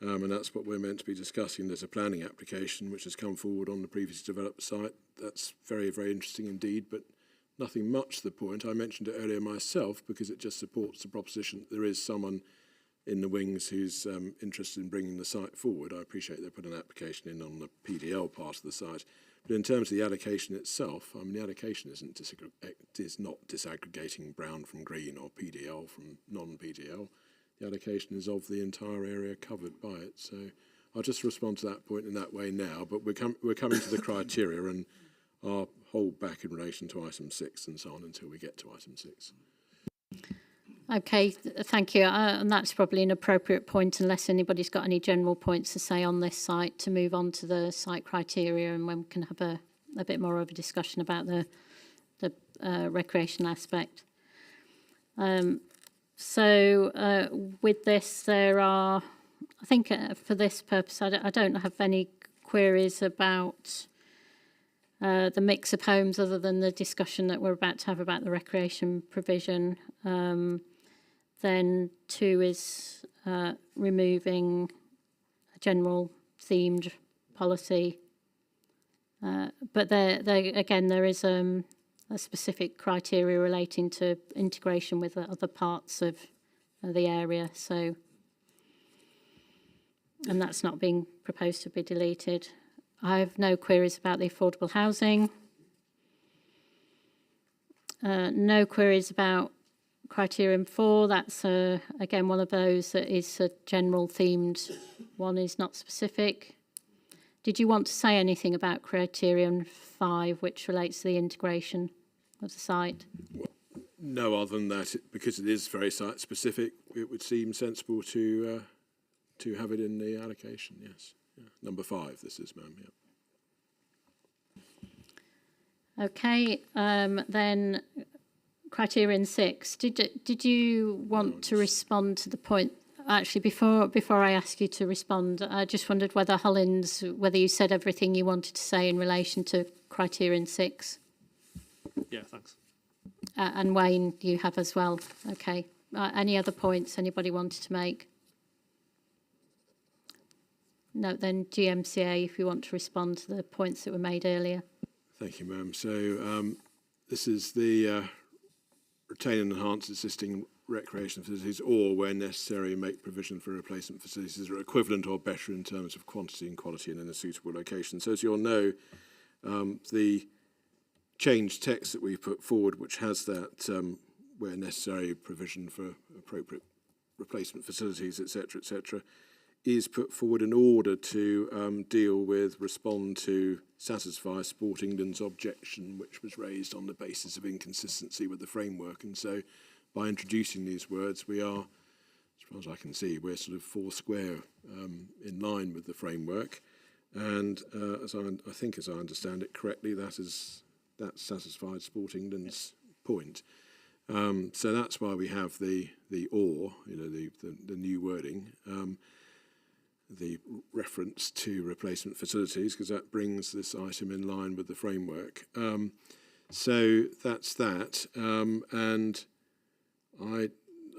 and that's what we're meant to be discussing. There's a planning application which has come forward on the previously developed site. That's very, very interesting indeed, but nothing much to the point. I mentioned it earlier myself because it just supports the proposition that there is someone in the wings who's interested in bringing the site forward. I appreciate they put an application in on the PDL part of the site. But in terms of the allocation itself, I mean, the allocation is not disaggregating brown from green or PDL from non-PDL. The allocation is of the entire area covered by it. So I'll just respond to that point in that way now. But we're coming to the criteria, and I'll hold back in relation to item 6 and so on until we get to item 6. Okay, thank you. And that's probably an appropriate point, unless anybody's got any general points to say on this site, to move on to the site criteria, and when we can have a bit more of a discussion about the recreation aspect. So with this, there are, I think for this purpose, I don't have any queries about the mix of homes other than the discussion that we're about to have about the recreation provision. Then 2 is removing a general themed policy. But there again, there is a specific criteria relating to integration with other parts of the area. So, and that's not being proposed to be deleted. I have no queries about the affordable housing. No queries about criterion 4, that's again one of those that is a general themed, one is not specific. Did you want to say anything about criterion 5, which relates to the integration of the site? No, other than that, because it is very site specific, it would seem sensible to have it in the allocation. Yes, yeah. Number 5. This is, ma'am. Yeah. Okay, then. Criterion 6. Did you want to respond to the point? Actually, before I ask you to respond, I just wondered whether whether you said everything you wanted to say in relation to criterion 6. Yeah, thanks. And Wayne, you have as well. Okay. Any other points anybody wanted to make? No, then GMCA, if you want to respond to the points that were made earlier. Thank you, ma'am. So this is the retain and enhance existing recreation facilities, or where necessary make provision for replacement facilities that are equivalent or better in terms of quantity and quality and in a suitable location. So as you'll know, the changed text that we've put forward, which has that where necessary provision for appropriate replacement facilities, etc., is put forward in order to respond to satisfy Sport England's objection, which was raised on the basis of inconsistency with the framework. And so by introducing these words, we are, as far as I can see, we're sort of four square in line with the framework. And as I understand it correctly, that satisfied Sport England's point. So that's why we have the or, the new wording, the reference to replacement facilities, because that brings this item in line with the framework. So that's that. And I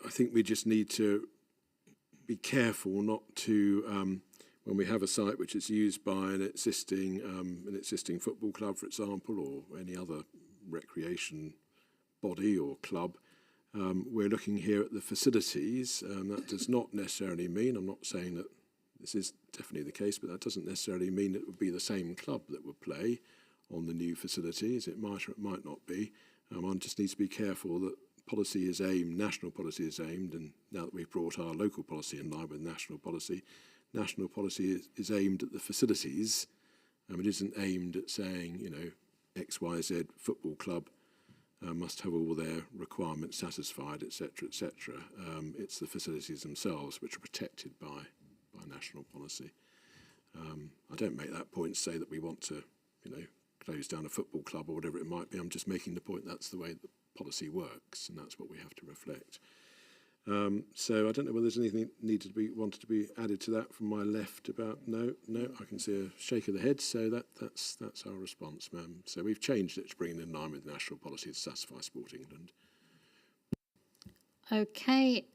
think we just need to be careful not to, when we have a site which is used by an existing football club, for example, or any other recreation body or club, we're looking here at the facilities. That does not necessarily mean, I'm not saying that this is definitely the case, but that doesn't necessarily mean it would be the same club that would play on the new facilities. It might or it might not be. One just needs to be careful that policy is aimed, national policy is aimed, and now that we've brought our local policy in line with national policy is aimed at the facilities. It isn't aimed at saying, XYZ football club must have all their requirements satisfied, etc., etc. It's the facilities themselves which are protected by national policy. I don't make that point to say that we want to, close down a football club or whatever it might be. I'm just making the point that's the way the policy works, and that's what we have to reflect. So I don't know whether there's anything wanted to be added to that from my left about no. I can see a shake of the head. So that's our response, ma'am. So we've changed it to bring it in line with national policy to satisfy Sport England. Okay.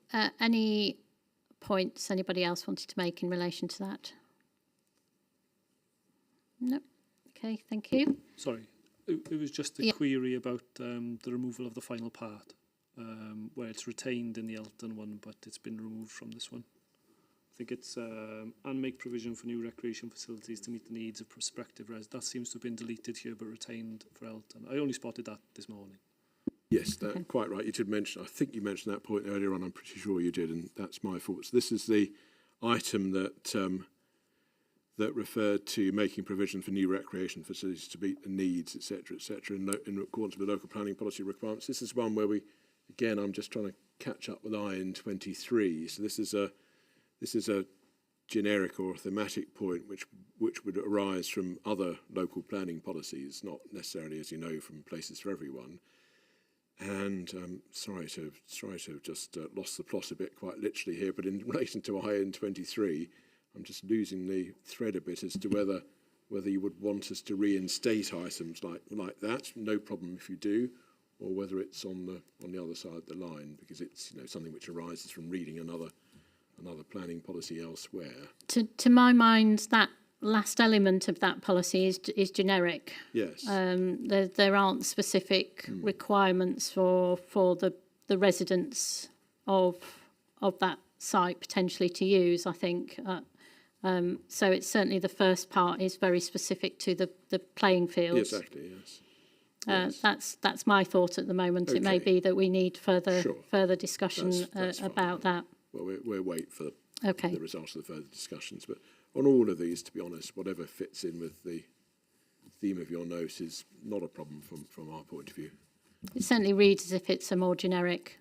Any points anybody else wanted to make in relation to that? No. Okay. Thank you. Sorry, it was just a query about the removal of the final part. Where it's retained in the Elton one, but it's been removed from this one. I think it's and make provision for new recreation facilities to meet the needs of prospective residents. That seems to have been deleted here, but retained for Elton. I only spotted that this morning. Yes, quite right. You did mention, I think you mentioned that point earlier on. I'm pretty sure you did, and that's my fault. So this is the item that referred to making provision for new recreation facilities to meet the needs, etc., etc., in accordance with local planning policy requirements. This is one where again, I'm just trying to catch up with IN23. So this is a generic or thematic point which would arise from other local planning policies, not necessarily, as you know, from Places for Everyone. And sorry to have just lost the plot a bit, quite literally here. But in relation to IN23, I'm just losing the thread a bit as to whether you would want us to reinstate items like that. No problem if you do. Or whether it's on the other side of the line, because it's something which arises from reading another planning policy elsewhere. To my mind, that last element of that policy is generic. Yes. There aren't specific requirements for the residents of that site potentially to use. I think so. It's certainly the first part is very specific to the playing fields. Exactly. Yes. That's my thought at the moment. Okay. It may be that we need further discussion that's about that. Well, we'll wait for Okay. the results of the further discussions. But on all of these, to be honest, whatever fits in with the theme of your note is not a problem from our point of view. It certainly reads as if it's a more generic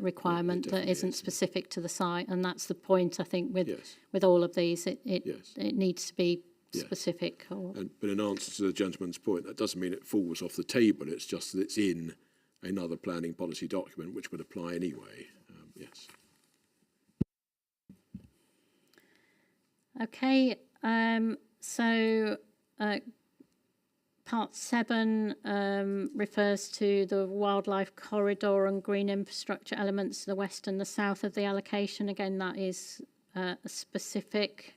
requirement Yeah, that isn't specific to the site, and that's the point, I think, with Yes. with all of these. It Yes. it needs to be Yes. specific. But in answer to the gentleman's point, that doesn't mean it falls off the table. It's just that it's in another planning policy document, which would apply anyway. Yes. Okay, so part 7 refers to the wildlife corridor and green infrastructure elements to the west and the south of the allocation. Again, that is specific.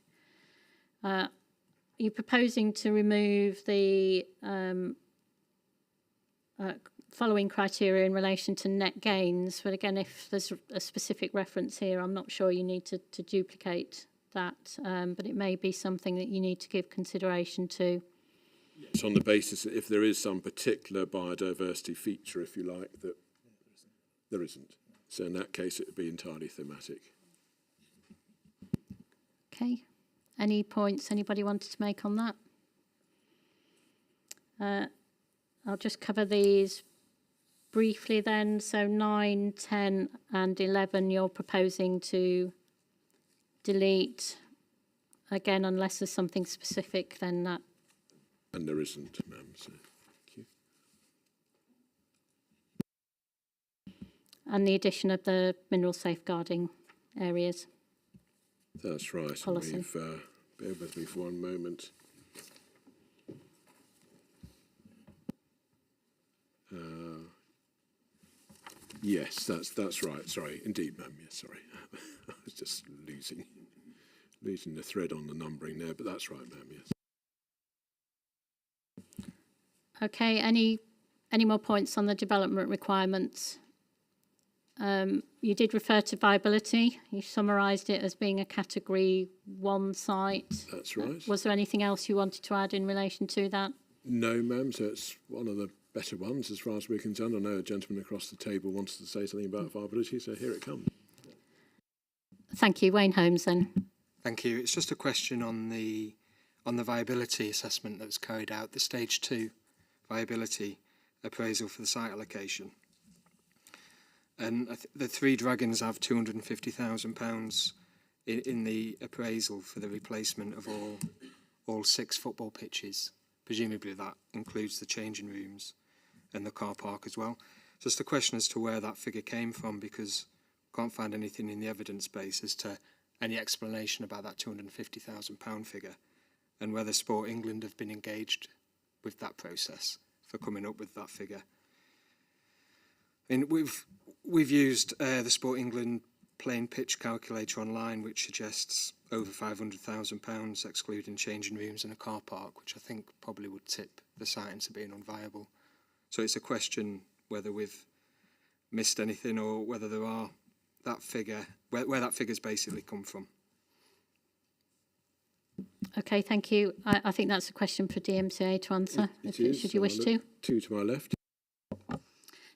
You're proposing to remove the following criteria in relation to net gains, but again, if there's a specific reference here, I'm not sure you need to duplicate that, but it may be something that you need to give consideration to. It's on the basis that if there is some particular biodiversity feature, if you like, that there isn't. So in that case, it would be entirely thematic. Okay. Any points anybody wanted to make on that? I'll just cover these briefly then. So 9, 10 and 11 you're proposing to delete. Again, unless there's something specific, then that. And there isn't, ma'am. So, thank you. And the addition of the mineral safeguarding areas. That's right. Policy. Bear with me for one moment. Yes, that's right. Sorry, indeed, ma'am. Yes, sorry. I was just losing the thread on the numbering there, but that's right, ma'am. Yes. Okay. Any more points on the development requirements? You did refer to viability. You summarised it as being a Category 1 site. That's right. Was there anything else you wanted to add in relation to that? No, ma'am. So it's one of the better ones as far as we're concerned. I know a gentleman across the table wanted to say something about viability, so here it comes. Thank you. Wayne Holmes, then. Thank you. It's just a question on the viability assessment that was carried out, the Stage 2 viability appraisal for the site allocation. And the Three Dragons have £250,000 in the appraisal for the replacement of all 6 football pitches. Presumably that includes the changing rooms and the car park as well. Just a question as to where that figure came from, because I can't find anything in the evidence base as to any explanation about that £250,000 figure, and whether Sport England have been engaged with that process for coming up with that figure. I mean, we've used the Sport England plain pitch calculator online, which suggests over £500,000, excluding changing rooms and a car park, which I think probably would tip the site into being unviable. So it's a question whether we've missed anything, or whether there are that figure, where that figure's basically come from. Okay, thank you. I think that's a question for DMCA to answer, should you wish to. 2 to my left.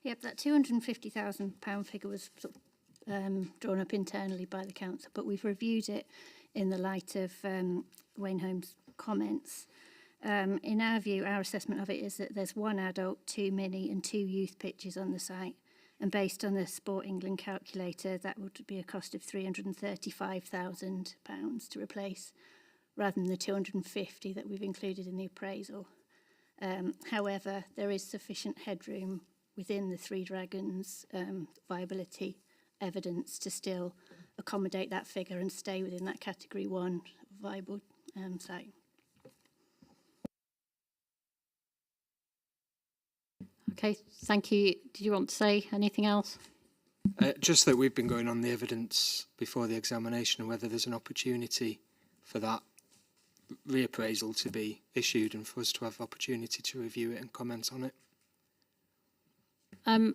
Yep, that £250,000 figure was sort of, drawn up internally by the council, but we've reviewed it in the light of Wayne Holmes' comments. In our view, our assessment of it is that there's 1 adult, 2 mini and 2 youth pitches on the site. And based on the Sport England calculator, that would be a cost of £335,000 to replace, rather than the 250 that we've included in the appraisal. However, there is sufficient headroom within the Three Dragons viability evidence to still accommodate that figure and stay within that Category 1 viable site. Okay, thank you. Did you want to say anything else? Just that we've been going on the evidence before the examination, and whether there's an opportunity for that reappraisal to be issued and for us to have the opportunity to review it and comment on it. I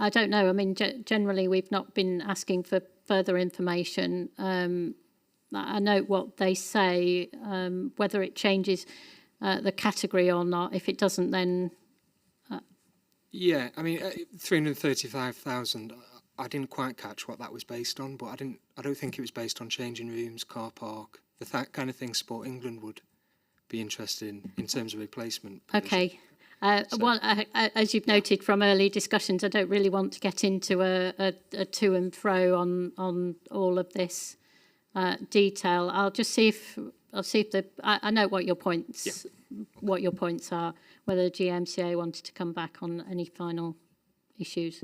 don't know. I mean, generally we've not been asking for further information. I note what they say, whether it changes the category or not. If it doesn't, then yeah, I mean, 335,000. I didn't quite catch what that was based on, but I don't think it was based on changing rooms, car park, that kind of thing Sport England would be interested in terms of replacement. Okay. Well, as you've noted from early discussions, I don't really want to get into a to and fro on all of this detail. I'll see if I know what your points are. Whether GMCA wanted to come back on any final issues.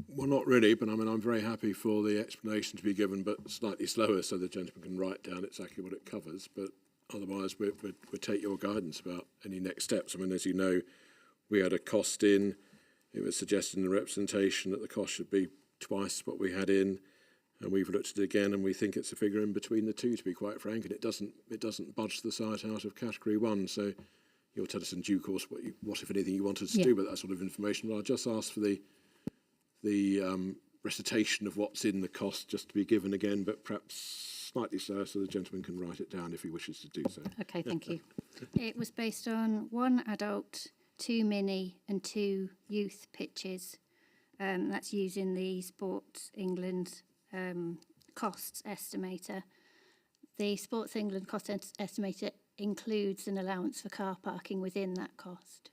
Well, not really, but I mean, I'm very happy for the explanation to be given, but slightly slower, so the gentleman can write down exactly what it covers. But otherwise, we'll take your guidance about any next steps. I mean, as you know, we had a cost in. It was suggested in the representation that the cost should be twice what we had in, and we've looked at it again, and we think it's a figure in between the two, to be quite frank, and it doesn't budge the site out of Category 1. So you'll tell us in due course what if anything, you want us to do with that sort of information. But I'll just ask for the recitation of what's in the cost just to be given again, but perhaps slightly slower so the gentleman can write it down if he wishes to do so. Okay, thank you. It was based on 1 adult, 2 mini and 2 youth pitches. That's using the Sport England costs estimator. The Sports England cost estimator includes an allowance for car parking within that cost.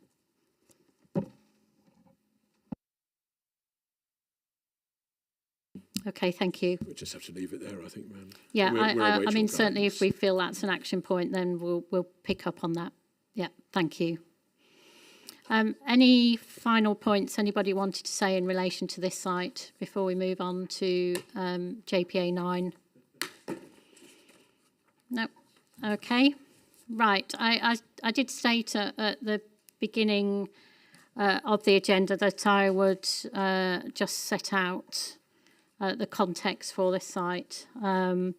Okay, thank you. We just have to leave it there, I think, ma'am. Yeah, I mean, certainly guidance. if we feel that's an action point, then we'll pick up on that. Yeah, thank you. Any final points anybody wanted to say in relation to this site before we move on to JPA 9? No. Okay. Right. I did state at the beginning of the agenda that I would just set out the context for this site. And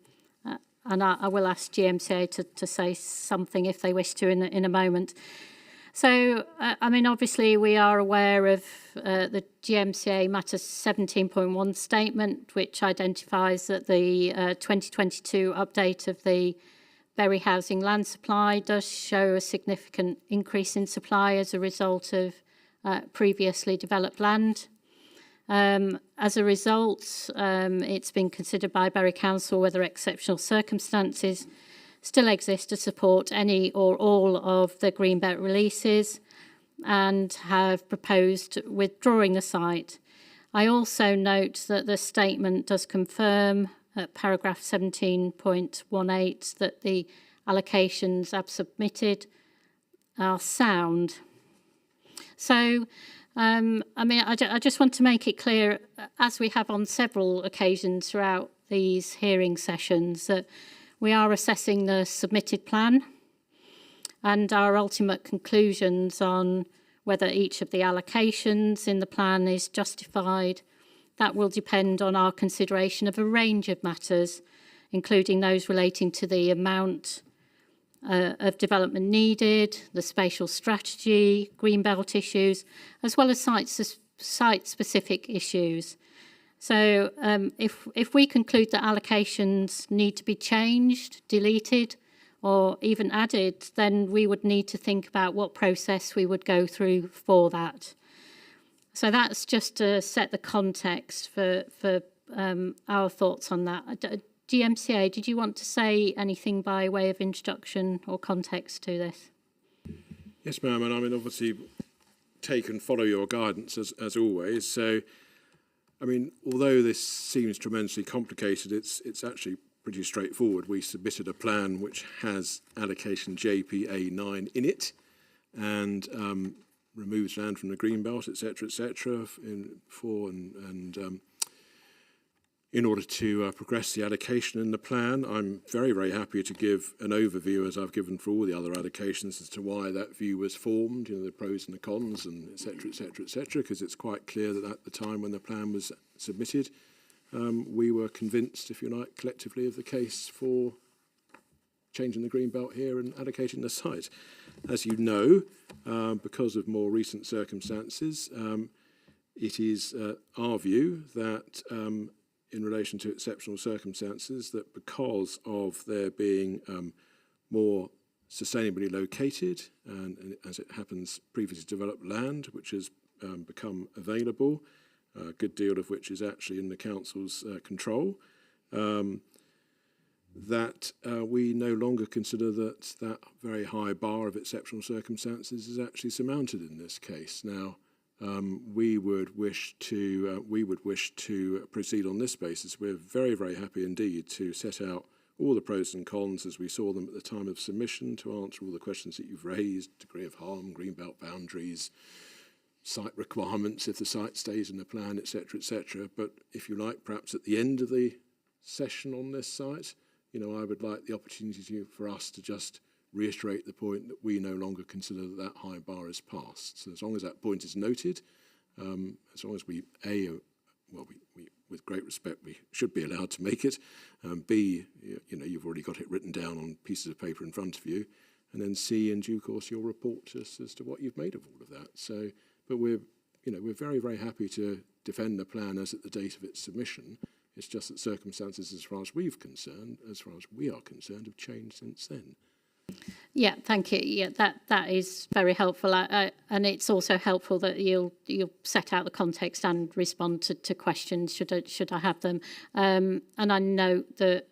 I will ask GMCA to say something if they wish to in a moment. So, I mean, obviously we are aware of the GMCA Matters 17.1 statement, which identifies that the 2022 update of the Bury housing land supply does show a significant increase in supply as a result of previously developed land. As a result, it's been considered by Bury Council whether exceptional circumstances still exist to support any or all of the Greenbelt releases and have proposed withdrawing the site. I also note that the statement does confirm at paragraph 17.18 that the allocations I've submitted are sound. So, I mean, I just want to make it clear, as we have on several occasions throughout these hearing sessions, that we are assessing the submitted plan and our ultimate conclusions on whether each of the allocations in the plan is justified. That will depend on our consideration of a range of matters, including those relating to the amount of development needed, the spatial strategy, greenbelt issues, as well as site-specific issues. So if we conclude that allocations need to be changed, deleted, or even added, then we would need to think about what process we would go through for that. So that's just to set the context for our thoughts on that. GMCA, did you want to say anything by way of introduction or context to this? Yes, ma'am, and I mean, obviously, take and follow your guidance as always. So, I mean, although this seems tremendously complicated, it's actually pretty straightforward. We submitted a plan which has allocation JPA 9 in it, and removes land from the greenbelt, etc., in order to progress the allocation in the plan. I'm very, very happy to give an overview, as I've given for all the other allocations, as to why that view was formed, you know, the pros and the cons, and etc., because it's quite clear that at the time when the plan was submitted, we were convinced, if you like, collectively of the case for changing the greenbelt here and allocating the site. As you know, because of more recent circumstances, it is our view that in relation to exceptional circumstances, that because of there being more sustainably located and as it happens previously developed land which has become available, a good deal of which is actually in the council's control, that we no longer consider that that very high bar of exceptional circumstances is actually surmounted in this case. Now, we would wish to proceed on this basis. We're very, very happy indeed to set out all the pros and cons as we saw them at the time of submission, to answer all the questions that you've raised: degree of harm, greenbelt boundaries, site requirements if the site stays in the plan, etc. But if you like, perhaps at the end of the session on this site, you know, I would like the opportunity for us to just reiterate the point that we no longer consider that that high bar is passed. So as long as that point is noted, as long as we, A, with great respect, we should be allowed to make it, B, you know, you've already got it written down on pieces of paper in front of you, and then C, in due course, you'll report to us as to what you've made of all of that. So, but we're very, very happy to defend the plan as at the date of its submission. It's just that circumstances, as far as we are concerned, have changed since then. Yeah, thank you. Yeah, that is very helpful, and it's also helpful that you'll set out the context and respond to questions should I have them. And I note that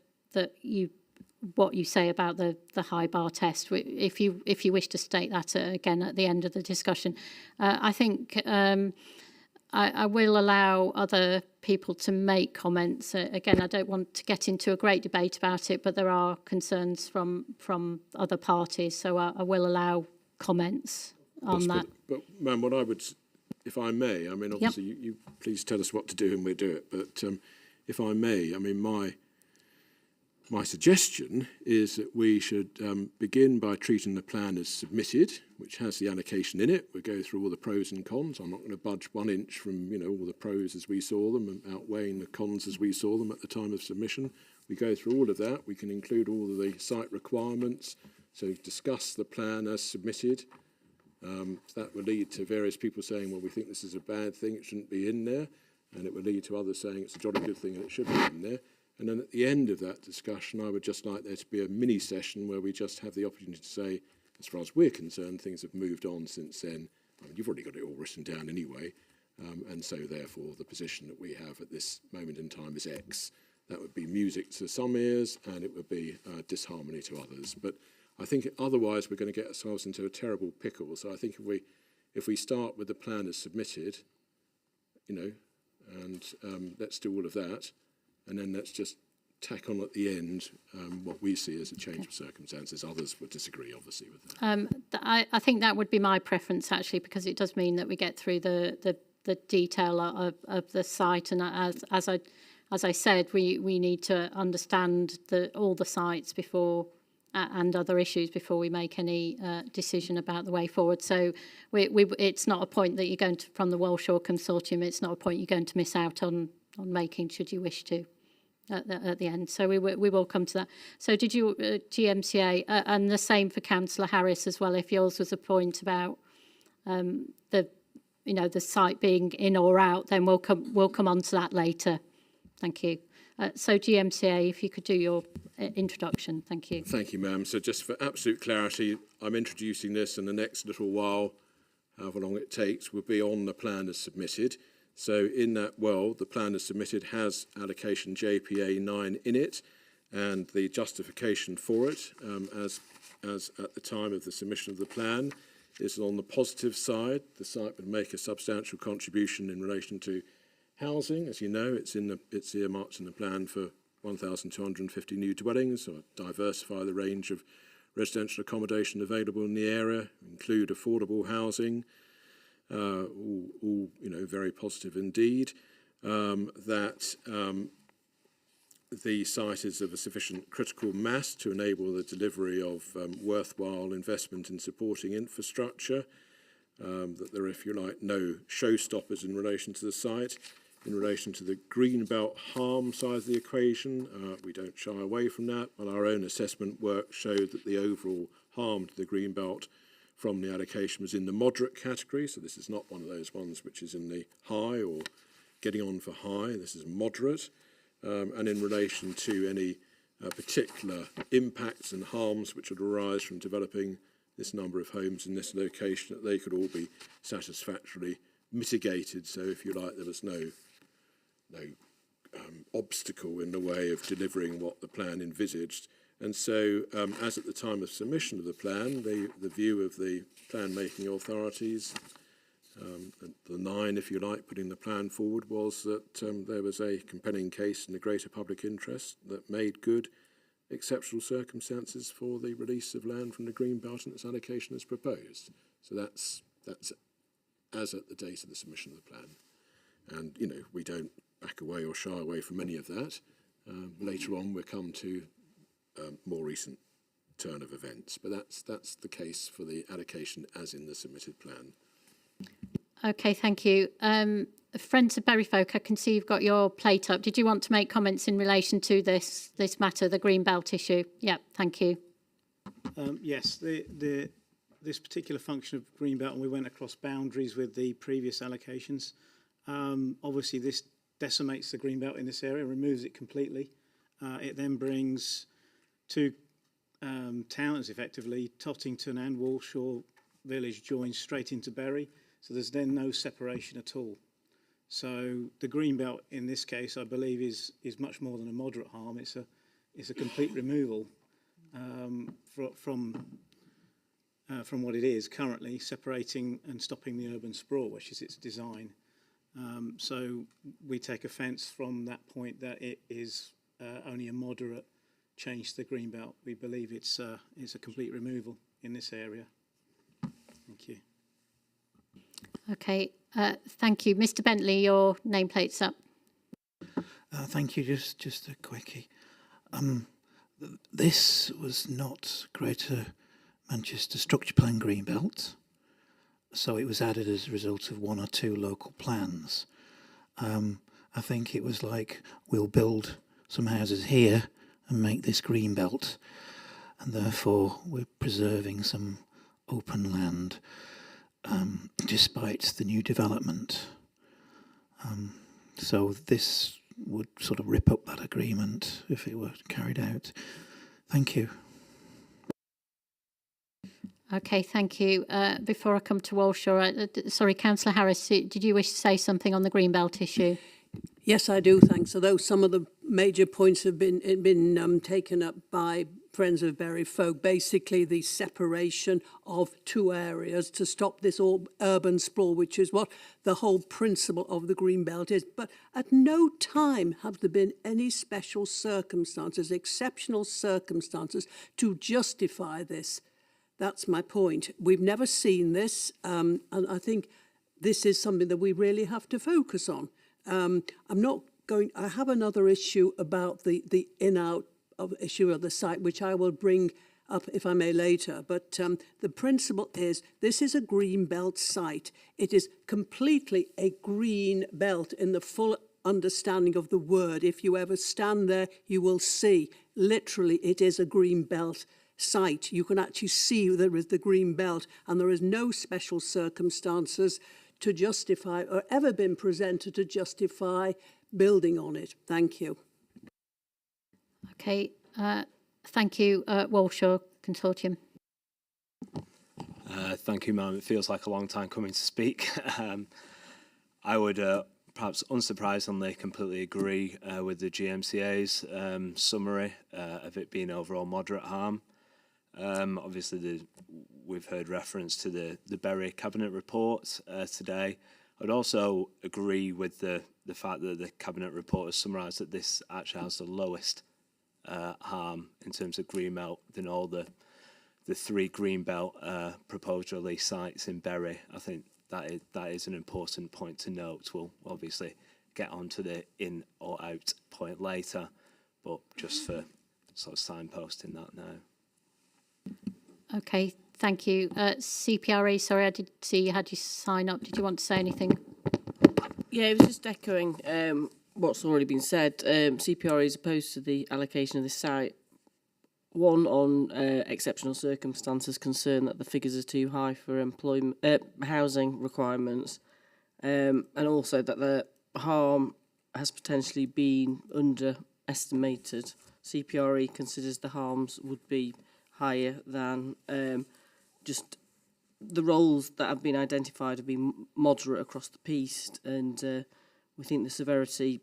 what you say about the high bar test. If you wish to state that again at the end of the discussion, I think. I will allow other people to make comments. Again, I don't want to get into a great debate about it, but there are concerns from other parties, so I will allow comments on that. But ma'am, what I would, if I may, I mean, obviously, you please tell us what to do and we'll do it. But if I may, I mean, my suggestion is that we should begin by treating the plan as submitted, which has the allocation in it. We'll go through all the pros and cons. I'm not going to budge 1 inch from, all the pros as we saw them and outweighing the cons as we saw them at the time of submission. We go through all of that. We can include all of the site requirements. So discuss the plan as submitted. That will lead to various people saying, well, we think this is a bad thing, it shouldn't be in there. And it will lead to others saying it's a jolly good thing and it should be in there. And then at the end of that discussion, I would just like there to be a mini session where we just have the opportunity to say, as far as we're concerned, things have moved on since then. I mean, you've already got it all written down anyway. And so therefore, the position that we have at this moment in time is X. That would be music to some ears and it would be disharmony to others. But I think otherwise we're going to get ourselves into a terrible pickle. So I think if we start with the plan as submitted, and let's do all of that. And then let's just tack on at the end what we see as a change of circumstances. Others would disagree, obviously, with that. I think that would be my preference, actually, because it does mean that we get through the detail of the site. And as I said, we need to understand all the sites before and other issues before we make any decision about the way forward. So it's not a point that you're going to, from the Walshaw Consortium, it's not a point you're going to miss out on making, should you wish to. At the end, so we will come to that. So did you GMCA and the same for Councillor Harris as well? If yours was a point about the site being in or out, then we'll come on to that later. Thank you. So GMCA, if you could do your introduction, thank you. Thank you, ma'am. So just for absolute clarity, I'm introducing this, and the next little while, however long it takes, will be on the plan as submitted. So in that world, the plan as submitted has allocation JPA 9 in it, and the justification for it, as at the time of the submission of the plan, is on the positive side. The site would make a substantial contribution in relation to housing. As you know, it's earmarked in the plan for 1,250 new dwellings, so diversify the range of residential accommodation available in the area, include affordable housing. All very positive indeed. That the site is of a sufficient critical mass to enable the delivery of worthwhile investment in supporting infrastructure. That there are, if you like, no showstoppers in relation to the site. In relation to the greenbelt harm side of the equation, we don't shy away from that. But our own assessment work showed that the overall harm to the greenbelt from the allocation was in the moderate category, so this is not one of those ones which is in the high or getting on for high. This is moderate. And in relation to any particular impacts and harms which would arise from developing this number of homes in this location, that they could all be satisfactorily mitigated. So, if you like, there was no obstacle in the way of delivering what the plan envisaged. And so, as at the time of submission of the plan, the view of the plan-making authorities, the 9, if you like, putting the plan forward, was that there was a compelling case in the greater public interest that made good exceptional circumstances for the release of land from the greenbelt and its allocation as proposed. So that's as at the date of the submission of the plan. And, we don't back away or shy away from any of that. Later on, we'll come to more recent turn of events, but that's the case for the allocation as in the submitted plan. Okay, thank you. Friends of Berryfolk, I can see you've got your plate up. Did you want to make comments in relation to this matter, the Greenbelt issue? Yeah, thank you. Yes, this particular function of Greenbelt, and we went across boundaries with the previous allocations. Obviously, this decimates the Greenbelt in this area, removes it completely. It then brings two towns effectively, Tottington and Walshaw Village join straight into Bury, so there's then no separation at all. So the green belt in this case, I believe, is much more than a moderate harm. It's a complete removal from what it is currently, separating and stopping the urban sprawl, which is its design. So we take offence from that point that it is only a moderate change to the green belt. We believe it's a complete removal in this area. Thank you. Okay, thank you. Mr Bentley, your nameplate's up. Thank you. Just a quickie. This was not Greater Manchester Structure Plan Greenbelt, so it was added as a result of one or two local plans. I think it was like, we'll build some houses here and make this greenbelt, and therefore we're preserving some open land despite the new development. So this would sort of rip up that agreement if it were carried out. Thank you. Okay, thank you. Before I come to Walshaw, sorry, Councillor Harris, did you wish to say something on the Greenbelt issue? Yes, I do, thanks. Although some of the major points have been taken up by Friends of Bury Folk, basically the separation of two areas to stop this urban sprawl, which is what the whole principle of the Greenbelt is. But at no time have there been any special circumstances, exceptional circumstances to justify this. That's my point. We've never seen this, and I think this is something that we really have to focus on. I have another issue about the in-out issue of the site, which I will bring up, if I may, later. But the principle is, this is a green belt site. It is completely a green belt in the full understanding of the word. If you ever stand there, you will see, literally, it is a green belt site. You can actually see there is the green belt, and there is no special circumstances to justify, or ever been presented to justify building on it. Thank you. Okay, thank you, Walshaw Consortium. Thank you, ma'am. It feels like a long time coming to speak. I would perhaps unsurprisingly completely agree with the GMCA's summary of it being overall moderate harm. Obviously, we've heard reference to the Bury Cabinet report today. I'd also agree with the fact that the Cabinet report has summarised that this actually has the lowest harm in terms of greenbelt than all the three greenbelt proposed release sites in Bury. I think that is an important point to note. We'll obviously get onto the in or out point later, but just for sort of signposting that now. Okay, thank you. CPRE, sorry, I did see you had your sign up. Did you want to say anything? Yeah, it was just echoing what's already been said. CPRE is opposed to the allocation of this site. One, on exceptional circumstances, concerned that the figures are too high for employment, housing requirements, and also that the harm has potentially been underestimated. CPRE considers the harms would be higher than just the roles that have been identified have been moderate across the piece, and we think the severity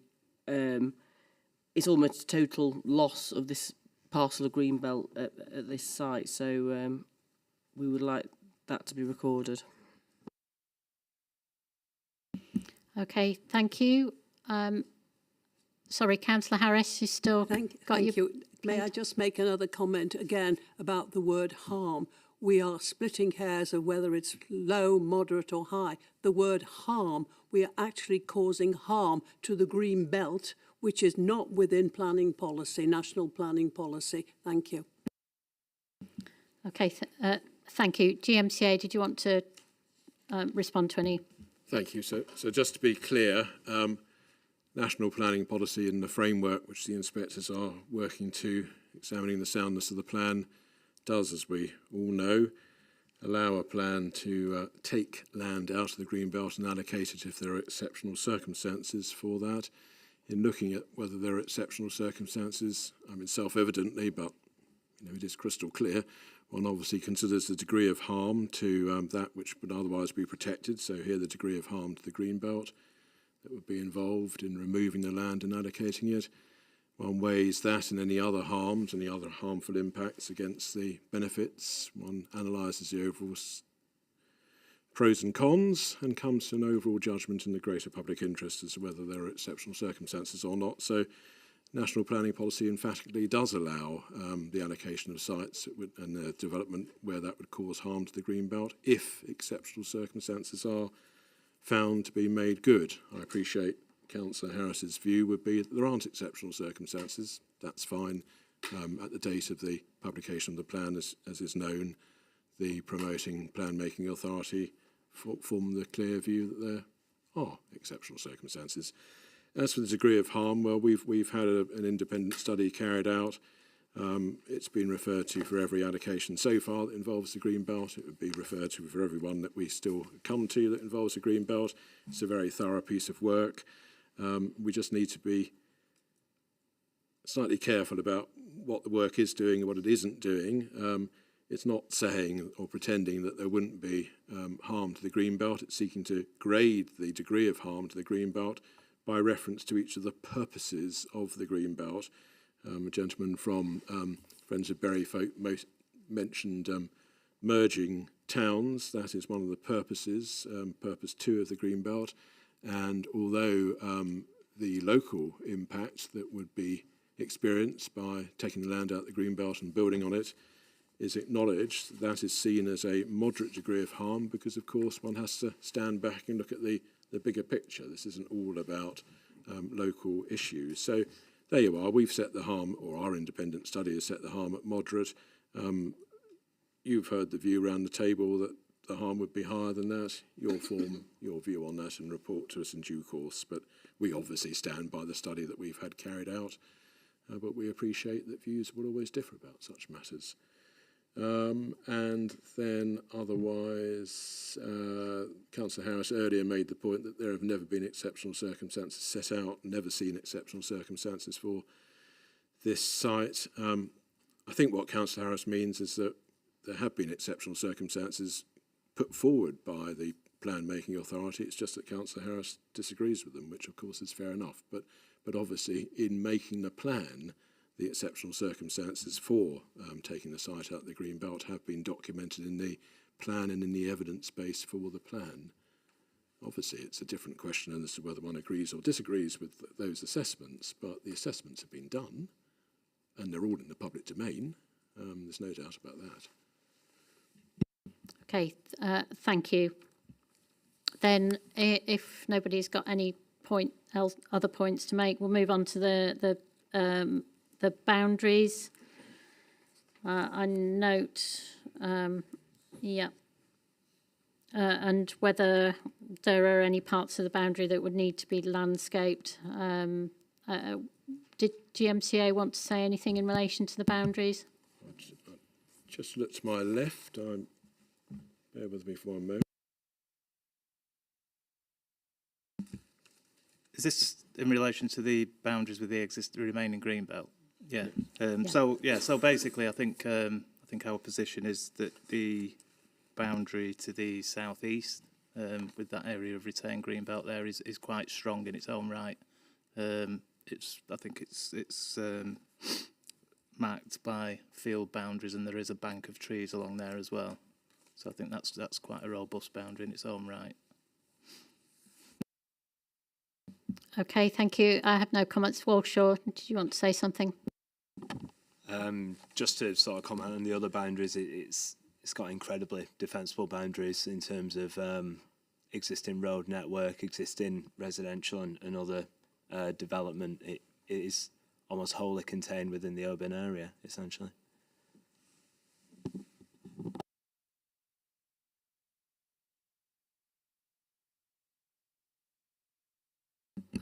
is almost a total loss of this parcel of greenbelt at this site, so we would like that to be recorded. Okay, thank you. Sorry, Councillor Harris, you still Thank you. May I just make another comment again about the word harm? We are splitting hairs of whether it's low, moderate or high. The word harm, we are actually causing harm to the green belt, which is not within planning policy, national planning policy. Thank you. Okay, thank you. GMCA, did you want to respond to any? Thank you. So just to be clear, national planning policy and the framework which the inspectors are working to, examining the soundness of the plan, does, as we all know, allow a plan to take land out of the green belt and allocate it if there are exceptional circumstances for that. In looking at whether there are exceptional circumstances, I mean, self-evidently, but it is crystal clear. One obviously considers the degree of harm to that which would otherwise be protected. So here the degree of harm to the greenbelt that would be involved in removing the land and allocating it. One weighs that and any other harms, any other harmful impacts against the benefits. One analyses the overall pros and cons and comes to an overall judgment in the greater public interest as to whether there are exceptional circumstances or not. So national planning policy emphatically does allow the allocation of sites and the development where that would cause harm to the greenbelt if exceptional circumstances are found to be made good. I appreciate Councillor Harris's view would be that there aren't exceptional circumstances. That's fine. At the date of the publication of the plan, as is known, the promoting plan-making authority formed the clear view that there are exceptional circumstances. As for the degree of harm, well, we've had an independent study carried out. It's been referred to for every allocation so far that involves the greenbelt. It would be referred to for every one that we still come to that involves the greenbelt. It's a very thorough piece of work. We just need to be slightly careful about what the work is doing and what it isn't doing. It's not saying or pretending that there wouldn't be harm to the greenbelt. It's seeking to grade the degree of harm to the greenbelt by reference to each of the purposes of the greenbelt. A gentleman from Friends of Bury Folk mentioned merging towns. That is one of the purposes, purpose 2 of the greenbelt. And although the local impact that would be experienced by taking the land out of the greenbelt and building on it is acknowledged, that is seen as a moderate degree of harm because, of course, one has to stand back and look at the bigger picture. This isn't all about local issues. So there you are. We've set the harm, or our independent study has set the harm at moderate. You've heard the view around the table that the harm would be higher than that. You'll form your view on that and report to us in due course. But we obviously stand by the study that we've had carried out. But we appreciate that views will always differ about such matters. And then otherwise, Councillor Harris earlier made the point that there have never been exceptional circumstances set out, never seen exceptional circumstances for this site. I think what Councillor Harris means is that there have been exceptional circumstances put forward by the plan-making authority. It's just that Councillor Harris disagrees with them, which of course is fair enough. But obviously, in making the plan, the exceptional circumstances for taking the site out of the greenbelt have been documented in the plan and in the evidence base for the plan. Obviously, it's a different question as to whether one agrees or disagrees with those assessments, but the assessments have been done, and they're all in the public domain. There's no doubt about that. Okay, thank you. Then, if nobody's got any other points to make, we'll move on to the boundaries. I note, and whether there are any parts of the boundary that would need to be landscaped. Did GMCA want to say anything in relation to the boundaries? Just look to my left. Bear with me for one moment. Is this in relation to the boundaries with the remaining greenbelt? Yeah. So basically, I think our position is that the boundary to the southeast, with that area of retained greenbelt there, is quite strong in its own right. I think it's marked by field boundaries, and there is a bank of trees along there as well. So I think that's quite a robust boundary in its own right. Okay, thank you. I have no comments. Walshaw, did you want to say something? Just to sort of comment on the other boundaries, it's got incredibly defensible boundaries in terms of existing road network, existing residential and other development. It is almost wholly contained within the urban area, essentially.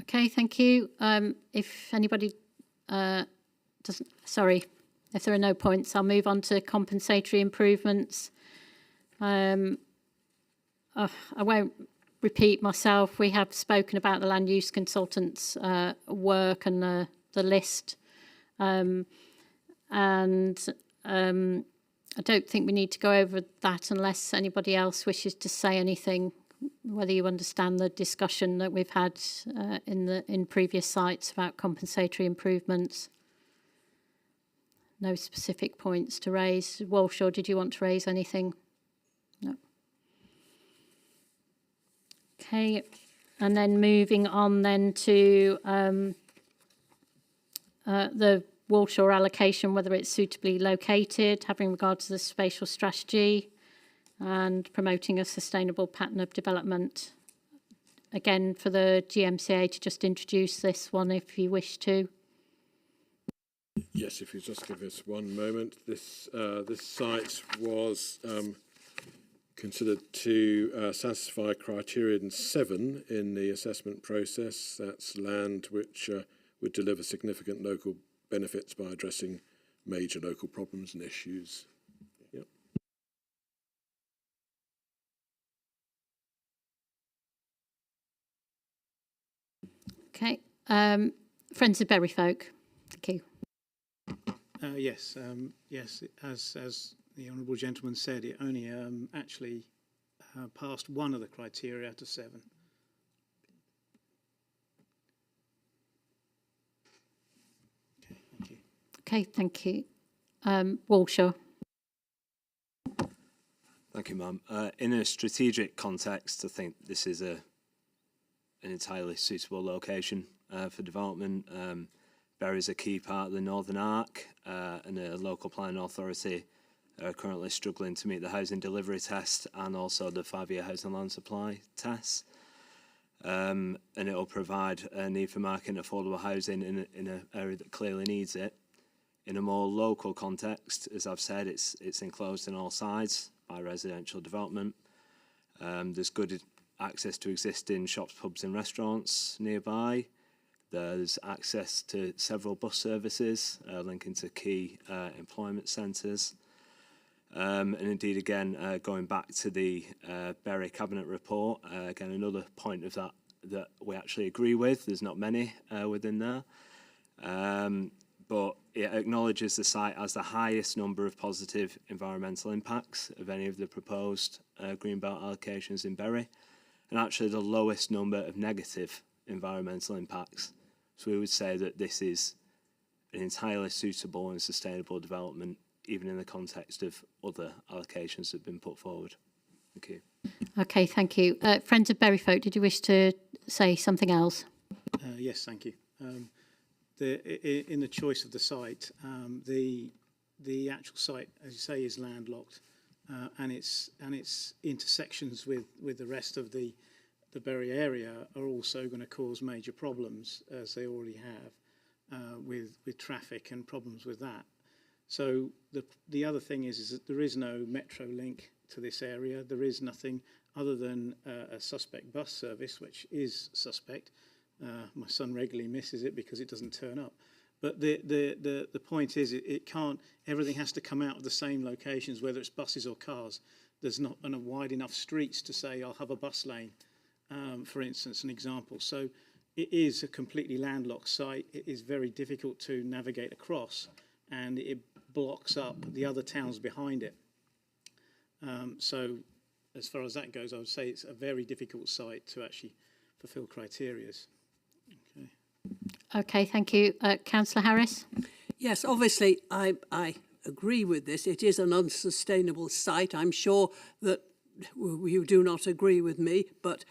Okay, thank you. If anybody if there are no points, I'll move on to compensatory improvements. I won't repeat myself. We have spoken about the land use consultants' work and the list. And I don't think we need to go over that unless anybody else wishes to say anything, whether you understand the discussion that we've had in previous sites about compensatory improvements. No specific points to raise. Walshaw, did you want to raise anything? No. Okay, and then moving on then to the Walshaw allocation, whether it's suitably located, having regard to the spatial strategy and promoting a sustainable pattern of development. Again, for the GMCA to just introduce this one if you wish to. Yes, if you just give us one moment. This site was considered to satisfy criterion 7 in the assessment process. That's land which would deliver significant local benefits by addressing major local problems and issues. Yep. Okay. Friends of Berryfolk. Thank you. Yes, as the honourable gentleman said, it only actually passed one of the criteria out of 7. Okay, thank you. Walshaw. Thank you, Ma'am. In a strategic context, I think this is an entirely suitable location for development. Bury is a key part of the Northern Arc, and a local planning authority are currently struggling to meet the housing delivery test and also the 5-year housing land supply test. And it will provide a need for market and affordable housing in an area that clearly needs it. In a more local context, as I've said, it's enclosed on all sides by residential development. There's good access to existing shops, pubs and restaurants nearby. There's access to several bus services linking to key employment centres. And indeed, again, going back to the Bury Cabinet report, again, another point of that we actually agree with. There's not many within there. But it acknowledges the site as the highest number of positive environmental impacts of any of the proposed Greenbelt allocations in Bury, and actually the lowest number of negative environmental impacts. So we would say that this is an entirely suitable and sustainable development, even in the context of other allocations that have been put forward. Thank you. Okay, thank you. Friends of Berryfolk, did you wish to say something else? Yes, thank you. In the choice of the site, the actual site, as you say, is landlocked, and its intersections with the rest of the Bury area are also going to cause major problems, as they already have, with traffic and problems with that. So the other thing is that there is no metro link to this area. There is nothing other than a suspect bus service, which is suspect. My son regularly misses it because it doesn't turn up. But the point is, it can't. Everything has to come out of the same locations, whether it's buses or cars. There's not wide enough streets to say I'll have a bus lane, for instance, an example. So it is a completely landlocked site. It is very difficult to navigate across, and it blocks up the other towns behind it. So as far as that goes, I would say it's a very difficult site to actually fulfil criteria. Okay, thank you. Councillor Harris? Yes, obviously, I agree with this. It is an unsustainable site. I'm sure that you do not agree with me, but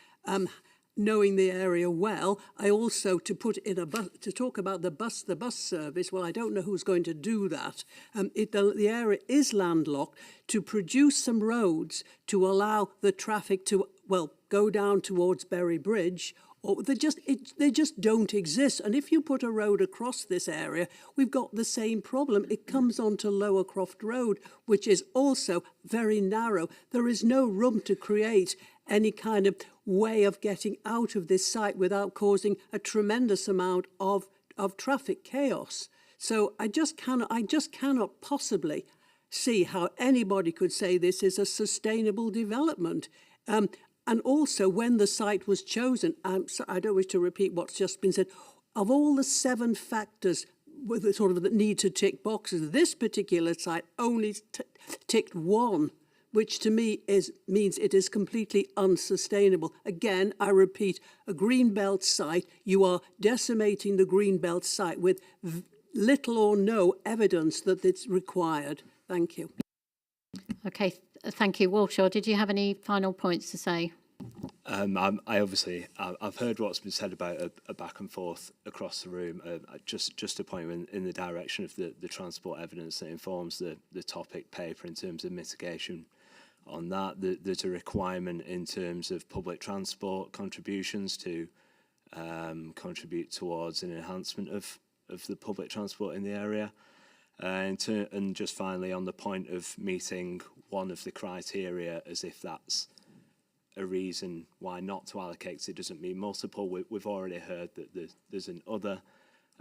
knowing the area well, I also, to talk about the bus service, well, I don't know who's going to do that. The area is landlocked. To produce some roads to allow the traffic to, well, go down towards Bury Bridge, or they just don't exist. And if you put a road across this area, we've got the same problem. It comes onto Lower Croft Road, which is also very narrow. There is no room to create any kind of way of getting out of this site without causing a tremendous amount of traffic chaos. So I just cannot possibly see how anybody could say this is a sustainable development. And also, when the site was chosen, I don't wish to repeat what's just been said, of all the 7 factors with the sort of the need to tick boxes. This particular site only ticked one, which to me means it is completely unsustainable. Again, I repeat, a greenbelt site, you are decimating the greenbelt site with little or no evidence that it's required. Thank you. Okay, thank you. Walshaw, did you have any final points to say? I've heard what's been said about a back and forth across the room. Just a point in the direction of the transport evidence that informs the topic paper in terms of mitigation. On that, there's a requirement in terms of public transport contributions to contribute towards an enhancement of the public transport in the area. And just finally, on the point of meeting one of the criteria as if that's a reason why not to allocate, because it doesn't mean multiple. We've already heard that there's an other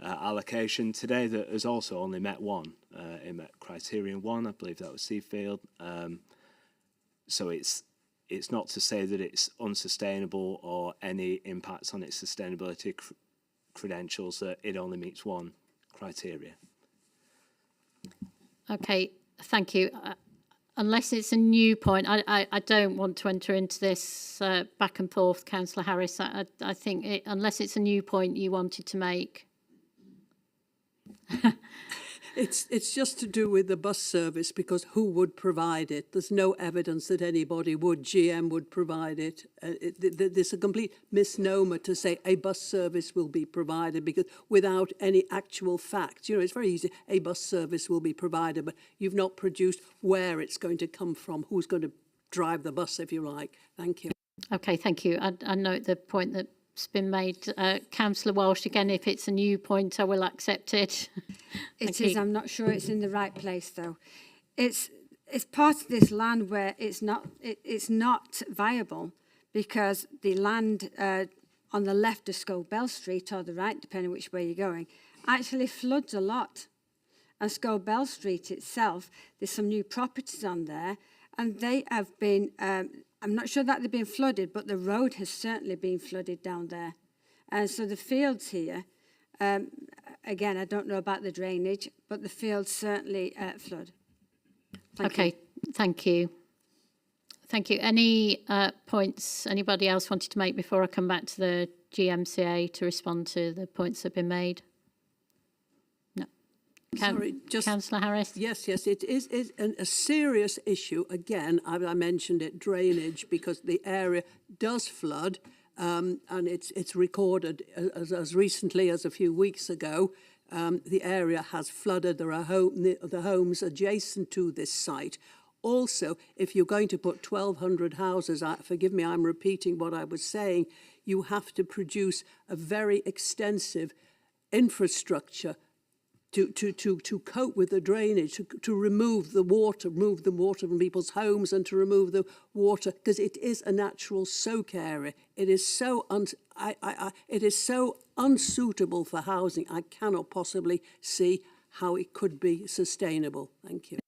allocation today that has also only met one. It met criterion 1, I believe that was Seafield. So it's not to say that it's unsustainable or any impacts on its sustainability credentials, that it only meets one criteria. Okay, thank you. Unless it's a new point, I don't want to enter into this back and forth, Councillor Harris. I think unless it's a new point you wanted to make. It's just to do with the bus service, because who would provide it? There's no evidence that anybody would. GM would provide it. There's a complete misnomer to say a bus service will be provided, because without any actual facts, you know, it's very easy. A bus service will be provided, but you've not produced where it's going to come from, who's going to drive the bus, if you like. Thank you. Okay, thank you. I note the point that's been made. Councillor Walsh, again, if it's a new point, I will accept it. It is. I'm not sure it's in the right place, though. It's part of this land where it's not viable, because the land on the left of Scobell Street, or the right, depending which way you're going, actually floods a lot. And Scobell Street itself, there's some new properties on there, and they have been. I'm not sure that they've been flooded, but the road has certainly been flooded down there. And so the fields here, again, I don't know about the drainage, but the fields certainly flood. Thank you. Thank you. Any points anybody else wanted to make before I come back to the GMCA to respond to the points that have been made? No. Sorry, just Councillor Harris. Yes, it is a serious issue. Again, I mentioned it, drainage, because the area does flood, and it's recorded as recently as a few weeks ago. The area has flooded. There are the homes adjacent to this site. Also, if you're going to put 1,200 houses, forgive me, I'm repeating what I was saying, you have to produce a very extensive infrastructure to cope with the drainage, to remove the water from people's homes, and to remove the water, because it is a natural soak area. It is so unsuitable for housing. I cannot possibly see how it could be sustainable. Thank you.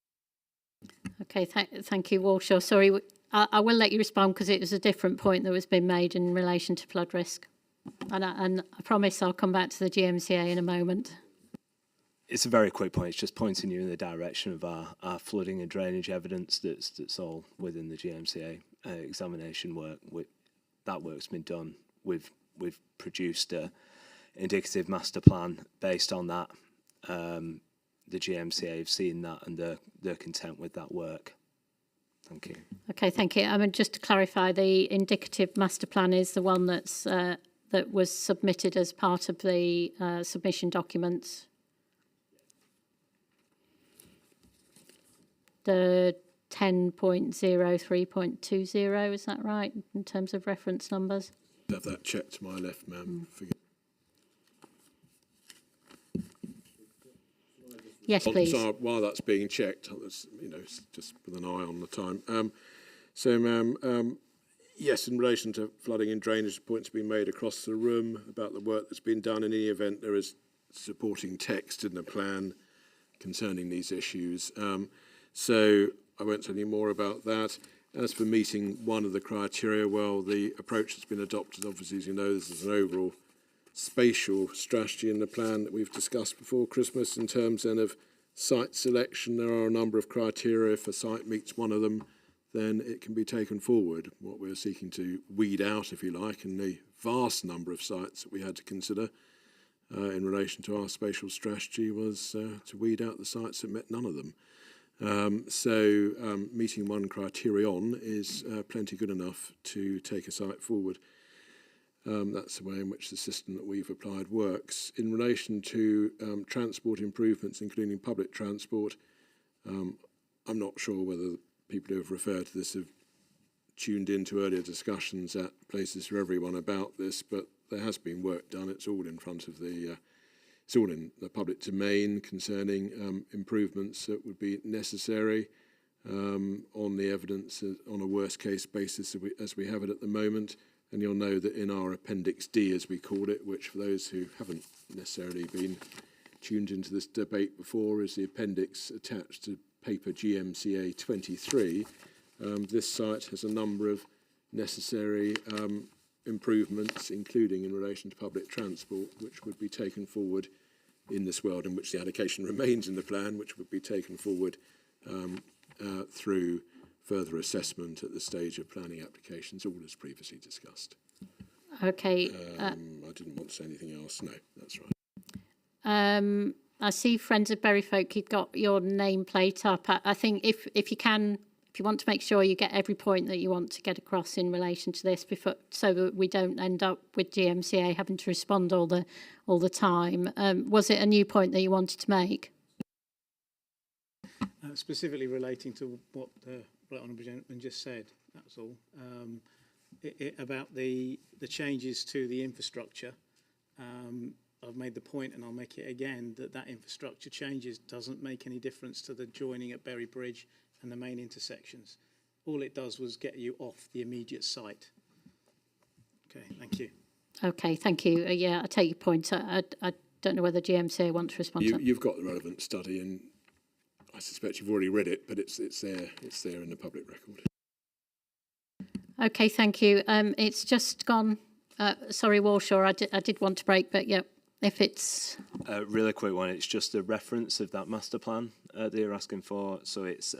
Okay, thank you, Walshaw. Sorry, I will let you respond, because it was a different point that was being made in relation to flood risk. And I promise I'll come back to the GMCA in a moment. It's a very quick point. It's just pointing you in the direction of our flooding and drainage evidence that's all within the GMCA examination work. That work's been done. We've produced a indicative master plan based on that. The GMCA have seen that, and they're content with that work. Thank you. Okay, thank you. I mean, just to clarify, the indicative master plan is the one that was submitted as part of the submission documents. The 10.03.20, is that right, in terms of reference numbers? Have that checked to my left, ma'am. Yes, please. So while that's being checked, just with an eye on the time. So, ma'am, yes, in relation to flooding and drainage, points have been made across the room about the work that's been done. In any event, there is supporting text in the plan concerning these issues. So I won't say any more about that. As for meeting one of the criteria, well, the approach that's been adopted, obviously, as you know, this is an overall spatial strategy in the plan that we've discussed before Christmas in terms then of site selection. There are a number of criteria. If a site meets one of them, then it can be taken forward. What we're seeking to weed out, if you like, in the vast number of sites that we had to consider in relation to our spatial strategy was to weed out the sites that met none of them. Meeting one criterion is plenty good enough to take a site forward. That's the way in which the system that we've applied works. In relation to transport improvements, including public transport, I'm not sure whether people who have referred to this have tuned into earlier discussions at Places for Everyone about this, but there has been work done. It's all in front of the it's all in the public domain concerning improvements that would be necessary on the evidence on a worst case basis as we have it at the moment. And you'll know that in our Appendix D, as we call it, which for those who haven't necessarily been tuned into this debate before, is the appendix attached to paper GMCA 23. This site has a number of necessary improvements, including in relation to public transport, which would be taken forward in this world in which the allocation remains in the plan, which would be taken forward through further assessment at the stage of planning applications, all as previously discussed. Okay. I didn't want to say anything else. No, that's right. I see Friends of Berryfolk, you've got your nameplate up. I think if you want to make sure you get every point that you want to get across in relation to this before, so that we don't end up with GMCA having to respond all the time. Was it a new point that you wanted to make? Specifically relating to what the Right Honourable Gentleman just said, that's all. About the changes to the infrastructure. I've made the point, and I'll make it again, that infrastructure changes doesn't make any difference to the joining at Berry Bridge and the main intersections. All it does was get you off the immediate site. Okay, thank you. Okay, thank you. Yeah, I take your point. I don't know whether GMCA want to respond to that. You've got the relevant study, and I suspect you've already read it, but it's there. It's there in the public record. Okay, thank you. It's just gone. Sorry, Walshaw, I did want to break, but yeah, if it's... A really quick one, it's just a reference of that master plan that you're asking for. So it's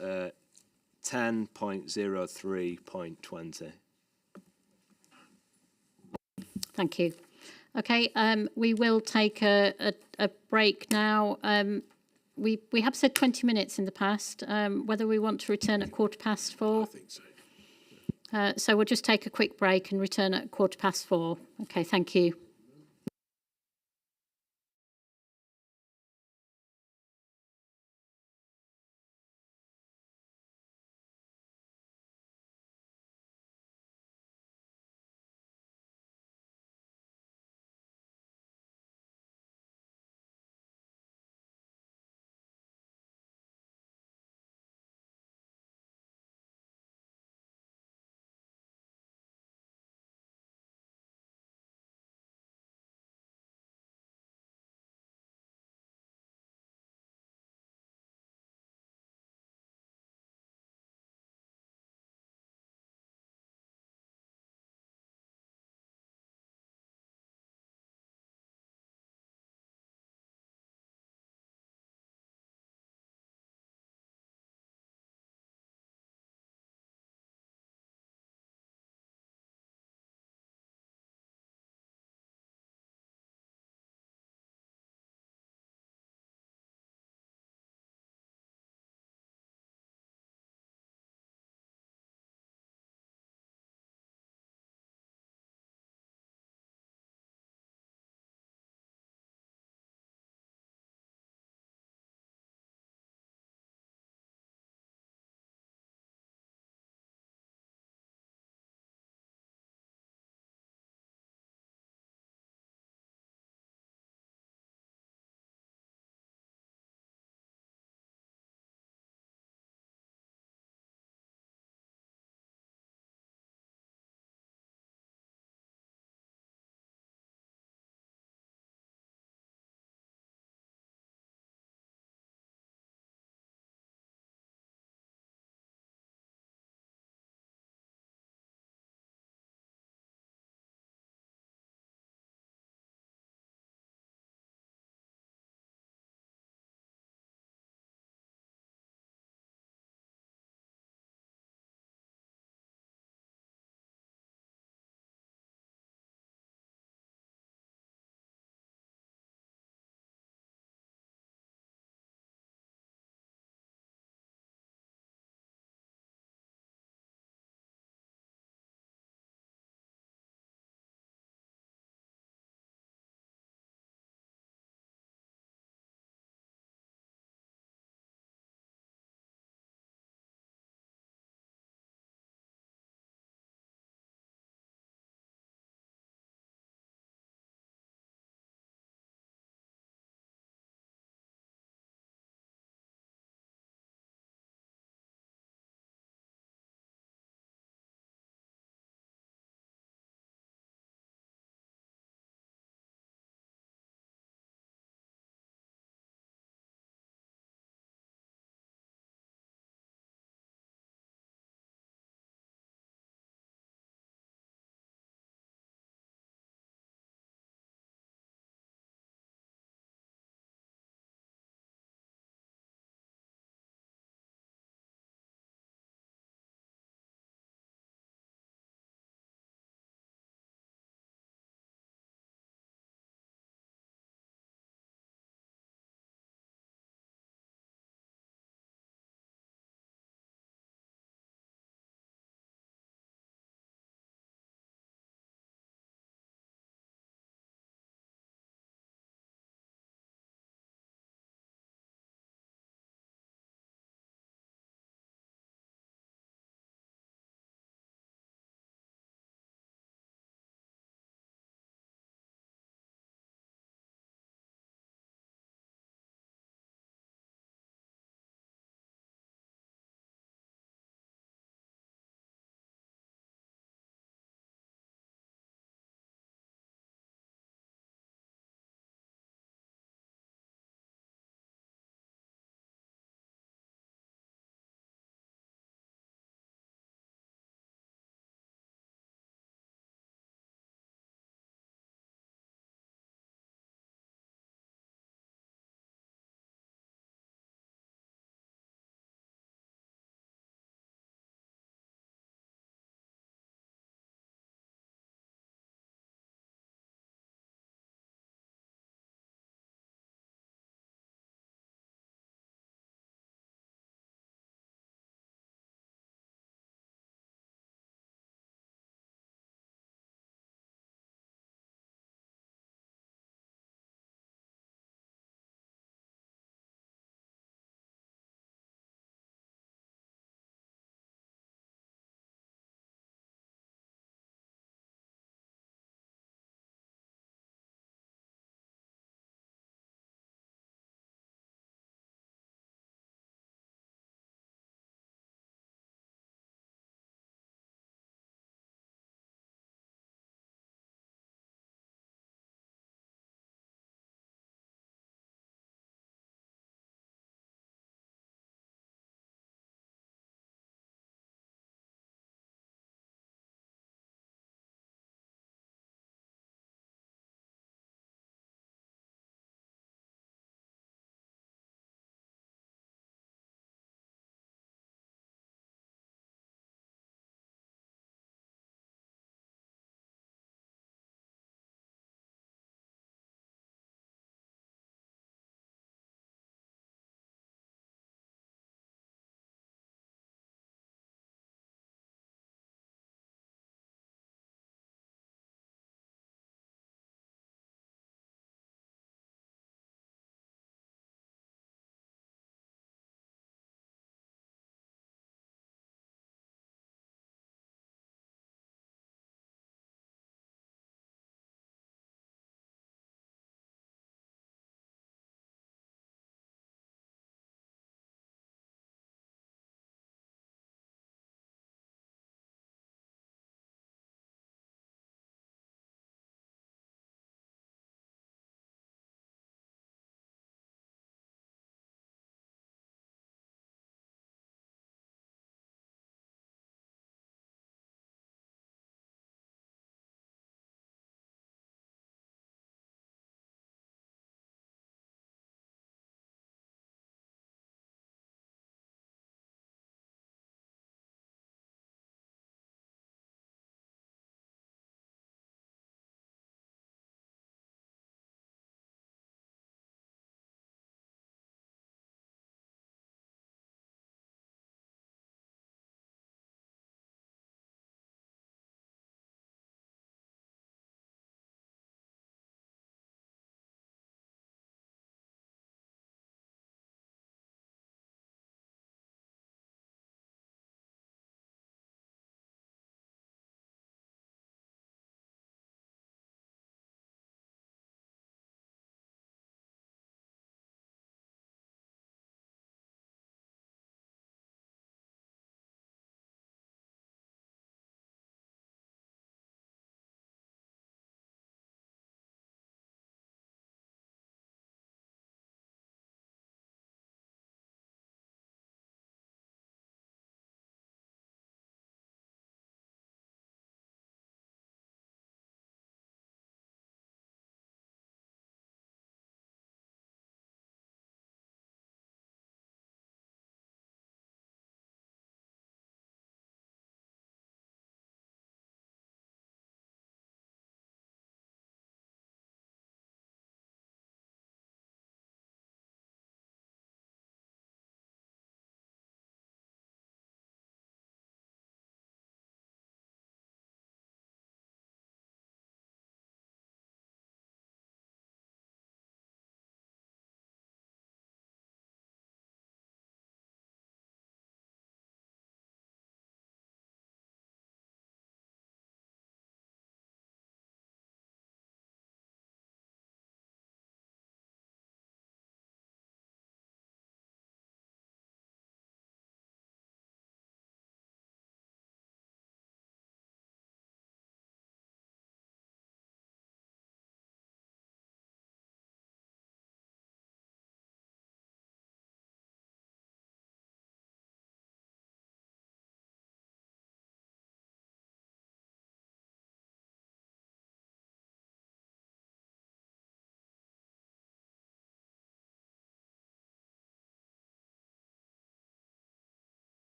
10.03.20. Thank you. Okay, we will take a break now. We have said 20 minutes in the past. Whether we want to return at 4:15? I think so. So we'll just take a quick break and return at 4:15. Okay, thank you.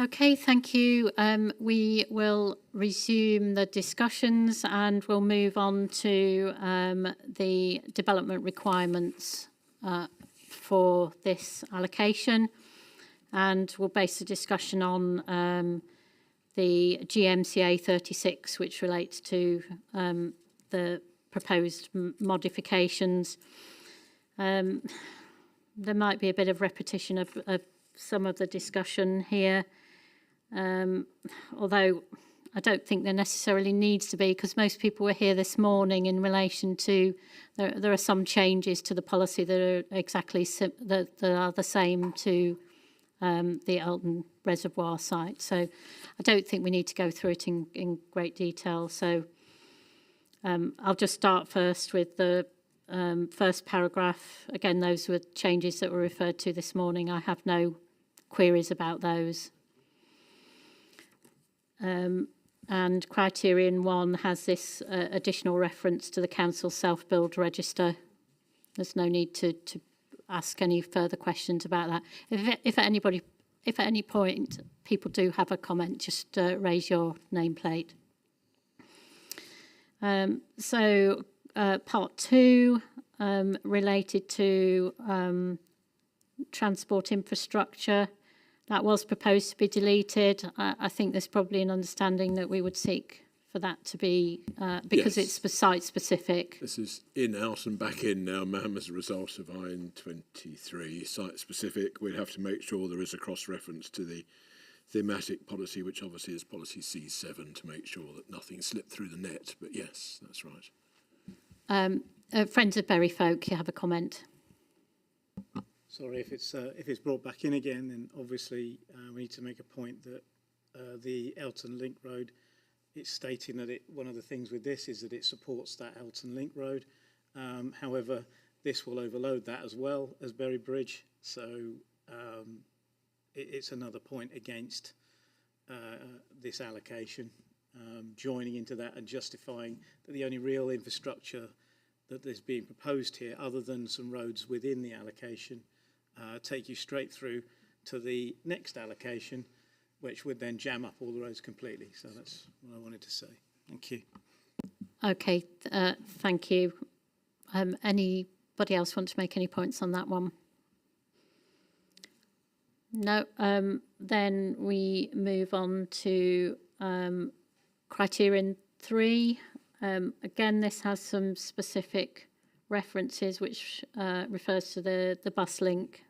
Okay, thank you. We will resume the discussions and we'll move on to the development requirements for this allocation. And we'll base the discussion on the GMCA 36, which relates to the proposed modifications. There might be a bit of repetition of some of the discussion here. Although I don't think there necessarily needs to be, because most people were here this morning in relation to there are some changes to the policy that are exactly that are the same to the Elton Reservoir site. So I don't think we need to go through it in great detail. So I'll just start first with the first paragraph. Again, those were changes that were referred to this morning. I have no queries about those. And criterion 1 has this additional reference to the council self-build register. There's no need to ask any further questions about that. If at any point people do have a comment, just raise your nameplate. So part 2 related to transport infrastructure. That was proposed to be deleted. I think there's probably an understanding that we would seek for that to be, because Yes. it's site-specific. This is in, out and back in now, ma'am, as a result of IN 23 site-specific. We'd have to make sure there is a cross-reference to the thematic policy, which obviously is policy C7, to make sure that nothing slipped through the net. But yes, that's right. Friends of Bury Folk, you have a comment? Sorry, if it's brought back in again, then obviously we need to make a point that the Elton Link Road, it's stating that one of the things with this is that it supports that Elton Link Road. However, this will overload that as well as Bury Bridge, so it's another point against this allocation, joining into that and justifying that the only real infrastructure that is being proposed here, other than some roads within the allocation, take you straight through to the next allocation, which would then jam up all the roads completely. So that's what I wanted to say. Thank you. Okay, thank you. Anybody else want to make any points on that one? No. Then we move on to criterion 3. Again, this has some specific references which refers to the bus link.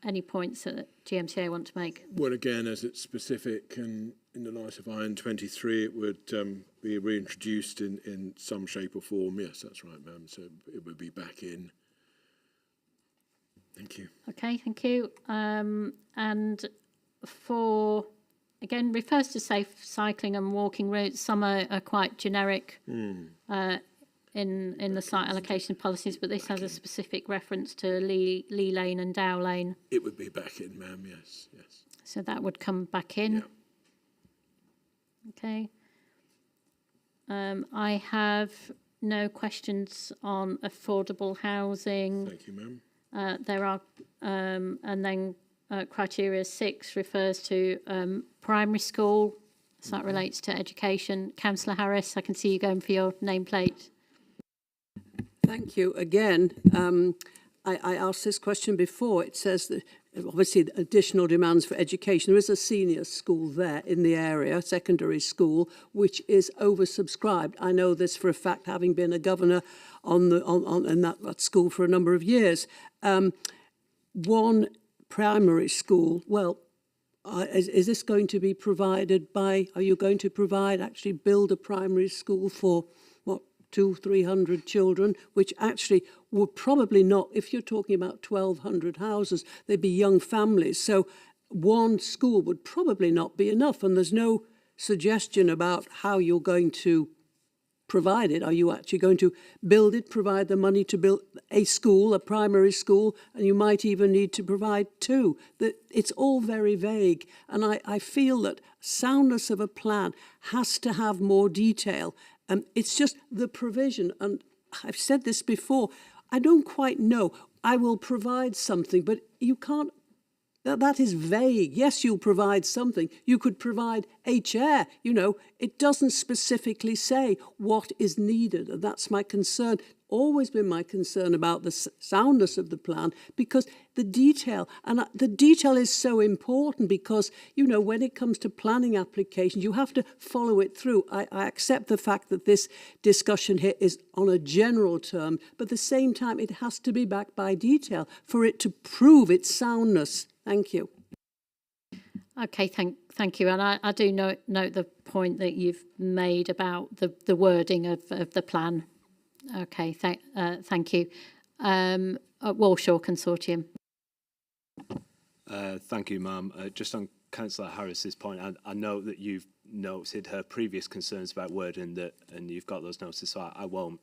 Any points that GMCA want to make? Well, again, as it's specific and in the light of IN 23, it would be reintroduced in some shape or form. Yes, that's right, ma'am. So it would be back in. Thank you. Okay, thank you. And for, again, refers to safe cycling and walking routes. Some are quite generic in the site allocation policies, but this has a specific reference to Lee Lane and Dow Lane. It would be back in, ma'am, yes, yes. So that would come back in. Yeah. Okay. I have no questions on affordable housing. Thank you, ma'am. There are, and then criteria 6 refers to primary school. So that relates to education. Councillor Harris, I can see you going for your nameplate. Thank you. Again, I asked this question before. It says that obviously additional demands for education. There is a senior school there in the area, secondary school, which is oversubscribed. I know this for a fact, having been a governor in that school for a number of years. One primary school, well, is this going to be provided by, are you going to provide, actually build a primary school for, what, 200-300 children, which actually would probably not, if you're talking about 1,200 houses, they'd be young families. So one school would probably not be enough, and there's no suggestion about how you're going to provide it. Are you actually going to build it, provide the money to build a school, a primary school, and you might even need to provide 2? It's all very vague, and I feel that soundness of a plan has to have more detail. It's just the provision, and I've said this before, I don't quite know. I will provide something, but you can't That is vague. Yes, you'll provide something. You could provide a chair. You know, it doesn't specifically say what is needed. And that's my concern. Always been my concern about the soundness of the plan, because the detail, and the detail is so important, because, you know, when it comes to planning applications, you have to follow it through. I accept the fact that this discussion here is on a general term, but at the same time, it has to be backed by detail for it to prove its soundness. Thank you. Okay, thank you. And I do note the point that you've made about the wording of the plan. Okay, thank you. Walshaw Consortium. Thank you, ma'am. Just on Councillor Harris's point, I know that you've noted her previous concerns about wording that, and you've got those noted, so I won't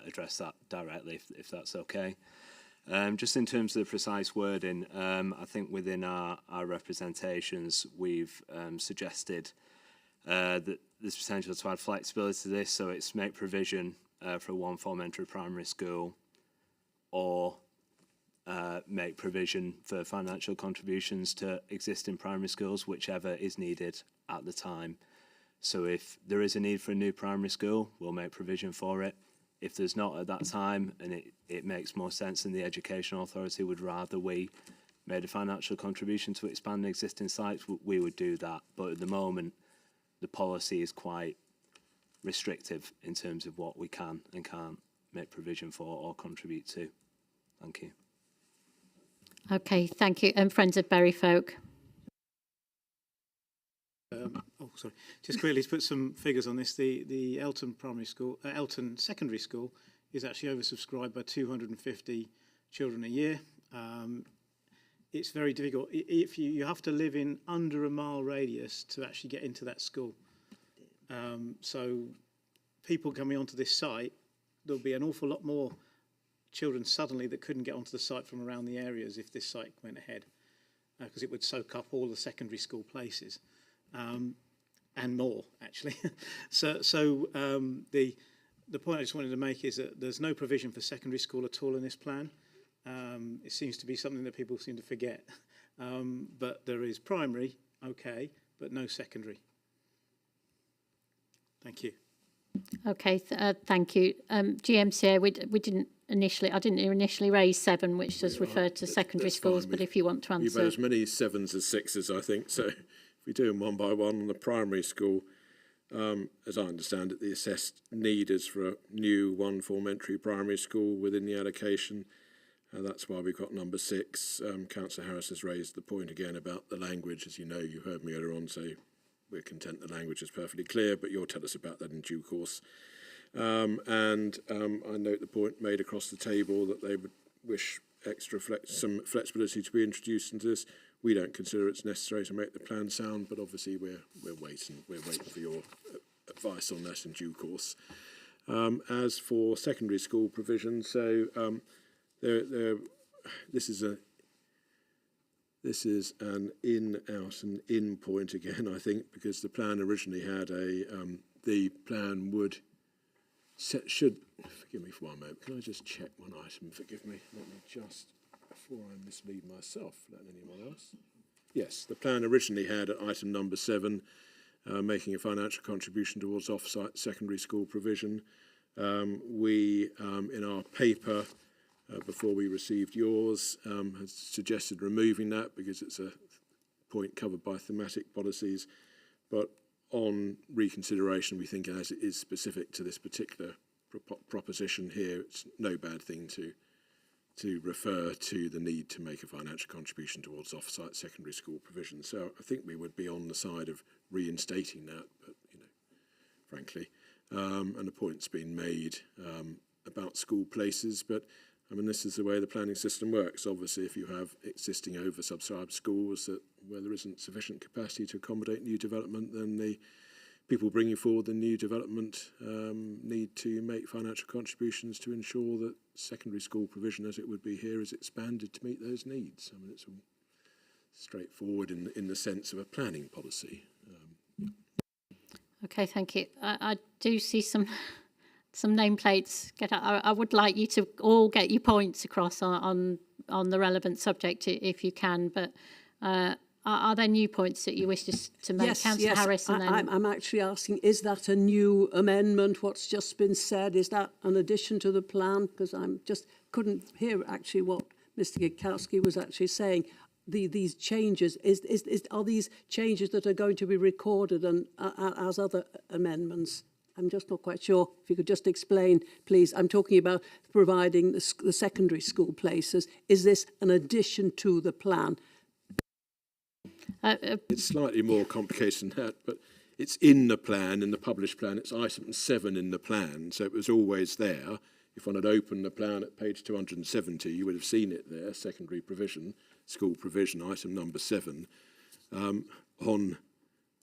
address that directly if that's okay. Just in terms of the precise wording, I think within our representations we've suggested that there's potential to add flexibility to this, so it's make provision for one form entry primary school, or make provision for financial contributions to existing primary schools, whichever is needed at the time. So if there is a need for a new primary school, we'll make provision for it. If there's not at that time, and it makes more sense and the Education Authority would rather we made a financial contribution to expand existing sites, we would do that. But at the moment, the policy is quite restrictive in terms of what we can and can't make provision for or contribute to. Thank you. Okay, thank you. And Friends of Bury Folk. Sorry. Just quickly to put some figures on this, the Elton Elton Secondary School is actually oversubscribed by 250 children a year. It's very difficult. If you have to live in under a mile radius to actually get into that school. So people coming onto this site, there'll be an awful lot more children suddenly that couldn't get onto the site from around the areas if this site went ahead, because it would soak up all the secondary school places. And more, actually. So the point I just wanted to make is that there's no provision for secondary school at all in this plan. It seems to be something that people seem to forget. But there is primary, okay, but no secondary. Thank you. Okay, thank you. GMCA, we didn't initially, I didn't initially raise 7, which does refer to secondary schools, but if you want to answer. You've had as many 7s as 6s, I think, so if we do them one by one on the primary school, as I understand it, the assessed need is for a new one form entry primary school within the allocation. That's why we've got number 6. Councillor Harris has raised the point again about the language. As you know, you heard me earlier on say we're content the language is perfectly clear, but you'll tell us about that in due course. I note the point made across the table that they would wish some flexibility to be introduced into this. We don't consider it's necessary to make the plan sound, but obviously we're waiting for your advice on that in due course. As for secondary school provision, so this is an in-out and in point again, I think, because the plan originally had the plan would should, forgive me for one moment, can I just check one item, forgive me, let me just, before I mislead myself, let anyone else. Yes, the plan originally had at item number 7, making a financial contribution towards off-site secondary school provision. We, in our paper, before we received yours, had suggested removing that because it's a point covered by thematic policies, but on reconsideration, we think as it is specific to this particular proposition here, it's no bad thing to refer to the need to make a financial contribution towards off-site secondary school provision. So I think we would be on the side of reinstating that, but frankly, and a point's been made about school places, but I mean, this is the way the planning system works. Obviously, if you have existing oversubscribed schools where there isn't sufficient capacity to accommodate new development, then the people bringing forward the new development need to make financial contributions to ensure that secondary school provision, as it would be here, is expanded to meet those needs. I mean, it's all straightforward in the sense of a planning policy. Okay, thank you. I do see some nameplates. I would like you to all get your points across on the relevant subject if you can, but Are there new points that you wish to make, Yes, Councillor yes. Harris? And then I'm actually asking, is that a new amendment, what's just been said? Is that an addition to the plan? Because I'm just couldn't hear actually what Mr Gikowski was actually saying. These changes, are these changes that are going to be recorded and as other amendments? I'm just not quite sure. If you could just explain, please. I'm talking about providing the secondary school places. Is this an addition to the plan? It's slightly more complicated than that, but it's in the plan, in the published plan. It's item 7 in the plan, so it was always there. If one had opened the plan at page 270, you would have seen it there, secondary provision, school provision, item number 7. On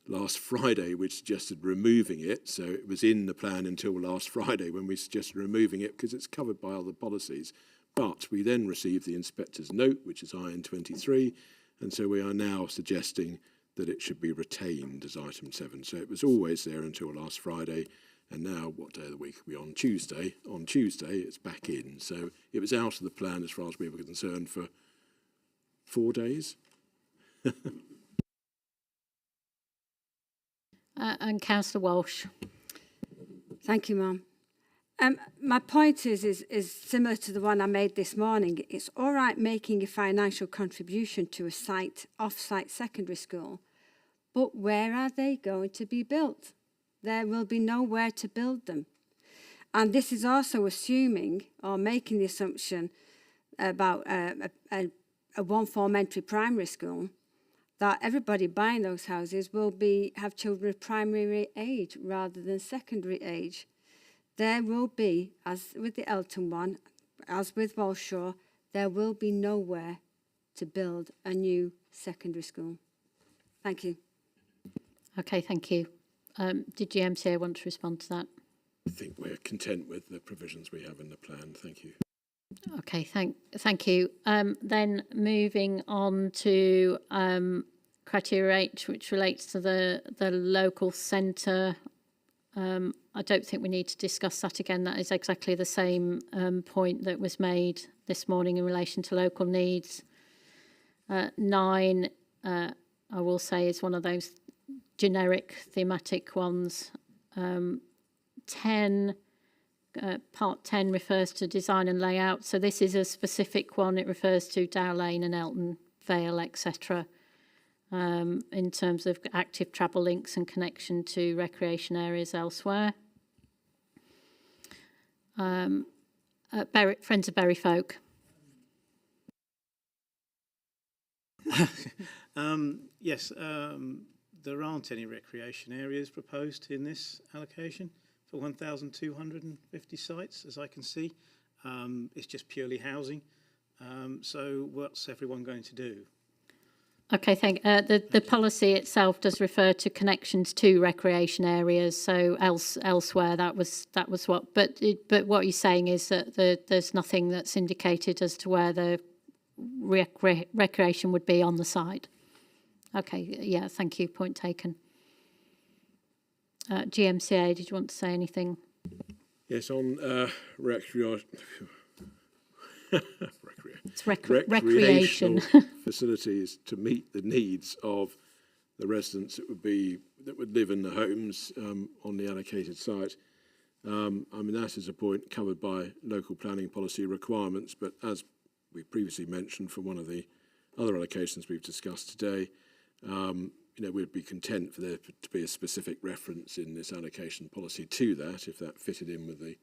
last Friday, we suggested removing it, so it was in the plan until last Friday when we suggested removing it because it's covered by other policies. But we then received the inspector's note, which is IN 23, and so we are now suggesting that it should be retained as item 7. So it was always there until last Friday, and now, what day of the week are we on? Tuesday. On Tuesday, it's back in. So it was out of the plan as far as we were concerned for 4 days. and Councillor Walsh. Thank you, Ma'am. My point is similar to the one I made this morning. It's all right making a financial contribution to a off-site secondary school, but where are they going to be built? There will be nowhere to build them. And this is also assuming or making the assumption about a one-form entry primary school, that everybody buying those houses will have children of primary age rather than secondary age. There will be, as with the Elton one, as with Walshaw, there will be nowhere to build a new secondary school. Thank you. Okay, thank you. Did GMCA want to respond to that? I think we're content with the provisions we have in the plan. Thank you. Okay, thank you. Then moving on to criteria 8, which relates to the local centre. I don't think we need to discuss that again. That is exactly the same point that was made this morning in relation to local needs. 9, I will say, is one of those generic thematic ones. 10, part 10 refers to design and layout. So this is a specific one. It refers to Dow Lane and Elton Vale, etc. In terms of active travel links and connection to recreation areas elsewhere. Friends of Bury Folk. Yes, there aren't any recreation areas proposed in this allocation for 1,250 sites, as I can see. It's just purely housing. So what's everyone going to do? Okay, the policy itself does refer to connections to recreation areas. So elsewhere, that was what. But what you're saying is that there's nothing that's indicated as to where the recreation would be on the site. Okay, yeah, thank you. Point taken. GMCA, did you want to say anything? Yes, on recreation. It's recreation facilities to meet the needs of the residents that would live in the homes on the allocated site. I mean, that is a point covered by local planning policy requirements, but as we previously mentioned for one of the other allocations we've discussed today, we'd be content for there to be a specific reference in this allocation policy to that, if that fitted in with the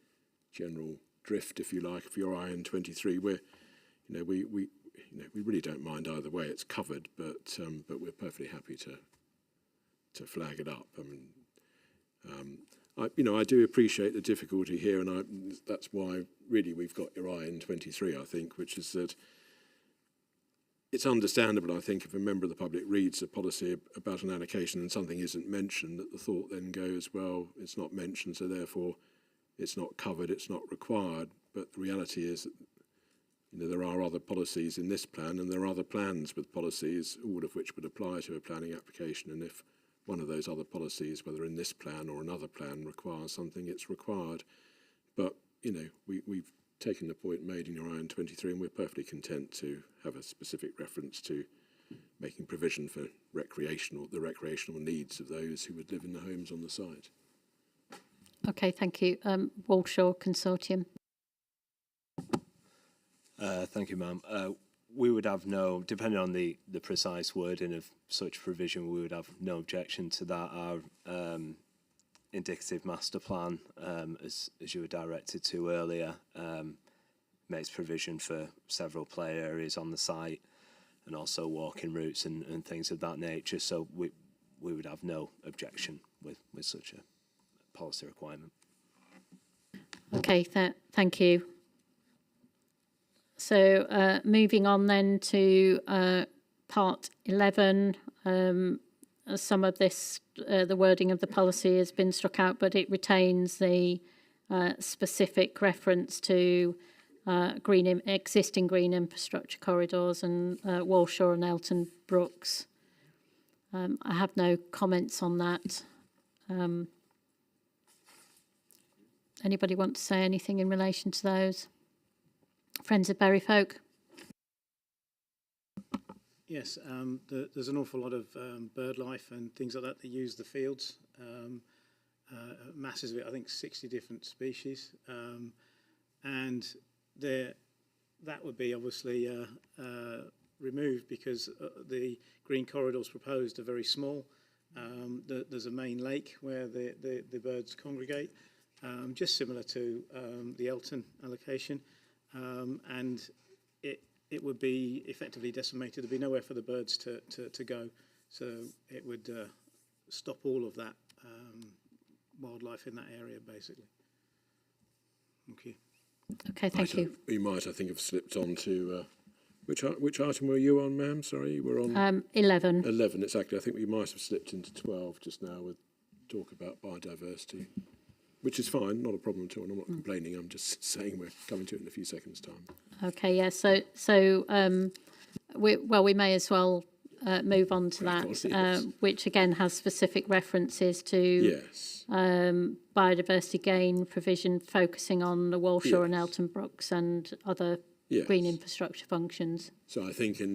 general drift, if you like, of your IN 23. We really don't mind either way. It's covered, but we're perfectly happy to flag it up. I mean, I do appreciate the difficulty here, and that's why really we've got your IN 23, I think, which is that it's understandable, I think, if a member of the public reads a policy about an allocation and something isn't mentioned, that the thought then goes, well, it's not mentioned, so therefore it's not covered, it's not required. But the reality is that there are other policies in this plan, and there are other plans with policies, all of which would apply to a planning application. And if one of those other policies, whether in this plan or another plan, requires something, it's required. But, we've taken the point made in your IN 23, and we're perfectly content to have a specific reference to making provision for the recreational needs of those who would live in the homes on the site. Okay, thank you. Walshaw Consortium. Thank you, ma'am. We would have no, depending on the precise wording of such provision, we would have no objection to that. Our indicative master plan, as you were directed to earlier, makes provision for several play areas on the site and also walking routes and things of that nature. So we would have no objection with such a policy requirement. Okay, thank you. So moving on then to part 11, some of this, the wording of the policy has been struck out, but it retains the specific reference to existing green infrastructure corridors and Walshaw and Elton Brooks. I have no comments on that. Anybody want to say anything in relation to those? Friends of Bury Folk? Yes, there's an awful lot of bird life and things like that use the fields. Masses of it, I think 60 different species. And that would be obviously removed because the green corridors proposed are very small. There's a main lake where the birds congregate, just similar to the Elton allocation. And it would be effectively decimated. There'd be nowhere for the birds to go. So it would stop all of that wildlife in that area, basically. Thank you. Okay, thank you. We might, I think, have slipped on to... which item were you on, ma'am? Sorry, you were on... 11. 11, exactly. I think we might have slipped into 12 just now with talk about biodiversity. Which is fine, not a problem at all. I'm not complaining. I'm just saying we're coming to it in a few seconds' time. Okay, yeah. So we may as well move on to that, which again has specific references to biodiversity gain provision, focusing on the Walshaw and Elton Brooks and other green infrastructure functions. So I think in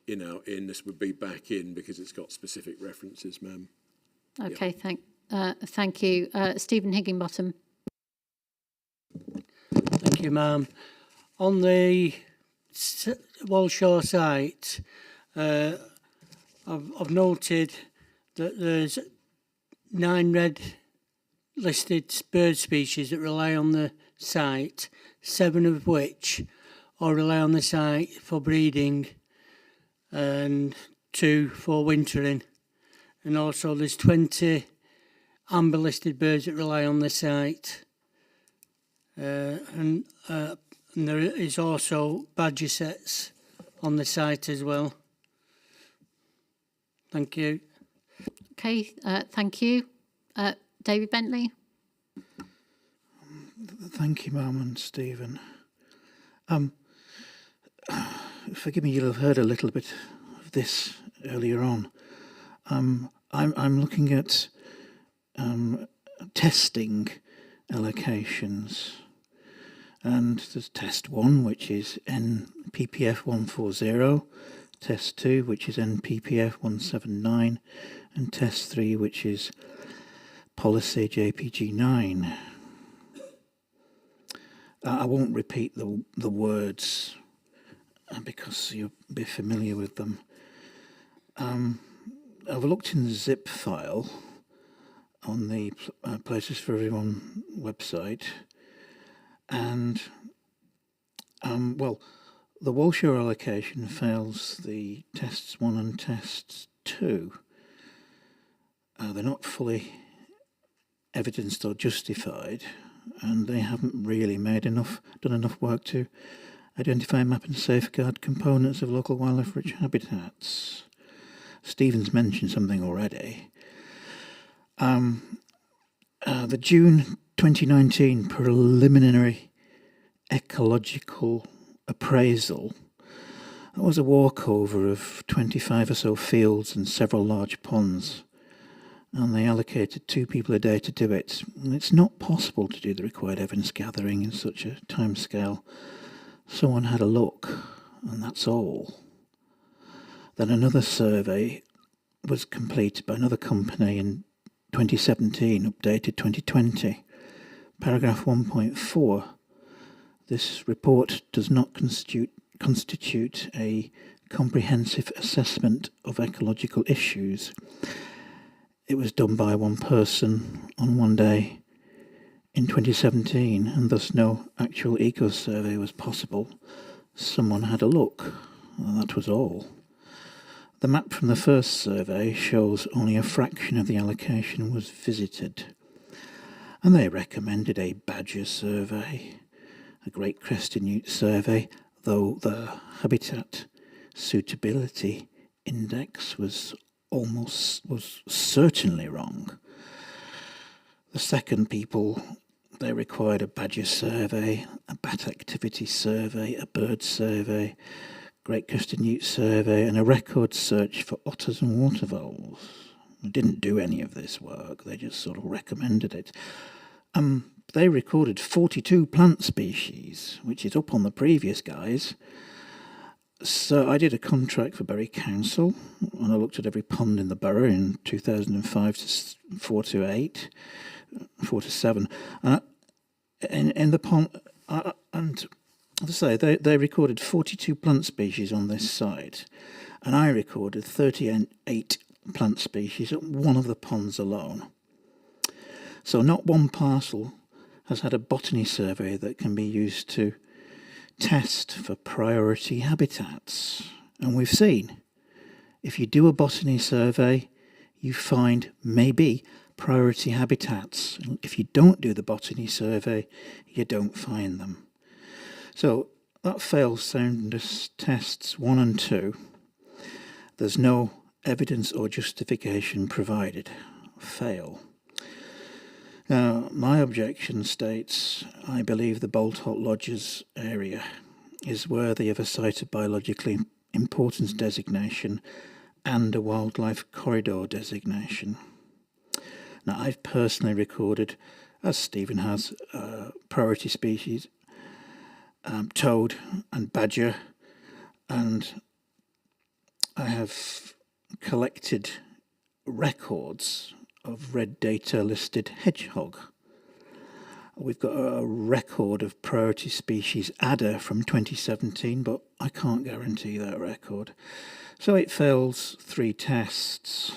this would be back in because it's got specific references, ma'am. Okay, thank you. Stephen Higginbottom. Thank you, ma'am. On the Walshaw site, I've noted that there's 9 red listed bird species that rely on the site, 7 of which are rely on the site for breeding and 2 for wintering. And also there's 20 amber listed birds that rely on the site. And there is also badger sets on the site as well. Thank you. Okay, thank you. David Bentley. Thank you, Ma'am and Stephen. Forgive me, you'll have heard a little bit of this earlier on. I'm looking at testing allocations, and there's test 1, which is NPPF 140, test 2, which is NPPF 179, and test 3, which is policy JPG 9. I won't repeat the words because you'll be familiar with them. I've looked in the zip file on the Places for Everyone website, and well, the Walshaw allocation fails the tests 1 and tests 2. They're not fully evidenced or justified, and they haven't really done enough work to identify, map and safeguard components of local wildlife-rich habitats. Stephen's mentioned something already. The June 2019 preliminary ecological appraisal, that was a walkover of 25 or so fields and several large ponds, and they allocated 2 people a day to do it. And it's not possible to do the required evidence gathering in such a timescale. Someone had a look, and that's all. Then another survey was completed by another company in 2017, updated 2020. Paragraph 1.4. This report does not constitute a comprehensive assessment of ecological issues. It was done by one person on one day in 2017, and thus no actual eco-survey was possible. Someone had a look, and that was all. The map from the first survey shows only a fraction of the allocation was visited, and they recommended a badger survey, a Great Crested Newt survey, though the habitat suitability index was certainly wrong. The second people, they required a badger survey, a bat activity survey, a bird survey, Great Crested Newt survey, and a record search for otters and watervoles. They didn't do any of this work, they just sort of recommended it. They recorded 42 plant species, which is up on the previous guys. So I did a contract for Bury Council, and I looked at every pond in the borough in 2005 to 4 to 8, 4 to 7. In the pond, and as I say, they recorded 42 plant species on this site, and I recorded 38 plant species at one of the ponds alone. So not one parcel has had a botany survey that can be used to test for priority habitats. And we've seen, if you do a botany survey, you find maybe priority habitats. And if you don't do the botany survey, you don't find them. So that fails soundness tests 1 and 2. There's no evidence or justification provided. Fail. Now, my objection states, I believe the Boltholt Lodges area is worthy of a site of biological importance designation and a wildlife corridor designation. Now, I've personally recorded, as Stephen has, priority species, toad and badger, and I have collected records of red data listed hedgehog. We've got a record of priority species adder from 2017, but I can't guarantee that record. So it fails 3 tests.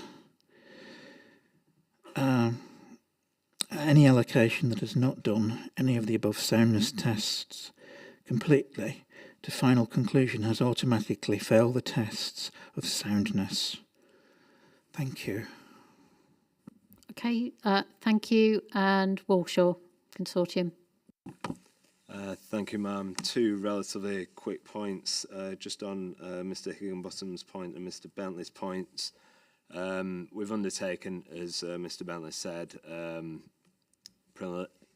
Any allocation that has not done any of the above soundness tests completely to final conclusion has automatically failed the tests of soundness. Thank you. Okay, thank you. And Walshaw Consortium. Thank you, ma'am. 2 relatively quick points, just on Mr. Higginbottom's point and Mr. Bentley's points. We've undertaken, as Mr. Bentley said,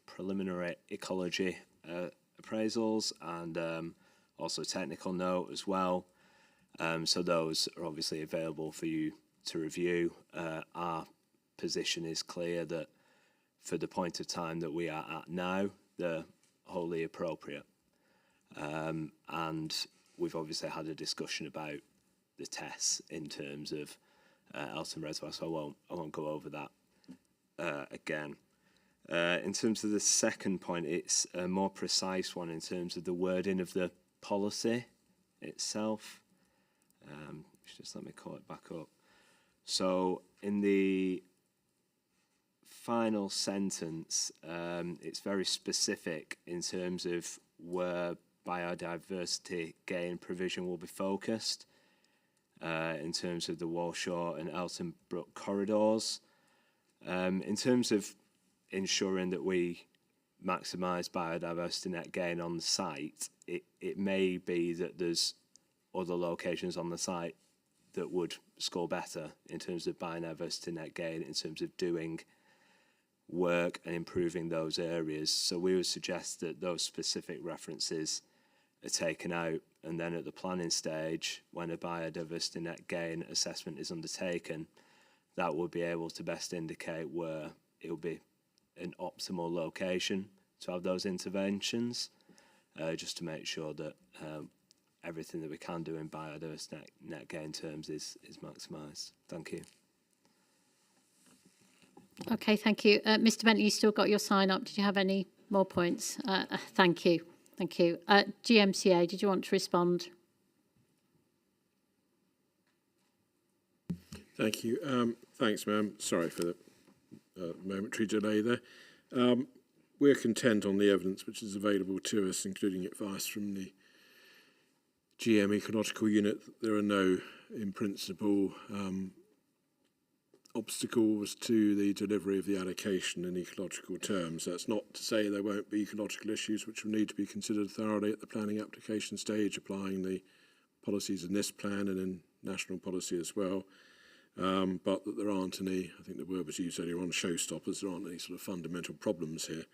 preliminary ecology appraisals and also technical note as well. So those are obviously available for you to review. Our position is clear that for the point of time that we are at now, they're wholly appropriate. And we've obviously had a discussion about the tests in terms of Eltham Reservoir, so I won't go over that again. In terms of the second point, it's a more precise one in terms of the wording of the policy itself. Just let me call it back up. So in the final sentence, it's very specific in terms of where biodiversity gain provision will be focused, in terms of the Walshaw and Eltham Brook corridors. In terms of ensuring that we maximise biodiversity net gain on the site, it may be that there's other locations on the site that would score better in terms of biodiversity net gain, in terms of doing work and improving those areas. So we would suggest that those specific references are taken out, and then at the planning stage, when a biodiversity net gain assessment is undertaken, that will be able to best indicate where it will be an optimal location to have those interventions, just to make sure that everything that we can do in biodiversity net gain terms is maximised. Thank you. Okay, thank you. Mr. Bentley, you still got your sign up. Did you have any more points? Thank you. Thank you. GMCA, did you want to respond? Thank you. Thanks, ma'am. Sorry for the momentary delay there. We're content on the evidence which is available to us, including advice from the GM Ecological Unit. There are no, in principle, obstacles to the delivery of the allocation in ecological terms. That's not to say there won't be ecological issues which will need to be considered thoroughly at the planning application stage, applying the policies in this plan and in national policy as well. But that there aren't any, I think the word was used earlier on, showstoppers, there aren't any sort of fundamental problems here.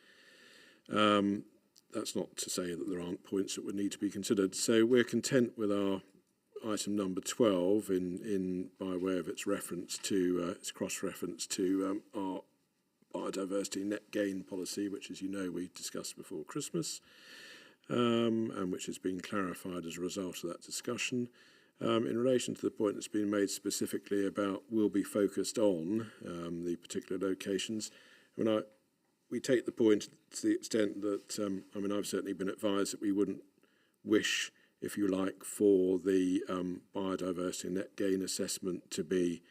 That's not to say that there aren't points that would need to be considered. So we're content with our item number 12 in by way of its reference to, its cross-reference to our biodiversity net gain policy, which, as you know, we discussed before Christmas, and which has been clarified as a result of that discussion. In relation to the point that's been made specifically about will be focused on the particular locations, we take the point to the extent that, I've certainly been advised that we wouldn't wish, if you like, for the biodiversity net gain assessment to be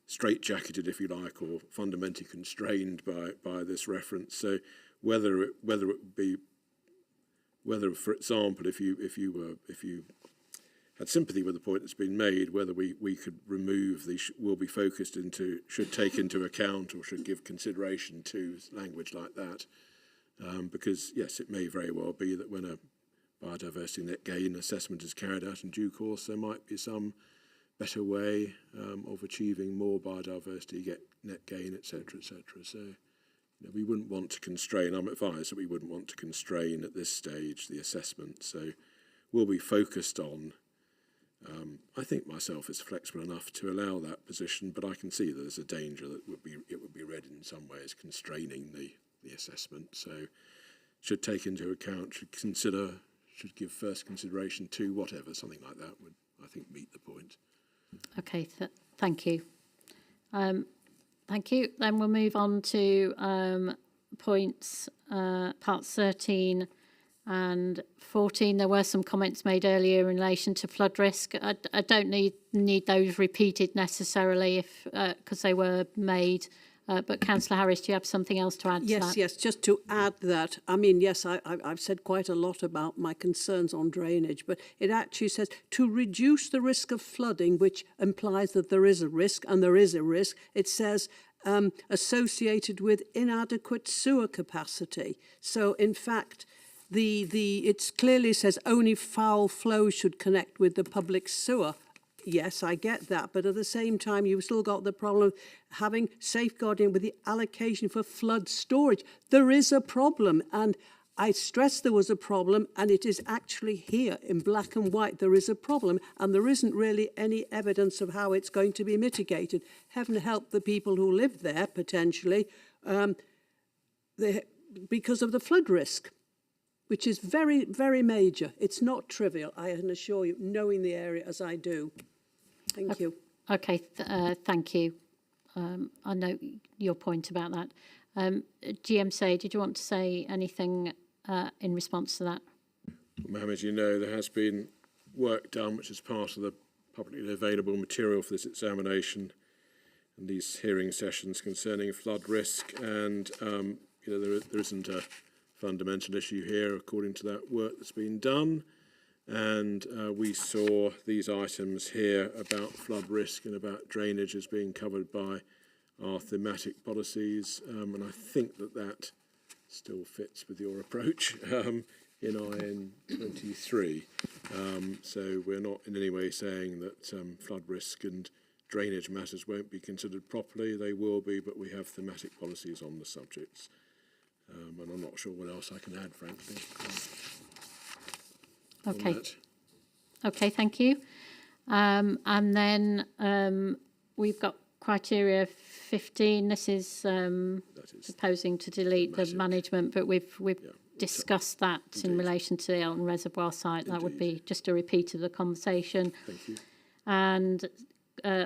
straitjacketed, if you like, or fundamentally constrained by this reference. So whether, for example, if you had sympathy with the point that's been made, whether we could remove the will be focused into, should take into account or should give consideration to language like that. Because, yes, it may very well be that when a biodiversity net gain assessment is carried out in due course, there might be some better way of achieving more biodiversity net gain, etc., etc. So we wouldn't want to constrain, I'm advised that we wouldn't want to constrain at this stage the assessment. So we'll be focused on, I think myself is flexible enough to allow that position, but I can see that there's a danger that it would be read in some way as constraining the assessment. So should take into account, should give first consideration to whatever, something like that would, I think, meet the point. Okay, thank you. Thank you. Then we'll move on to points, parts 13 and 14. There were some comments made earlier in relation to flood risk. I don't need those repeated necessarily because they were made. But Councillor Harris, do you have something else to add to that? Yes, just to add that, I've said quite a lot about my concerns on drainage, but it actually says to reduce the risk of flooding, which implies that there is a risk, and there is a risk. It says associated with inadequate sewer capacity. So, in fact, it clearly says only foul flow should connect with the public sewer. Yes, I get that, but at the same time, you've still got the problem of having safeguarding with the allocation for flood storage. There is a problem, and I stressed there was a problem, and it is actually here in black and white. There is a problem, and there isn't really any evidence of how it's going to be mitigated. Heaven help the people who live there, potentially, because of the flood risk, which is very, very major. It's not trivial, I can assure you, knowing the area as I do. Thank you. Okay, thank you. I know your point about that. GMC, did you want to say anything in response to that? Ma'am, as you know, there has been work done which is part of the publicly available material for this examination and these hearing sessions concerning flood risk, and there isn't a fundamental issue here according to that work that's been done. And we saw these items here about flood risk and about drainage as being covered by our thematic policies, and I think that still fits with your approach in IN 23. So we're not in any way saying that flood risk and drainage matters won't be considered properly. They will be, but we have thematic policies on the subjects. And I'm not sure what else I can add, frankly. Okay. Okay, thank you. And then we've got criteria 15. This is proposing to delete the management, but we've discussed that in relation to the Elton Reservoir site. That would be just a repeat of the conversation. Thank you. And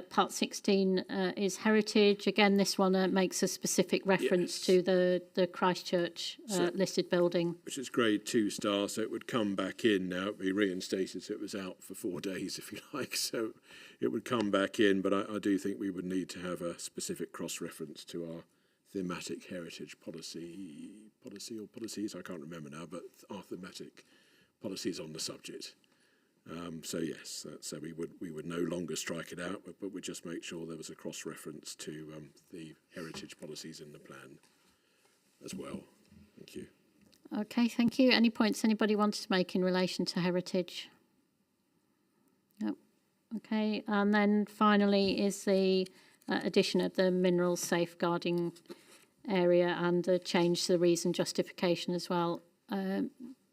part 16 is heritage. Again, this one makes a specific reference to the Christchurch listed building. Which is grade 2 star, so it would come back in now. It would be reinstated, so it was out for 4 days, if you like. So it would come back in, but I do think we would need to have a specific cross-reference to our thematic heritage policy or policies, I can't remember now, but our thematic policies on the subject. So yes, so we would no longer strike it out, but we'd just make sure there was a cross-reference to the heritage policies in the plan as well. Thank you. Okay, thank you. Any points anybody wanted to make in relation to heritage? No. Okay, and then finally is the addition of the minerals safeguarding area and the change to the reason justification as well.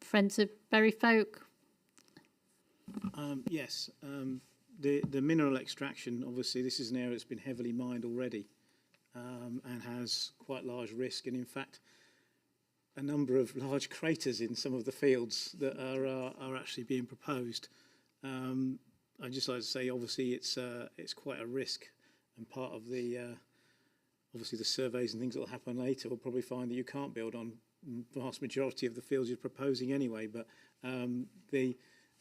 Friends of Berry Folk? Yes, the mineral extraction, obviously this is an area that's been heavily mined already and has quite large risk, and in fact a number of large craters in some of the fields that are actually being proposed. I'd just like to say obviously it's quite a risk, and part of the obviously the surveys and things that will happen later will probably find that you can't build on the vast majority of the fields you're proposing anyway, but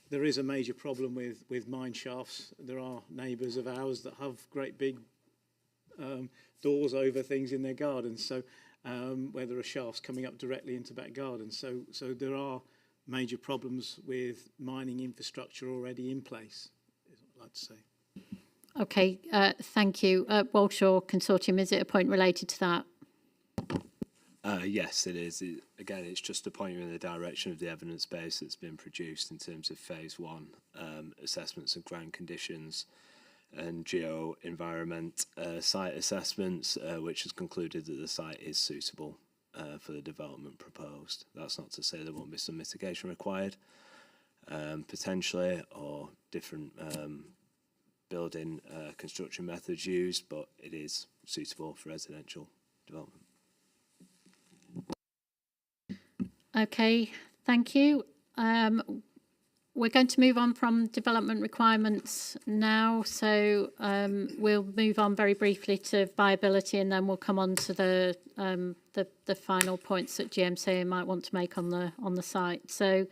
there is a major problem with mine shafts. There are neighbours of ours that have great big doors over things in their gardens, so where there are shafts coming up directly into back gardens. So there are major problems with mining infrastructure already in place, is what I'd like to say. Okay, thank you. Walshaw Consortium, is it a point related to that? Yes, it is. Again, it's just a point in the direction of the evidence base that's been produced in terms of phase 1 assessments of ground conditions and geo-environment site assessments, which has concluded that the site is suitable for the development proposed. That's not to say there won't be some mitigation required, potentially, or different building construction methods used, but it is suitable for residential development. Okay, thank you. We're going to move on from development requirements now, so we'll move on very briefly to viability, and then we'll come on to the final points that GMCA might want to make on the site. So,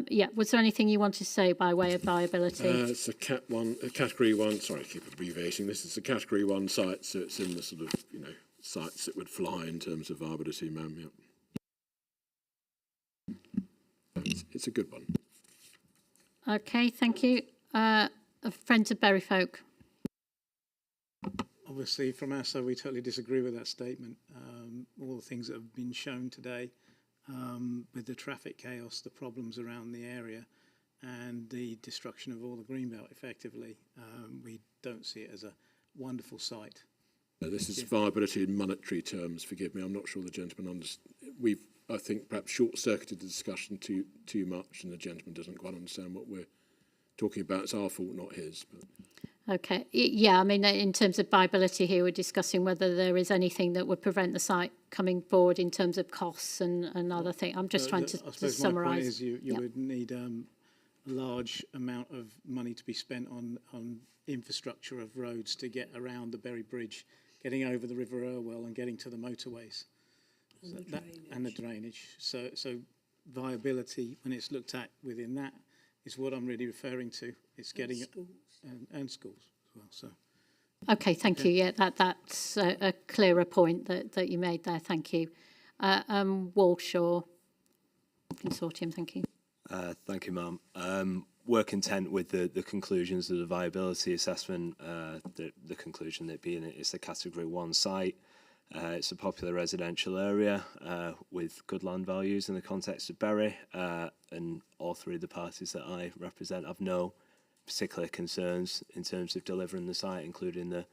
yeah, was there anything you wanted to say by way of viability? It's a category 1. Sorry, I keep abbreviating. This is a category 1 site, so it's in the sort of sites that would fly in terms of viability, ma'am. Yep. It's a good one. Okay, thank you. Friends of Berry Folk. Obviously, from our side, we totally disagree with that statement. All the things that have been shown today, with the traffic chaos, the problems around the area, and the destruction of all the greenbelt, effectively, we don't see it as a wonderful site. This is viability in monetary terms. Forgive me, I'm not sure the gentleman understands. We've, I think, perhaps short-circuited the discussion too much, and the gentleman doesn't quite understand what we're talking about. It's our fault, not his. But. Okay, yeah, I mean, in terms of viability here, we're discussing whether there is anything that would prevent the site coming forward in terms of costs and other things. I'm just trying to summarise. My point is you would need a large amount of money to be spent on infrastructure of roads to get around the Berry Bridge, getting over the River Irwell and getting to the motorways. And the drainage. So viability, when it's looked at within that, is what I'm really referring to. It's getting and schools as well. So. Okay, thank you. Yeah, that's a clearer point that you made there. Thank you. Walshaw Consortium. Thank you. Thank you, ma'am. We're content with the conclusions of the viability assessment. The conclusion that being it's a category 1 site. It's a popular residential area with good land values in the context of Berry, and all 3 of the parties that I represent have no particular concerns in terms of delivering the site, including the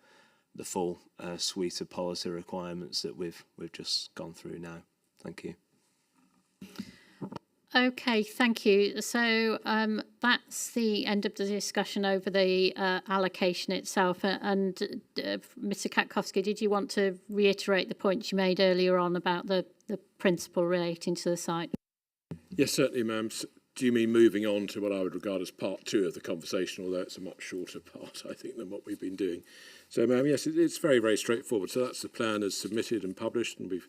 full suite of policy requirements that we've just gone through now. Thank you. Okay, thank you. So that's the end of the discussion over the allocation itself. And Mr. Katkowski, did you want to reiterate the points you made earlier on about the principle relating to the site? Yes, certainly, ma'am. Do you mean moving on to what I would regard as part 2 of the conversation, although it's a much shorter part, I think, than what we've been doing? So, ma'am, yes, it's very, very straightforward. So that's the plan as submitted and published, and we've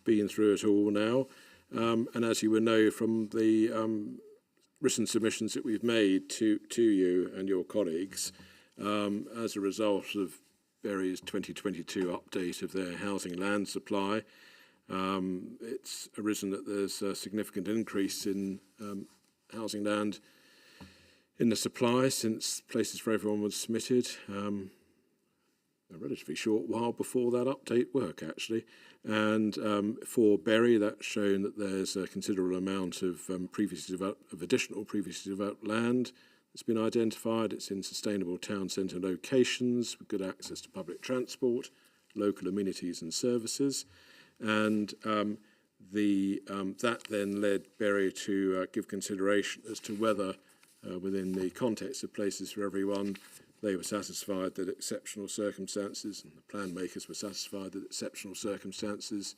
been through it all now. And as you will know from the written submissions that we've made to you and your colleagues, as a result of Bury's 2022 update of their housing land supply, it's arisen that there's a significant increase in housing land in the supply since Places for Everyone was submitted. A relatively short while before that update work, actually. And for Bury, that's shown that there's a considerable amount of additional previously developed land that's been identified. It's in sustainable town centre locations with good access to public transport, local amenities and services. And that then led Bury to give consideration as to whether, within the context of Places for Everyone, they were satisfied that exceptional circumstances, and the plan makers were satisfied that exceptional circumstances,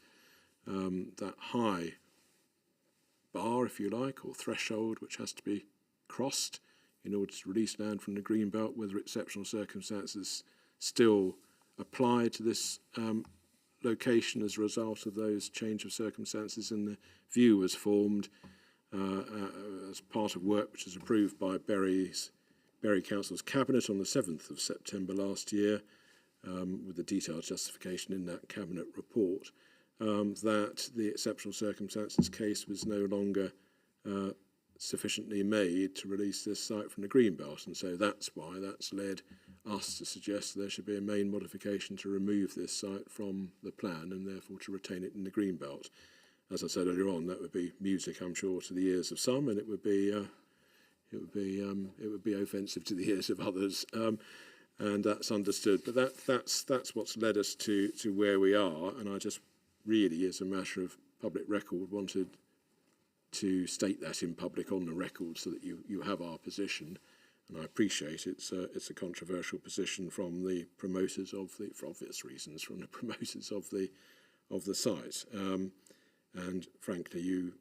that high bar, if you like, or threshold, which has to be crossed in order to release land from the Greenbelt, whether exceptional circumstances still apply to this location as a result of those change of circumstances, and the view was formed as part of work which was approved by Bury Council's Cabinet on the 7th of September last year, with the detailed justification in that Cabinet report, that the exceptional circumstances case was no longer sufficiently made to release this site from the Greenbelt. And so that's why that's led us to suggest there should be a main modification to remove this site from the plan and therefore to retain it in the Greenbelt. As I said earlier on, that would be music, I'm sure, to the ears of some, and it would be offensive to the ears of others, and that's understood. But that's what's led us to where we are, and I just really, as a matter of public record, wanted to state that in public on the record so that you have our position. And I appreciate it's a controversial position from the promoters for obvious reasons, from the promoters of the site. And frankly, you,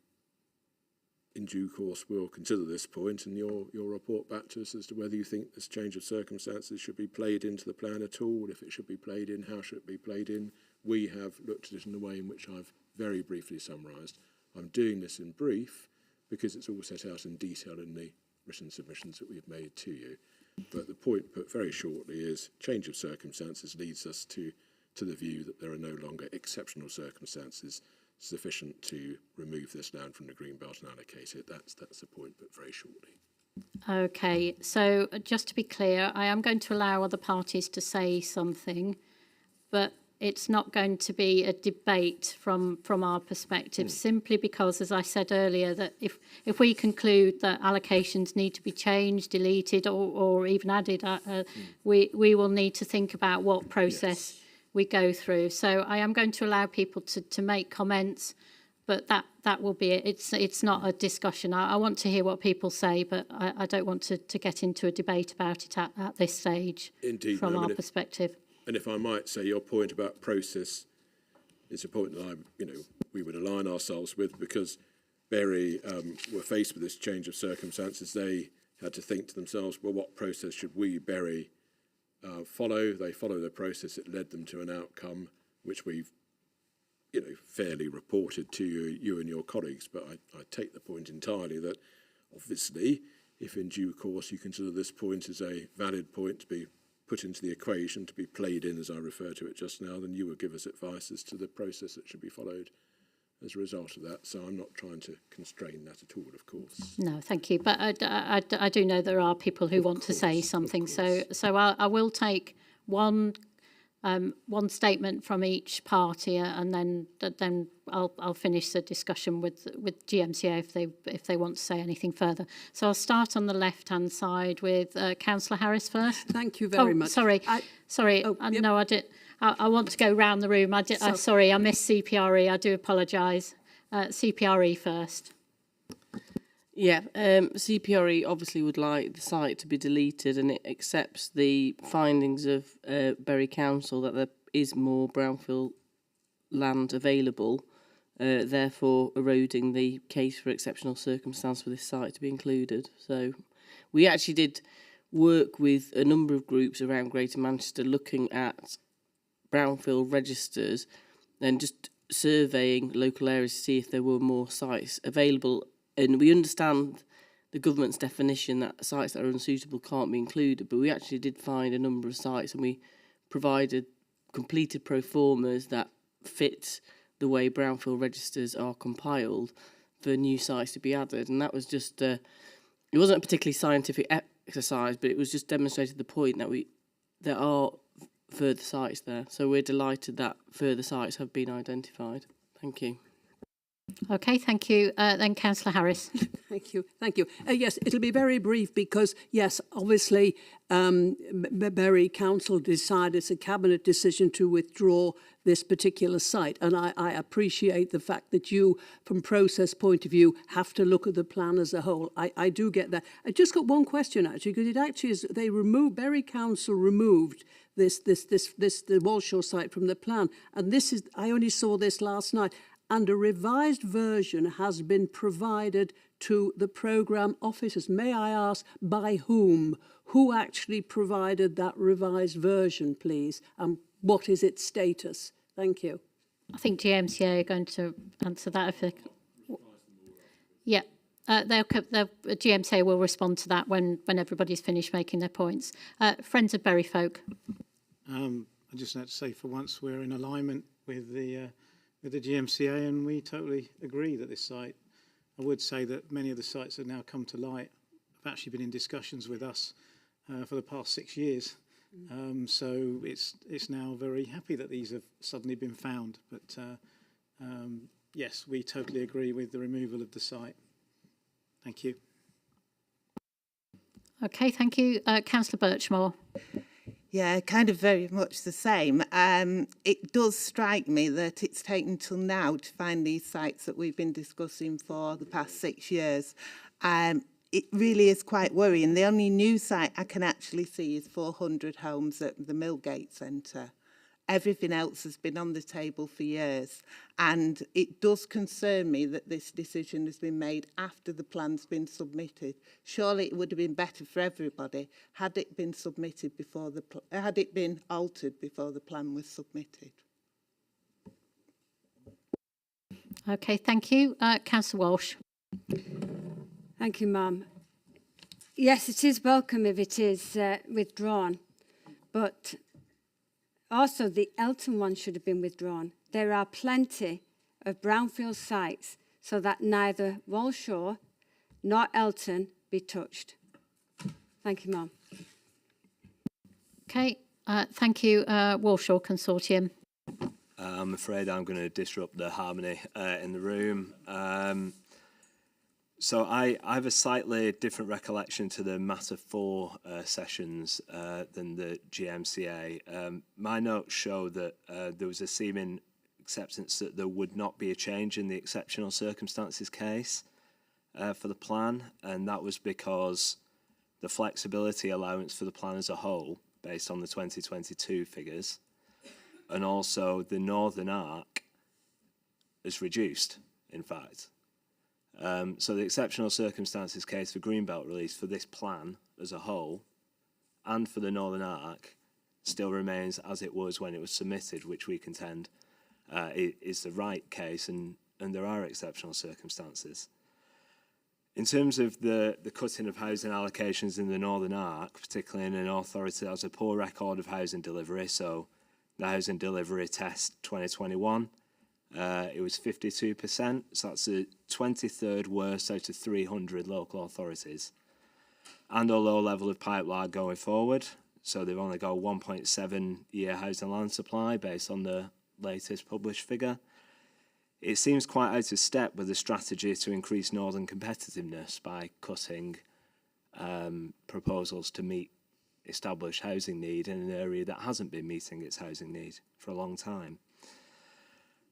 in due course, will consider this point and your report back to us as to whether you think this change of circumstances should be played into the plan at all. If it should be played in, how should it be played in? We have looked at it in the way in which I've very briefly summarised. I'm doing this in brief because it's all set out in detail in the written submissions that we've made to you. But the point put very shortly is change of circumstances leads us to the view that there are no longer exceptional circumstances sufficient to remove this land from the Greenbelt and allocate it. That's the point, but very shortly. Okay, so just to be clear, I am going to allow other parties to say something, but it's not going to be a debate from our perspective, simply because, as I said earlier, that if we conclude that allocations need to be changed, deleted, or even added, we will need to think about what process we go through. So I am going to allow people to make comments, but that will be it. It's not a discussion. I want to hear what people say, but I don't want to get into a debate about it at this stage. Indeed, from our perspective. And if I might say, your point about process is a point that we would align ourselves with, because Bury were faced with this change of circumstances. They had to think to themselves, well, what process should we, Bury, follow? They follow the process that led them to an outcome which we've fairly reported to you and your colleagues. But I take the point entirely that obviously, if in due course you consider this point as a valid point to be put into the equation, to be played in, as I referred to it just now, then you will give us advice as to the process that should be followed as a result of that. So I'm not trying to constrain that at all, of course. No, thank you. But I do know there are people who want to say something. So I will take one statement from each party, and then I'll finish the discussion with GMCA if they want to say anything further. So I'll start on the left-hand side with Councillor Harris first. Thank you very much. Sorry. Yep. No, I did. I want to go round the room. Sorry, I missed CPRE. I do apologise. CPRE first. Yeah, CPRE obviously would like the site to be deleted, and it accepts the findings of Bury Council that there is more brownfield land available, therefore eroding the case for exceptional circumstance for this site to be included. So we actually did work with a number of groups around Greater Manchester looking at brownfield registers and just surveying local areas to see if there were more sites available. And we understand the government's definition that sites that are unsuitable can't be included, but we actually did find a number of sites, and we provided completed pro formas that fit the way brownfield registers are compiled for new sites to be added. And that was just, it wasn't a particularly scientific exercise, but it was just demonstrated the point that there are further sites there. So we're delighted that further sites have been identified. Thank you. Okay, thank you. Then Councillor Harris. Thank you. Thank you. Yes, it'll be very brief because, yes, obviously, Bury Council decided, it's a cabinet decision to withdraw this particular site. And I appreciate the fact that you, from process point of view, have to look at the plan as a whole. I do get that. I just got one question, actually, because it actually is, Bury Council removed the Walshaw site from the plan. And this is, I only saw this last night. And a revised version has been provided to the programme officers. May I ask by whom? Who actually provided that revised version, please? And what is its status? Thank you. I think GMCA are going to answer that. Yeah, the GMCA will respond to that when everybody's finished making their points. Friends of Bury Folk. I just have to say, for once, we're in alignment with the GMCA, and we totally agree that this site, I would say that many of the sites that have now come to light have actually been in discussions with us for the past 6 years. So it's now very happy that these have suddenly been found. But yes, we totally agree with the removal of the site. Thank you. Okay, thank you. Councillor Birchmore. Yeah, kind of very much the same. It does strike me that it's taken till now to find these sites that we've been discussing for the past 6 years. It really is quite worrying. The only new site I can actually see is 400 homes at the Millgate Centre. Everything else has been on the table for years. And it does concern me that this decision has been made after the plan's been submitted. Surely it would have been better for everybody had it been submitted before had it been altered before the plan was submitted. Okay, thank you. Councillor Walsh. Thank you, ma'am. Yes, it is welcome if it is withdrawn, but also the Elton one should have been withdrawn. There are plenty of brownfield sites so that neither Walshaw nor Elton be touched. Thank you, ma'am. Okay, thank you, Walshaw Consortium. I'm afraid I'm going to disrupt the harmony in the room. So I have a slightly different recollection to the Matter 4 sessions than the GMCA. My notes show that there was a seeming acceptance that there would not be a change in the exceptional circumstances case for the plan, and that was because the flexibility allowance for the plan as a whole, based on the 2022 figures, and also the Northern Arc is reduced, in fact. So the exceptional circumstances case for Greenbelt release for this plan as a whole and for the Northern Arc still remains as it was when it was submitted, which we contend is the right case, and there are exceptional circumstances. In terms of the cutting of housing allocations in the Northern Arc, particularly in an authority that has a poor record of housing delivery, so the housing delivery test 2021, it was 52%, so that's the 23rd worst out of 300 local authorities. And a low level of pipeline going forward, so they've only got a 1.7 year housing land supply based on the latest published figure. It seems quite out of step with the strategy to increase northern competitiveness by cutting proposals to meet established housing need in an area that hasn't been meeting its housing need for a long time.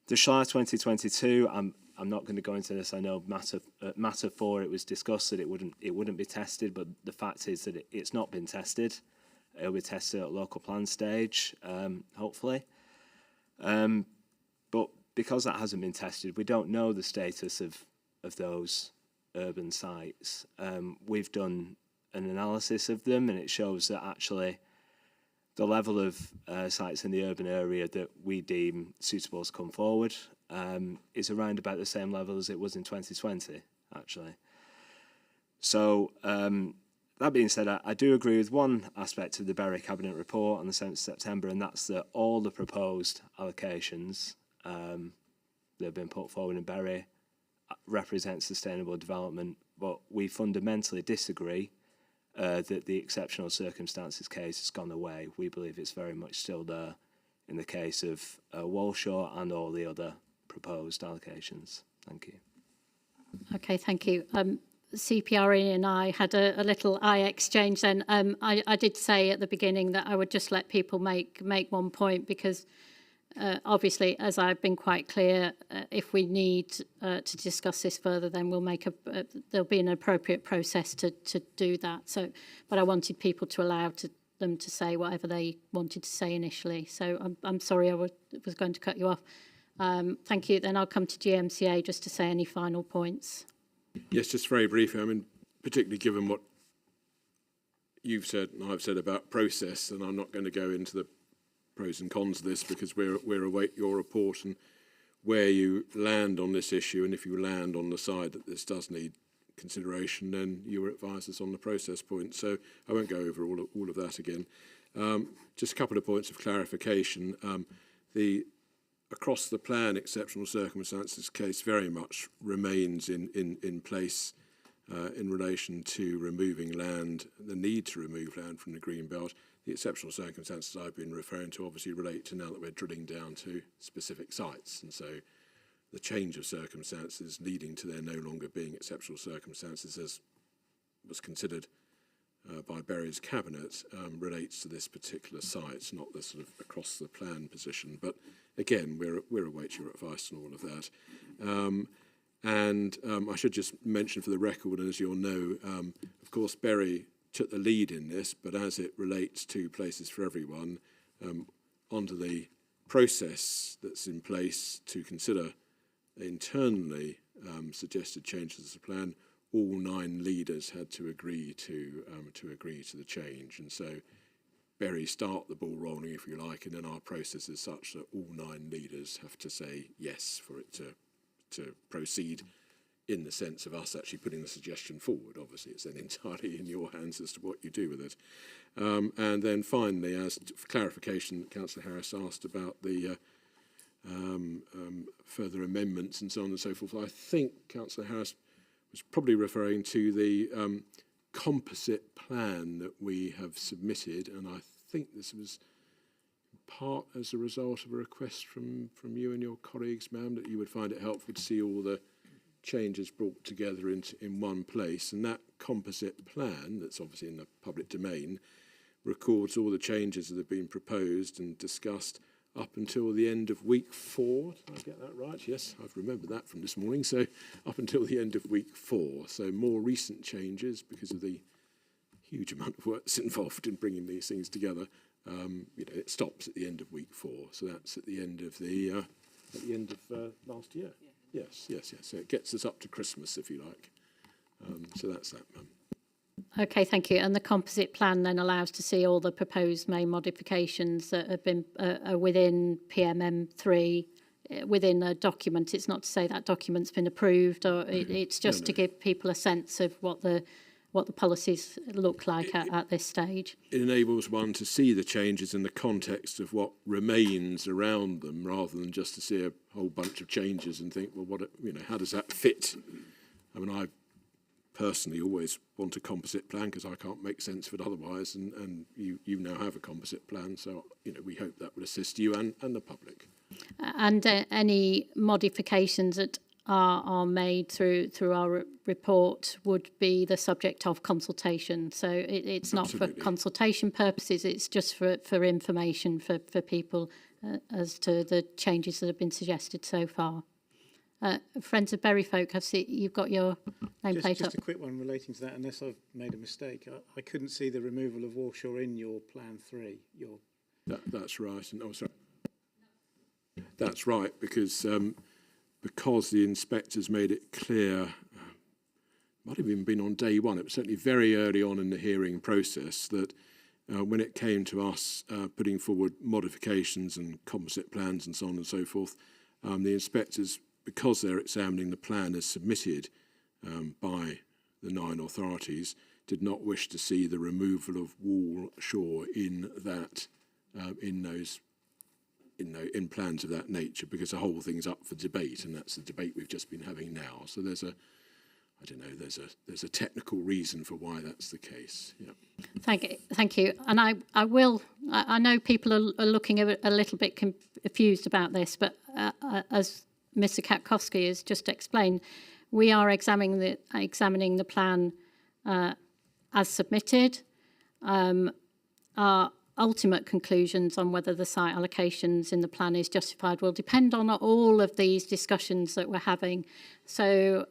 The Shire 2022, I'm not going to go into this. I know Matter 4, it was discussed that it wouldn't be tested, but the fact is that it's not been tested. It'll be tested at local plan stage, hopefully. But because that hasn't been tested, we don't know the status of those urban sites. We've done an analysis of them, and it shows that actually the level of sites in the urban area that we deem suitable to come forward is around about the same level as it was in 2020, actually. So that being said, I do agree with one aspect of the Berry Cabinet report on the 7th of September, and that's that all the proposed allocations that have been put forward in Berry represent sustainable development, but we fundamentally disagree that the exceptional circumstances case has gone away. We believe it's very much still there in the case of Walshaw and all the other proposed allocations. Thank you. Okay, thank you. CPRE and I had a little eye exchange then. I did say at the beginning that I would just let people make one point, because obviously, as I've been quite clear, if we need to discuss this further, then we'll make there'll be an appropriate process to do that. So, but I wanted people to allow them to say whatever they wanted to say initially. So I'm sorry I was going to cut you off. Thank you. Then I'll come to GMCA just to say any final points. Yes, just very briefly. I mean, particularly given what you've said and I've said about process, and I'm not going to go into the pros and cons of this, because we're await your report and where you land on this issue. And if you land on the side that this does need consideration, then you will advise us on the process point. So I won't go over all of that again. Just a couple of points of clarification. The across the plan exceptional circumstances case very much remains in place in relation to removing land, the need to remove land from the green belt. The exceptional circumstances I've been referring to obviously relate to now that we're drilling down to specific sites, and so the change of circumstances leading to there no longer being exceptional circumstances, as was considered by Berry's cabinet, relates to this particular site, not the sort of across the plan position. But again, we're awaiting your advice on all of that. I should just mention for the record, and as you'll know, of course, Berry took the lead in this, but as it relates to Places for Everyone, under the process that's in place to consider internally suggested changes to the plan, all 9 leaders had to agree to the change, and so Berry start the ball rolling, if you like, and then our process is such that all 9 leaders have to say yes for it to proceed, in the sense of us actually putting the suggestion forward. Obviously, it's then entirely in your hands as to what you do with it. And then finally, as for clarification, Councillor Harris asked about the further amendments and so on and so forth. I think Councillor Harris was probably referring to the composite plan that we have submitted, and I think this was part as a result of a request from you and your colleagues, ma'am, that you would find it helpful to see all the changes brought together in one place. And that composite plan, that's obviously in the public domain, records all the changes that have been proposed and discussed up until the end of week 4. Did I get that right? Yes, I've remembered that from this morning. So up until the end of week 4. So more recent changes, because of the huge amount of work that's involved in bringing these things together, it stops at the end of week 4. So that's at the end of last year. Yeah. Yes. So it gets us up to Christmas, if you like. So that's that, ma'am. Okay, thank you. And the composite plan then allows to see all the proposed main modifications that have been within PMM3, within a document. It's not to say that document's been approved, or it's just to give people a sense of what the policies look like at this stage. It enables one to see the changes in the context of what remains around them, rather than just to see a whole bunch of changes and think, well, how does that fit? I mean, I personally always want a composite plan because I can't make sense of it otherwise, and you now have a composite plan, so we hope that will assist you and the public. And any modifications that are made through our report would be the subject of consultation. So it's not for consultation purposes, it's just for information for people as to the changes that have been suggested so far. Friends of Berry Folk, you've got your nameplate up. Just a quick one relating to that, unless I've made a mistake. I couldn't see the removal of Walshaw in your Plan 3. That's right. And, sorry. That's right, because the inspectors made it clear, might have even been on day one, it was certainly very early on in the hearing process, that when it came to us putting forward modifications and composite plans and so on and so forth, the inspectors, because they're examining the plan as submitted by the 9 authorities, did not wish to see the removal of wall shore in that in plans of that nature, because the whole thing's up for debate, and that's the debate we've just been having now. So there's a technical reason for why that's the case. Yeah. Thank you. And I know people are looking a little bit confused about this, but as Mr. Katkowski has just explained, we are examining the plan as submitted. Our ultimate conclusions on whether the site allocations in the plan is justified will depend on all of these discussions that we're having. So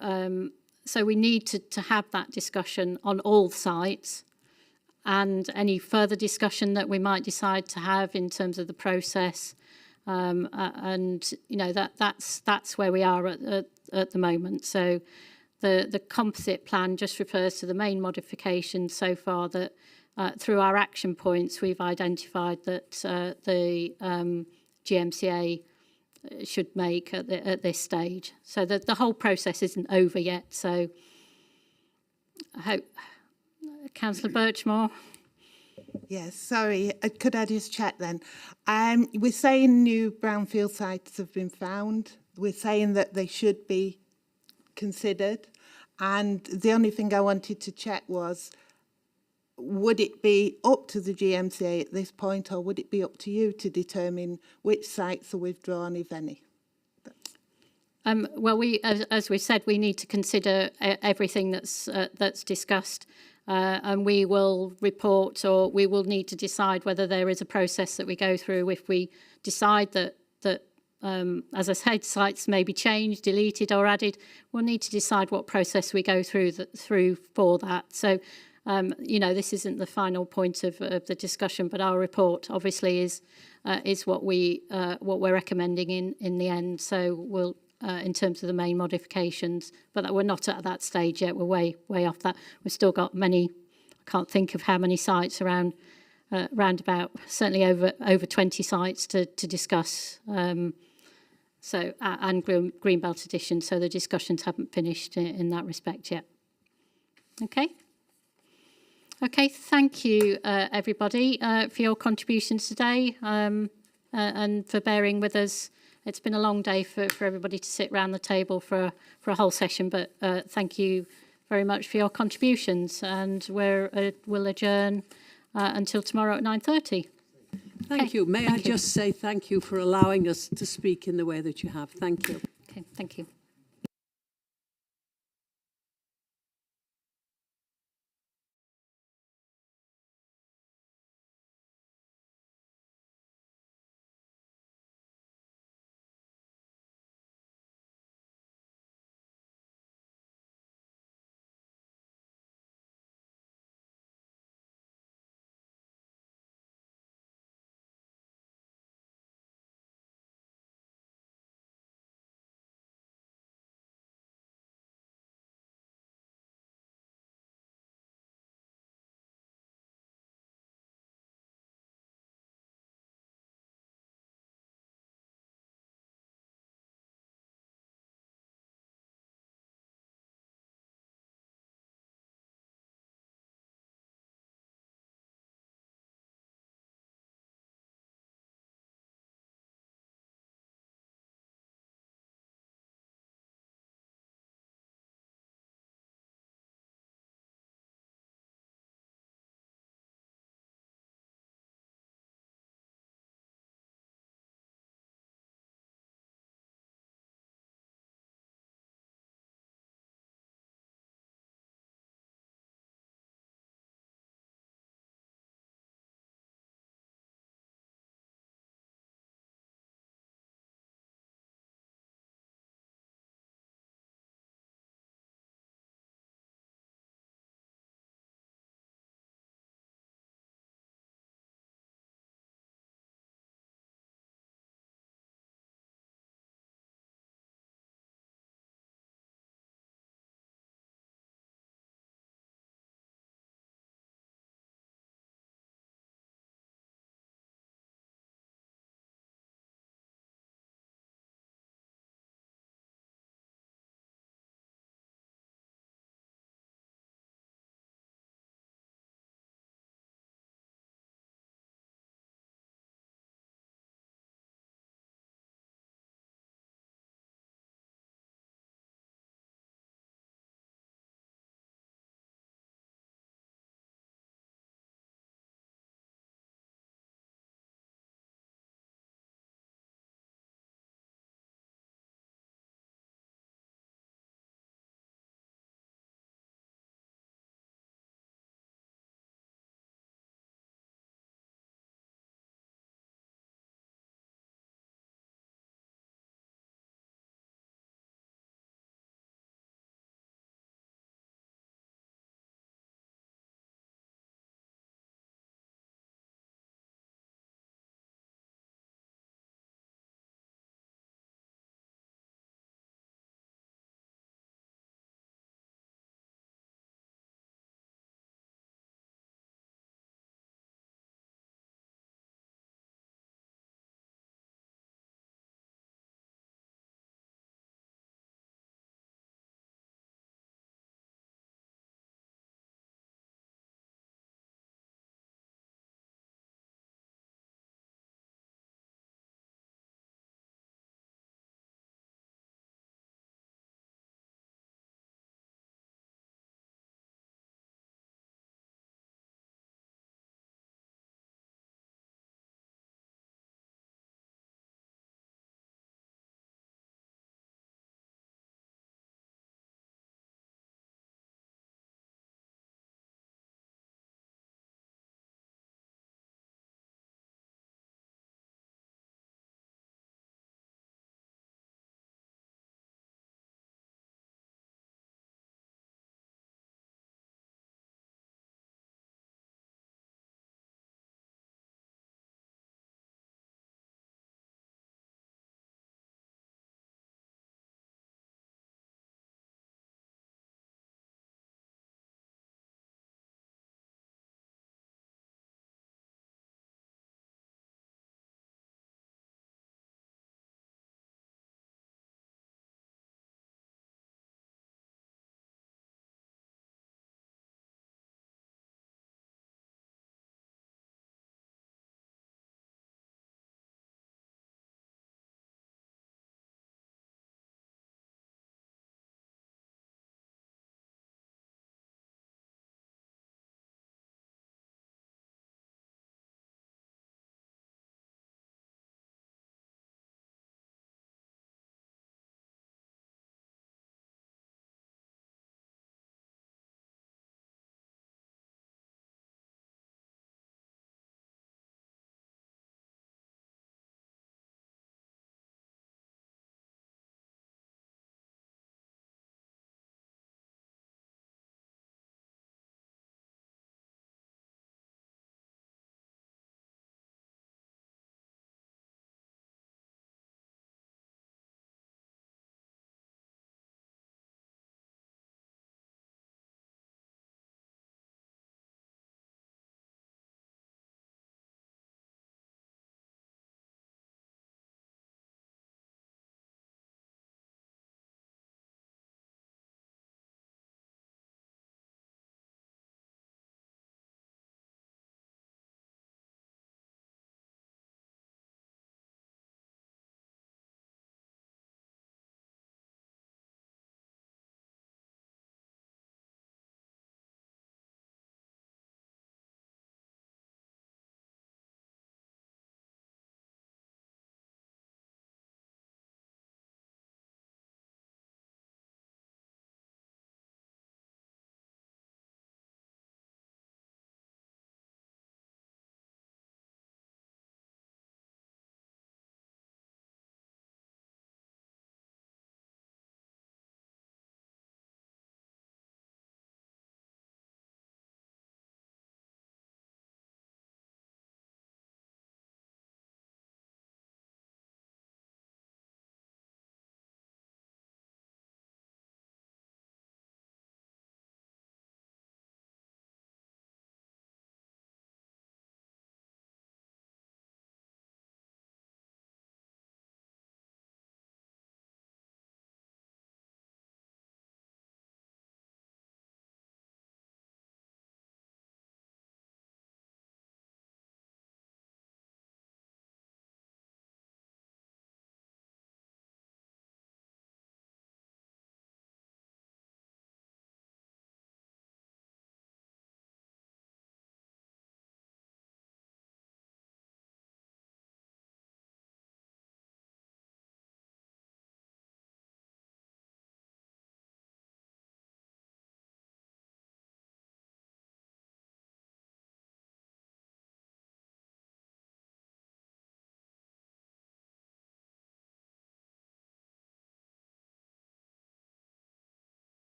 we need to have that discussion on all sites, and any further discussion that we might decide to have in terms of the process. And you know, that's where we are at the moment. So the composite plan just refers to the main modifications so far that through our action points we've identified that the GMCA should make at this stage. So the whole process isn't over yet. So I hope, Councillor Birchmore. Yes, sorry, could I just check then? We're saying new brownfield sites have been found. We're saying that they should be considered. And the only thing I wanted to check was, would it be up to the GMCA at this point, or would it be up to you to determine which sites are withdrawn, if any? Well, as we said, we need to consider everything that's discussed. And we will report, or we will need to decide whether there is a process that we go through. If we decide that as I said, sites may be changed, deleted or added, we'll need to decide what process we go through for that. So, you know, this isn't the final point of the discussion, but our report obviously is what we're recommending in the end. So we'll. In terms of the main modifications, but we're not at that stage yet. We're way off that. We've still got many. I can't think of how many sites around about. Certainly over 20 sites to discuss. So and Greenbelt Edition. So the discussions haven't finished in that respect yet. Okay. Okay. Thank you, everybody, for your contributions today and for bearing with us. It's been a long day for everybody to sit around the table for a whole session, but thank you very much for your contributions, and we'll adjourn until tomorrow at 9:30. Thank you. May I just say thank you for allowing us to speak in the way that you have. Thank you. Okay, thank you.